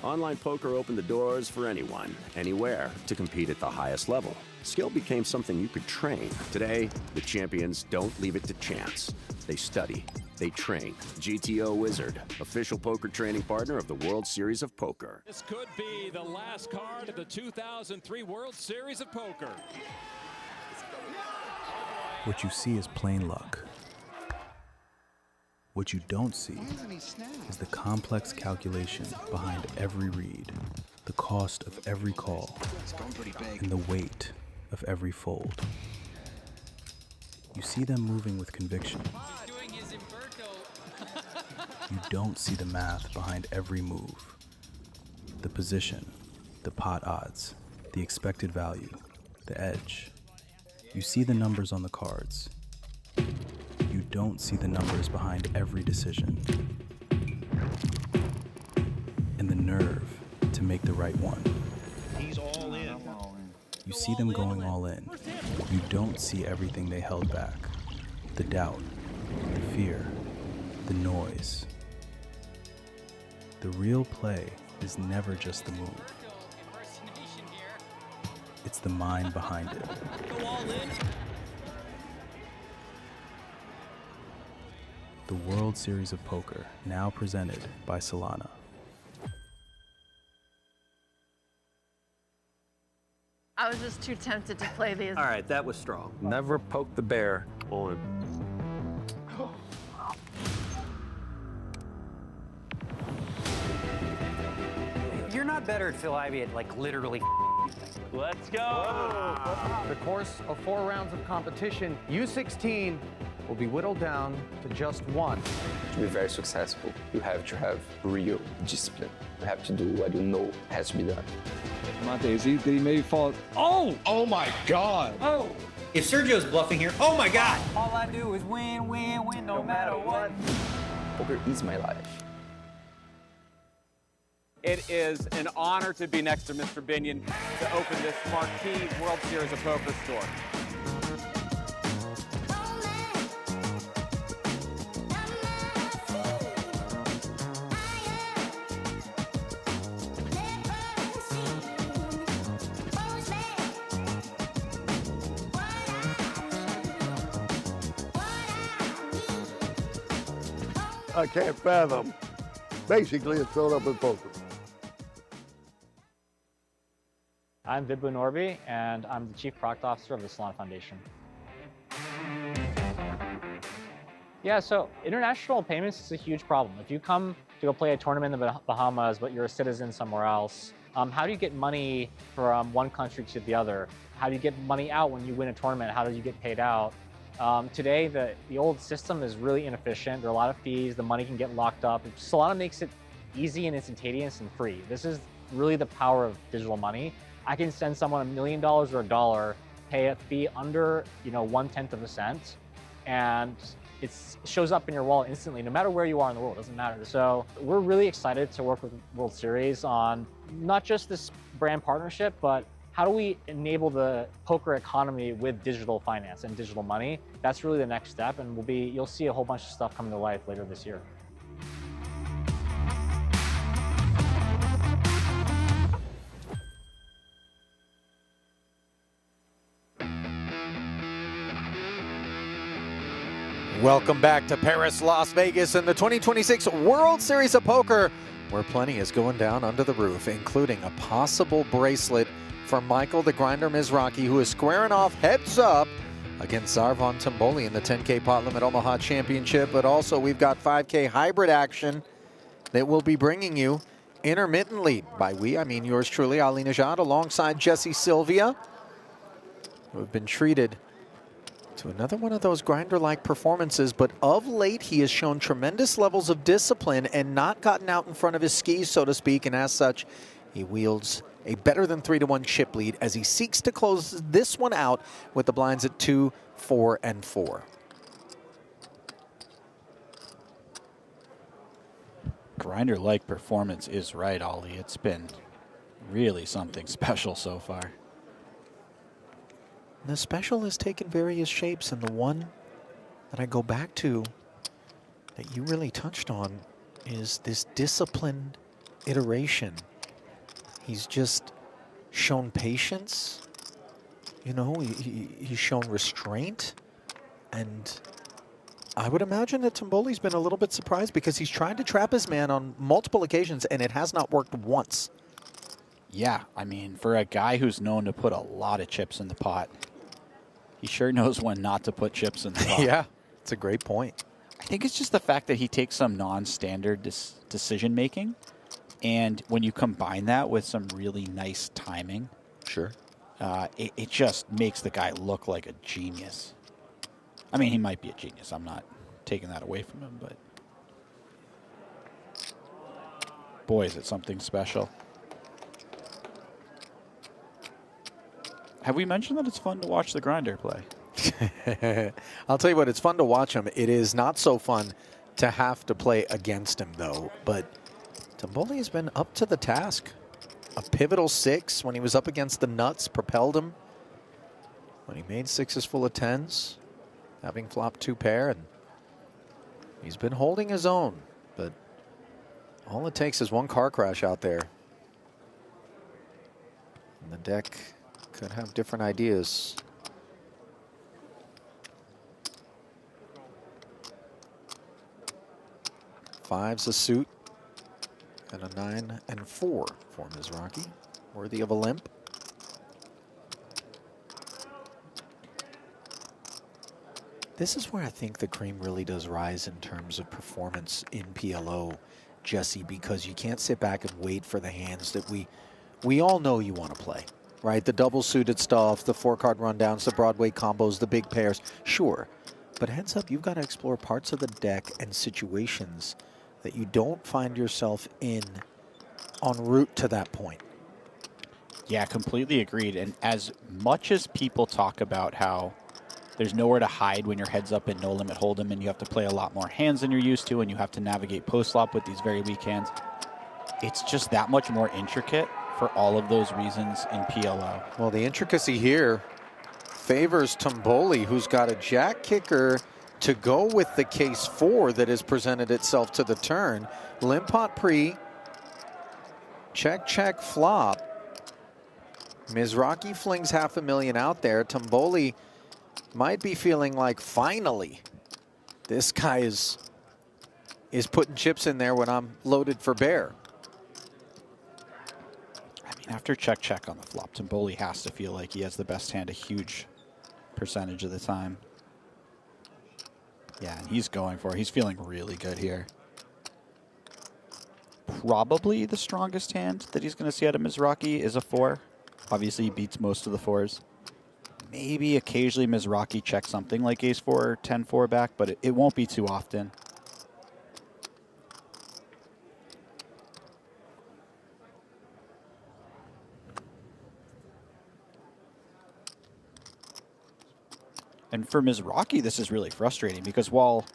Online poker opened the doors for anyone, anywhere, to compete at the highest level. Skill became something you could train. Today, the champions don't leave it to chance. They study. They train. GTO Wizard, official poker training partner of the World Series of Poker. This could be the last card of the 2003 World Series of Poker. What you see is plain luck. What you don't see is the complex calculation behind every read, the cost of every call, and the weight of every fold. You see them moving with conviction. You don't see the math behind every move, the position, the pot odds, the expected value, the edge. You see the numbers on the cards. You don't see the numbers behind every decision, and the nerve to make the right one. He's all in. You see them going all in. You don't see everything they held back. The doubt, the fear, the noise. The real play is never just the move. It's the mind behind it. The World Series of Poker, now presented by Solana. I was just too tempted to play these. All right, that was strong. Never poke the bear. All in. You're not better at Phil Ivey at like literally. Let's go. The course of 4 rounds of competition, U16 will be whittled down to just one. To be very successful, you have to have real discipline. You have to do what you know has to be done. Monte, did he maybe fall? Oh! Oh my God! Oh! If Sergio's bluffing here, oh my God! All I do is win, win, win, no matter what. Poker is my life. It is an honor to be next to Mr. Binion to open this marquee World Series of Poker store. I can't fathom. Basically, it's filled up with poker. I'm Vibhu Norby, and I'm the Chief Product Officer of the Solana Foundation. Yeah, so international payments is a huge problem. If you come to go play a tournament in the Bahamas, but you're a citizen somewhere else, how do you get money from one country to the other? How do you get money out when you win a tournament? How do you get paid out? Today, the old system is really inefficient. There are a lot of fees. The money can get locked up. Solana makes it easy and instantaneous and free. This is really the power of digital money. I can send someone $1 million or $1, pay a fee under 1/10 of a cent, and it shows up in your wallet instantly, no matter where you are in the world. It doesn't matter. So we're really excited to work with World Series on not just this brand partnership, but how do we enable the poker economy with digital finance and digital money? That's really the next step, and you'll see a whole bunch of stuff come to life later this year. Welcome back to Paris, Las Vegas, and the 2026 World Series of Poker, where plenty is going down under the roof, including a possible bracelet for Michael the Grinder Mizrachi, who is squaring off heads up against Zarvan Tumboli in the 10K Pot-Limit Omaha Championship. But also we've got 5K hybrid action that we'll be bringing you intermittently. By we, I mean yours truly, Ali Nejad, alongside Sylvia, who have been treated to another one of those grinder-like performances, but of late he has shown tremendous levels of discipline and not gotten out in front of his skis, so to speak, and as such He wields a better than 3-1 chip lead as he seeks to close this one out with the blinds at 2, 4, and 4. Grinder-like performance is right, Ollie. It's been really something special so far. The special has taken various shapes, and the one that I go back to that you really touched on is this disciplined iteration. He's just shown patience, you know, he's shown restraint, and I would imagine that Tumboli's been a little bit surprised because he's tried to trap his man on multiple occasions and it has not worked once. Yeah, I mean, for a guy who's known to put a lot of chips in the pot, he sure knows when not to put chips in the pot. Yeah, it's a great point. I think it's just the fact that he takes some non-standard decision making, and when you combine that with some really nice timing, sure, it just makes the guy look like a genius. I mean, he might be a genius. I'm not taking that away from him, but boy, is it something special. Have we mentioned that it's fun to watch the grinder play? I'll tell you what, it's fun to watch him. It is not so fun to have to play against him, though. But Tumboli has been up to the task. A pivotal 6 when he was up against the nuts propelled him. When he made 6s full of 10s, having flopped 2 pair, and he's been holding his own. But all it takes is one car crash out there, and the deck could have different ideas. Five's a suit and a 9 and 4 for Mizrachi, worthy of a limp. This is where I think the cream really does rise in terms of performance in PLO, Jesse, because you can't sit back and wait for the hands that we all know you want to play, right? The double suited stuff, the 4-card rundowns, the Broadway combos, the big pairs, sure. But heads up, you've got to explore parts of the deck and situations that you don't find yourself in en route to that point. Yeah, completely agreed. And as much as people talk about how there's nowhere to hide when your head's up in no limit hold'em and you have to play a lot more hands than you're used to and you have to navigate post-flop with these very weak hands, it's just that much more intricate for all of those reasons in PLO. Well, the intricacy here favors Tumboli, who's got a jack kicker to go with the case 4 that has presented itself to the turn. Limp pot pre, check, check, flop. Mizrachi flings $500,000 out there. Tumboli might be feeling like, finally, this guy is putting chips in there when I'm loaded for bear. I mean, after check, check on the flop, Tumboli has to feel like he has the best hand a huge percentage of the time. Yeah, and he's going for it. He's feeling really good here. Probably the strongest hand that he's going to see out of Mizrachi is a 4. Obviously, he beats most of the 4s. Maybe occasionally Mizrachi checks something like ace 4 or 10-4 back, but it won't be too often. And for Mizrachi, this is really frustrating because while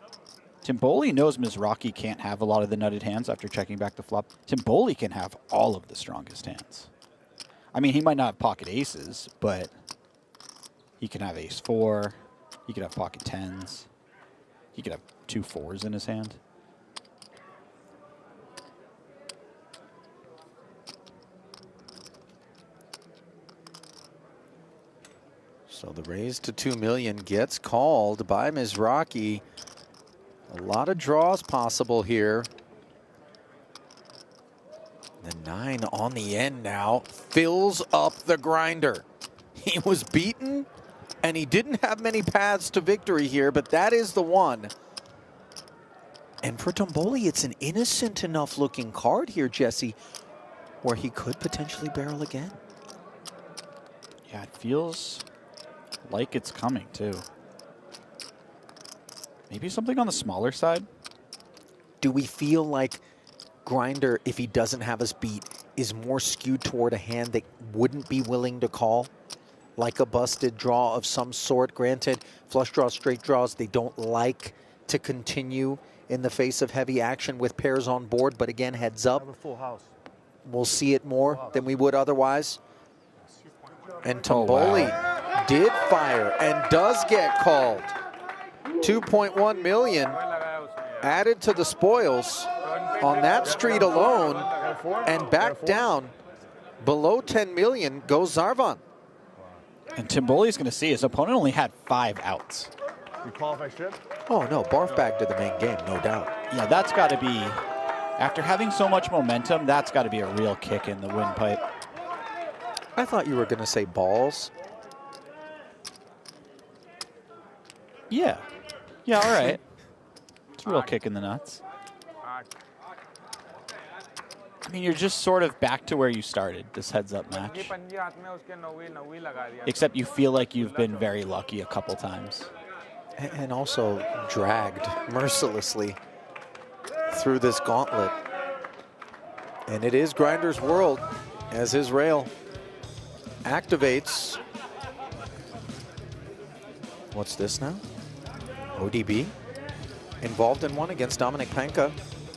Tumboli knows Mizrachi can't have a lot of the nutted hands after checking back the flop, Tumboli can have all of the strongest hands. I mean, he might not have pocket aces, but he can have ace 4. He could have pocket 10s. He could have 2 4s in his hand. So the raise to 2 million gets called by Mizrachi. A lot of draws possible here. The 9 on the end now fills up the grinder. He was beaten and he didn't have many paths to victory here, but that is the one. And for Tumboli, it's an innocent enough looking card here, Jesse, where he could potentially barrel again. Yeah, it feels like it's coming too. Maybe something on the smaller side. Do we feel like Grinder, if he doesn't have us beat, is more skewed toward a hand that wouldn't be willing to call, like a busted draw of some sort. Granted, flush draws, straight draws, they don't like to continue in the face of heavy action with pairs on board, but again, heads up. Have a full house. We'll see it more than we would otherwise. And Tumboli did fire and does get called. 2.1 million added to the spoils on that street alone, and back down below 10 million goes Zarvan. And Tumboli's going to see his opponent only had 5 outs. You qualify strip? Oh no, barf back to the main game, no doubt. Yeah, that's got to be, after having so much momentum, that's got to be a real kick in the windpipe. I thought you were going to say balls. Yeah. Yeah, all right. It's a real kick in the nuts. I mean, you're just sort of back to where you started this heads-up match. Except you feel like you've been very lucky a couple times. And also dragged mercilessly through this gauntlet. And it is Grinder's world as his rail activates. What's this now? ODB involved in one against Dominic Panka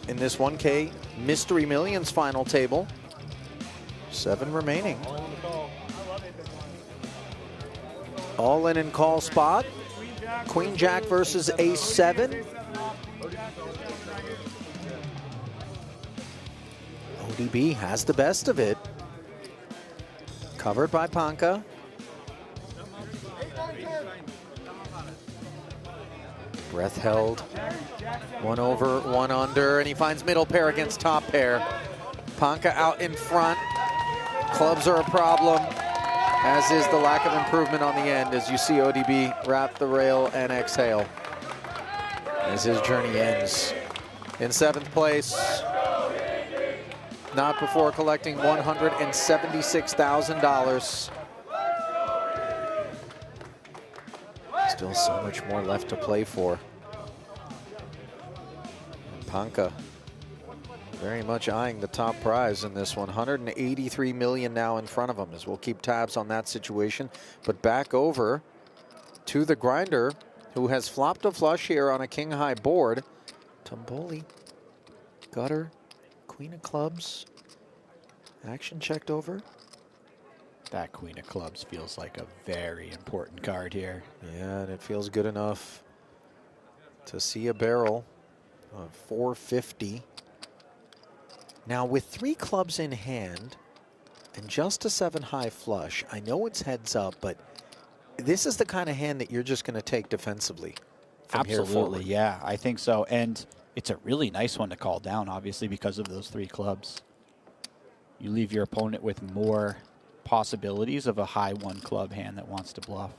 in this 1K Mystery Millions final table. 7 remaining. All in call spot. Queen Jack versus Ace 7. ODB has the best of it. Covered by Panka. Breath held. 1 over, 1 under, and he finds middle pair against top pair. Panka out in front. Clubs are a problem, as is the lack of improvement on the end, as you see ODB wrap the rail and exhale as his journey ends. In 7th place, not before collecting $176,000. Still so much more left to play for. And Panka very much eyeing the top prize in this one. 183 million now in front of him, as we'll keep tabs on that situation. But back over to the Grinder, who has flopped a flush here on a king high board. Tumboli, gutter, queen of clubs, action checked over. That queen of clubs feels like a very important card here. Yeah, and it feels good enough to see a barrel of 450. Now with 3 clubs in hand and just a 7 high flush, I know it's heads up, but this is the kind of hand that you're just going to take defensively from here forward. Absolutely, yeah, I think so. And it's a really nice one to call down, obviously, because of those 3 clubs. You leave your opponent with more possibilities of a high 1 club hand that wants to bluff.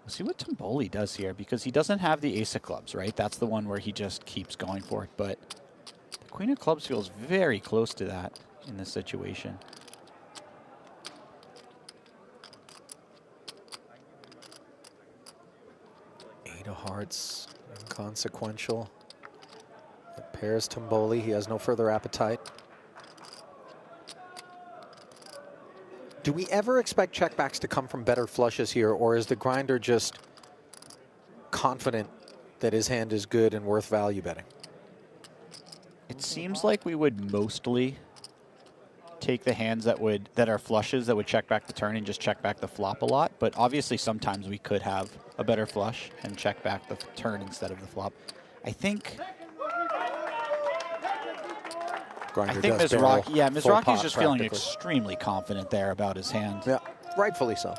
We'll see what Tumboli does here, because he doesn't have the ace of clubs, right? That's the one where he just keeps going for it. But the queen of clubs feels very close to that in this situation. Eight of hearts, inconsequential. It pairs Tumboli. He has no further appetite. Do we ever expect checkbacks to come from better flushes here, or is the Grinder just confident that his hand is good and worth value betting? It seems like we would mostly take the hands that are flushes that would check back the turn and just check back the flop a lot. But obviously sometimes we could have a better flush and check back the turn instead of the flop. I think Mizrachi's just feeling extremely confident there about his hand. Yeah, rightfully so.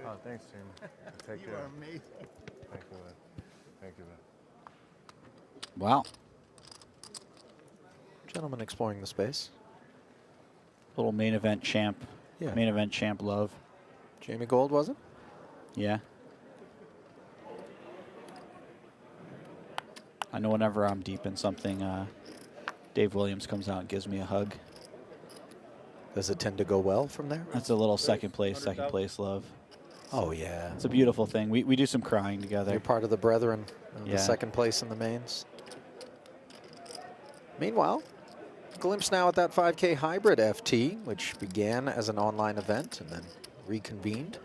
Oh, thanks, team. Take care. You are amazing. Thank you, man. Thank you, man. Wow. Gentleman exploring the space. Little main event champ. Yeah. Main event champ love. Jamie Gold, was it? Yeah. I know whenever I'm deep in something, Dave Williams comes out and gives me a hug. Does it tend to go well from there? That's a little second place love. Oh, yeah. It's a beautiful thing. We do some crying together. You're part of the brethren of Yeah. the second place in the mains. Meanwhile, glimpse now at that 5K hybrid FT, which began as an online event and then reconvened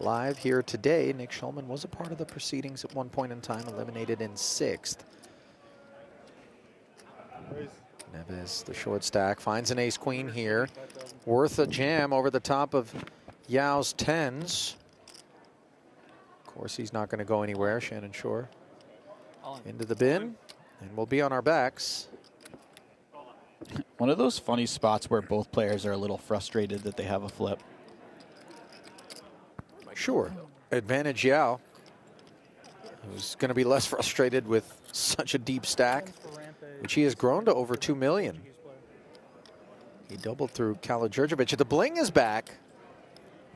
live here today. Nick Schulman was a part of the proceedings at one point in time, eliminated in 6th. Neves, the short stack, finds an ace-queen here. Worth a jam over the top of Yao's 10s. Of course, he's not going to go anywhere. Shannon Shore into the bin, and we'll be on our backs. One of those funny spots where both players are a little frustrated that they have a flip. Sure. Advantage Yao, who's going to be less frustrated with such a deep stack, which he has grown to over 2 million. He doubled through Kala-Djurdjevic. The bling is back.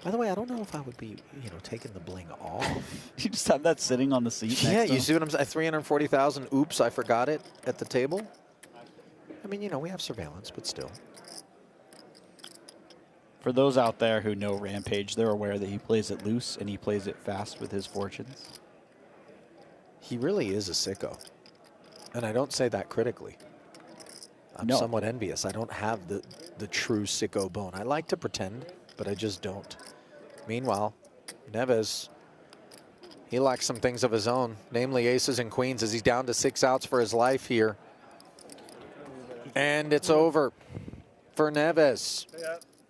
By the way, I don't know if I would be, taking the bling off. You just have that sitting on the seat. Yeah, next to you him. see what I'm saying? 340,000. Oops, I forgot it at the table. I mean, we have surveillance, but still. For those out there who know Rampage, they're aware that he plays it loose and he plays it fast with his fortunes. He really is a sicko. And I don't say that critically. I'm somewhat envious. I don't have the true sicko bone. I like to pretend, but I just don't. Meanwhile, Neves, he lacks some things of his own, namely aces and queens, as he's down to 6 outs for his life here. And it's over for Neves.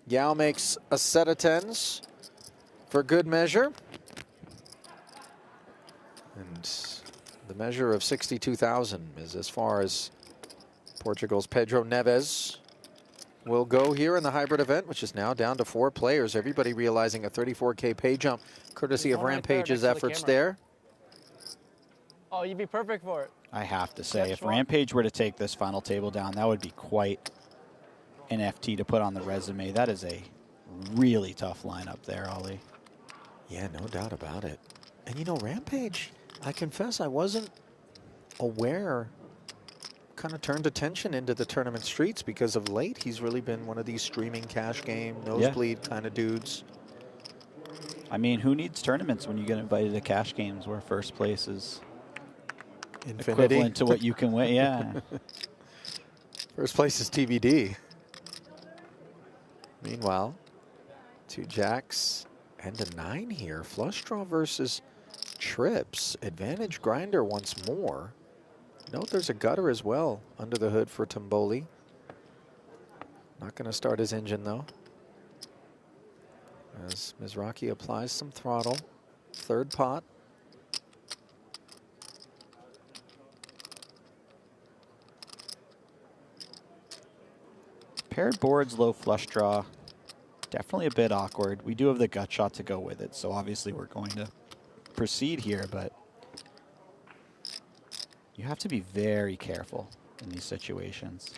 Yao makes a set of 10s for good measure. And the measure of 62,000 is as far as Portugal's Pedro Neves will go here in the hybrid event, which is now down to 4 players. Everybody realizing a 34K pay jump, courtesy of Rampage's efforts there. Oh, you'd be perfect for it. I have to say, if Rampage were to take this final table down, that would be quite an FT to put on the resume. That is a really tough lineup there, Ollie. Yeah, no doubt about it. And Rampage, I confess I wasn't aware, kind of turned attention into the tournament streets because of late he's really been one of these streaming cash game, nosebleed kind of dudes. I mean, who needs tournaments when you get invited to cash games where first place is Infinity. equivalent to what you can win? Yeah. First place is TBD. Meanwhile, 2 jacks and a 9 here. Flush draw versus trips. Advantage grinder once more. Note there's a gutter as well under the hood for Tumboli. Not going to start his engine though, as Mizrachi applies some throttle. 3rd pot. Paired boards, low flush draw. Definitely a bit awkward. We do have the gut shot to go with it, so obviously we're going to proceed here, but you have to be very careful in these situations.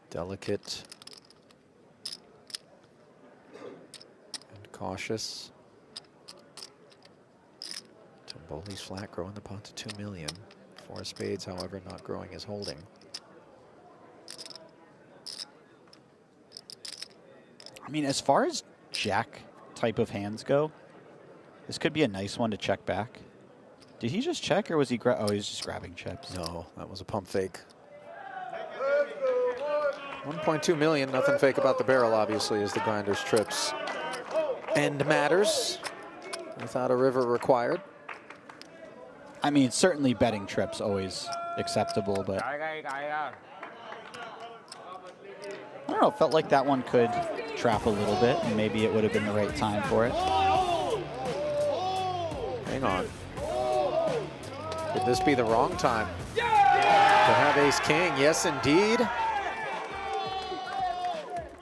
Delicate and cautious. Tumboli's flat growing the pot to 2 million. 4 spades, however, not growing his holding. I mean, as far as jack type of hands go, this could be a nice one to check back. Did he just check, or was he oh, he's just grabbing chips? No, that was a pump fake. 1.2 million, nothing fake about the barrel, obviously, as the grinder's trips end matters without a river required. I mean, certainly betting trips always acceptable, but I don't know, felt like that one could trap a little bit, and maybe it would have been the right time for it. Hang on. Could this be the wrong time to have ace-king? Yes, indeed.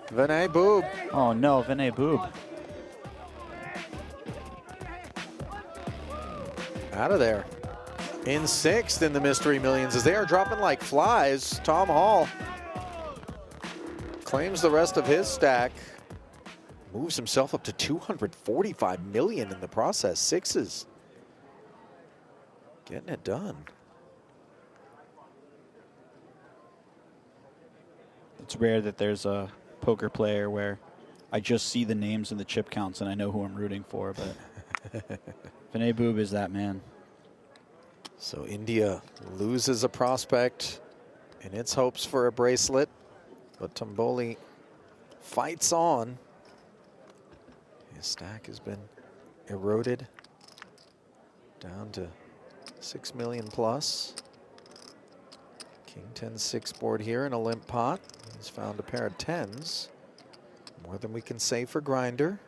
Vinay Boob. Oh, no, Vinay Boob. Out of there. In 6th in the Mystery Millions as they are dropping like flies. Tom Hall claims the rest of his stack. Moves himself up to 245 million in the process. 6s. Getting it done. It's rare that there's a poker player where I just see the names and the chip counts and I know who I'm rooting for, but Vinay Boob is that man. So India loses a prospect in its hopes for a bracelet, but Tumboli fights on. His stack has been eroded down to 6 million plus. King 10-6 board here in a limp pot. He's found a pair of 10s. More than we can say for Grinder.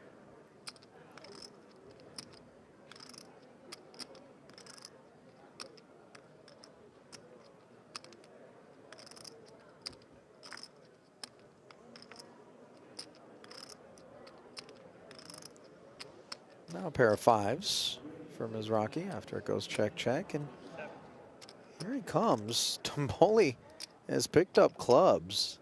Now a pair of 5s for Mizrachi after it goes check, check. And here he comes. Tumboli has picked up clubs.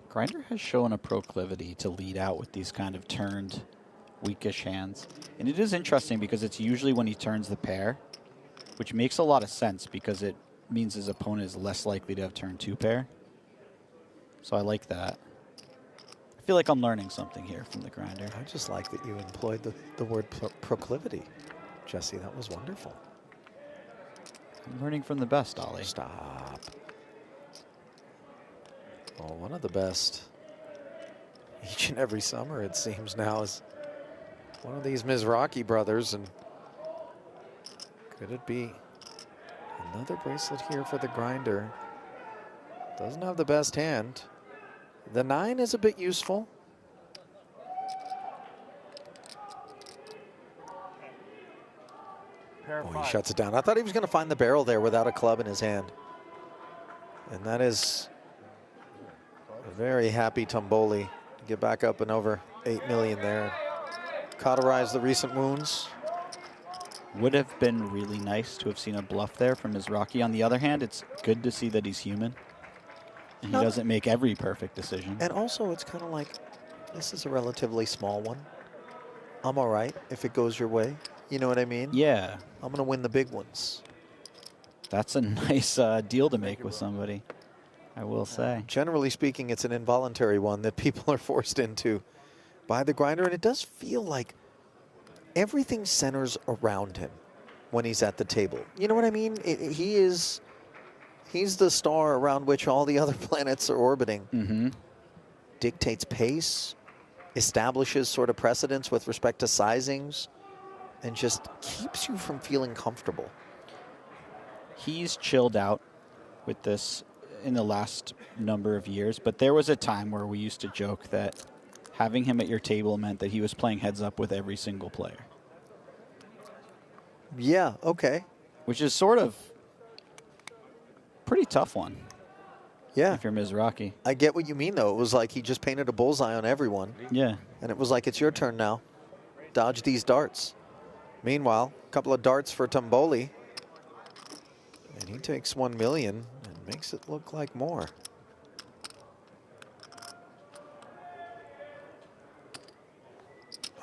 Grinder has shown a proclivity to lead out with these kind of turned, weakish hands. And it is interesting because it's usually when he turns the pair, which makes a lot of sense because it means his opponent is less likely to have turned 2 pair. So I like that. I feel like I'm learning something here from the Grinder. I just like that you employed the word proclivity. Jesse, that was wonderful. I'm learning from the best, Ollie. Stop. Well, one of the best each and every summer, it seems now, is one of these Mizrachi brothers. And could it be another bracelet here for the Grinder? Doesn't have the best hand. The 9 is a bit useful. Oh, he shuts it down. I thought he was going to find the barrel there without a club in his hand. And that is a very happy Tumboli to get back up and over 8 million there. Cauterize the recent wounds. Would have been really nice to have seen a bluff there from Mizrachi. On the other hand, it's good to see that he's human. And he doesn't make every perfect decision. And also, it's kind of like, this is a relatively small one. I'm all right if it goes your way. You know what I mean? Yeah. I'm going to win the big ones. That's a nice deal to make with somebody, I will say. Generally speaking, it's an involuntary one that people are forced into by the Grinder. And it does feel like everything centers around him when he's at the table. You know what I mean? He's the star around which all the other planets are orbiting. Mm-hmm. Dictates pace, establishes sort of precedence with respect to sizings, and just keeps you from feeling comfortable. He's chilled out with this in the last number of years, but there was a time where we used to joke that having him at your table meant that he was playing heads up with every single player. Yeah, okay. Which is sort of pretty tough one. Yeah. If you're Mizrachi. I get what you mean, though. It was like he just painted a bullseye on everyone. Yeah. And it was like, it's your turn now. Dodge these darts. Meanwhile, a couple of darts for Tumboli. And he takes 1 million and makes it look like more.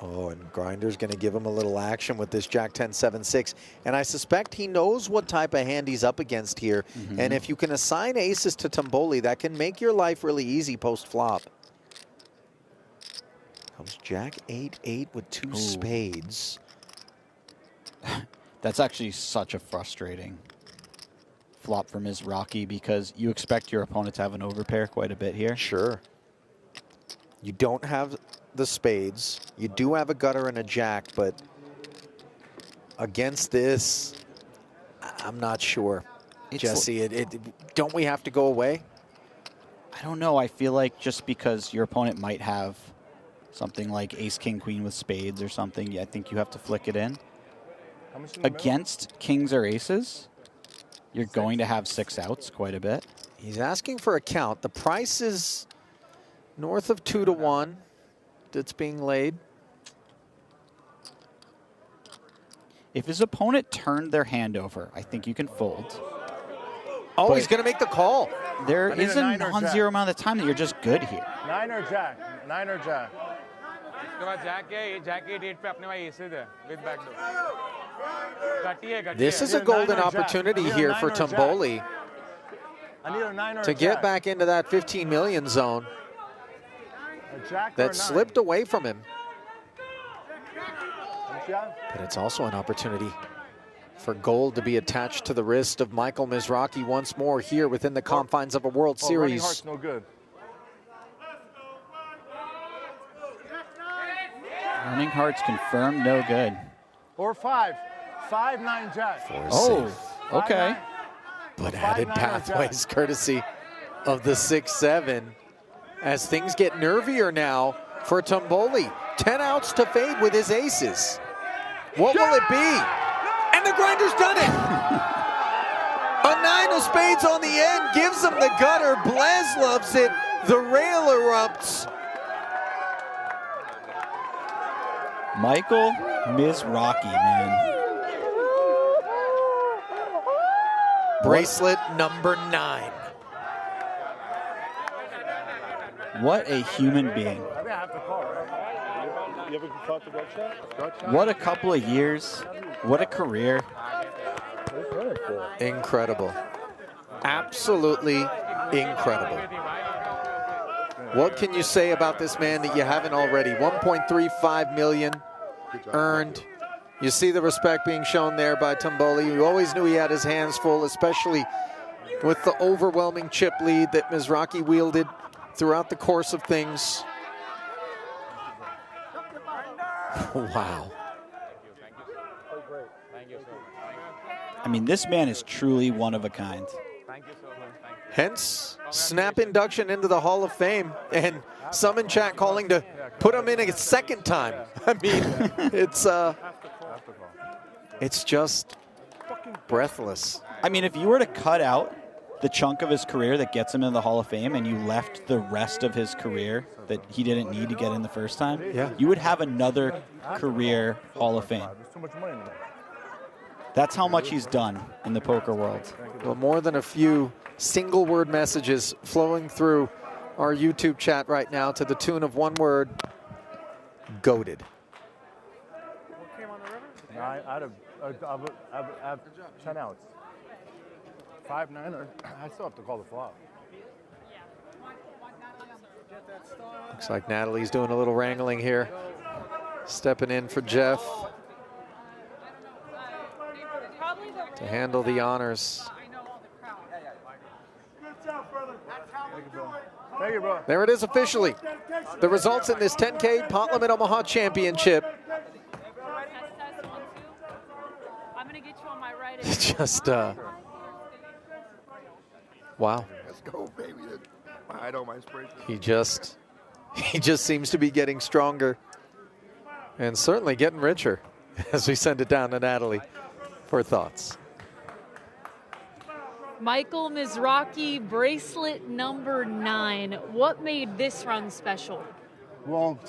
Oh, and Grinder's going to give him a little action with this Jack 10-7-6. And I suspect he knows what type of hand he's up against here. Mm-hmm. And if you can assign aces to Tumboli, that can make your life really easy post-flop. Comes Jack 8-8 with 2 spades. That's actually such a frustrating flop for Mizrachi because you expect your opponent to have an overpair quite a bit here. Sure. You don't have the spades. You do have a gutter and a jack, but against this, I'm not sure. Jesse, don't we have to go away? I don't know. I feel like just because your opponent might have something like ace, king, queen with spades or something, I think you have to flick it in. Against kings or aces, you're going to have 6 outs quite a bit. He's asking for a count. The price is north of 2-1 that's being laid. If his opponent turned their hand over, I think you can fold. Oh, but he's going to make the call. There is a non-zero amount of time that you're just good here. 9 or jack. 9 or jack. This is a golden opportunity here for Tumboli. I need a 9 or to a get jack. back into that 15 million zone A jack or a that 9. slipped away from him. Jack? But it's also an opportunity for gold to be attached to the wrist of Michael Mizrachi once more here within the confines of a World Running Series. heart's no good. Running hearts confirmed, no good. Or 5. 5-9 jack. Oh, okay. But 5-9 added or pathways courtesy of the 6-7 as things get nervier now for Tumboli. 10 outs to fade with his aces. What will it be? And the grinder's done it. A 9 of spades on the end gives him the gutter. Blaz loves it. The rail erupts. Michael Mizrachi, man. Bracelet number 9. What a human being. I think I have to call, right? You ever caught the shot? What a couple of years. What a career. Incredible. Absolutely incredible. What can you say about this man that you haven't already? 1.35 million earned. You see the respect being shown there by Tumboli. You always knew he had his hands full, especially with the overwhelming chip lead that Mizrachi wielded throughout the course of things. Wow. I mean, this man is truly one of a kind. Hence, snap induction into the Hall of Fame, and some in chat calling to put him in a second time. I mean, it's just breathless. I mean, if you were to cut out the chunk of his career that gets him in the Hall of Fame and you left the rest of his career that he didn't need to get in the first time, you would have another career Hall of Fame. There's too much money in there. That's how much he's done in the poker world. Well, more than a few single word messages flowing through our YouTube chat right now to the tune of one word: goated. I have 10 outs. 5-9, or I still have to call the flop. Looks like Natalie's doing a little wrangling here. Stepping in for Jeff to handle the honors. Thank you, bro. There it is officially. The results in this 10K Pot-Limit Omaha Championship. Just, wow. Let's go, baby. I don't mind spray. He just seems to be getting stronger and certainly getting richer as we send it down to Natalie for thoughts. Michael Mizrachi, bracelet number 9. What made this run special? Well,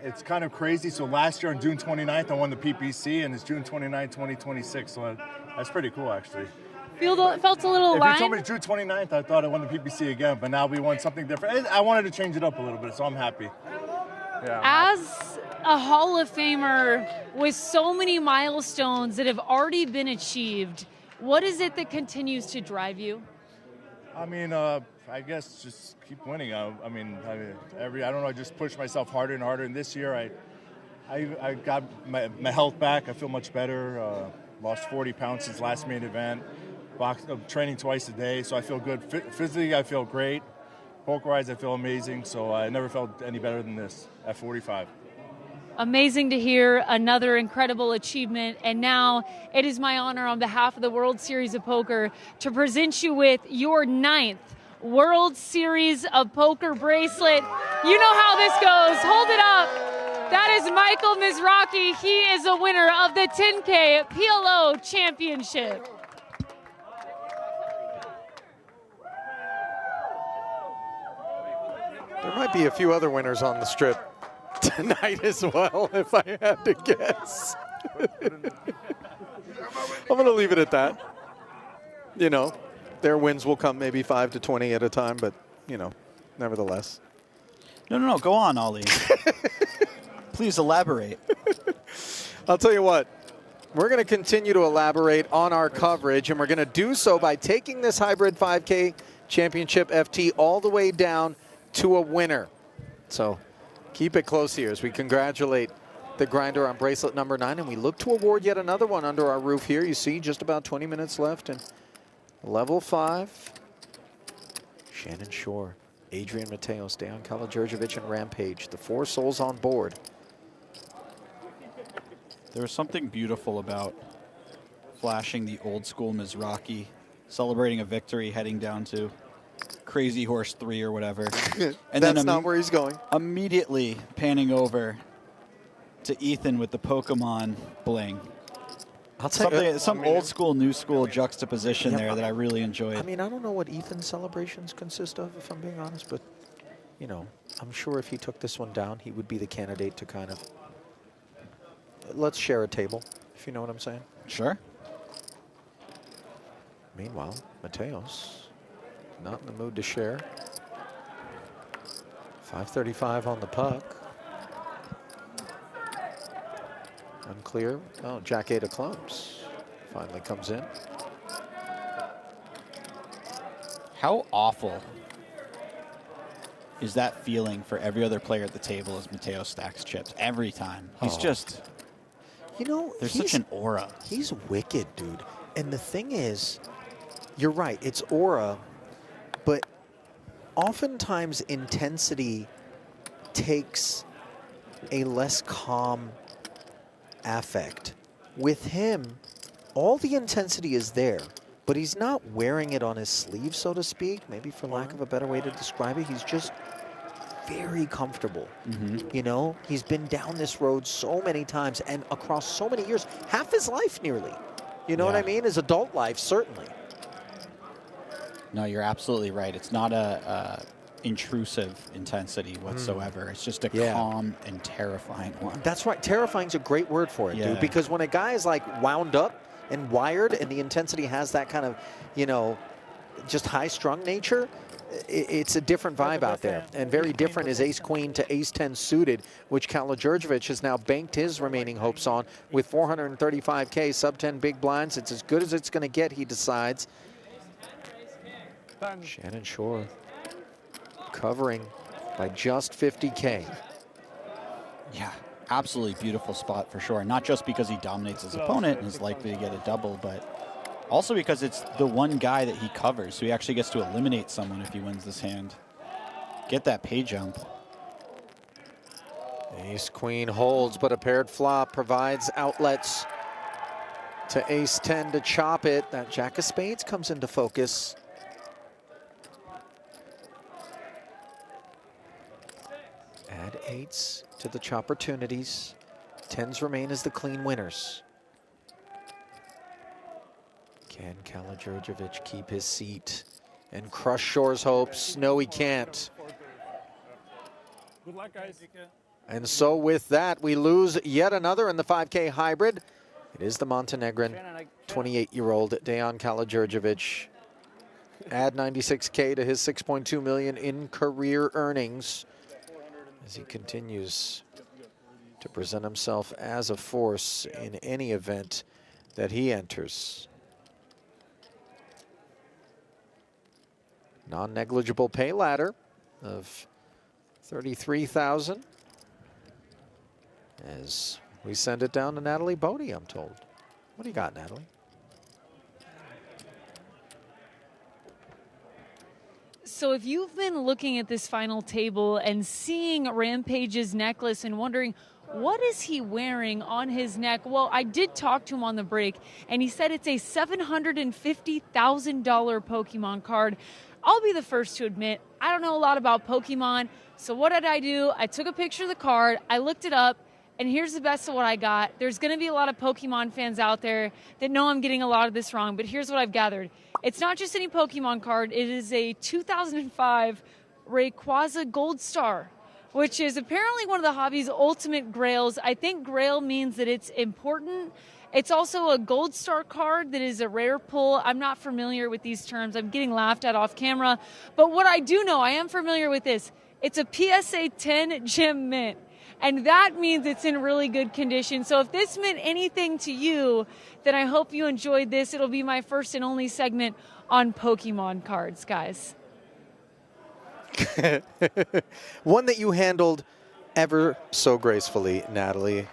it's kind of crazy. So last year on June 29th, I won the PPC, and it's June 29th, 2026. So that's pretty cool, actually. Felt a little If aligned? you told me June 29th, I thought I won the PPC again, but now we won something different. I wanted to change it up a little bit, so I'm happy. Yeah. As a Hall of Famer with so many milestones that have already been achieved, what is it that continues to drive you? I mean, I guess just keep winning. I don't know. I just push myself harder and harder. And this year, I got my health back. I feel much better. Lost 40 pounds since last main event. Training twice a day, so I feel good. Physically, I feel great. Poker-wise, I feel amazing. So I never felt any better than this at 45. Amazing to hear. Another incredible achievement. And now it is my honor on behalf of the World Series of Poker to present you with your 9th World Series of Poker bracelet. You know how this goes. Hold it up. That is Michael Mizrachi. He is a winner of the 10K PLO Championship. There might be a few other winners on the strip tonight as well, if I had to guess. I'm going to leave it at that. You know, their wins will come maybe 5 to 20 at a time, but, you know, nevertheless. No, go on, Ollie. Please elaborate. I'll tell you what. We're going to continue to elaborate on our coverage, and we're going to do so by taking this Hybrid 5K Championship FT all the way down to a winner. So keep it close here as we congratulate the grinder on bracelet number 9, and we look to award yet another one under our roof here. You see just about 20 minutes left in level 5. Shannon Shore, Adrian Mateos, Dejan Kalodzerjevic, and Rampage, the 4 souls on board. There was something beautiful about flashing the old school Mizrachi, celebrating a victory, heading down to Crazy Horse 3 or whatever. And that's not where he's going. Immediately panning over to Ethan with the Pokemon bling. I'll tell you, some old school, new school juxtaposition there that I really enjoyed. I mean, I don't know what Ethan's celebrations consist of, if I'm being honest, but, you know, I'm sure if he took this one down, he would be the candidate to kind of, let's share a table, if you know what I'm saying. Sure. Meanwhile, Mateos, not in the mood to share. 5:35 on the puck. Unclear. Oh, Jack 8 of clubs finally comes in. How awful is that feeling for every other player at the table as Mateo stacks chips every time? He's just, you know, there's such an aura. He's wicked, dude. And the thing is, you're right, it's aura, but oftentimes intensity takes a less calm affect. With him, all the intensity is there, but he's not wearing it on his sleeve, so to speak, maybe for lack of a better way to describe it. He's just very comfortable. You know, he's been down this road so many times and across so many years, half his life nearly. You know what I mean? His adult life, certainly. No, you're absolutely right. It's not a intrusive intensity whatsoever. It's just a calm and terrifying one. That's right. Terrifying's a great word for it, dude, because when a guy is like wound up and wired and the intensity has that kind of, you know, just high-strung nature, it's a different vibe out there. And very different is ace-queen to ace-10 suited, which Kalodzerjevic has now banked his remaining hopes on with 435K, sub-10 big blinds. It's as good as it's going to get, he decides. Shannon Shore covering by just 50K. Yeah, absolutely beautiful spot for sure. Not just because he dominates his opponent and is likely to get a double, but also because it's the one guy that he covers, so he actually gets to eliminate someone if he wins this hand. Get that pay jump. Ace-queen holds, but a paired flop provides outlets to ace-10 to chop it. That jack of spades comes into focus. Add 8s to the chopportunities. 10s remain as the clean winners. Can Kalodzerjevic keep his seat and crush Shore's hopes? No, he can't. Good luck, guys. And so with that, we lose yet another in the 5K hybrid. It is the Montenegrin 28-year-old Dejan Kalodzerjevic. Add 96K to his 6.2 million in career earnings as he continues to present himself as a force in any event that he enters. Non-negligible pay ladder of 33,000 as we send it down to Natalie Bodie, I'm told. What do you got, Natalie? So if you've been looking at this final table and seeing Rampage's necklace and wondering, what is he wearing on his neck? Well, I did talk to him on the break, and he said it's a $750,000 Pokemon card. I'll be the first to admit, I don't know a lot about Pokemon, so what did I do? I took a picture of the card, I looked it up, and here's the best of what I got. There's going to be a lot of Pokemon fans out there that know I'm getting a lot of this wrong, but here's what I've gathered. It's not just any Pokemon card. It is a 2005 Rayquaza Gold Star, which is apparently one of the hobby's ultimate grails. I think grail means that it's important. It's also a Gold Star card that is a rare pull. I'm not familiar with these terms. I'm getting laughed at off camera. But what I do know, I am familiar with this. It's a PSA 10 gem mint. and that means it's in really good condition. So if this meant anything to you, then I hope you enjoyed this. It'll be my first and only segment on Pokemon cards, guys. One that you handled ever so gracefully, Natalie.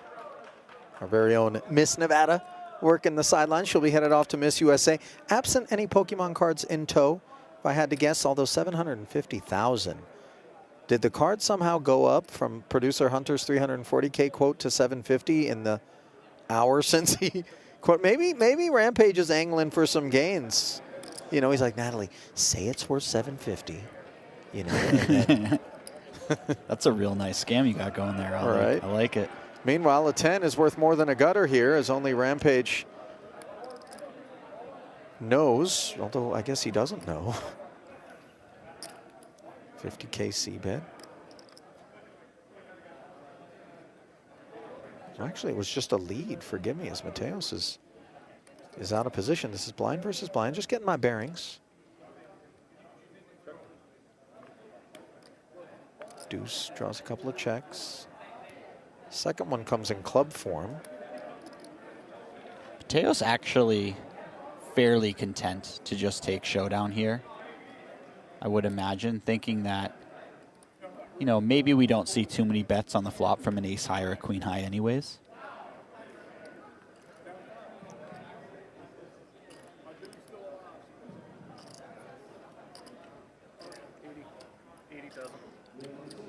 Our very own Miss Nevada working the sidelines. She'll be headed off to Miss USA. Absent any Pokemon cards in tow, if I had to guess, although 750,000. Did the card somehow go up from producer Hunter's 340K quote to 750 in the hour since he quote? Maybe Rampage is angling for some gains. You know, he's like, Natalie, say it's worth 750. You know, and then that's a real nice scam you got going there, Ollie. Right. I like it. Meanwhile, a 10 is worth more than a gutter here, as only Rampage knows, although I guess he doesn't know. 50K C-bet. Actually, it was just a lead, forgive me, as Mateos is out of position. This is blind versus blind, just getting my bearings. Deuce draws a couple of checks. Second one comes in club form. Mateos actually fairly content to just take showdown here, I would imagine, thinking that, you know, maybe we don't see too many bets on the flop from an ace high or a queen high anyways.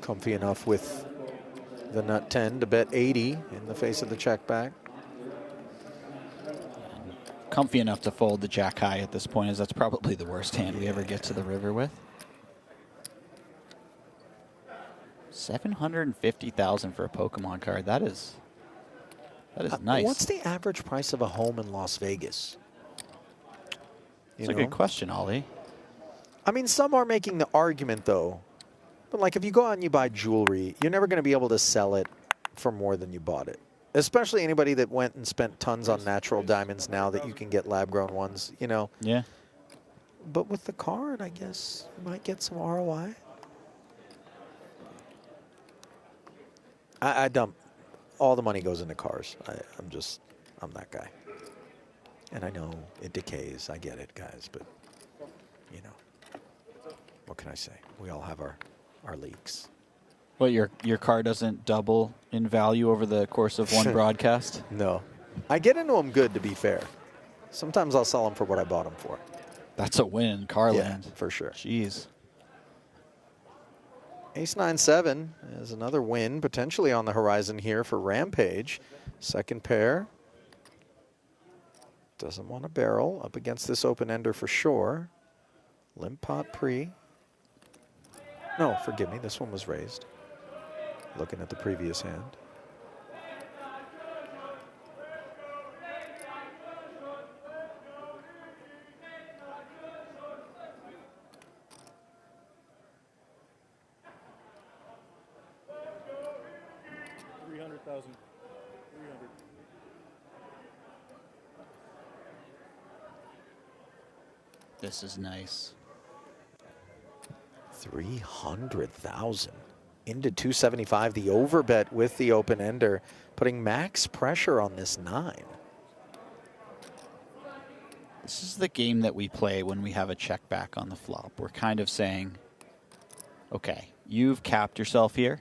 Comfy enough with the nut 10 to bet 80 in the face of the check back. Comfy enough to fold the jack high at this point, as that's probably the worst hand we ever get to the river with. 750,000 for a Pokemon card. That is nice. What's the average price of a home in Las Vegas? That's a good question, Ollie. I mean, some are making the argument, though. But, like, if you go out and you buy jewelry, you're never going to be able to sell it for more than you bought it. Especially anybody that went and spent tons on natural diamonds now that you can get lab-grown ones, you know. Yeah. But with the card, I guess you might get some ROI. I dump. All the money goes into cars. I'm that guy. And I know it decays. I get it, guys. But, you know, what can I say? We all have our leaks. Well, your car doesn't double in value over the course of one broadcast? No. I get into them good, to be fair. Sometimes I'll sell them for what I bought them for. That's a win, Carland. Yeah, for sure. Jeez. Ace-9-7 is another win potentially on the horizon here for Rampage. Second pair. Doesn't want to barrel up against this open-ender for sure. Limp pot pre. No, forgive me, this one was raised. Looking at the previous hand. This is nice. 300,000 into 275. The overbet with the open ender, putting max pressure on this 9. This is the game that we play when we have a check back on the flop. We're kind of saying, okay, you've capped yourself here.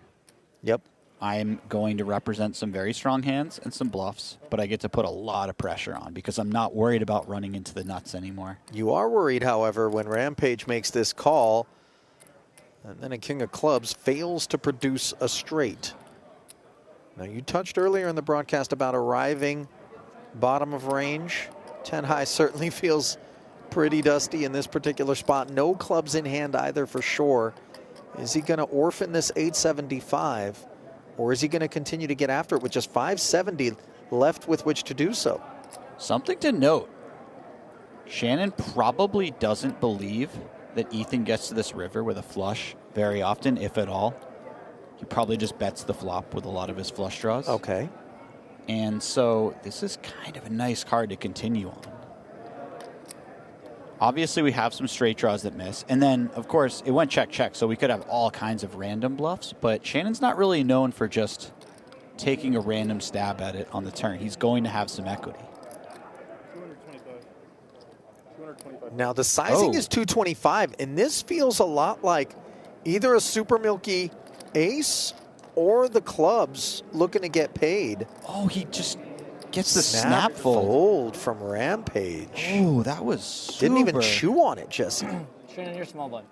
Yep. I'm going to represent some very strong hands and some bluffs, but I get to put a lot of pressure on because I'm not worried about running into the nuts anymore. You are worried, however, when Rampage makes this call, and then a king of clubs fails to produce a straight. Now, you touched earlier in the broadcast about arriving bottom of range. 10 high certainly feels pretty dusty in this particular spot. No clubs in hand either for sure. Is he going to orphan this 875? Or is he going to continue to get after it with just 570 left with which to do so? Something to note. Shannon probably doesn't believe that Ethan gets to this river with a flush very often, if at all. He probably just bets the flop with a lot of his flush draws. Okay. And so this is kind of a nice card to continue on. Obviously, we have some straight draws that miss. And then, of course, it went check-check, so we could have all kinds of random bluffs. But Shannon's not really known for just taking a random stab at it on the turn. He's going to have some equity. Now the sizing is 225, and this feels a lot like either a Super Milky ace or the clubs looking to get paid. Oh, he just gets the snap fold from Rampage. Oh, that was super. Didn't even chew on it, Jesse. Shannon, your small blind.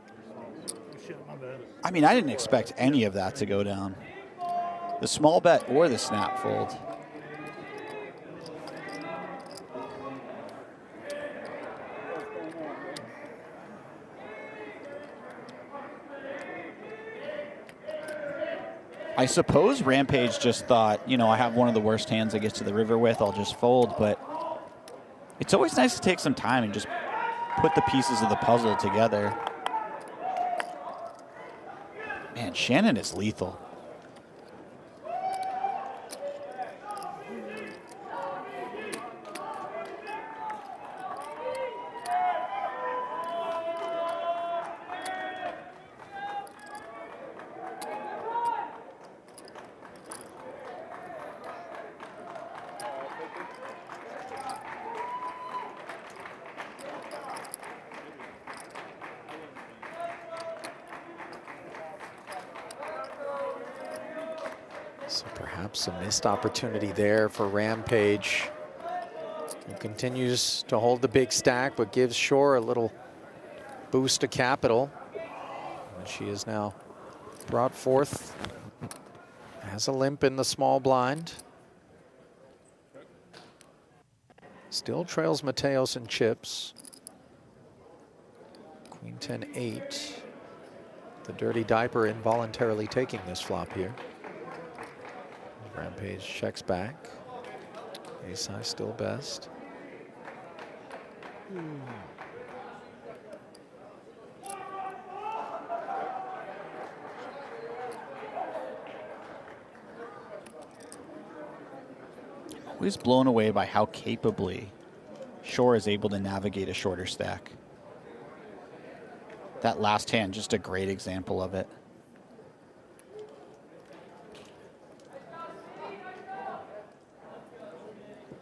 I mean, I didn't expect any of that to go down. The small bet or the snap fold. I suppose Rampage just thought, you know, I have one of the worst hands I get to the river with, I'll just fold, but it's always nice to take some time and just put the pieces of the puzzle together. Man, Shannon is lethal. So perhaps a missed opportunity there for Rampage, who continues to hold the big stack, but gives Shore a little boost to capital. And she is now brought forth, has a limp in the small blind. Still trails Mateos and chips. Queen 10-8. The dirty diaper involuntarily taking this flop here. Rampage checks back. Ace high still best. Always blown away by how capably Shore is able to navigate a shorter stack. That last hand, just a great example of it.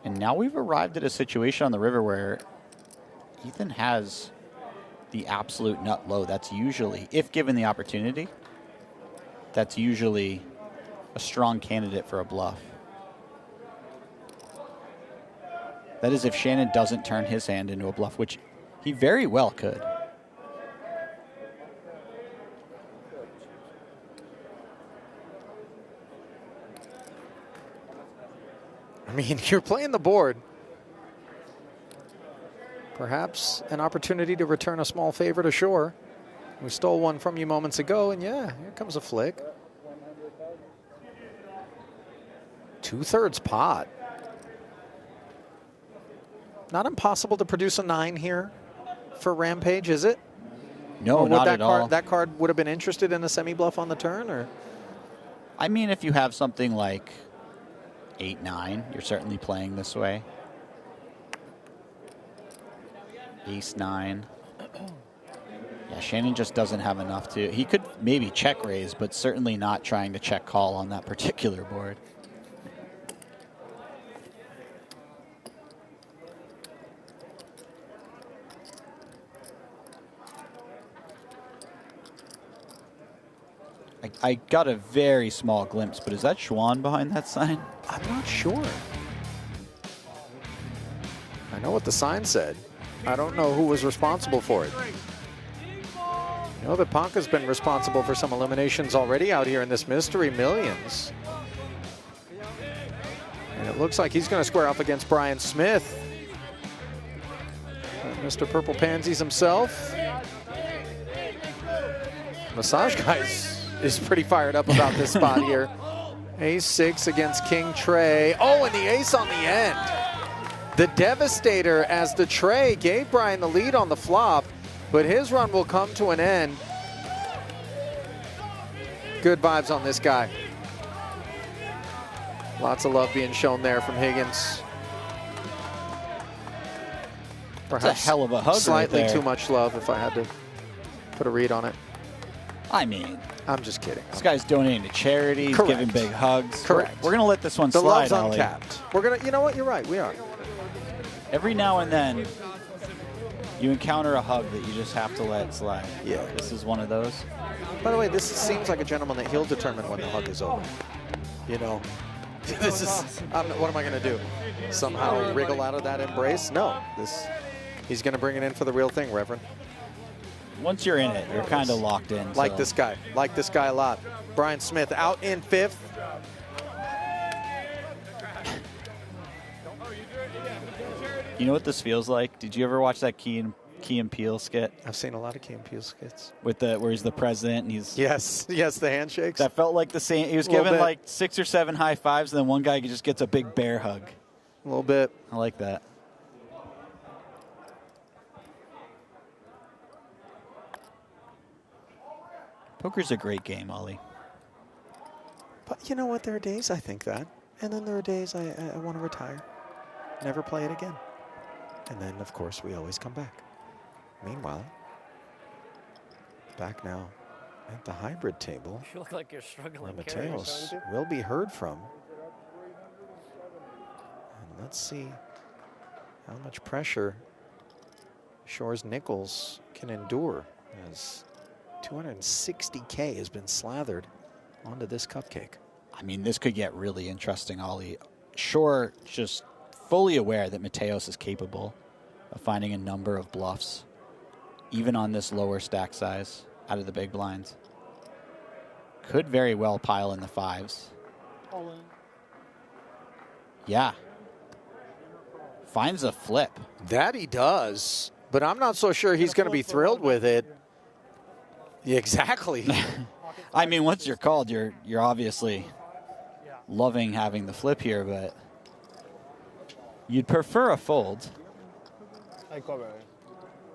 And now we've arrived at a situation on the river where Ethan has the absolute nut low. That's usually, if given the opportunity, that's usually a strong candidate for a bluff. That is if Shannon doesn't turn his hand into a bluff, which he very well could. I mean, you're playing the board. Perhaps an opportunity to return a small favor to Shore. We stole one from you moments ago, and yeah, here comes a flick. 2/3 pot. Not impossible to produce a 9 here for Rampage, is it? No, not at all. That card would have been interested in a semi-bluff on the turn, or? I mean, if you have something like 8-9, you're certainly playing this way. Ace-9. Yeah, Shannon just doesn't have enough to. He could maybe check raise, but certainly not trying to check call on that particular board. I got a very small glimpse, but is that Schwan behind that sign? I'm not sure. I know what the sign said. I don't know who was responsible for it. You know that Ponka's been responsible for some eliminations already out here in this Mystery Millions. And it looks like he's going to square off against Brian Smith. Mr. Purple Pansies himself. Massage Guys is pretty fired up about this spot here. Ace-6 against King Trey. Oh, and the ace on the end. The Devastator, as the Trey gave Brian the lead on the flop, but his run will come to an end. Good vibes on this guy. Lots of love being shown there from Higgins. Perhaps that's a hell of a hug slightly right there. Too much love if I had to put a read on it. I mean, I'm just kidding. This guy's donating to charity. He's giving big hugs. Correct. We're going to let this one The slide, love's Ollie. uncapped. We're going to, you know what? You're right. We are. Every now and then, you encounter a hug that you just have to let slide. Yeah. This is one of those. By the way, this seems like a gentleman that he'll determine when the hug is over. You know, this is, what am I going to do? Somehow wriggle out of that embrace? No. He's going to bring it in for the real thing, Reverend. Once you're in it, you're kind of locked in. Like so. this guy. Like this guy a lot. Brian Smith out in 5th. You know what this feels like? Did you ever watch that Key and Peele skit? I've seen a lot of Key and Peele skits. With where he's the president and he's... Yes, the handshakes. That felt like the same. He was given like 6 or 7 high fives, and then one guy just gets a big bear hug. A little bit. I like that. Poker's a great game, Ollie. But you know what? There are days I think that. And then there are days I want to retire. Never play it again. And then, of course, we always come back. Meanwhile, back now at the hybrid table. You look like you're struggling. Mateos will be heard from. And let's see how much pressure Shore's Nichols can endure as 260K has been slathered onto this cupcake. I mean, this could get really interesting, Ollie. Shore just fully aware that Mateos is capable of finding a number of bluffs, even on this lower stack size out of the big blinds. Could very well pile in the 5s. Yeah. Finds a flip. That he does, but I'm not so sure he's going to be thrilled with it. Yeah, exactly. I mean, once you're called, you're obviously loving having the flip here, but you'd prefer a fold.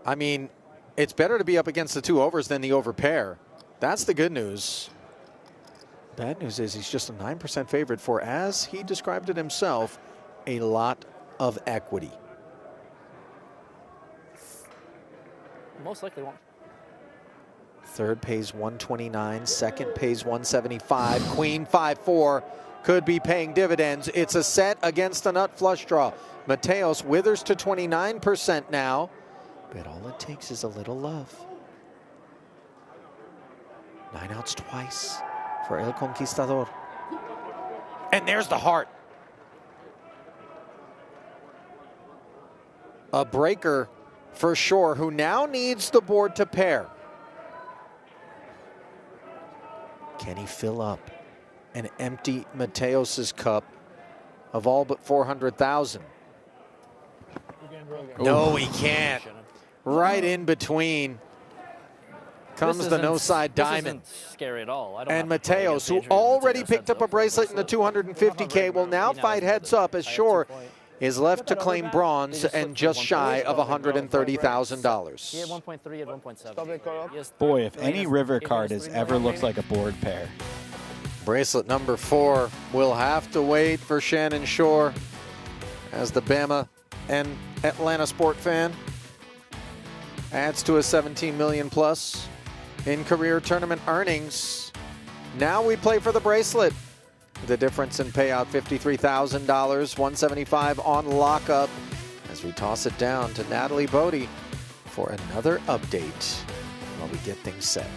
I mean, it's better to be up against the 2 overs than the over pair. That's the good news. Bad news is he's just a 9% favorite for, as he described it himself, a lot of equity. Most likely won't. Third pays 129, second pays 175, queen 5-4 could be paying dividends. It's a set against a nut flush draw. Mateos withers to 29% now, but all it takes is a little love. 9 outs twice for El Conquistador. And there's the heart. A breaker for Shore, who now needs the board to pair. Can he fill up and empty Mateos's cup of all but 400,000? No, he can't. Right in between comes the no-side diamond. This isn't scary at all. I don't And Mateos, who already picked up a bracelet in the 250K, will now fight heads up as Shore is left to claim bronze and just shy of $130,000. He had 1.3 at 1.7. Boy, if any river card has ever looked like a board pair. Bracelet number 4 will have to wait for Shannon Shore as the Bama and Atlanta sport fan adds to a 17 million plus in career tournament earnings. Now we play for the bracelet. The difference in payout, $53,000, $175 on lockup, as we toss it down to Natalie Bodie for another update while we get things set.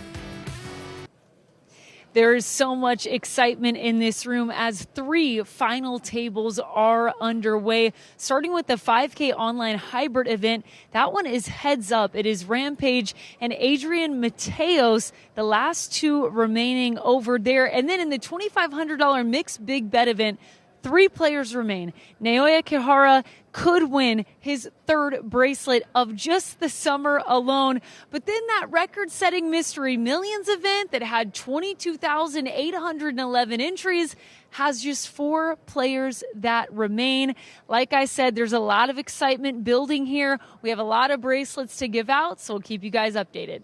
There is so much excitement in this room as 3 final tables are underway. Starting with the 5K online hybrid event, that one is heads up. It is Rampage and Adrian Mateos, the last 2 remaining over there. And then in the $2,500 mixed big bet event, 3 players remain. Naoya Kihara could win his 3rd bracelet of just the summer alone. But then that record-setting Mystery Millions event that had 22,811 entries has just 4 players that remain. Like I said, there's a lot of excitement building here. We have a lot of bracelets to give out, so we'll keep you guys updated.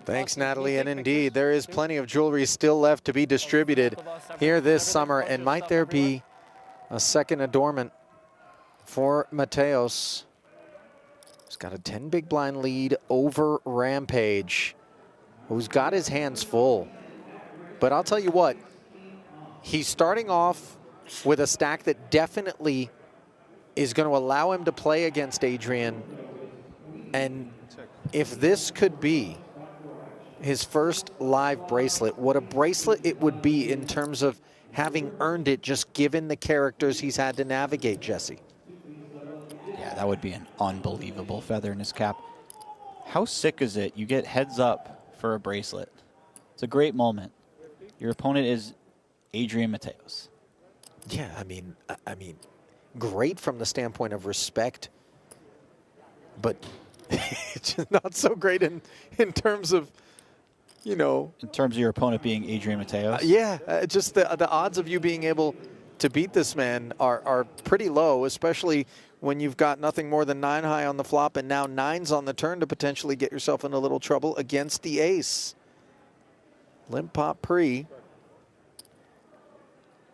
Thanks, Natalie. And indeed, there is plenty of jewelry still left to be distributed here this summer. And might there be a second adornment for Mateos? He's got a 10 big blind lead over Rampage, who's got his hands full. But I'll tell you what, he's starting off with a stack that definitely is going to allow him to play against Adrian. And if this could be his first live bracelet, what a bracelet it would be in terms of having earned it, just given the characters he's had to navigate, Jesse. Yeah, that would be an unbelievable feather in his cap. How sick is it? You get heads up for a bracelet. It's a great moment. Your opponent is Adrian Mateos. Yeah, I mean, great from the standpoint of respect, but it's just not so great in terms of, you know. In terms of your opponent being Adrian Mateos? Just the odds of you being able to beat this man are pretty low, especially when you've got nothing more than 9 high on the flop and now 9s on the turn to potentially get yourself in a little trouble against the ace. Limp pop pre.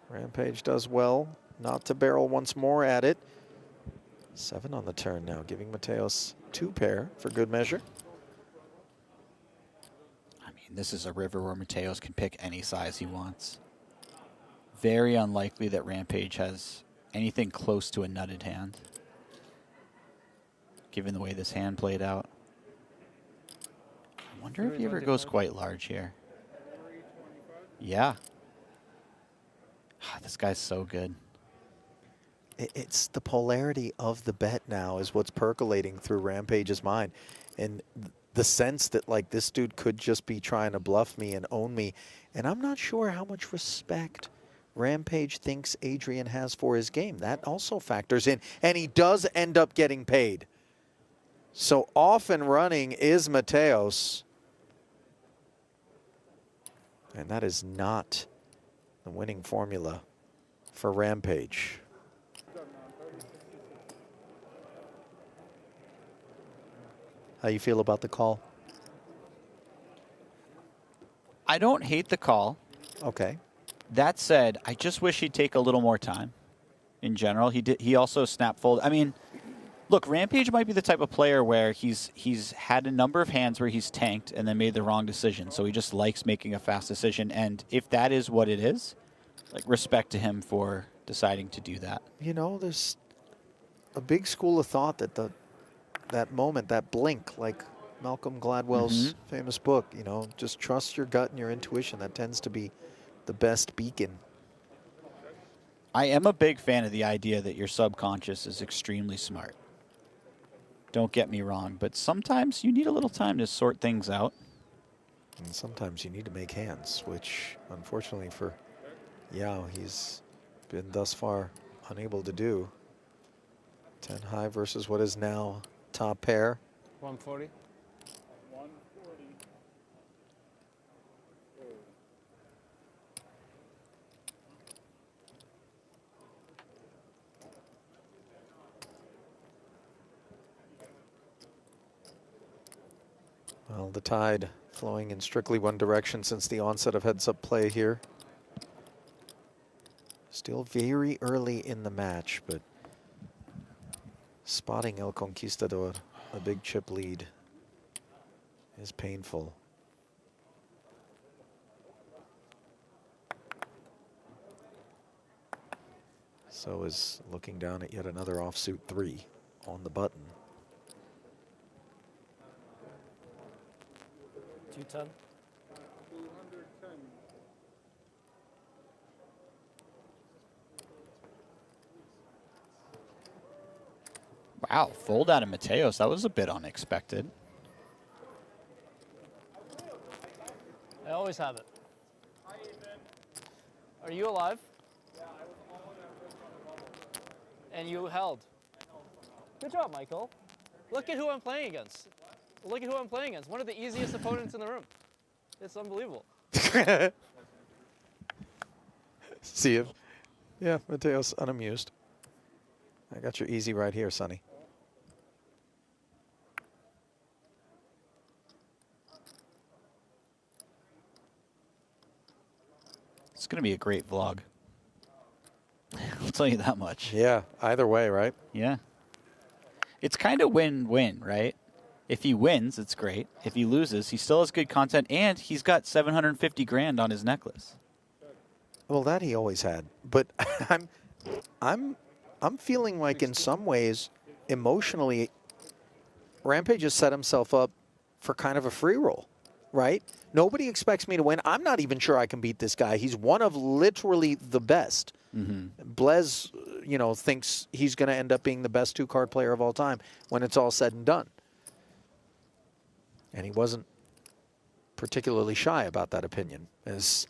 Rampage does well not to barrel once more at it. 7 on the turn now, giving Mateos 2 pair for good measure. I mean, this is a river where Mateos can pick any size he wants. Very unlikely that Rampage has anything close to a nutted hand, given the way this hand played out. I wonder if he ever goes quite large here. Yeah. This guy's so good. It's the polarity of the bet now is what's percolating through Rampage's mind. And the sense that, like, this dude could just be trying to bluff me and own me. And I'm not sure how much respect Rampage thinks Adrian has for his game. That also factors in. And he does end up getting paid. So off and running is Mateos. And that is not the winning formula for Rampage. How you feel about the call? I don't hate the call. Okay. That said, I just wish he'd take a little more time. In general, he also snap fold. I mean, look, Rampage might be the type of player where he's had a number of hands where he's tanked and then made the wrong decision. So he just likes making a fast decision. And if that is what it is, like, respect to him for deciding to do that. You know, there's a big school of thought that that moment, that blink, like Malcolm Gladwell's famous book, you know, just trust your gut and your intuition. That tends to be the best beacon. I am a big fan of the idea that your subconscious is extremely smart. Don't get me wrong, but sometimes you need a little time to sort things out. And sometimes you need to make hands, which unfortunately for Yao, he's been thus far unable to do. 10 high versus what is now top pair. 140. Well, the tide flowing in strictly one direction since the onset of heads-up play here. Still very early in the match, but spotting El Conquistador, a big chip lead, is painful. So is looking down at yet another offsuit 3 on the button. 210. Wow, fold out of Mateos. That was a bit unexpected. I always have it. Are you alive? And you held. Good job, Michael. Look at who I'm playing against. Look at who I'm playing against. One of the easiest opponents in the room. It's unbelievable. See you. Yeah, Mateos unamused. I got your easy right here, Sonny. It's going to be a great vlog. I'll tell you that much. Yeah, either way, right? Yeah. It's kind of win-win, right? If he wins, it's great. If he loses, he still has good content, and he's got 750 grand on his necklace. Well, that he always had, but I'm feeling like in some ways, emotionally, Rampage has set himself up for kind of a free roll, right? Nobody expects me to win. I'm not even sure I can beat this guy. He's one of literally the best. Blez, you know, thinks he's going to end up being the best 2-card player of all time when it's all said and done. And he wasn't particularly shy about that opinion, as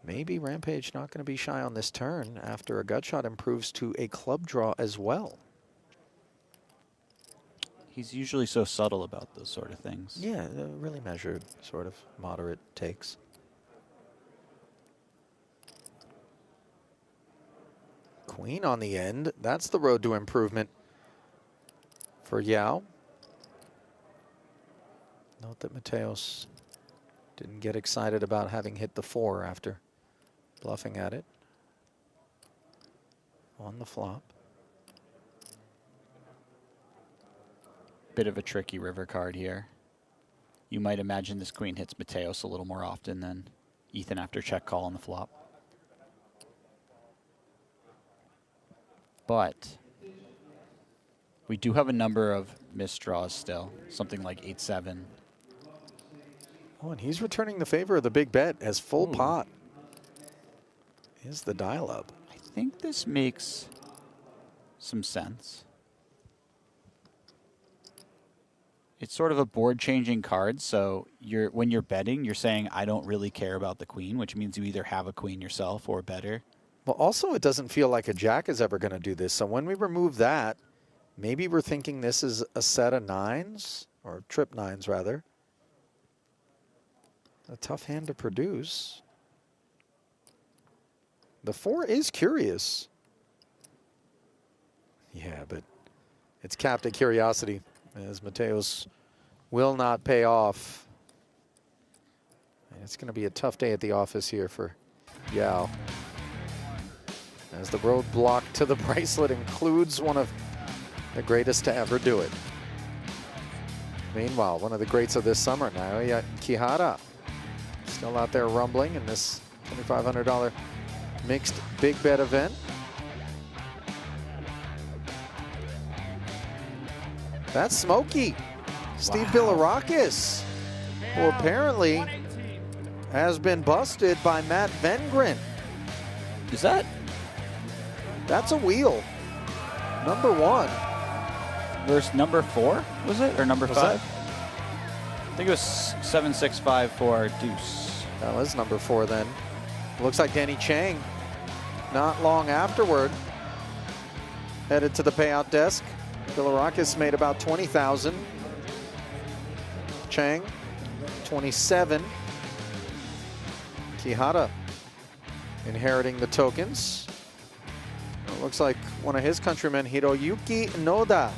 maybe Rampage not going to be shy on this turn after a gut shot improves to a club draw as well. He's usually so subtle about those sort of things. Yeah, really measured, sort of moderate takes. Queen on the end. That's the road to improvement for Yao. Note that Mateos didn't get excited about having hit the 4 after bluffing at it on the flop. Bit of a tricky river card here. You might imagine this queen hits Mateos a little more often than Ethan after check call on the flop. But we do have a number of missed draws still, something like 8-7. Oh, and he's returning the favor of the big bet as full pot is the dial-up. I think this makes some sense. It's sort of a board-changing card, so when you're betting, you're saying, I don't really care about the queen, which means you either have a queen yourself or better. Well, also, it doesn't feel like a jack is ever going to do this. So when we remove that, maybe we're thinking this is a set of 9s, or trip 9s, rather. A tough hand to produce. The 4 is curious. Yeah, but it's capped at curiosity, as Mateos will not pay off. And it's going to be a tough day at the office here for Yao, as the roadblock to the bracelet includes one of the greatest to ever do it. Meanwhile, one of the greats of this summer, Naoya Kihara, still out there rumbling in this $2,500 mixed big bet event. That's Smokey. Steve Bilirakis, who apparently has been busted by Matt Vengren. Is that? That's a wheel. Number 1. Versus number 4, was it? Or number 5? That? I think it was 7-6-5 for deuce. That was number 4 then. Looks like Danny Chang, not long afterward, headed to the payout desk. Bilirakis made about 20,000. Chang, 27. Kihara inheriting the tokens. It looks like one of his countrymen, Hiroyuki Noda,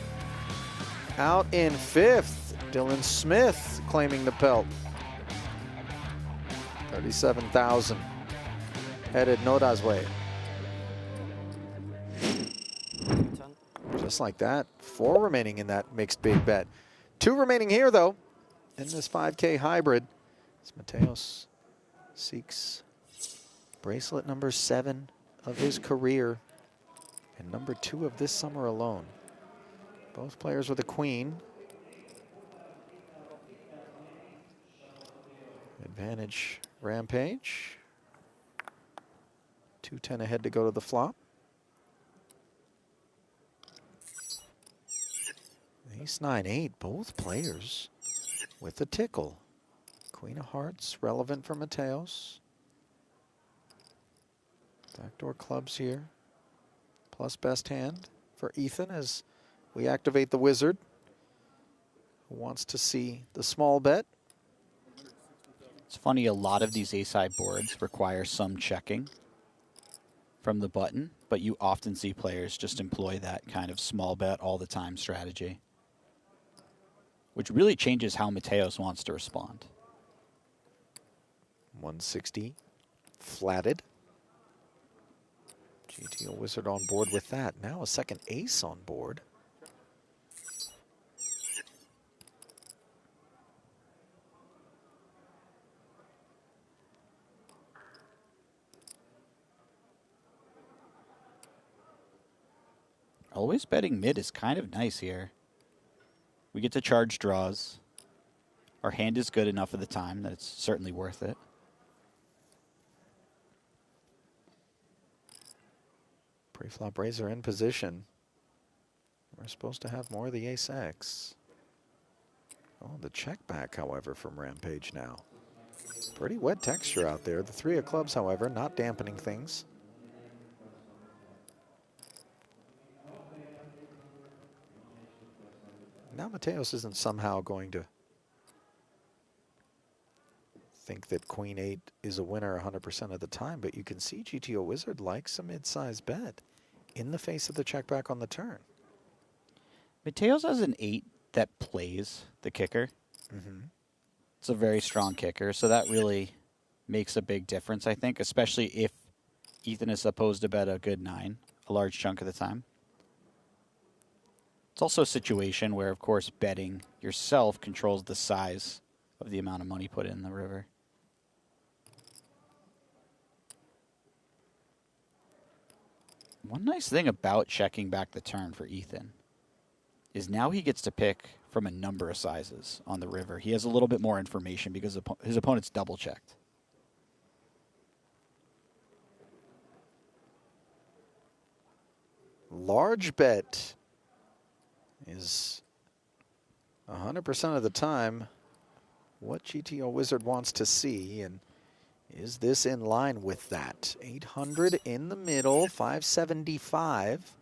out in 5th. Dylan Smith claiming the pelt. 37,000. Headed Noda's way. Just like that. 4 remaining in that mixed big bet. 2 remaining here, though, in this 5K hybrid. As Mateos seeks bracelet number 7 of his career and number 2 of this summer alone. Both players with a queen. Advantage Rampage. 2-10 ahead to go to the flop. Ace 9-8, both players with a tickle. Queen of Hearts, relevant for Mateos. Backdoor clubs here. Plus best hand for Ethan as we activate the wizard, who wants to see the small bet. It's funny, a lot of these ace-high boards require some checking from the button, but you often see players just employ that kind of small bet all the time strategy, which really changes how Mateos wants to respond. 160 flatted. GTO Wizard on board with that. Now a second ace on board. Always betting mid is kind of nice here. We get to charge draws. Our hand is good enough at the time that it's certainly worth it. Pre-flop raiser in position. We're supposed to have more of the ace-X. Oh, the check back, however, from Rampage now. Pretty wet texture out there. The 3 of clubs, however, not dampening things. Now Mateos isn't somehow going to think that Queen 8 is a winner 100% of the time, but you can see GTO Wizard likes a mid-sized bet in the face of the check back on the turn. Mateos has an 8 that plays the kicker. It's a very strong kicker, so that really makes a big difference, I think, especially if Ethan is supposed to bet a good 9 a large chunk of the time. It's also a situation where, of course, betting yourself controls the size of the amount of money put in the river. One nice thing about checking back the turn for Ethan is now he gets to pick from a number of sizes on the river. He has a little bit more information because his opponent's double-checked. Large bet is 100% of the time what GTO Wizard wants to see, and is this in line with that? 800 in the middle, 575.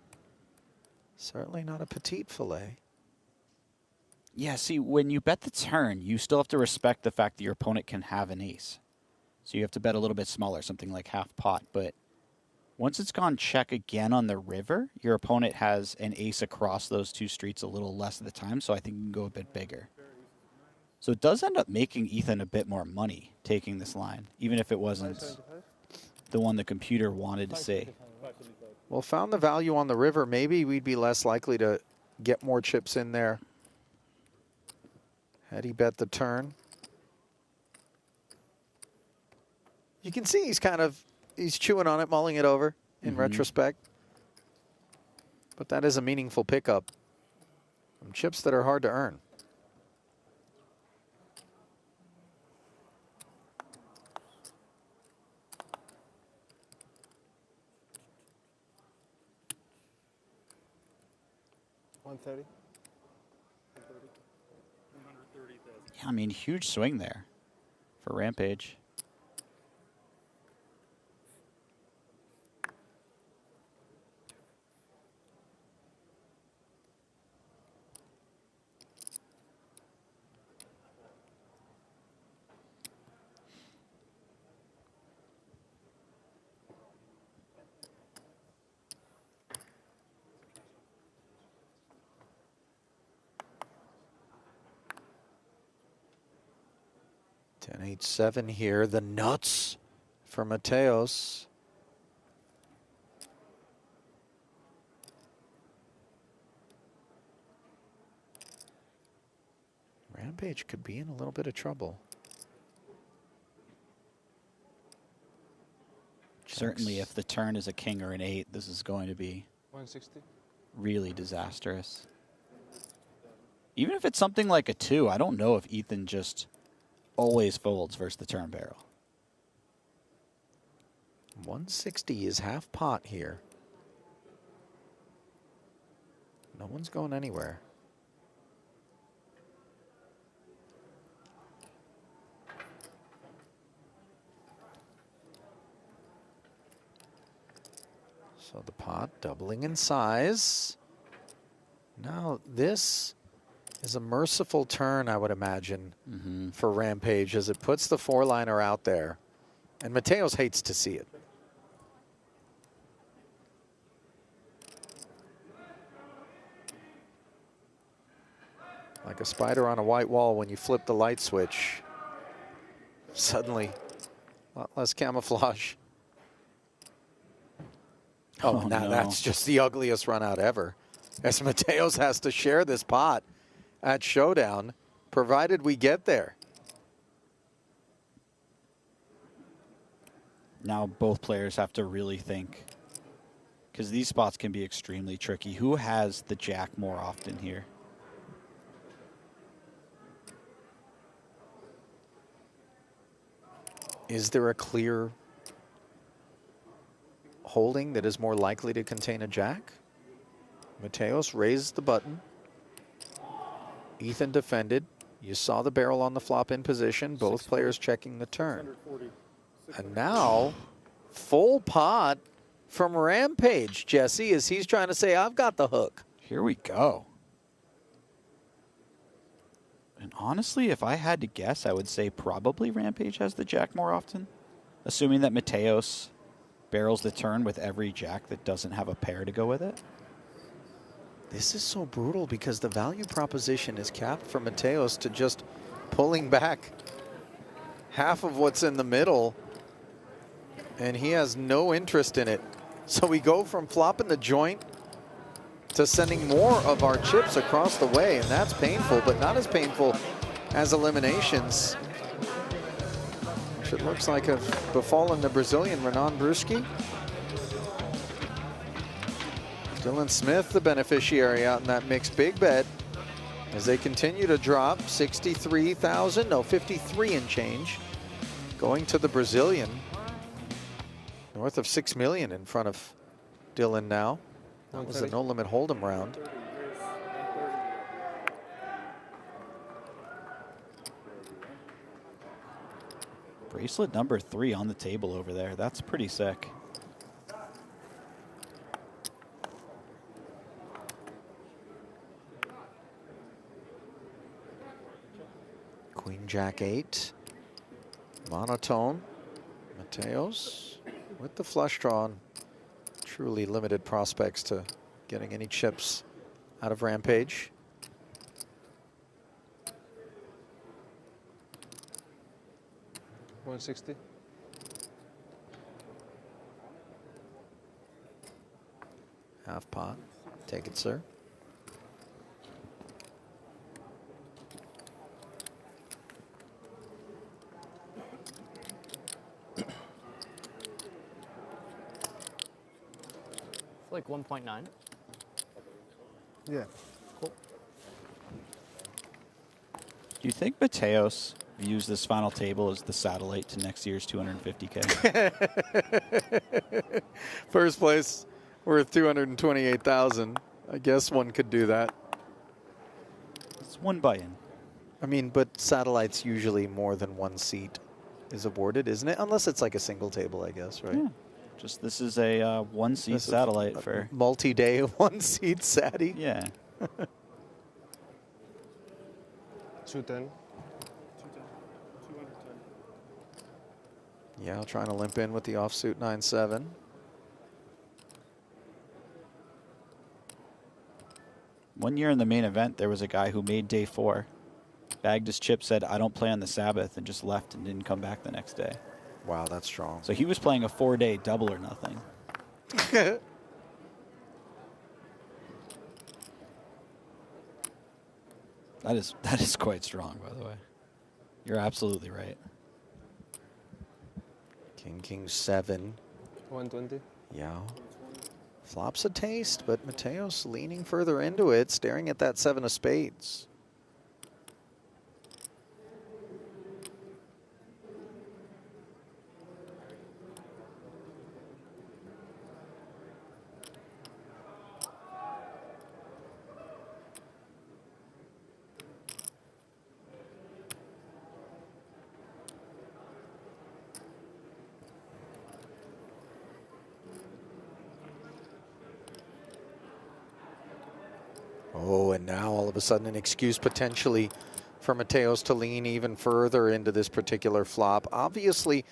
Certainly not a petite fillet. Yeah, see, when you bet the turn, you still have to respect the fact that your opponent can have an ace. So you have to bet a little bit smaller, something like half pot. But once it's gone check again on the river, your opponent has an ace across those 2 streets a little less of the time, so I think you can go a bit bigger. So it does end up making Ethan a bit more money taking this line, even if it wasn't the one the computer wanted to see. Well, found the value on the river, maybe we'd be less likely to get more chips in there had he bet the turn. You can see he's chewing on it, mulling it over in retrospect. But that is a meaningful pickup from chips that are hard to earn. Yeah, I mean, huge swing there for Rampage. Ten, 8, 7 here. The nuts for Mateos. Rampage could be in a little bit of trouble. Certainly, if the turn is a king or an 8, this is going to be 160. Really disastrous. Even if it's something like a 2, I don't know if Ethan just always folds versus the turn barrel. 160 is half pot here. No one's going anywhere. So the pot doubling in size. Now this is a merciful turn, I would imagine, for Rampage, as it puts the 4-liner out there. And Mateos hates to see it. Like a spider on a white wall when you flip the light switch. Suddenly, a lot less camouflage. Oh, now no. That's just the ugliest run out ever. As Mateos has to share this pot at Showdown, provided we get there. Now both players have to really think because these spots can be extremely tricky. Who has the jack more often here? Is there a clear holding that is more likely to contain a jack? Mateos raised the button. Ethan defended. You saw the barrel on the flop in position. Both players checking the turn. And now, full pot from Rampage, Jesse, as he's trying to say, I've got the hook. Here we go. And honestly, if I had to guess, I would say probably Rampage has the jack more often, assuming that Mateos barrels the turn with every jack that doesn't have a pair to go with it. This is so brutal because the value proposition is capped for Mateos to just pulling back half of what's in the middle, and he has no interest in it. So we go from flopping the joint to sending more of our chips across the way, and that's painful, but not as painful as eliminations, which it looks like have befallen the Brazilian Renan Bruschi. Dylan Smith, the beneficiary out in that mixed big bet, as they continue to drop 63,000, no, 53 and change, going to the Brazilian. North of 6 million in front of Dylan now. That was a no limit hold'em round. Bracelet number 3 on the table over there. That's pretty sick. Queen Jack 8. Monotone. Mateos with the flush draw. Truly limited prospects to getting any chips out of Rampage. $160. Half pot. Take it, sir. Like 1.9. Yeah. Cool. Do you think Mateos views this final table as the satellite to next year's 250K? First place worth 228,000. I guess one could do that. It's one buy-in. I mean, but satellites usually more than one seat is awarded, isn't it? Unless it's like a single table, I guess, right? Yeah. Just this is a one-seat satellite for multi-day one-seat satty. Yeah. 210. Yeah, trying to limp in with the offsuit 9-7. One year in the main event, there was a guy who made day 4, bagged his chip, said, I don't play on the Sabbath, and just left and didn't come back the next day. Wow, that's strong. So he was playing a 4-day double or nothing. That is quite strong, by the way. You're absolutely right. King 7. 120. Yeah. Flops a taste, but Mateos leaning further into it, staring at that 7 of spades. Oh, and now all of a sudden an excuse potentially for Mateos to lean even further into this particular flop. Obviously,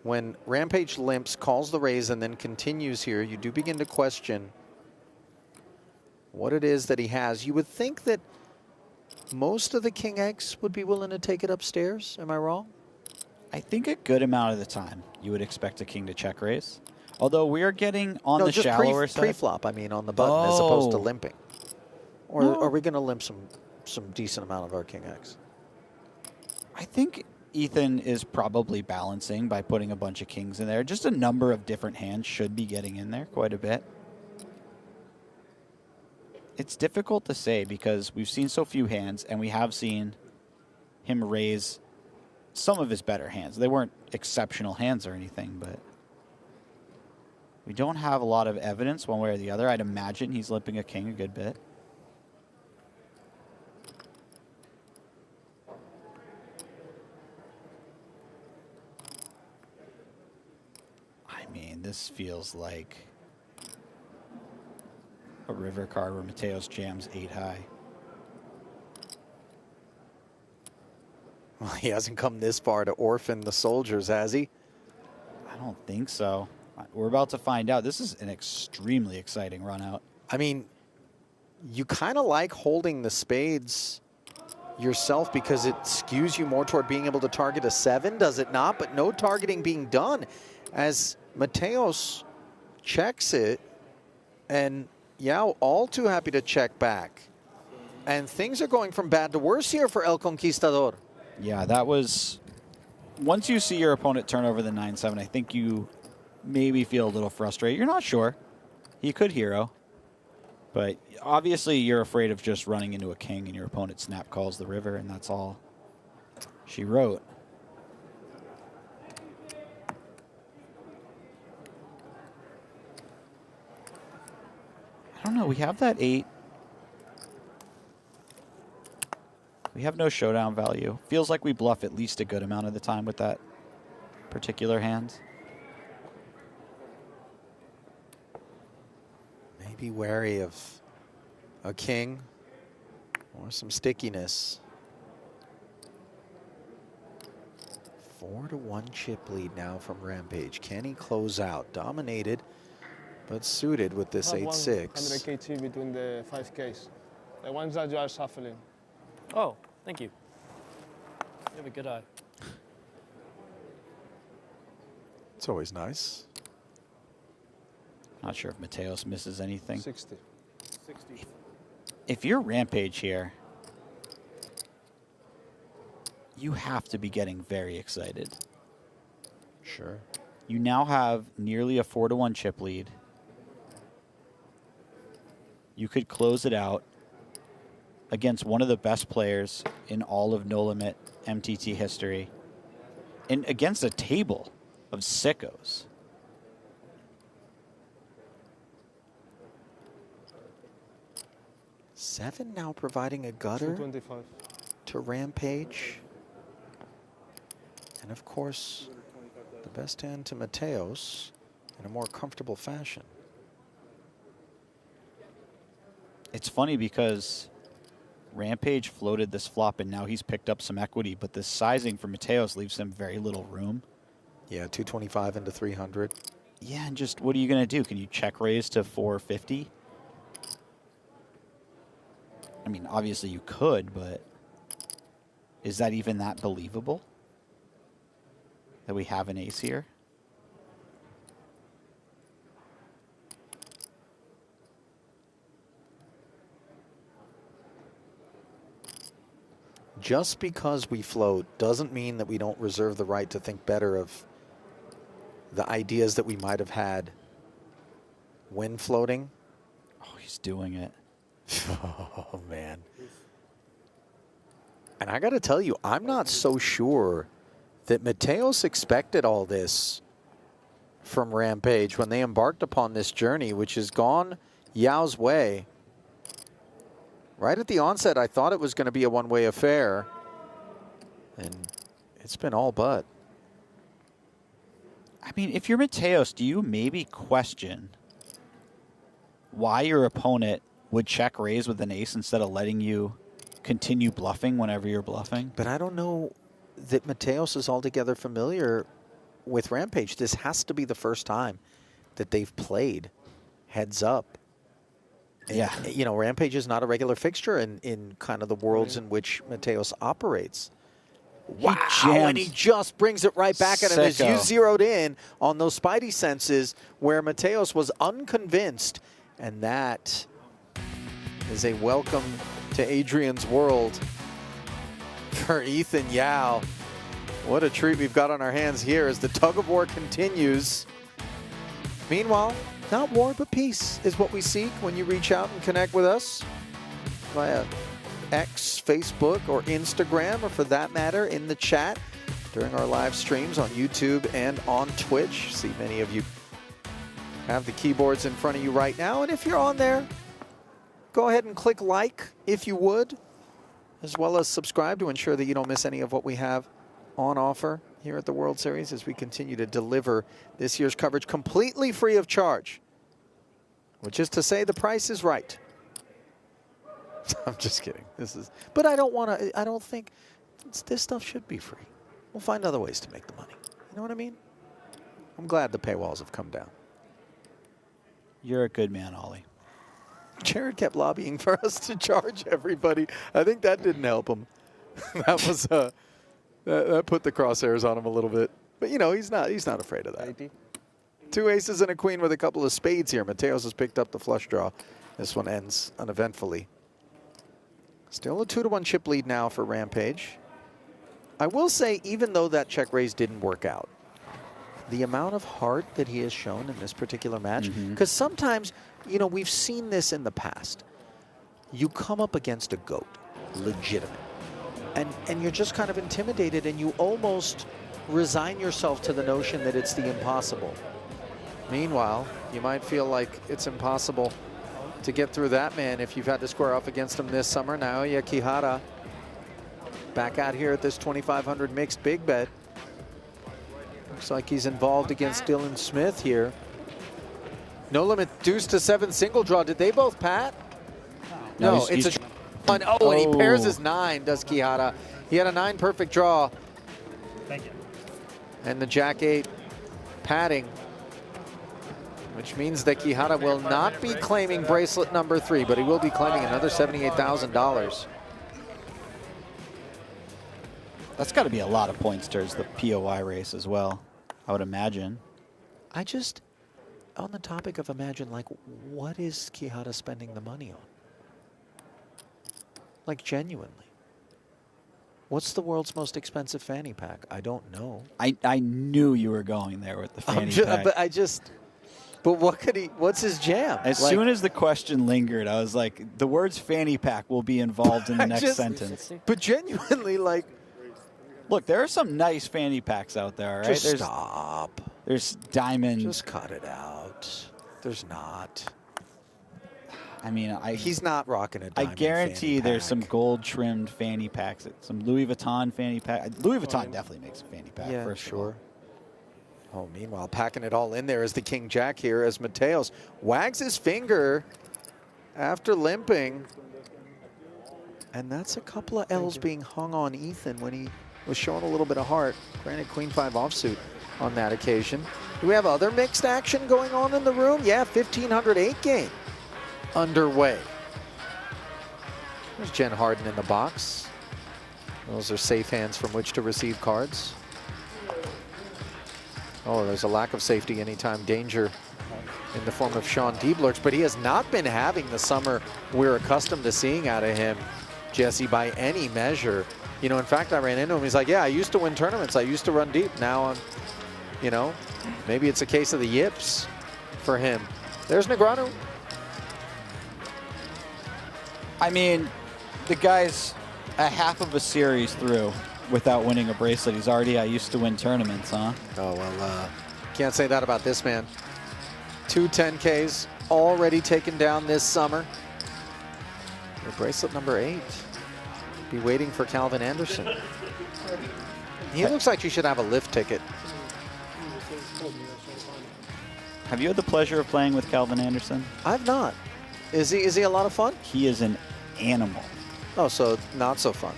when Rampage limps, calls the raise, and then continues here, you do begin to question what it is that he has. You would think that most of the King X would be willing to take it upstairs. Am I wrong? I think a good amount of the time you would expect a king to check raise. Although we are getting on the shallower side. Pre-flop, I mean, on the button as opposed to limping. Or are we going to limp some decent amount of our King X? I think Ethan is probably balancing by putting a bunch of kings in there. Just a number of different hands should be getting in there quite a bit. It's difficult to say because we've seen so few hands, and we have seen him raise some of his better hands. They weren't exceptional hands or anything, but we don't have a lot of evidence one way or the other. I'd imagine he's limping a king a good bit. I mean, this feels like a river card where Mateos jams 8 high. Well, he hasn't come this far to orphan the soldiers, has he? I don't think so. We're about to find out. This is an extremely exciting run out. I mean, you kind of like holding the spades yourself because it skews you more toward being able to target a 7, does it not? But no targeting being done as Mateos checks it, and Yao all too happy to check back. And things are going from bad to worse here for El Conquistador. Yeah, that was... Once you see your opponent turn over the 9-7, I think you maybe feel a little frustrated. You're not sure. He could hero. But obviously you're afraid of just running into a king and your opponent snap calls the river, and that's all she wrote. I don't know. We have that 8. We have no showdown value. Feels like we bluff at least a good amount of the time with that particular hand. Maybe wary of a king or some stickiness. 4-1 chip lead now from Rampage. Can he close out? Dominated, but suited with this 8-6. 100K between the 5Ks. The ones that you are shuffling. Oh, thank you. You have a good eye. It's always nice. Not sure if Mateos misses anything. 60. If you're Rampage here, you have to be getting very excited. Sure. You now have nearly a 4-1 chip lead. You could close it out against one of the best players in all of No Limit MTT history, and against a table of sickos. Seven now providing a gutter 225. to Rampage. And of course, the best hand to Mateos in a more comfortable fashion. It's funny because Rampage floated this flop and now he's picked up some equity, but this sizing for Mateos leaves him very little room. Yeah, 225 into 300. Yeah, and just what are you going to do? Can you check raise to 450? I mean, obviously you could, but is that even that believable? That we have an ace here? Just because we float doesn't mean that we don't reserve the right to think better of the ideas that we might have had when floating. Oh, he's doing it. Oh, man. And I got to tell you, I'm not so sure that Mateos expected all this from Rampage when they embarked upon this journey, which has gone Yao's way. Right at the onset, I thought it was going to be a one-way affair, and it's been all but. I mean, if you're Mateos, do you maybe question why your opponent would check raise with an ace instead of letting you continue bluffing whenever you're bluffing? But I don't know that Mateos is altogether familiar with Rampage. This has to be the first time that they've played heads up. Yeah. And, you know, Rampage is not a regular fixture in kind of the worlds in which Mateos operates. Wow, and he just brings it right back at him as you zeroed in on those spidey senses where Mateos was unconvinced. And that is a welcome to Adrian's world for Ethan Yao. What a treat we've got on our hands here as the tug of war continues. Meanwhile, Not war, but peace is what we seek when you reach out and connect with us via X, Facebook, or Instagram, or for that matter, in the chat during our live streams on YouTube and on Twitch. See, many of you have the keyboards in front of you right now. And if you're on there, go ahead and click like if you would, as well as subscribe to ensure that you don't miss any of what we have on offer here at the World Series as we continue to deliver this year's coverage completely free of charge, which is to say the price is right. I'm just kidding. But I don't think this stuff should be free. We'll find other ways to make the money. You know what I mean? I'm glad the paywalls have come down. You're a good man, Ollie. Jared kept lobbying for us to charge everybody. I think that didn't help him. That was that put the crosshairs on him a little bit. But you know, he's not afraid of that. 2 aces and a queen with a couple of spades here. Mateos has picked up the flush draw. This one ends uneventfully. Still a 2-to-1 chip lead now for Rampage. I will say, even though that check raise didn't work out, the amount of heart that he has shown in this particular match, because sometimes, you know, we've seen this in the past. You come up against a GOAT, legitimate, and you're just kind of intimidated, and you almost resign yourself to the notion that it's the impossible. Meanwhile, you might feel like it's impossible to get through that man if you've had to square off against him this summer. Naoya Kihara back out here at this 2,500 mixed big bet. Looks like he's involved against Dylan Smith here. No limit deuce to 7 single draw. Did they both pat? No, it's a one. Oh, and he pairs his 9, does Kihara. He had a 9 perfect draw. Thank you. And the Jack-8 patting, which means that Kihara will not be claiming bracelet number 3, but he will be claiming another $78,000. That's got to be a lot of points towards the POI race as well, I would imagine. I just, on the topic of imagine, like, what is Kihara spending the money on? Like, genuinely. What's the world's most expensive fanny pack? I don't know. I knew you were going there with the fanny pack. But what could he, what's his jam? As soon as the question lingered, I was like, the words fanny pack will be involved in the next sentence. But genuinely, like, look, there are some nice fanny packs out there, right? Just stop. There's diamonds. Just cut it out. There's not. I mean, he's not rocking a diamond. I guarantee there's some gold-trimmed fanny packs. Some Louis Vuitton fanny pack. Louis Vuitton definitely makes a fanny pack. Yeah, for sure. Oh, meanwhile, packing it all in there is the King Jack here as Mateos wags his finger after limping. And that's a couple of L's being hung on Ethan when he was showing a little bit of heart. Granted, Queen 5 offsuit on that occasion. Do we have other mixed action going on in the room? Yeah, 1,508 game underway. There's Jen Harden in the box. Those are safe hands from which to receive cards. Oh, there's a lack of safety anytime danger in the form of Sean Dieblerks, but he has not been having the summer we're accustomed to seeing out of him, Jesse, by any measure. You know, in fact, I ran into him. He's like, yeah, I used to win tournaments. I used to run deep. Now I'm, you know, maybe it's a case of the yips for him. There's Negreanu. I mean, the guy's a half of a series through without winning a bracelet. He's already, I used to win tournaments, huh? Oh, well, can't say that about this man. 2 10Ks already taken down this summer. With bracelet number 8. Be waiting for Calvin Anderson. He looks like he should have a lift ticket. Have you had the pleasure of playing with Calvin Anderson? I've not. Is he a lot of fun? He is an animal. Oh, so not so fun.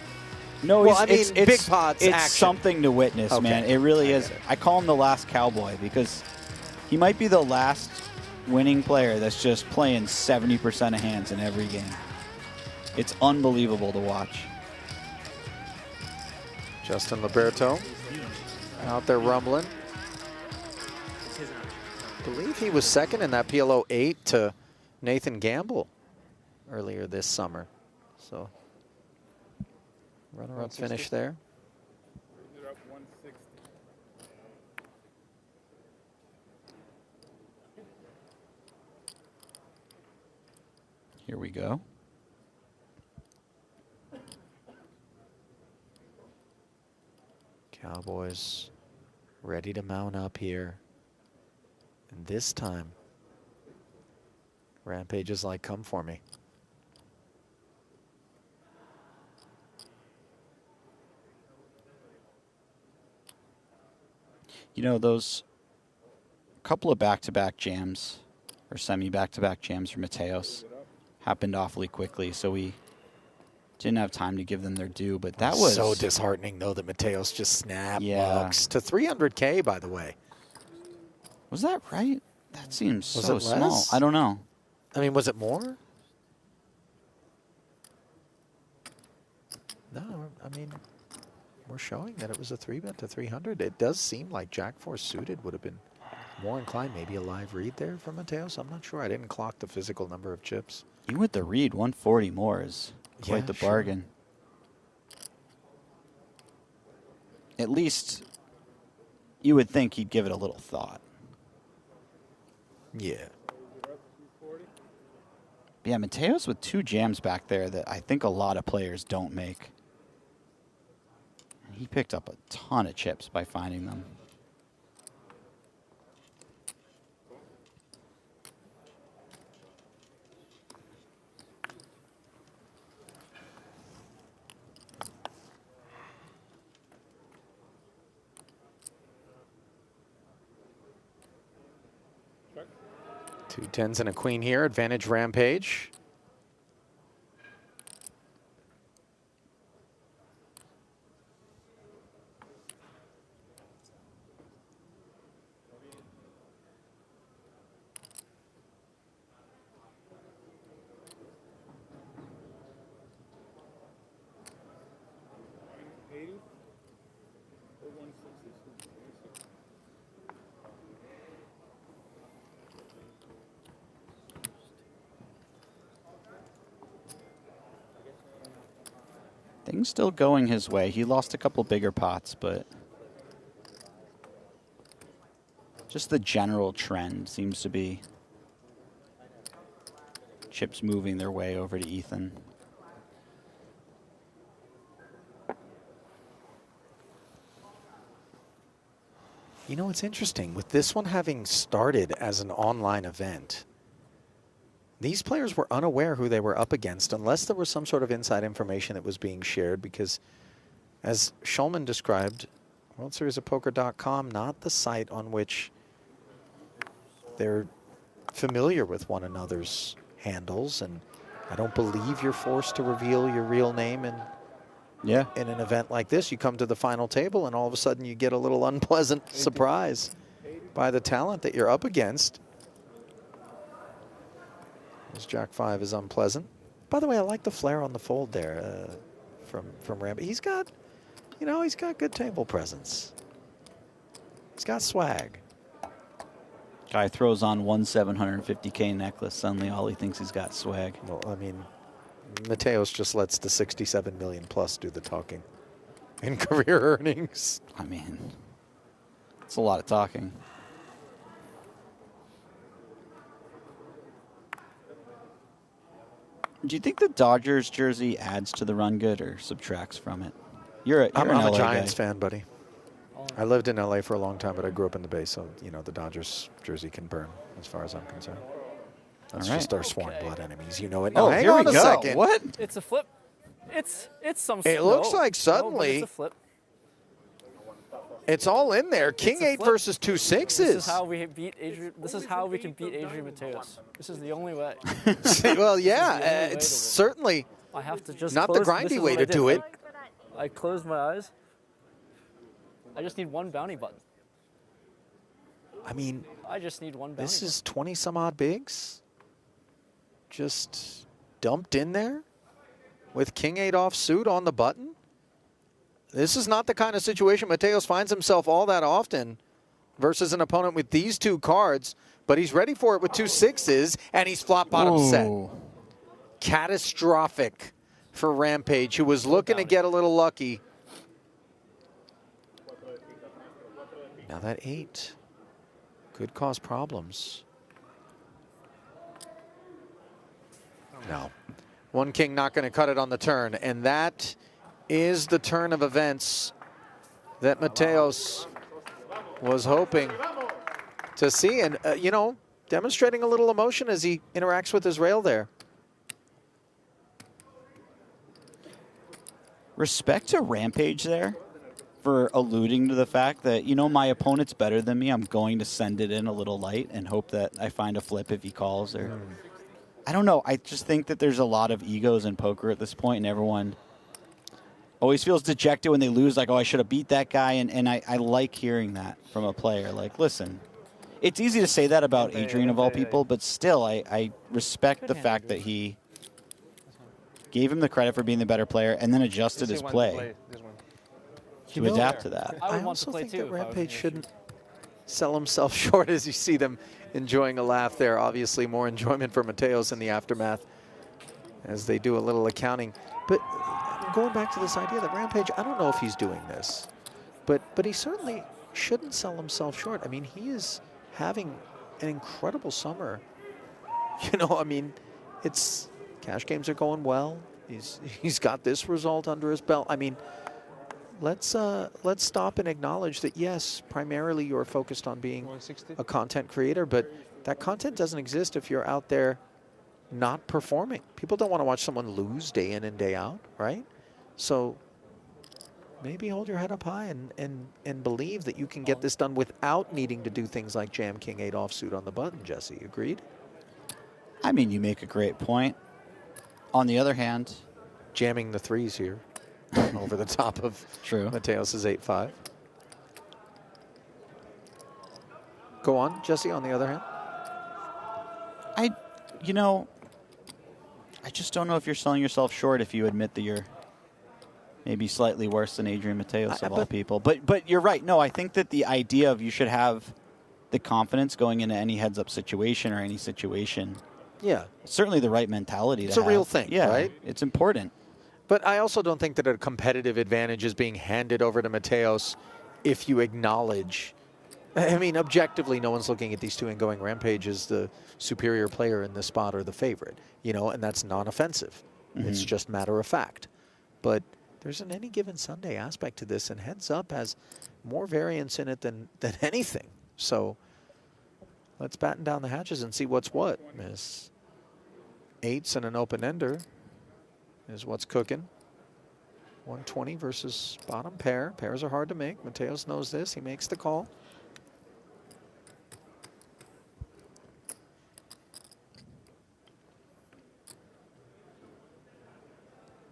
No, well, it's big pots It's action. something to witness, Okay. man. It really is. I call him the last cowboy because he might be the last winning player that's just playing 70% of hands in every game. It's unbelievable to watch. Justin Liberto out there rumbling. I believe he was second in that PLO 8 to Nathan Gamble earlier this summer. So runner-up finish there. Here we go. Cowboys ready to mount up here. And this time, Rampage is like, come for me. You know, those couple of back-to-back jams, or semi-back-to-back jams for Mateos, happened awfully quickly, so we didn't have time to give them their due, but that was... So disheartening, though, that Mateos just snapped mugs to 300K, by the way. Was that right? That seems Was so it small. less? I don't know. I mean, was it more? No, I mean, we're showing that it was a 3-bet to 300. It does seem like Jack 4 suited would have been more inclined. Maybe a live read there from Mateos. I'm not sure. I didn't clock the physical number of chips. Even with the read, 140 more is quite the bargain. At least you would think he'd give it a little thought. Yeah. Yeah, Mateos with 2 jams back there that I think a lot of players don't make. And he picked up a ton of chips by finding them. Two 10s and a queen here. Advantage Rampage. Things still going his way. He lost a couple bigger pots, but just the general trend seems to be chips moving their way over to Ethan. You know, it's interesting. With this one having started as an online event, these players were unaware who they were up against unless there was some sort of inside information that was being shared because, as Schulman described, WorldSeriesOfPoker.com, not the site on which they're familiar with one another's handles, and I don't believe you're forced to reveal your real name in an event like this. You come to the final table and all of a sudden you get a little unpleasant surprise by the talent that you're up against. This Jack 5 is unpleasant. By the way, I like the flair on the fold there from Rambo. He's got, you know, he's got good table presence. He's got swag. Guy throws on one 750K necklace. Suddenly all he thinks he's got swag. Well, I mean, Mateos just lets the 67 million plus do the talking in career earnings. I mean, it's a lot of talking. Do you think the Dodgers jersey adds to the run good or subtracts from it? I'm an a LA Giants guy. fan, buddy. I lived in LA for a long time, but I grew up in the Bay, so you know the Dodgers jersey can burn as far as I'm concerned. That's just our sworn blood enemies. You know it. Now, Oh, hang here on we a go. second. What? It's a flip. It's some. It looks like suddenly it's a flip. it's all in there. King 8 versus 2 6s. This is how we beat Adrian. This is how we can beat Adrian Mateos. This is the only way. Well, yeah, it's certainly I have to just not the close, this grindy is way what I to do did. it. I closed my eyes. I just need one bounty button. I mean, I just need one bounty. this is 20 some odd bigs just dumped in there with King 8 offsuit on the button. This is not the kind of situation Mateos finds himself all that often versus an opponent with these two cards, but he's ready for it with 2 6s, and he's flop bottom set. Catastrophic for Rampage, who was looking to get a little lucky. Now that 8 could cause problems. No. One king not going to cut it on the turn. And that is the turn of events that Mateos was hoping to see. And, you know, demonstrating a little emotion as he interacts with his rail there. Respect to Rampage there for alluding to the fact that, you know, my opponent's better than me. I'm going to send it in a little light and hope that I find a flip if he calls. Or I don't know. I just think that there's a lot of egos in poker at this point, and everyone always feels dejected when they lose, like, oh, I should have beat that guy. And I like hearing that from a player. Like, listen, it's easy to say that about Adrian of all people, but still, I respect the fact that he gave him the credit for being the better player and then adjusted his play to adapt to that. I also think that Rampage shouldn't sell himself short as you see them enjoying a laugh there. Obviously, more enjoyment for Mateos in the aftermath as they do a little accounting. But going back to this idea that Rampage, I don't know if he's doing this, but he certainly shouldn't sell himself short. I mean, he is having an incredible summer. You know, I mean, it's cash games are going well. He's got this result under his belt. I mean, let's stop and acknowledge that, yes, primarily you're focused on being a content creator, but that content doesn't exist if you're out there not performing. People don't want to watch someone lose day in and day out, right? So maybe hold your head up high and believe that you can get this done without needing to do things like jam King 8 offsuit on the button, Jesse. Agreed? I mean, you make a great point. On the other hand, jamming the threes here over the top of Mateos' 8-5. Go on, Jesse, on the other hand. You know, I just don't know if you're selling yourself short if you admit that you're maybe slightly worse than Adrian Mateos of all people. But you're right. No, I think that the idea of you should have the confidence going into any heads-up situation or any situation. Yeah. It's certainly the right mentality It's to a have. real thing, yeah, right? It's important. But I also don't think that a competitive advantage is being handed over to Mateos if you acknowledge. I mean, objectively, no one's looking at these two and going, Rampage is the superior player in this spot or the favorite, you know, and that's non-offensive. It's just matter of fact. But there's an any given Sunday aspect to this, and heads up has more variance in it than anything. So let's batten down the hatches and see what's what. Miss eights and an open-ender is what's cooking. 120 versus bottom pair. Pairs are hard to make. Mateos knows this. He makes the call.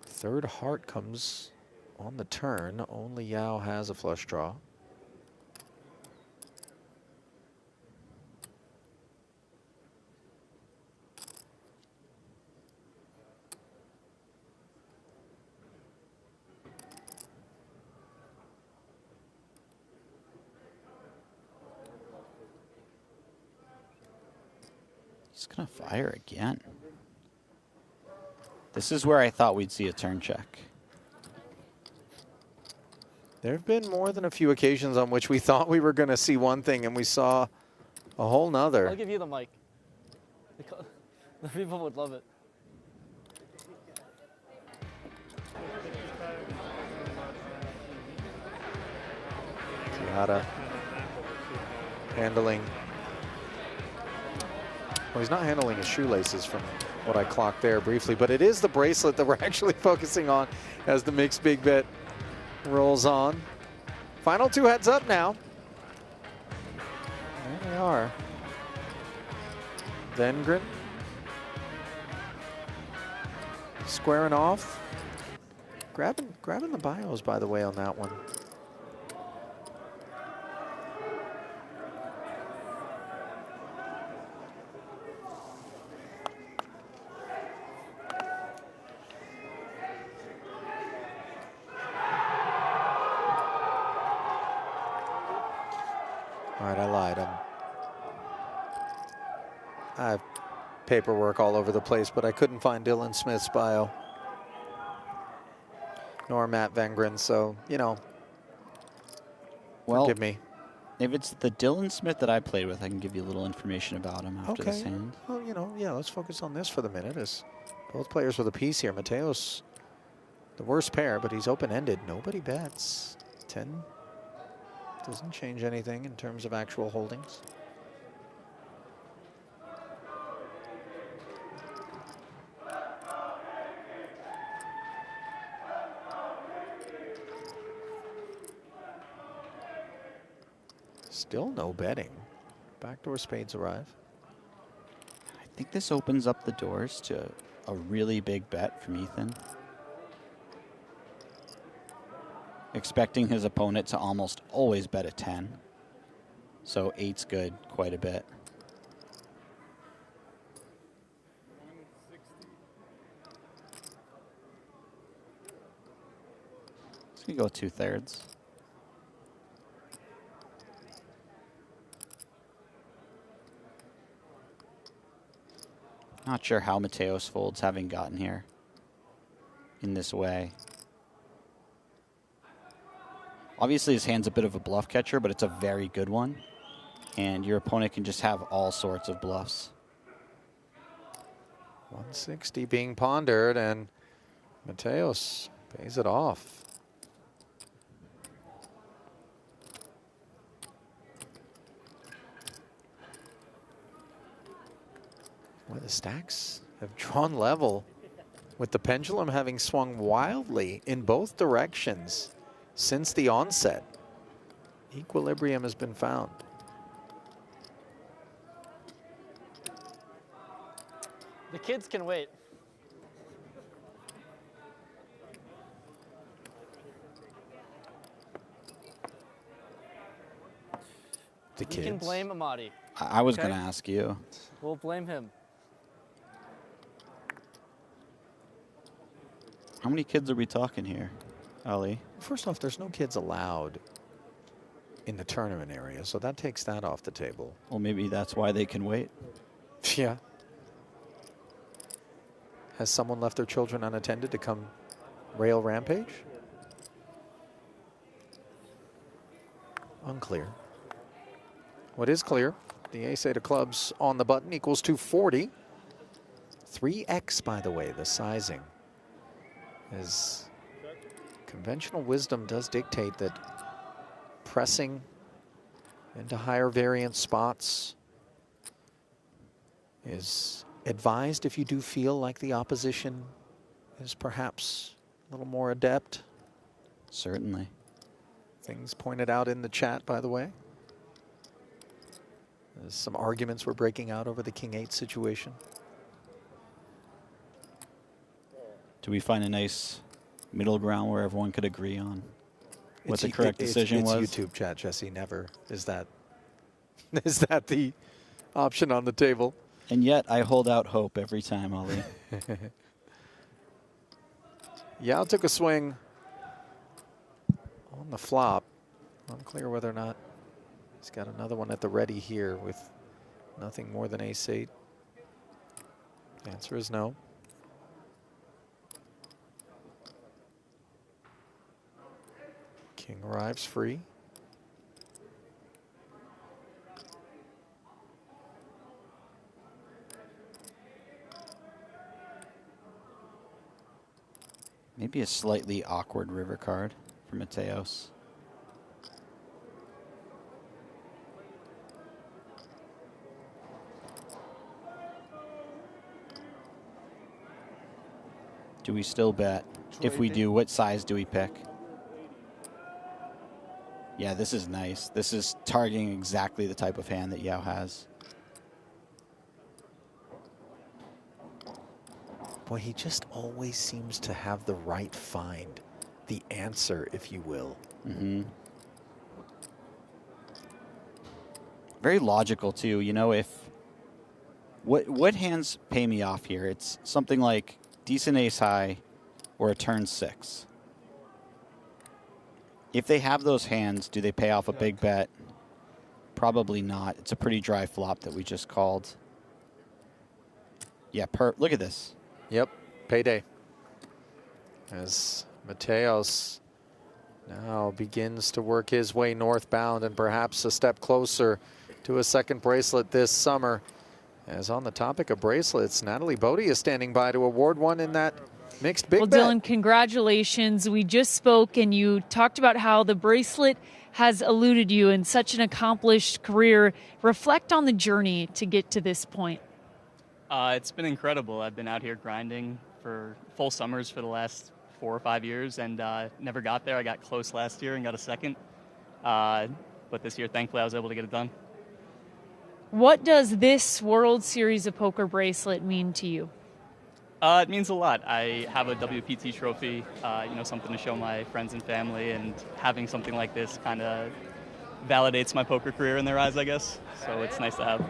Third heart comes on the turn. Only Yao has a flush draw. He's going to fire again. This is where I thought we'd see a turn check. There have been more than a few occasions on which we thought we were going to see one thing and we saw a whole nother. I'll give you the mic. The people would love it. Nejad handling. Well, he's not handling his shoelaces from what I clocked there briefly, but it is the bracelet that we're actually focusing on as the mixed big bet rolls on. Final two heads up now. There they are. Vengren squaring off. Grabbing the bios, by the way, on that one. All right, I lied. I have paperwork all over the place, but I couldn't find Dylan Smith's bio. Nor Matt Vengren, so, you know, well, forgive me. If it's the Dylan Smith that I played with, I can give you a little information about him after this hand. Well, you know, yeah, let's focus on this for the minute as both players with a piece here. Mateos, the worst pair, but he's open-ended. Nobody bets. 10 doesn't change anything in terms of actual holdings. Still no betting. Backdoor spades arrive. I think this opens up the doors to a really big bet from Ethan. Expecting his opponent to almost always bet a 10. So 8's good quite a bit. It's going to go 2/3. Not sure how Mateos folds, having gotten here in this way. Obviously, his hand's a bit of a bluff catcher, but it's a very good one. And your opponent can just have all sorts of bluffs. 160 being pondered, and Mateos pays it off. Well, the stacks have drawn level, with the pendulum having swung wildly in both directions since the onset. Equilibrium has been found. The kids can wait. The You can kids. blame Amadi. I was Okay? going to ask you. We'll blame him. How many kids are we talking here, Ali? First off, there's no kids allowed in the tournament area, so that takes that off the table. Well, maybe that's why they can wait. Yeah. Has someone left their children unattended to come rail Rampage? Unclear. What is clear, the ace-8 of clubs on the button equals 240. 3x, by the way, the sizing. As conventional wisdom does dictate that pressing into higher variance spots is advised if you do feel like the opposition is perhaps a little more adept. Certainly. Things pointed out in the chat, by the way. As some arguments were breaking out over the King-8 situation. Do we find a nice middle ground where everyone could agree on what the It's- correct decision it's was? YouTube chat, Jesse. Never is that the option on the table. And yet I hold out hope every time, Ali. Yao took a swing on the flop. Unclear whether or not he's got another one at the ready here with nothing more than ace-8. The answer is no. King arrives free. Maybe a slightly awkward river card for Mateos. Do we still bet? If we do, what size do we pick? Yeah, this is nice. This is targeting exactly the type of hand that Yao has. Boy, he just always seems to have the right find, the answer, if you will. Mm-hmm. Very logical too. You know, if what hands pay me off here? It's something like decent ace high or a turn 6. If they have those hands, do they pay off a big bet? Probably not. It's a pretty dry flop that we just called. Yeah, look at this. Yep, payday. As Mateos Now begins to work his way northbound and perhaps a step closer to a second bracelet this summer. As on the topic of bracelets, Natalie Bodie is standing by to award one in that mixed big bet. Well, Dylan, congratulations. We just spoke and you talked about how the bracelet has eluded you in such an accomplished career. Reflect on the journey to get to this point. It's been incredible. I've been out here grinding for full summers for the last 4 or 5 years and never got there. I got close last year and got a second. But this year, thankfully, I was able to get it done. What does this World Series of Poker bracelet mean to you? It means a lot. I have a WPT trophy, something to show my friends and family, and having something like this kind of validates my poker career in their eyes, I guess. So it's nice to have.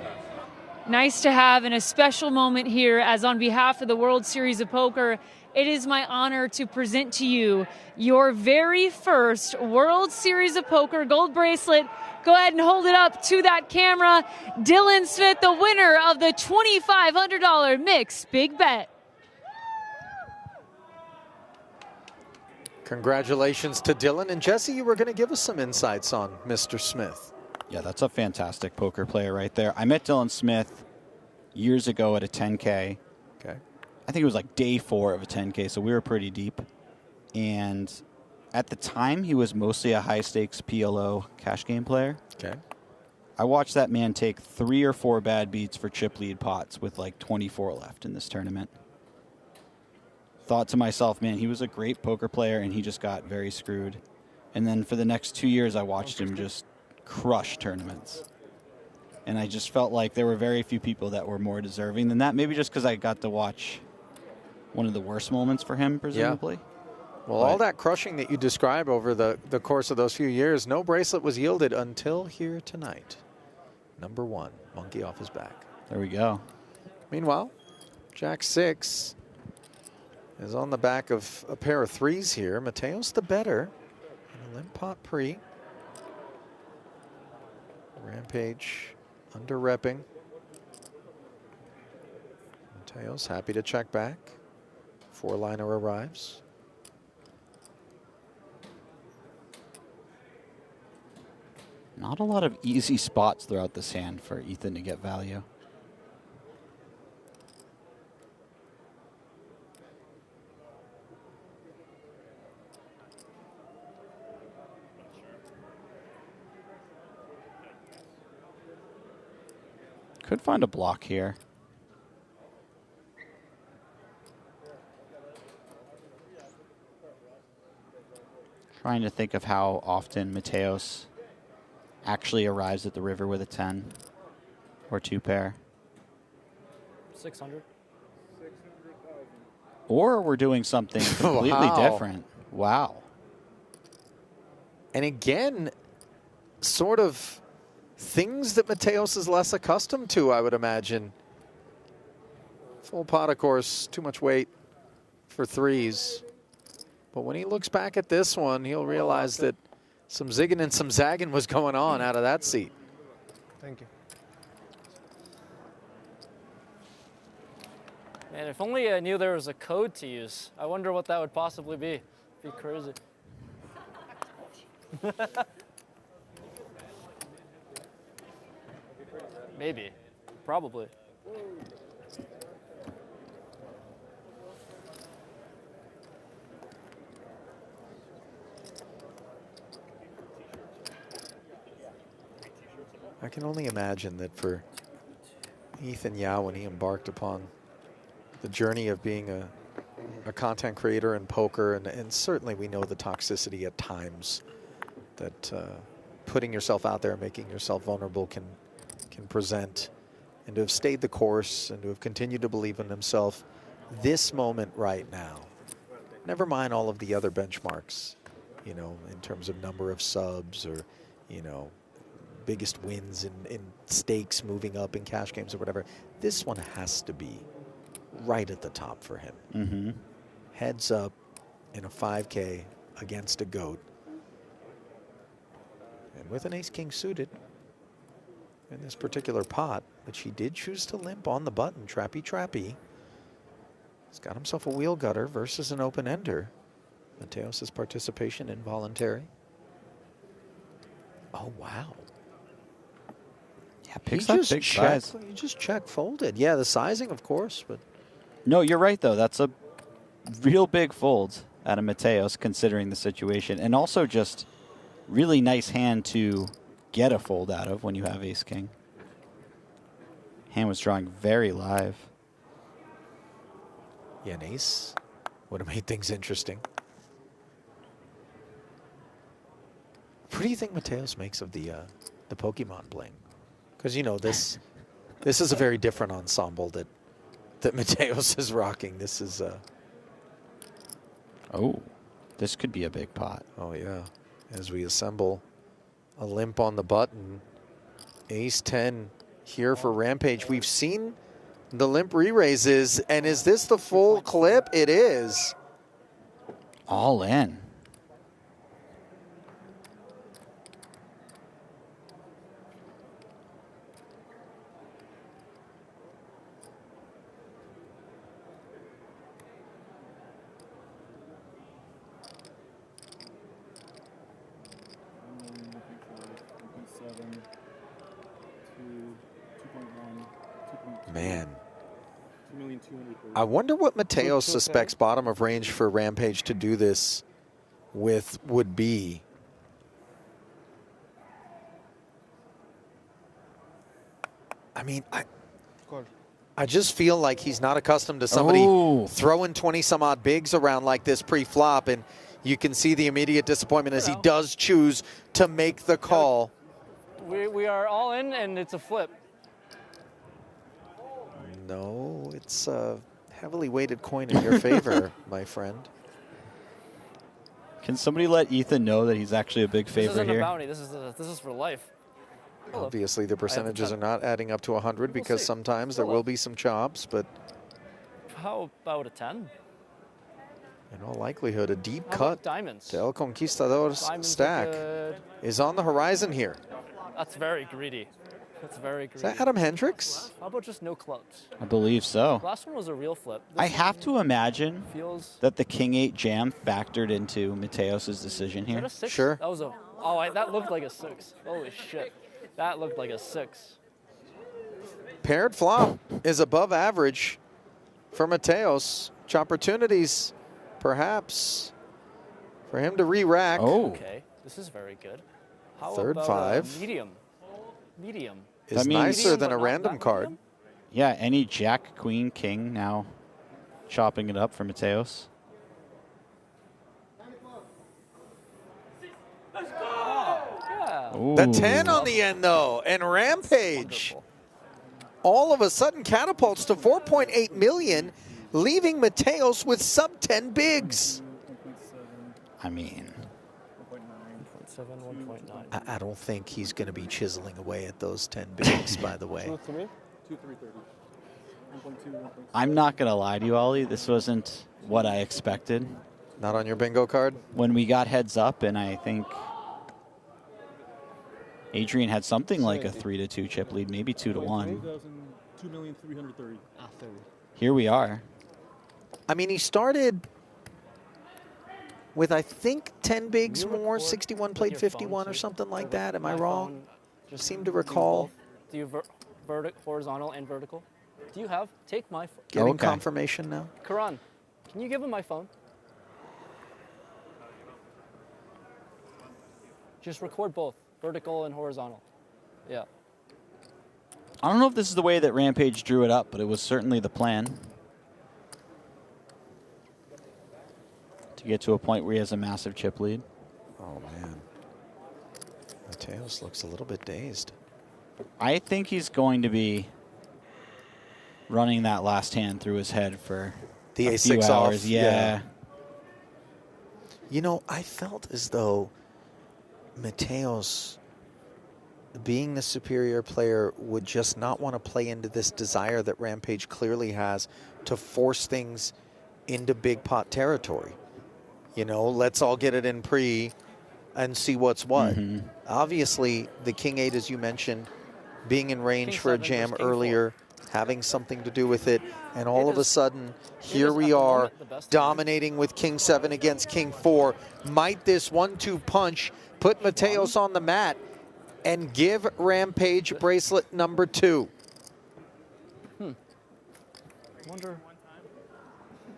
Nice to have, and a special moment here as on behalf of the World Series of Poker, it is my honor to present to you your very first World Series of Poker gold bracelet. Go ahead and hold it up to that camera. Dylan Smith, the winner of the $2,500 mixed big bet. Congratulations to Dylan. And Jesse, you were going to give us some insights on Mr. Smith. Yeah, that's a fantastic poker player right there. I met Dylan Smith years ago at a 10K. Okay. I think it was like day 4 of a 10K, so we were pretty deep. And at the time, he was mostly a high-stakes PLO cash game player. Okay. I watched that man take 3 or 4 bad beats for chip lead pots with like 24 left in this tournament. Thought to myself, man, he was a great poker player, and he just got very screwed. And then for the next 2 years, I watched him just crush tournaments. And I just felt like there were very few people that were more deserving than that. Maybe just because I got to watch one of the worst moments for him, presumably. Yeah. Well, all that crushing that you describe over the course of those few years, no bracelet was yielded until here tonight. Number 1, monkey off his back. There we go. Meanwhile, Jack 6 is on the back of a pair of 3s here. Mateos the better. And a limp pot pre. Rampage under repping. Mateos happy to check back. 4-liner arrives. Not a lot of easy spots throughout this hand for Ethan to get value. Could find a block here. Trying to think of how often Mateos actually arrives at the river with a 10 or 2 pair. 600. Or we're doing something completely different. Wow. And again, sort of things that Mateos is less accustomed to, I would imagine. Full pot, of course, too much weight for 3s. But when he looks back at this one, he'll realize that some zigging and some zagging was going on out of that seat. Thank you. Man, if only I knew there was a code to use. I wonder what that would possibly be. Be crazy. Maybe. Probably. I can only imagine that for Ethan Yao, when he embarked upon the journey of being a content creator in poker, and certainly we know the toxicity at times that putting yourself out there, making yourself vulnerable can present, and to have stayed the course and to have continued to believe in himself, this moment right now, never mind all of the other benchmarks, you know, in terms of number of subs or, you know, biggest wins in stakes moving up in cash games or whatever, this one has to be right at the top for him. Mm-hmm. Heads up in a 5K against a GOAT. And with an ace-king suited in this particular pot, which he did choose to limp on the button, trappy. He's got himself a wheel gutter versus an open-ender. Mateos' participation involuntary. Oh, wow. Yeah, picks up big size. You just check folded. Yeah, the sizing, of course, but No, you're right, though. That's a real big fold out of Mateos, considering the situation. And also just really nice hand to get a fold out of when you have ace-king. Hand was drawing very live. yeah, an ace would have made things interesting. What do you think Mateos makes of the Pokemon bling? Because, you know, this is a very different ensemble that Mateos is rocking. This is oh, this could be a big pot. Oh, yeah. As we assemble a limp on the button. Ace 10 here for Rampage. We've seen the limp re-raises, and is this the full clip? It is. All in. Man. I wonder what Mateos suspects bottom of range for Rampage to do this with would be. I mean, I just feel like he's not accustomed to somebody throwing 20-some-odd bigs around like this pre-flop, and you can see the immediate disappointment as he does choose to make the call. We are all in, and it's a flip. No, it's a heavily weighted coin in your favor, my friend. Can somebody let Ethan know that he's actually a big favorite This isn't here? a bounty. This is for life. Hello. Obviously, the percentages are not adding up to 100 because sometimes there will be some chops, but How about a 10? in all likelihood, a deep How cut about diamonds? to El Conquistador's Diamonds stack are good. is on the horizon here. That's very greedy. That's very greedy. Is that Adam Hendricks? How about just no clubs? I believe so. Last one was a real flip. This I have to imagine feels. that the King-8 jam factored into Mateos' decision Is that here. a 6? Sure. That was a. Oh, that looked like a 6. Holy shit. That looked like a 6. Paired flop is above average for Mateos. Opportunities, perhaps, for him to re-rack. Oh. Okay, this is very good. How Third about five. Medium. Medium. Is nicer than a random card. Yeah, any Jack, Queen, King now chopping it up for Mateos. Yeah. The 10 on the end, though, and Rampage all of a sudden catapults to 4.8 million, leaving Mateos with sub-10 bigs. I mean, 1.7, 1.9. I don't think he's going to be chiseling away at those 10 bigs, by the way. 2, 3, 330. 1.2, 1.6. I'm not going to lie to you, Ollie. This wasn't what I expected. Not on your bingo card? When we got heads up, and I think Adrian had something like a 3-2 chip lead, maybe 2-1. 2,330,000. Here we are. I mean, he started with, I think, 10 bigs more, 61 played 51 or something like that. Am I wrong? Just seem to recall. Do you horizontal and vertical? Do you have? Take my phone. Getting confirmation now. Karan, can you give him my phone? Just record both, vertical and horizontal. Yeah. I don't know if this is the way that Rampage drew it up, but it was certainly the plan. To get to a point where he has a massive chip lead. Oh, man. Mateos looks a little bit dazed. I think he's going to be running that last hand through his head for the a few A6 hours. off. Yeah. You know, I felt as though Mateos, being the superior player, would just not want to play into this desire that Rampage clearly has to force things into big pot territory. You know, let's all get it in pre and see what's what. Obviously, the King-8, as you mentioned, being in range for a jam earlier, having something to do with it, and all of a sudden, here we are dominating with King 7 against King 4. Might this 1-2 punch put Mateos on the mat and give Rampage bracelet number 2? Wonder.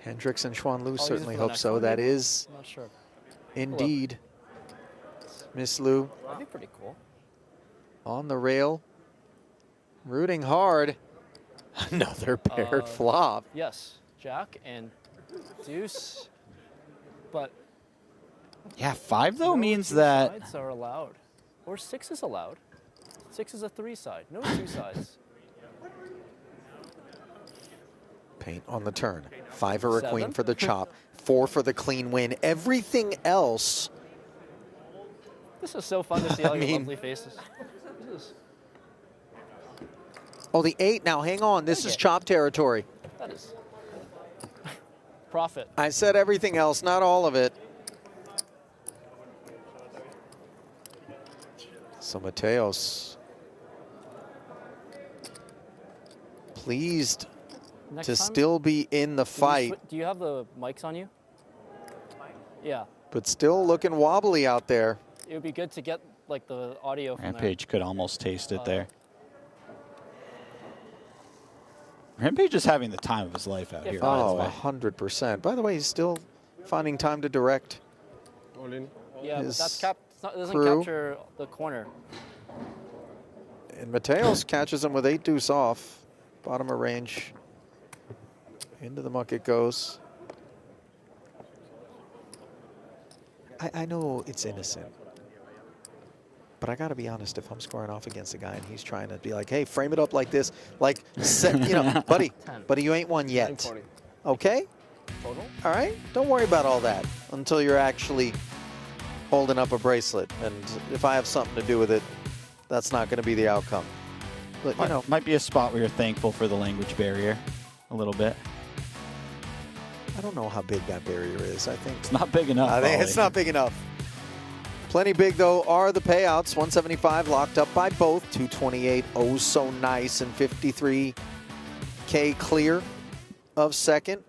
Hendricks and Xuan Lu certainly hope so. That is I'm not sure. indeed Miss Lu. That'd be pretty cool. On the rail, rooting hard. Another paired flop. Yes, Jack and Deuce, but yeah, 5 though no means two that sides are allowed, or 6 is allowed. 6 is a 3 side, no 2 sides. Paint on the turn. 5 or a 7. queen for the chop. 4 for the clean win. Everything else. This is so fun to see all your lovely faces. This is, Oh, the 8 now. Hang on. This is chop territory. that is profit. I said everything else, not all of it. So Mateos pleased Next to time, still be in the fight, do you have the mics on you? Yeah. but still looking wobbly out there. It would be good to get like the audio from Rampage could almost taste it there. Rampage is having the time of his life out here. Oh, 100%. By the way, he's still finding time to direct. Yeah, but his that's doesn't crew. capture the corner. And Mateos catches him with 8 deuce off. Bottom of range. Into the muck it goes. I know it's innocent. But I got to be honest, if I'm scoring off against a guy and he's trying to be like, hey, frame it up like this, like, you know, buddy, you ain't won yet. Okay? Total? All right? Don't worry about all that until you're actually holding up a bracelet. And if I have something to do with it, that's not going to be the outcome. But, you know, might be a spot where you're thankful for the language barrier a little bit. I don't know how big that barrier is. I think it's not big enough. I think it's not big enough. Plenty big, though, are the payouts. 175 locked up by both. 228, oh so nice, and 53K clear of second.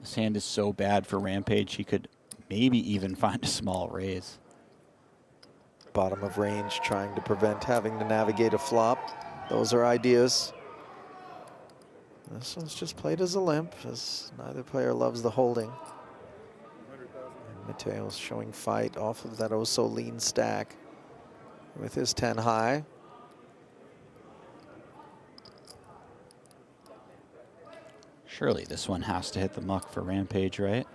This hand is so bad for Rampage, he could maybe even find a small raise. Bottom of range, trying to prevent having to navigate a flop. Those are ideas. This one's just played as a limp, as neither player loves the holding. And Mateos showing fight off of that oh so lean stack with his 10 high. Surely this one has to hit the muck for Rampage, right?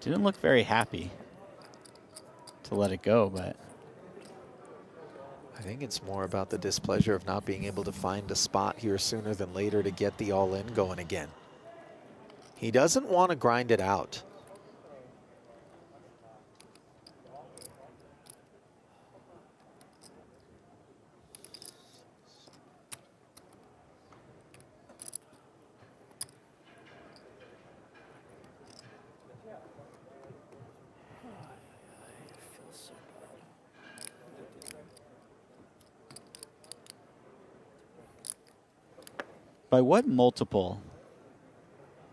Didn't look very happy to let it go, but I think it's more about the displeasure of not being able to find a spot here sooner than later to get the all-in going again. He doesn't want to grind it out. by what multiple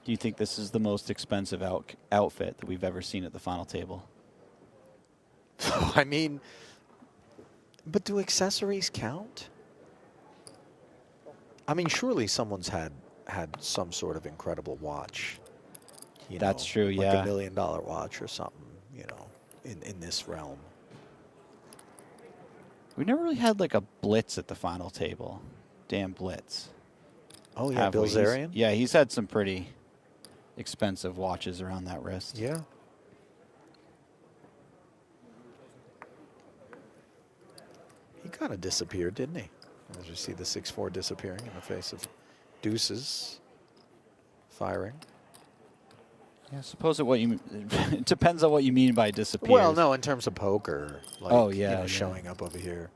do you think this is the most expensive outfit that we've ever seen at the final table? I mean, but do accessories count? I mean, surely someone's had some sort of incredible watch. That's true, like yeah. Like $1 million watch or something, you know, in this realm. We never really had like a blitz at the final table. Damn blitz. Oh, yeah, Bill Zarian? Yeah, he's had some pretty expensive watches around that wrist. Yeah. He kind of disappeared, didn't he? As you see the 6-4 disappearing in the face of deuces firing. Yeah, I suppose it depends on what you mean by disappears. Well, no, in terms of poker. Like, oh, yeah, you know, yeah. showing up over here.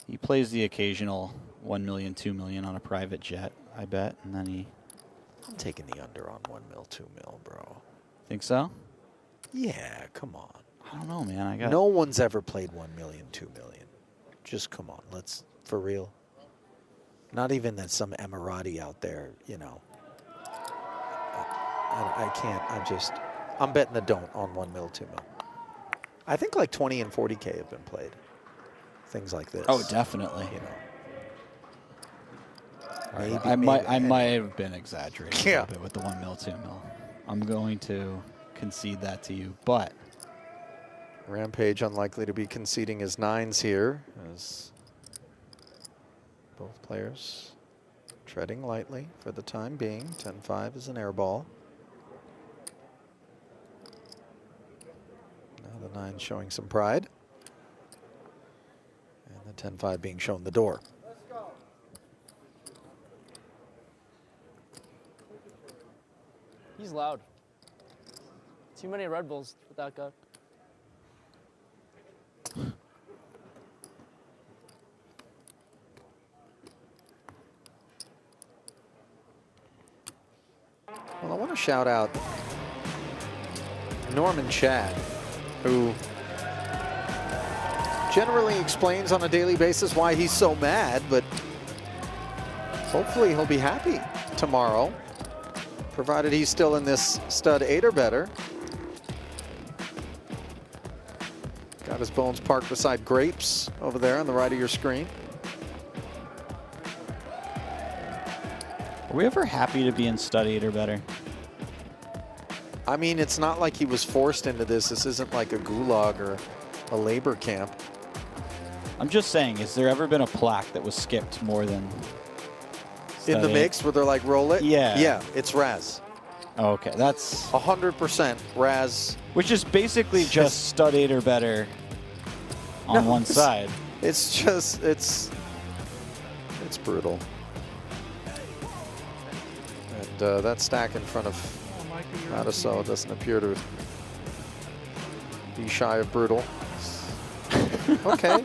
He plays the occasional 1 million, 2 million on a private jet, I bet, and then he... I'm taking the under on 1 mil, 2 mil, bro. Think so? Yeah, come on. I don't know, man. I got No one's ever played 1 million, 2 million. Just come on, let's, for real. Not even that some Emirati out there, you know. I can't, I'm betting the don't on 1 mil, 2 mil. I think like 20 and 40K have been played. Things like this. Oh, definitely. You know. Maybe, I might have been exaggerating a little bit with the 1 mil, 2 mil. I'm going to concede that to you, but Rampage unlikely to be conceding his 9s here, as both players treading lightly for the time being. 10-5 is an air ball. Now the 9 showing some pride. And the 10-5 being shown the door. He's loud. Too many Red Bulls with that guy. Well, I want to shout out Norman Chad, who generally explains on a daily basis why he's so mad, but hopefully he'll be happy tomorrow, provided he's still in this stud 8 or better. Got his bones parked beside grapes over there on the right of your screen. are we ever happy to be in stud 8 or better? I mean, it's not like he was forced into this. This isn't like a gulag or a labor camp. I'm just saying, has there ever been a plaque that was skipped more than In the mix where they're like, roll it? Yeah. Yeah, it's Raz. Oh, okay, that's 100% Raz. Which is basically just stud 8 or better on one side. It's just, it's brutal. And that stack in front of Mataso doesn't appear to be shy of brutal. Okay.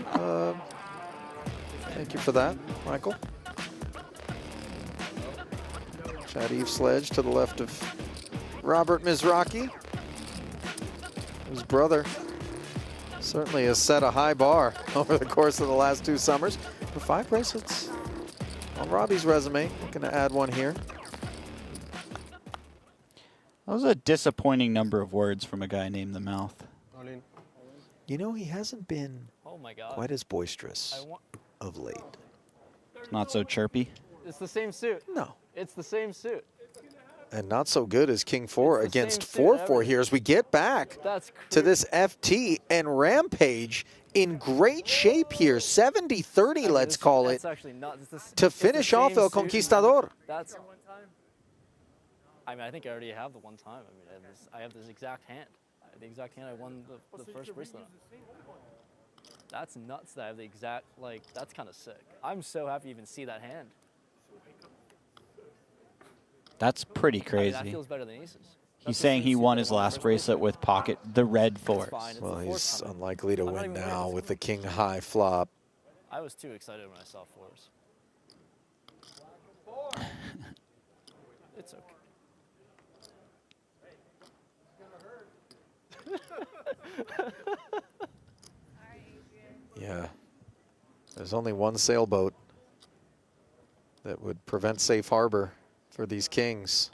Thank you for that, Michael. Shadiv Sledge to the left of Robert Mizrachi, whose brother certainly has set a high bar over the course of the last 2 summers. For 5 bracelets on Robbie's resume, looking to add one here. That was a disappointing number of words from a guy named The Mouth. You know, he hasn't been quite as boisterous of late. Not so chirpy. It's the same suit. No. It's the same suit. And not so good as King 4 against 4-4 here as we get back to this FT, and Rampage in great shape here. 70-30, let's call it, to finish off El Conquistador. I mean, I think I already have the one time. I mean, I have this exact hand. The exact hand I won the first bracelet on. That's nuts that I have the exact, like, that's kind of sick. I'm so happy to even see that hand. That's pretty crazy. I mean, that feels better than aces. He's saying he won his last bracelet with pocket, the red fours. Well, he's unlikely to win now with the king high flop. I was too excited when I saw fours. It's okay. Yeah. There's only one sailboat that would prevent safe harbor for these kings.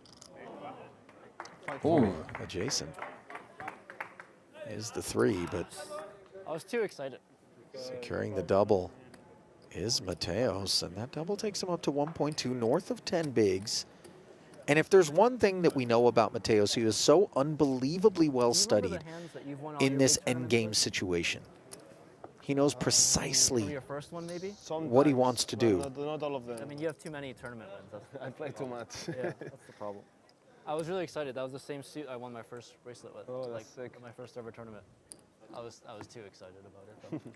Ooh. Adjacent is the 3, but I was too excited. securing the double is Mateos, and that double takes him up to 1.2, north of 10 bigs. And if there's one thing that we know about Mateos, he is so unbelievably well studied in this endgame situation. He knows precisely what he wants to do. Not all of them. I mean, you have too many tournament wins. I play too much. Yeah, that's the problem. I was really excited. That was the same suit I won my first bracelet with. Oh, that's sick. My first ever tournament. I was too excited about it, though.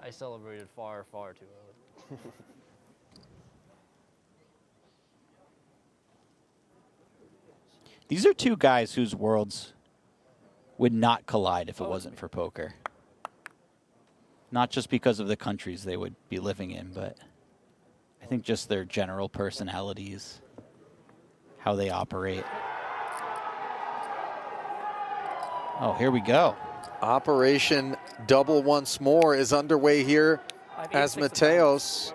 I celebrated far, far too early. These are two guys whose worlds would not collide if it wasn't for poker. Not just because of the countries they would be living in, but I think just their general personalities, how they operate. Oh, here we go. Operation Double Once More is underway here as Mateos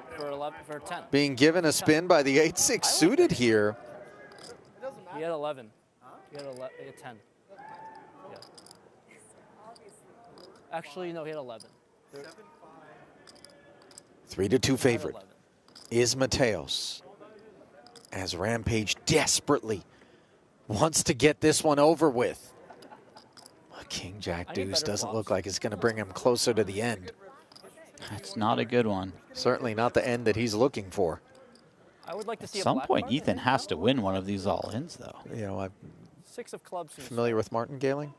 for 10. being given a spin by the 8-6 suited here. He had 11. He had 10. Yeah. Actually, no, he had 11. 3-2 favorite is Mateos, as Rampage desperately wants to get this one over with. King Jack Deuce doesn't look like it's going to bring him closer to the end. That's not a good one. Certainly not the end that he's looking for. I would like to see At some point, Ethan has to win one of these all-ins, though. You know, I'm 6 of clubs. familiar with martingaling.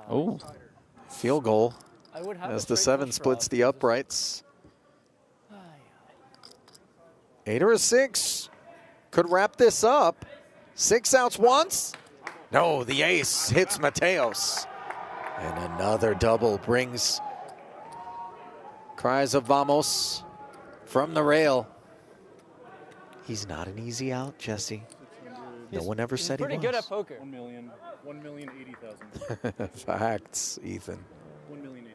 Oh. Field goal I would have as a the straight 7 flush splits draw. the uprights. 8 or a 6 could wrap this up. 6 outs once. No, the ace hits Mateos. And another double brings cries of vamos from the rail. He's not an easy out, Jesse. No one ever said he was. Pretty good at poker. 1,080,000. Facts, Ethan. 1,080,000.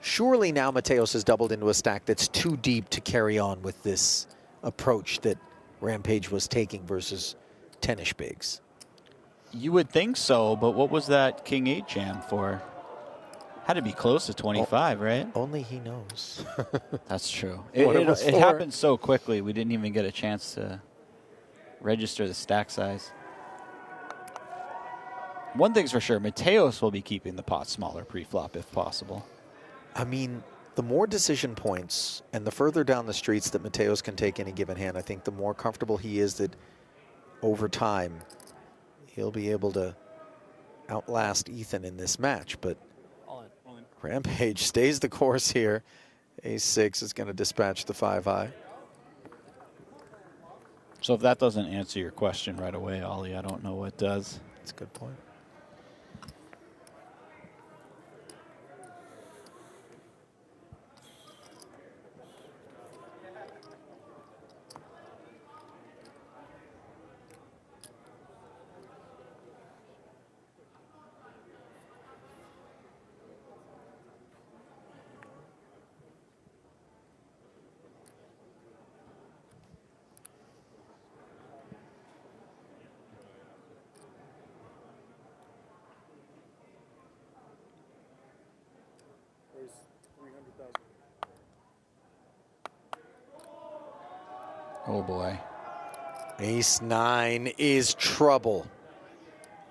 Surely now Mateos has doubled into a stack that's too deep to carry on with this approach that Rampage was taking versus 10-ish bigs. You would think so, but what was that King 8 jam for? Had to be close to 25, right? Only he knows. That's true. What it was It for. happened so quickly, we didn't even get a chance to register the stack size. One thing's for sure, Mateos will be keeping the pot smaller pre-flop if possible. I mean, the more decision points and the further down the streets that Mateos can take any given hand, I think the more comfortable he is that over time he'll be able to outlast Ethan in this match. But Rampage stays the course here. Ace-6 is going to dispatch the 5-high. So if that doesn't answer your question right away, Ollie, I don't know what does. That's a good point. Oh boy. Ace-9 is trouble.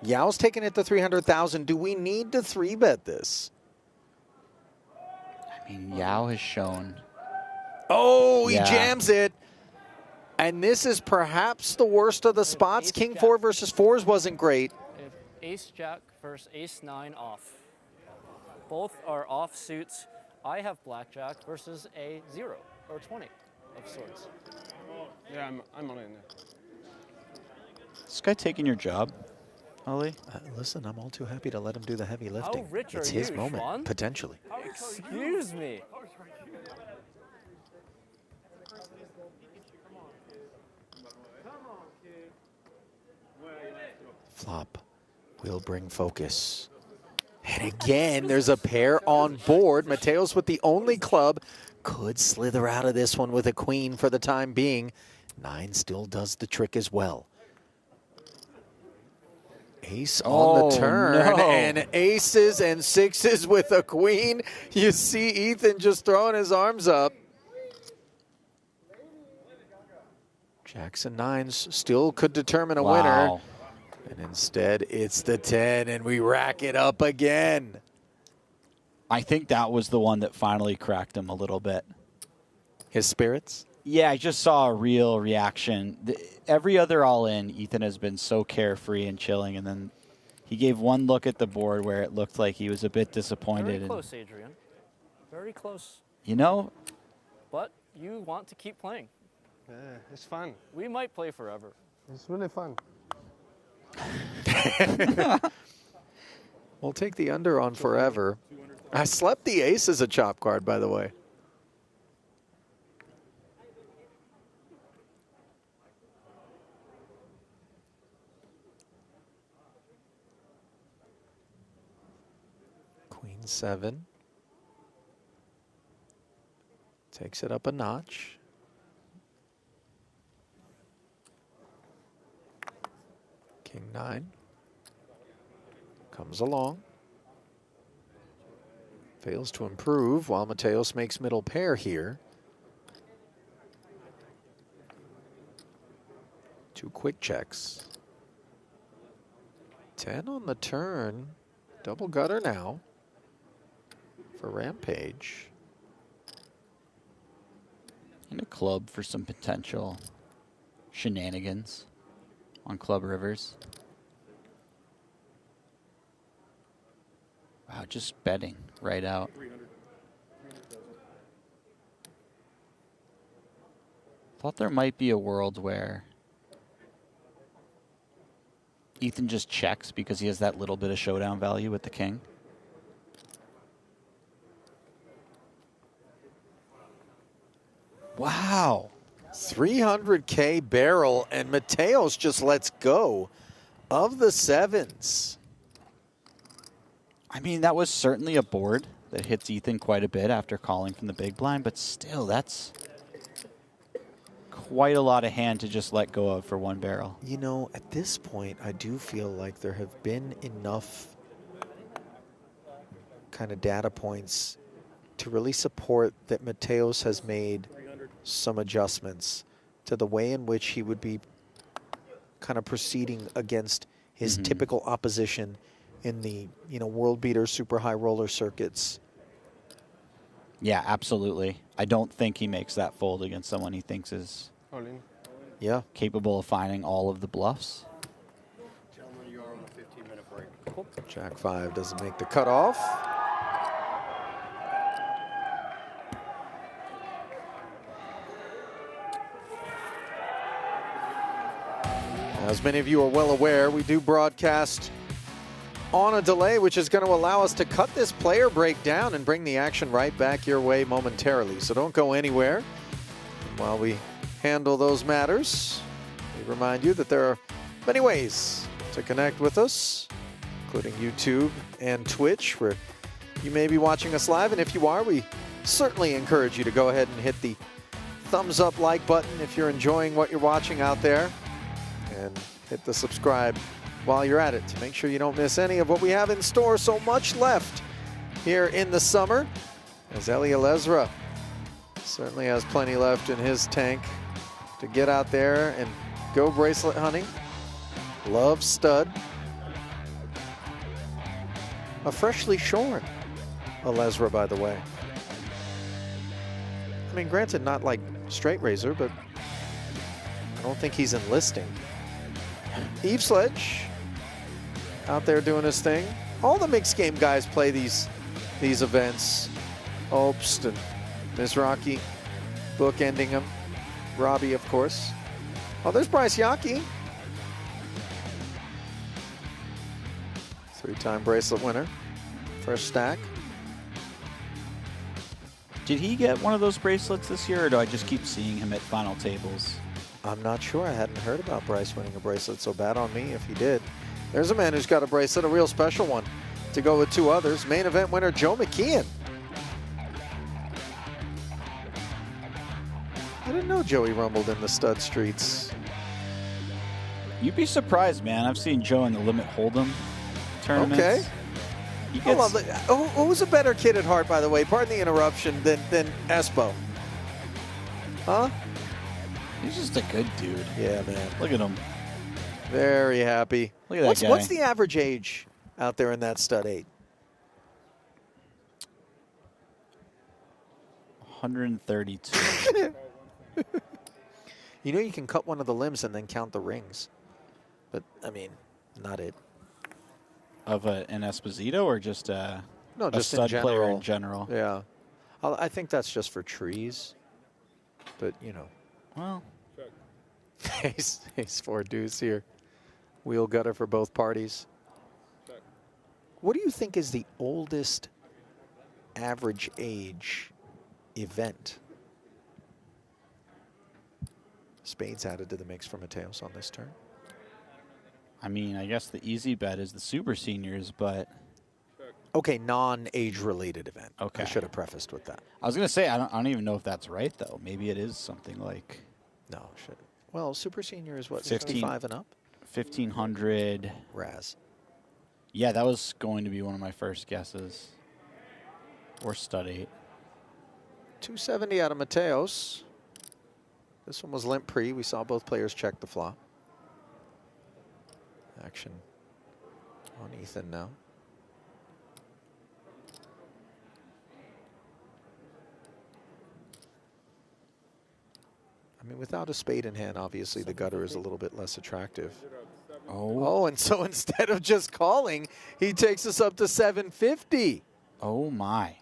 Yao's taking it to 300,000. Do we need to 3-bet this? I mean, Yao has shown. Oh, he Yeah. jams it. And this is perhaps the worst of the spots. King 4 versus 4s wasn't great. If Ace-Jack versus Ace-9 off. Both are off suits. I have Blackjack versus a 0 or 20 of swords. Yeah, I'm on it now. Is this guy taking your job, Ollie? Listen, I'm all too happy to let him do the heavy lifting. How rich It's are his you, moment, Schwan? potentially. Excuse me. Flop will bring focus. And again, there's a pair on board. Mateos with the only club could slither out of this one with a queen for the time being. 9 still does the trick as well. Ace on the turn, no. and aces and 6s with a queen. You see Ethan just throwing his arms up. Jacks and 9s still could determine a winner. And instead, it's the 10, and we rack it up again. I think that was the one that finally cracked him a little bit. His spirits? Yeah, I just saw a real reaction. Every other all-in, Ethan has been so carefree and chilling, and then He gave one look at the board where it looked like he was a bit disappointed. Very close, Adrian. Very close. You know, but you want to keep playing. Yeah, it's fun. We might play forever. It's really fun. We'll take the under on forever. I slept the ace as a chop card, by the way. Queen 7. Takes it up a notch. King 9. Comes along. Fails to improve while Mateos makes middle pair here. 2 quick checks. 10 on the turn. Double gutter now for Rampage. And a club for some potential shenanigans on Club Rivers. Wow, just betting right out. Thought there might be a world where Ethan just checks because he has that little bit of showdown value with the king. Wow. 300K barrel, and Mateos just lets go of the 7s. I mean, that was certainly a board that hits Ethan quite a bit after calling from the big blind, but still, that's quite a lot of hand to just let go of for one barrel. You know, at this point, I do feel like there have been enough kind of data points to really support that Mateos has made some adjustments to the way in which he would be kind of proceeding against his typical opposition in the, you know, world beater super high roller circuits. Yeah, absolutely. I don't think he makes that fold against someone he thinks is capable of finding all of the bluffs. Gentlemen, you are on a 15-minute break. Jack 5 doesn't make the cutoff. As many of you are well aware, we do broadcast on a delay, which is going to allow us to cut this player break down and bring the action right back your way momentarily. So don't go anywhere. And while we handle those matters, we remind you that there are many ways to connect with us, including YouTube and Twitch, where you may be watching us live. And if you are, we certainly encourage you to go ahead and hit the thumbs up like button if you're enjoying what you're watching out there. And hit the subscribe while you're at it to make sure you don't miss any of what we have in store. So much left here in the summer, as Eli Elezra certainly has plenty left in his tank to get out there and go bracelet hunting. Love stud. A freshly shorn Elezra, by the way. I mean, granted, not like straight razor, but I don't think he's enlisting. Eve Sledge out there doing his thing. All the mixed game guys play these events. Obst and Mizrachi bookending them. Robbie, of course. Oh, there's Bryce Yockey. 3-time bracelet winner. Fresh stack. Did he get one of those bracelets this year, or do I just keep seeing him at final tables? I'm not sure. I hadn't heard about Bryce winning a bracelet, so bad on me if he did. There's a man who's got a bracelet, a real special one, to go with 2 others. Main event winner Joe McKeon. I didn't know Joey rumbled in the stud streets. You'd be surprised, man. I've seen Joe in the Limit Hold'em tournaments. Okay. Who's a better kid at heart, by the way? Pardon the interruption, than Espo? Huh? He's just a good dude. Yeah, man. Look at him. Very happy. Look at that guy. What's the average age out there in that stud 8? 132. You know you can cut one of the limbs and then count the rings. But, I mean, not it. Of an Esposito or just No, a just stud in player general. in general? Yeah. I think that's just for trees. But, you know. Well. Ace 4 deuce here. Wheel gutter for both parties. What do you think is the oldest average age event? Spades added to the mix for Mateos on this turn. I mean, I guess the easy bet is the Super Seniors, but... Okay, non-age related event. Okay. I should have prefaced with that. I was going to say, I don't even know if that's right, though. Maybe it is something like... No, should. Well, Super Senior is what, 55 and up? 1,500. Raz. Yeah, that was going to be one of my first guesses. Or stud 8. 270 out of Mateos. This one was limp pre. We saw both players check the flop. Action on Ethan now. I mean, without a spade in hand, obviously the gutter is a little bit less attractive. Oh, and so instead of just calling, he takes us up to 750. Oh, my.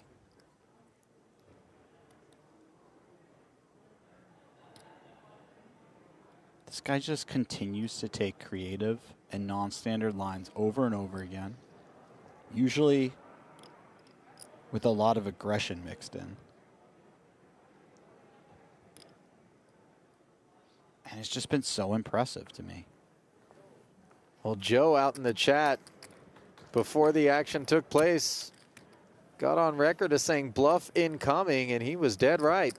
This guy just continues to take creative and non-standard lines over and over again. Usually with a lot of aggression mixed in. And it's just been so impressive to me. Well, Joe out in the chat before the action took place got on record as saying bluff incoming, and he was dead right.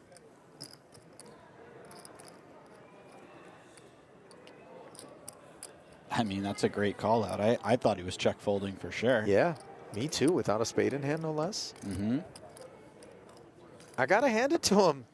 I mean, that's a great call out. I thought he was check folding for sure. Yeah, me too, without a spade in hand, no less. Mm-hmm. I got to hand it to him.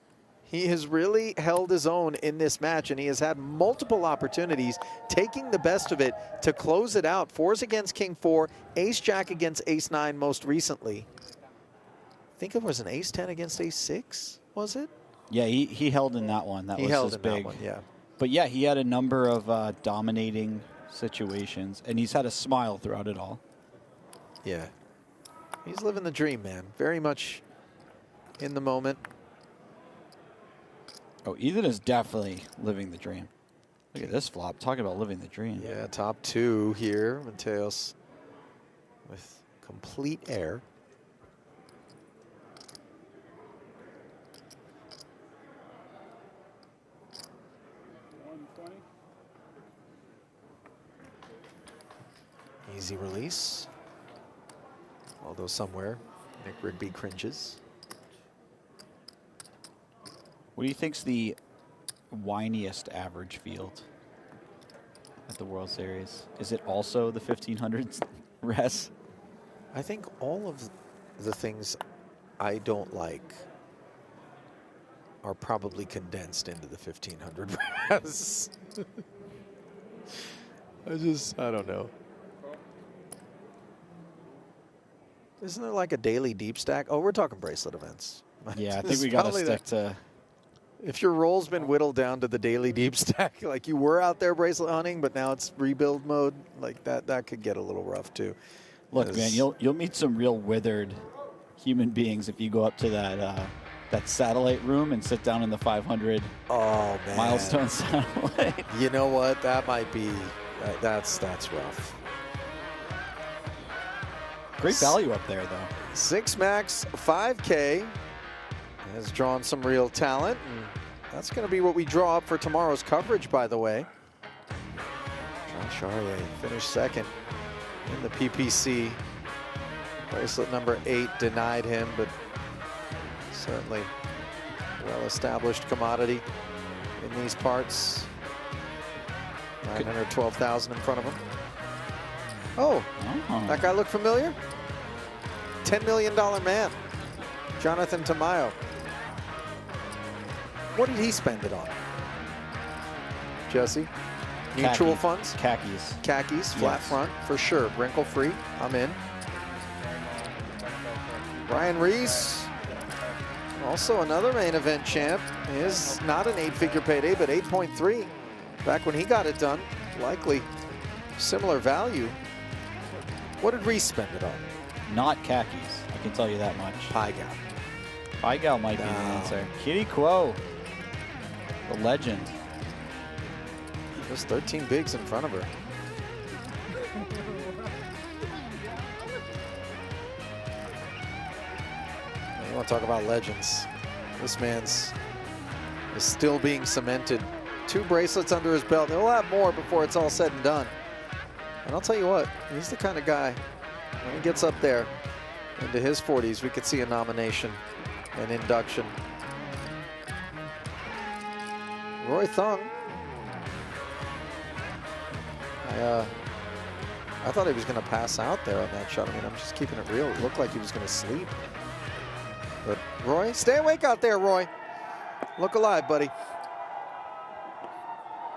He has really held his own in this match, and he has had multiple opportunities, taking the best of it to close it out. Fours against King 4, Ace Jack against Ace 9 most recently. I think it was an Ace 10 against Ace 6, was it? Yeah, he held in that one. That was his big. That one, yeah. But yeah, he had a number of dominating situations, and he's had a smile throughout it all. Yeah. He's living the dream, man. Very much in the moment. Oh, Ethan is definitely living the dream. Look at this flop. Talking about living the dream. Yeah, top two here. Mateos with complete air. Easy release. Although somewhere Nick Rigby cringes. What do you think's the whiniest average field at the World Series? Is it also the 1500s res? I think all of the things I don't like are probably condensed into the 1500 res. I don't know. Isn't there like a daily deep stack? Oh, we're talking bracelet events. Yeah, I think we got to stick to... If your roll's been whittled down to the daily deep stack, like you were out there bracelet hunting, but now it's rebuild mode, like that could get a little rough too. Look, man, you'll meet some real withered human beings if you go up to that that satellite room and sit down in the 500 milestone satellite. You know what? That might be that's rough. Great value up there, though. 6 max 5K has drawn some real talent, and that's going to be what we draw up for tomorrow's coverage, by the way. John Charrier finished second in the PPC. Bracelet number 8 denied him, but certainly well-established commodity in these parts. 912,000 in front of him. Oh, that guy look familiar? $10 million man, Jonathan Tamayo. What did he spend it on? Jesse? Mutual funds? Khakis. Khakis, flat front, for sure. Wrinkle-free, I'm in. Ryan Reese, also another main event champ, is not an 8-figure payday, but 8.3. Back when he got it done, likely similar value. What did Reese spend it on? Not khakis, I can tell you that much. Pie Gal. Pie Gal might be the answer. Kitty Quo, the legend. There's 13 bigs in front of her. You want to talk about legends? This man's is still being cemented. 2 bracelets under his belt. He'll have more before it's all said and done. And I'll tell you what, he's the kind of guy, when he gets up there into his 40s, we could see a nomination, an induction. Roy Thung. I thought he was going to pass out there on that shot. I mean, I'm just keeping it real. It looked like he was going to sleep. But Roy, stay awake out there, Roy. Look alive, buddy.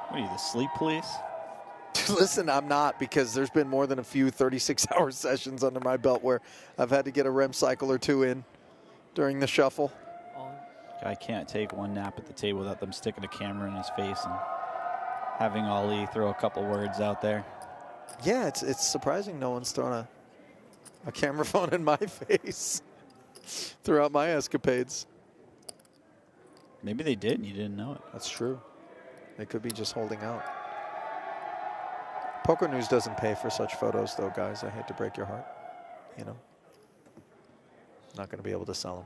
What are you, the sleep police? Listen, I'm not, because there's been more than a few 36-hour sessions under my belt where I've had to get a REM cycle or 2 in during the shuffle. Guy can't take one nap at the table without them sticking a camera in his face and having Ali throw a couple words out there. Yeah, it's surprising no one's thrown a camera phone in my face throughout my escapades. Maybe they did and you didn't know it. That's true. They could be just holding out. Poker News doesn't pay for such photos, though, guys. I hate to break your heart. You know, not going to be able to sell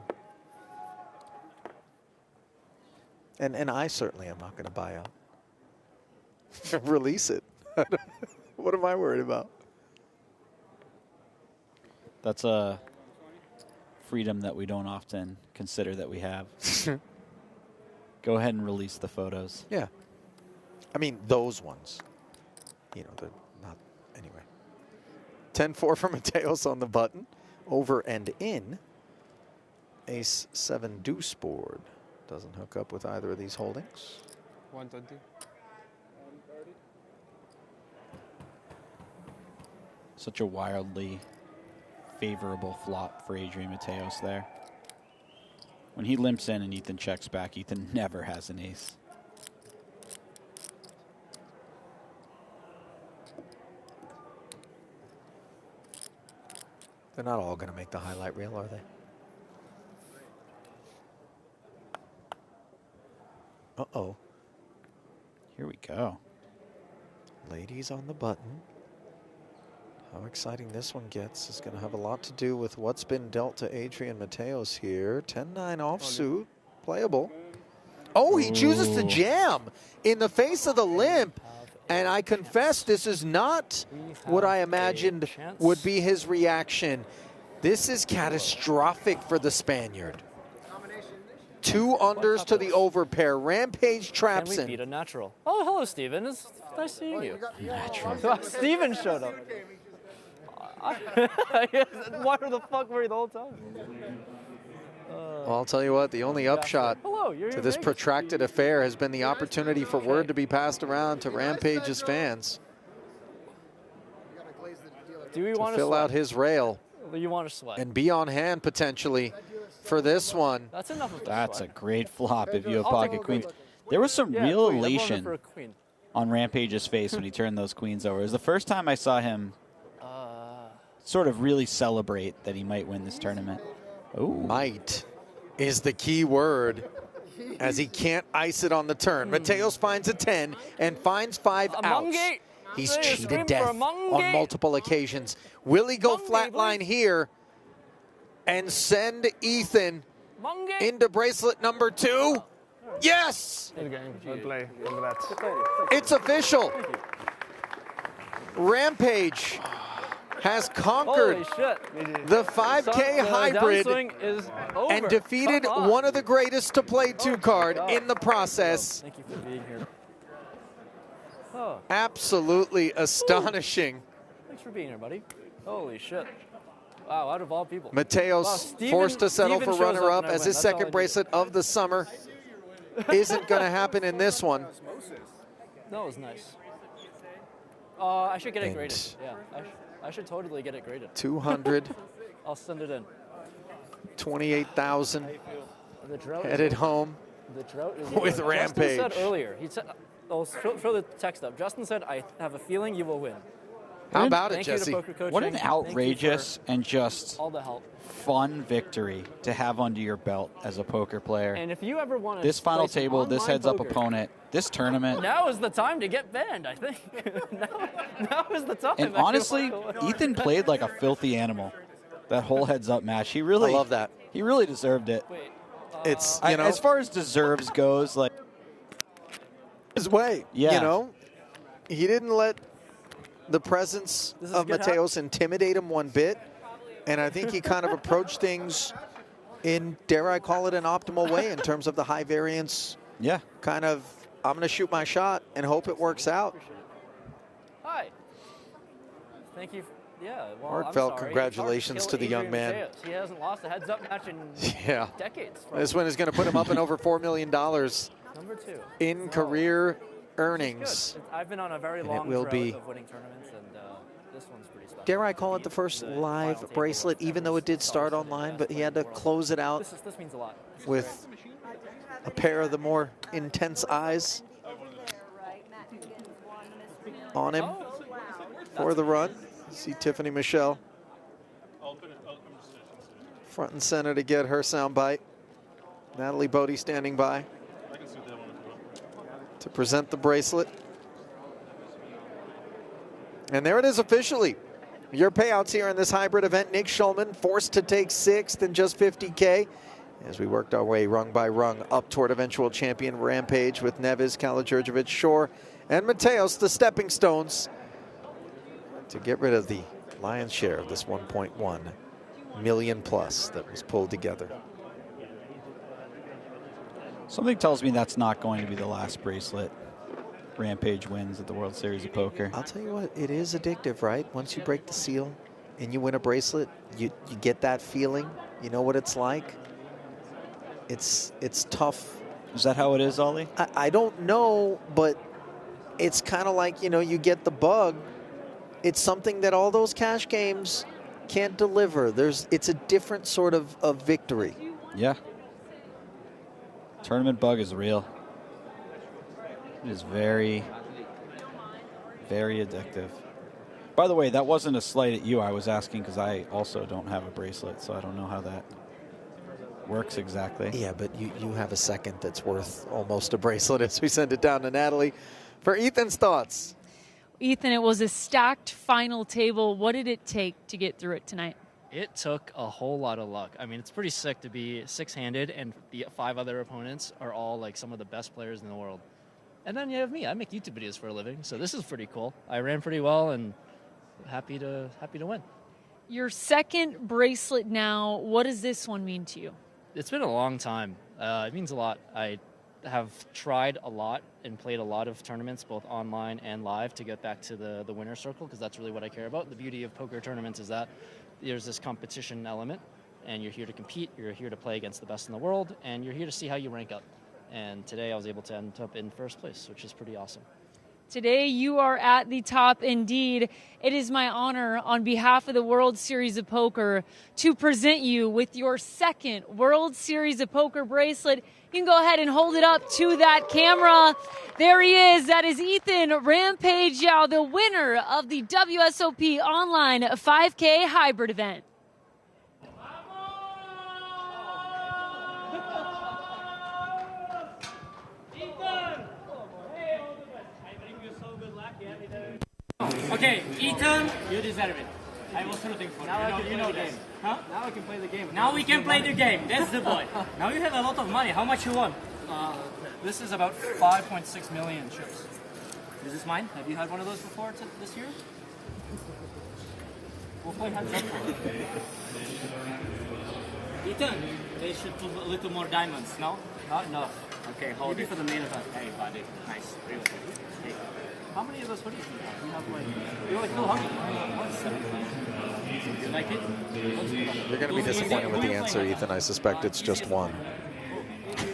them. And I certainly am not going to buy out. Release it. What am I worried about? That's a freedom that we don't often consider that we have. Go ahead and release the photos. Yeah. I mean, those ones. You know, they're not. Anyway. 10-4 for Mateos on the button. Over and in. Ace-7 deuce board. Doesn't hook up with either of these holdings. 120. Such a wildly favorable flop for Adrian Mateos there. When he limps in and Ethan checks back, Ethan never has an ace. They're not all going to make the highlight reel, are they? Uh-oh. Here we go. Ladies on the button. How exciting this one gets is going to have a lot to do with what's been dealt to Adrian Mateos here. 10-9 offsuit, playable. Oh, he chooses to jam in the face of the limp. And I confess, this is not what I imagined would be his reaction. This is catastrophic for the Spaniard. 2 unders to the overpair. Rampage traps Can we in. beat a natural? Oh, hello, Steven. It's nice seeing you. Natural. Steven showed up. Why the fuck were you the whole time? Well, I'll tell you what, the only upshot to this protracted affair has been the opportunity for word to be passed around to Rampage's fans. Do we want to fill out his rail You want to sweat? and be on hand potentially for this one. That's enough of That's a sweat. great flop if you have I'll pocket take queens. queen. There was some Yeah, real queen. I'm voting elation for a queen. on Rampage's face when he turned those queens over. It was the first time I saw him sort of really celebrate that he might win this tournament. Oh, might is the key word, as he can't ice it on the turn. Mateos finds a 10 and finds 5 outs. He's cheated death on multiple occasions. Will he go flatline here and send Ethan into bracelet number 2? Yes! Good game. Good play. Congrats. It's official. Rampage has conquered the 5K hybrid and defeated one of the greatest to play 2 card in the process. Thank you for being here. Oh. Absolutely astonishing. Thanks for being here, buddy. Holy shit. Wow, out of all people. Mateos Wow, forced to settle Steven for shows up runner-up and I as win. his That's all I second do. bracelet of the summer isn't going to happen in this one. That was nice. I should get it graded. Yeah, I should totally get it graded. 200. I'll send it in. 28,000 The drought headed is home The drought is with over. Rampage. Justin said earlier, he said, throw the text up. Justin said, I have a feeling you will win. How about it, Thank you to Jesse? Poker Coaching. What an Thank you outrageous for and just all the help. fun victory to have under your belt as a poker player. And if you ever want to This final play some table, this online heads-up poker, opponent, this tournament. now is the time to get banned, I think. now is the time. And honestly, Ethan played like a filthy animal. That whole heads-up match, he really. I love that. He really deserved it. It's as far as deserves goes, like his way. Yeah. You know, he didn't let the presence of Mateos intimidate him one bit, and I think he kind of approached things in, dare I call it, an optimal way in terms of the high variance. Yeah. Kind of, I'm going to shoot my shot and hope it works out. Hi. Thank you. Yeah. Well, Heartfelt congratulations to the young man. Mateos. He hasn't lost a heads-up match in decades. This one is going to put him up in over $4 million Number 2. in career earnings. I've been on a very And long it will drought be, of winning tournaments, and this one's pretty special. dare I call it, the first live bracelet, even though it did start online, but he had to close it out This means a lot. with a pair of the more intense eyes on him for the run. See Tiffany Michelle front and center to get her soundbite. Natalie Bodie standing by to present the bracelet. And there it is officially. Your payouts here in this hybrid event. Nick Schulman forced to take 6th and just $50K as we worked our way rung by rung up toward eventual champion Rampage with Neves, Kala-Djurdjevic, Shore, and Mateos, the stepping stones to get rid of the lion's share of this 1.1 million plus that was pulled together. Something tells me that's not going to be the last bracelet Rampage wins at the World Series of Poker. I'll tell you what, it is addictive, right? Once you break the seal and you win a bracelet, you get that feeling. You know what it's like. It's tough. Is that how it is, Ollie? I don't know, but it's kind of like, you know, you get the bug. It's something that all those cash games can't deliver. It's a different sort of victory. Yeah. Tournament bug is real. It is very, very addictive. By the way, that wasn't a slight at you. I was asking because I also don't have a bracelet, so I don't know how that works exactly. Yeah, but you have a second that's worth almost a bracelet as we send it down to Natalie for Ethan's thoughts. Ethan, it was a stacked final table. What did it take to get through it tonight? It took a whole lot of luck. I mean, it's pretty sick to be 6-handed, and the 5 other opponents are all like some of the best players in the world. And then you have me. I make YouTube videos for a living, so this is pretty cool. I ran pretty well, and happy to win. Your second bracelet now. What does this one mean to you? It's been a long time. It means a lot. I have tried a lot and played a lot of tournaments, both online and live, to get back to the winner's circle, because that's really what I care about. The beauty of poker tournaments is that there's this competition element, and you're here to compete, you're here to play against the best in the world, and you're here to see how you rank up. And today I was able to end up in first place, which is pretty awesome. Today you are at the top indeed. It is my honor on behalf of the World Series of Poker to present you with your second World Series of Poker bracelet. You can go ahead and hold it up to that camera. There he is. That is Ethan Rampage Yao, the winner of the WSOP Online 5K Hybrid event. Okay, Ethan, you deserve it. I was rooting for you know the game. Huh? Now I can play the game. Now we can play the game. That's the boy. Now you have a lot of money. How much you won? This is about 5.6 million chips. Is this mine? Have you had one of those before this year? We'll play heads up for it. Ethan, they should put a little more diamonds, no? Not enough. Okay, hold Maybe it. for the main event. Hey, buddy. Nice. Really good. Hey. How many of those hoodies do you have? You have like, you're like Phil Huggy. You like it? You're going to be disappointed with the answer, Ethan. I suspect it's just one.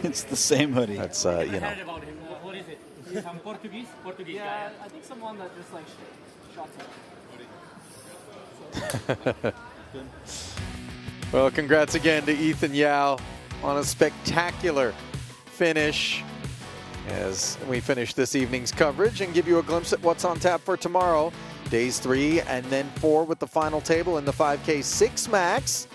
It's the same hoodie. That's, you know. About him. What is it? Is it some Portuguese? Portuguese Yeah, guy. I think someone that just like shots it. Well, congrats again to Ethan Yao on a spectacular finish as we finish this evening's coverage and give you a glimpse at what's on tap for tomorrow. Days 3 and then 4 with the final table in the 5K 6 max.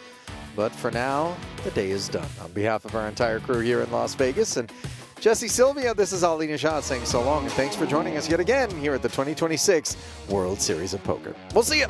But for now, the day is done. On behalf of our entire crew here in Las Vegas and Jesse, Sylvia, this is Ali Nejad saying so long, and thanks for joining us yet again here at the 2026 World Series of Poker. We'll see you.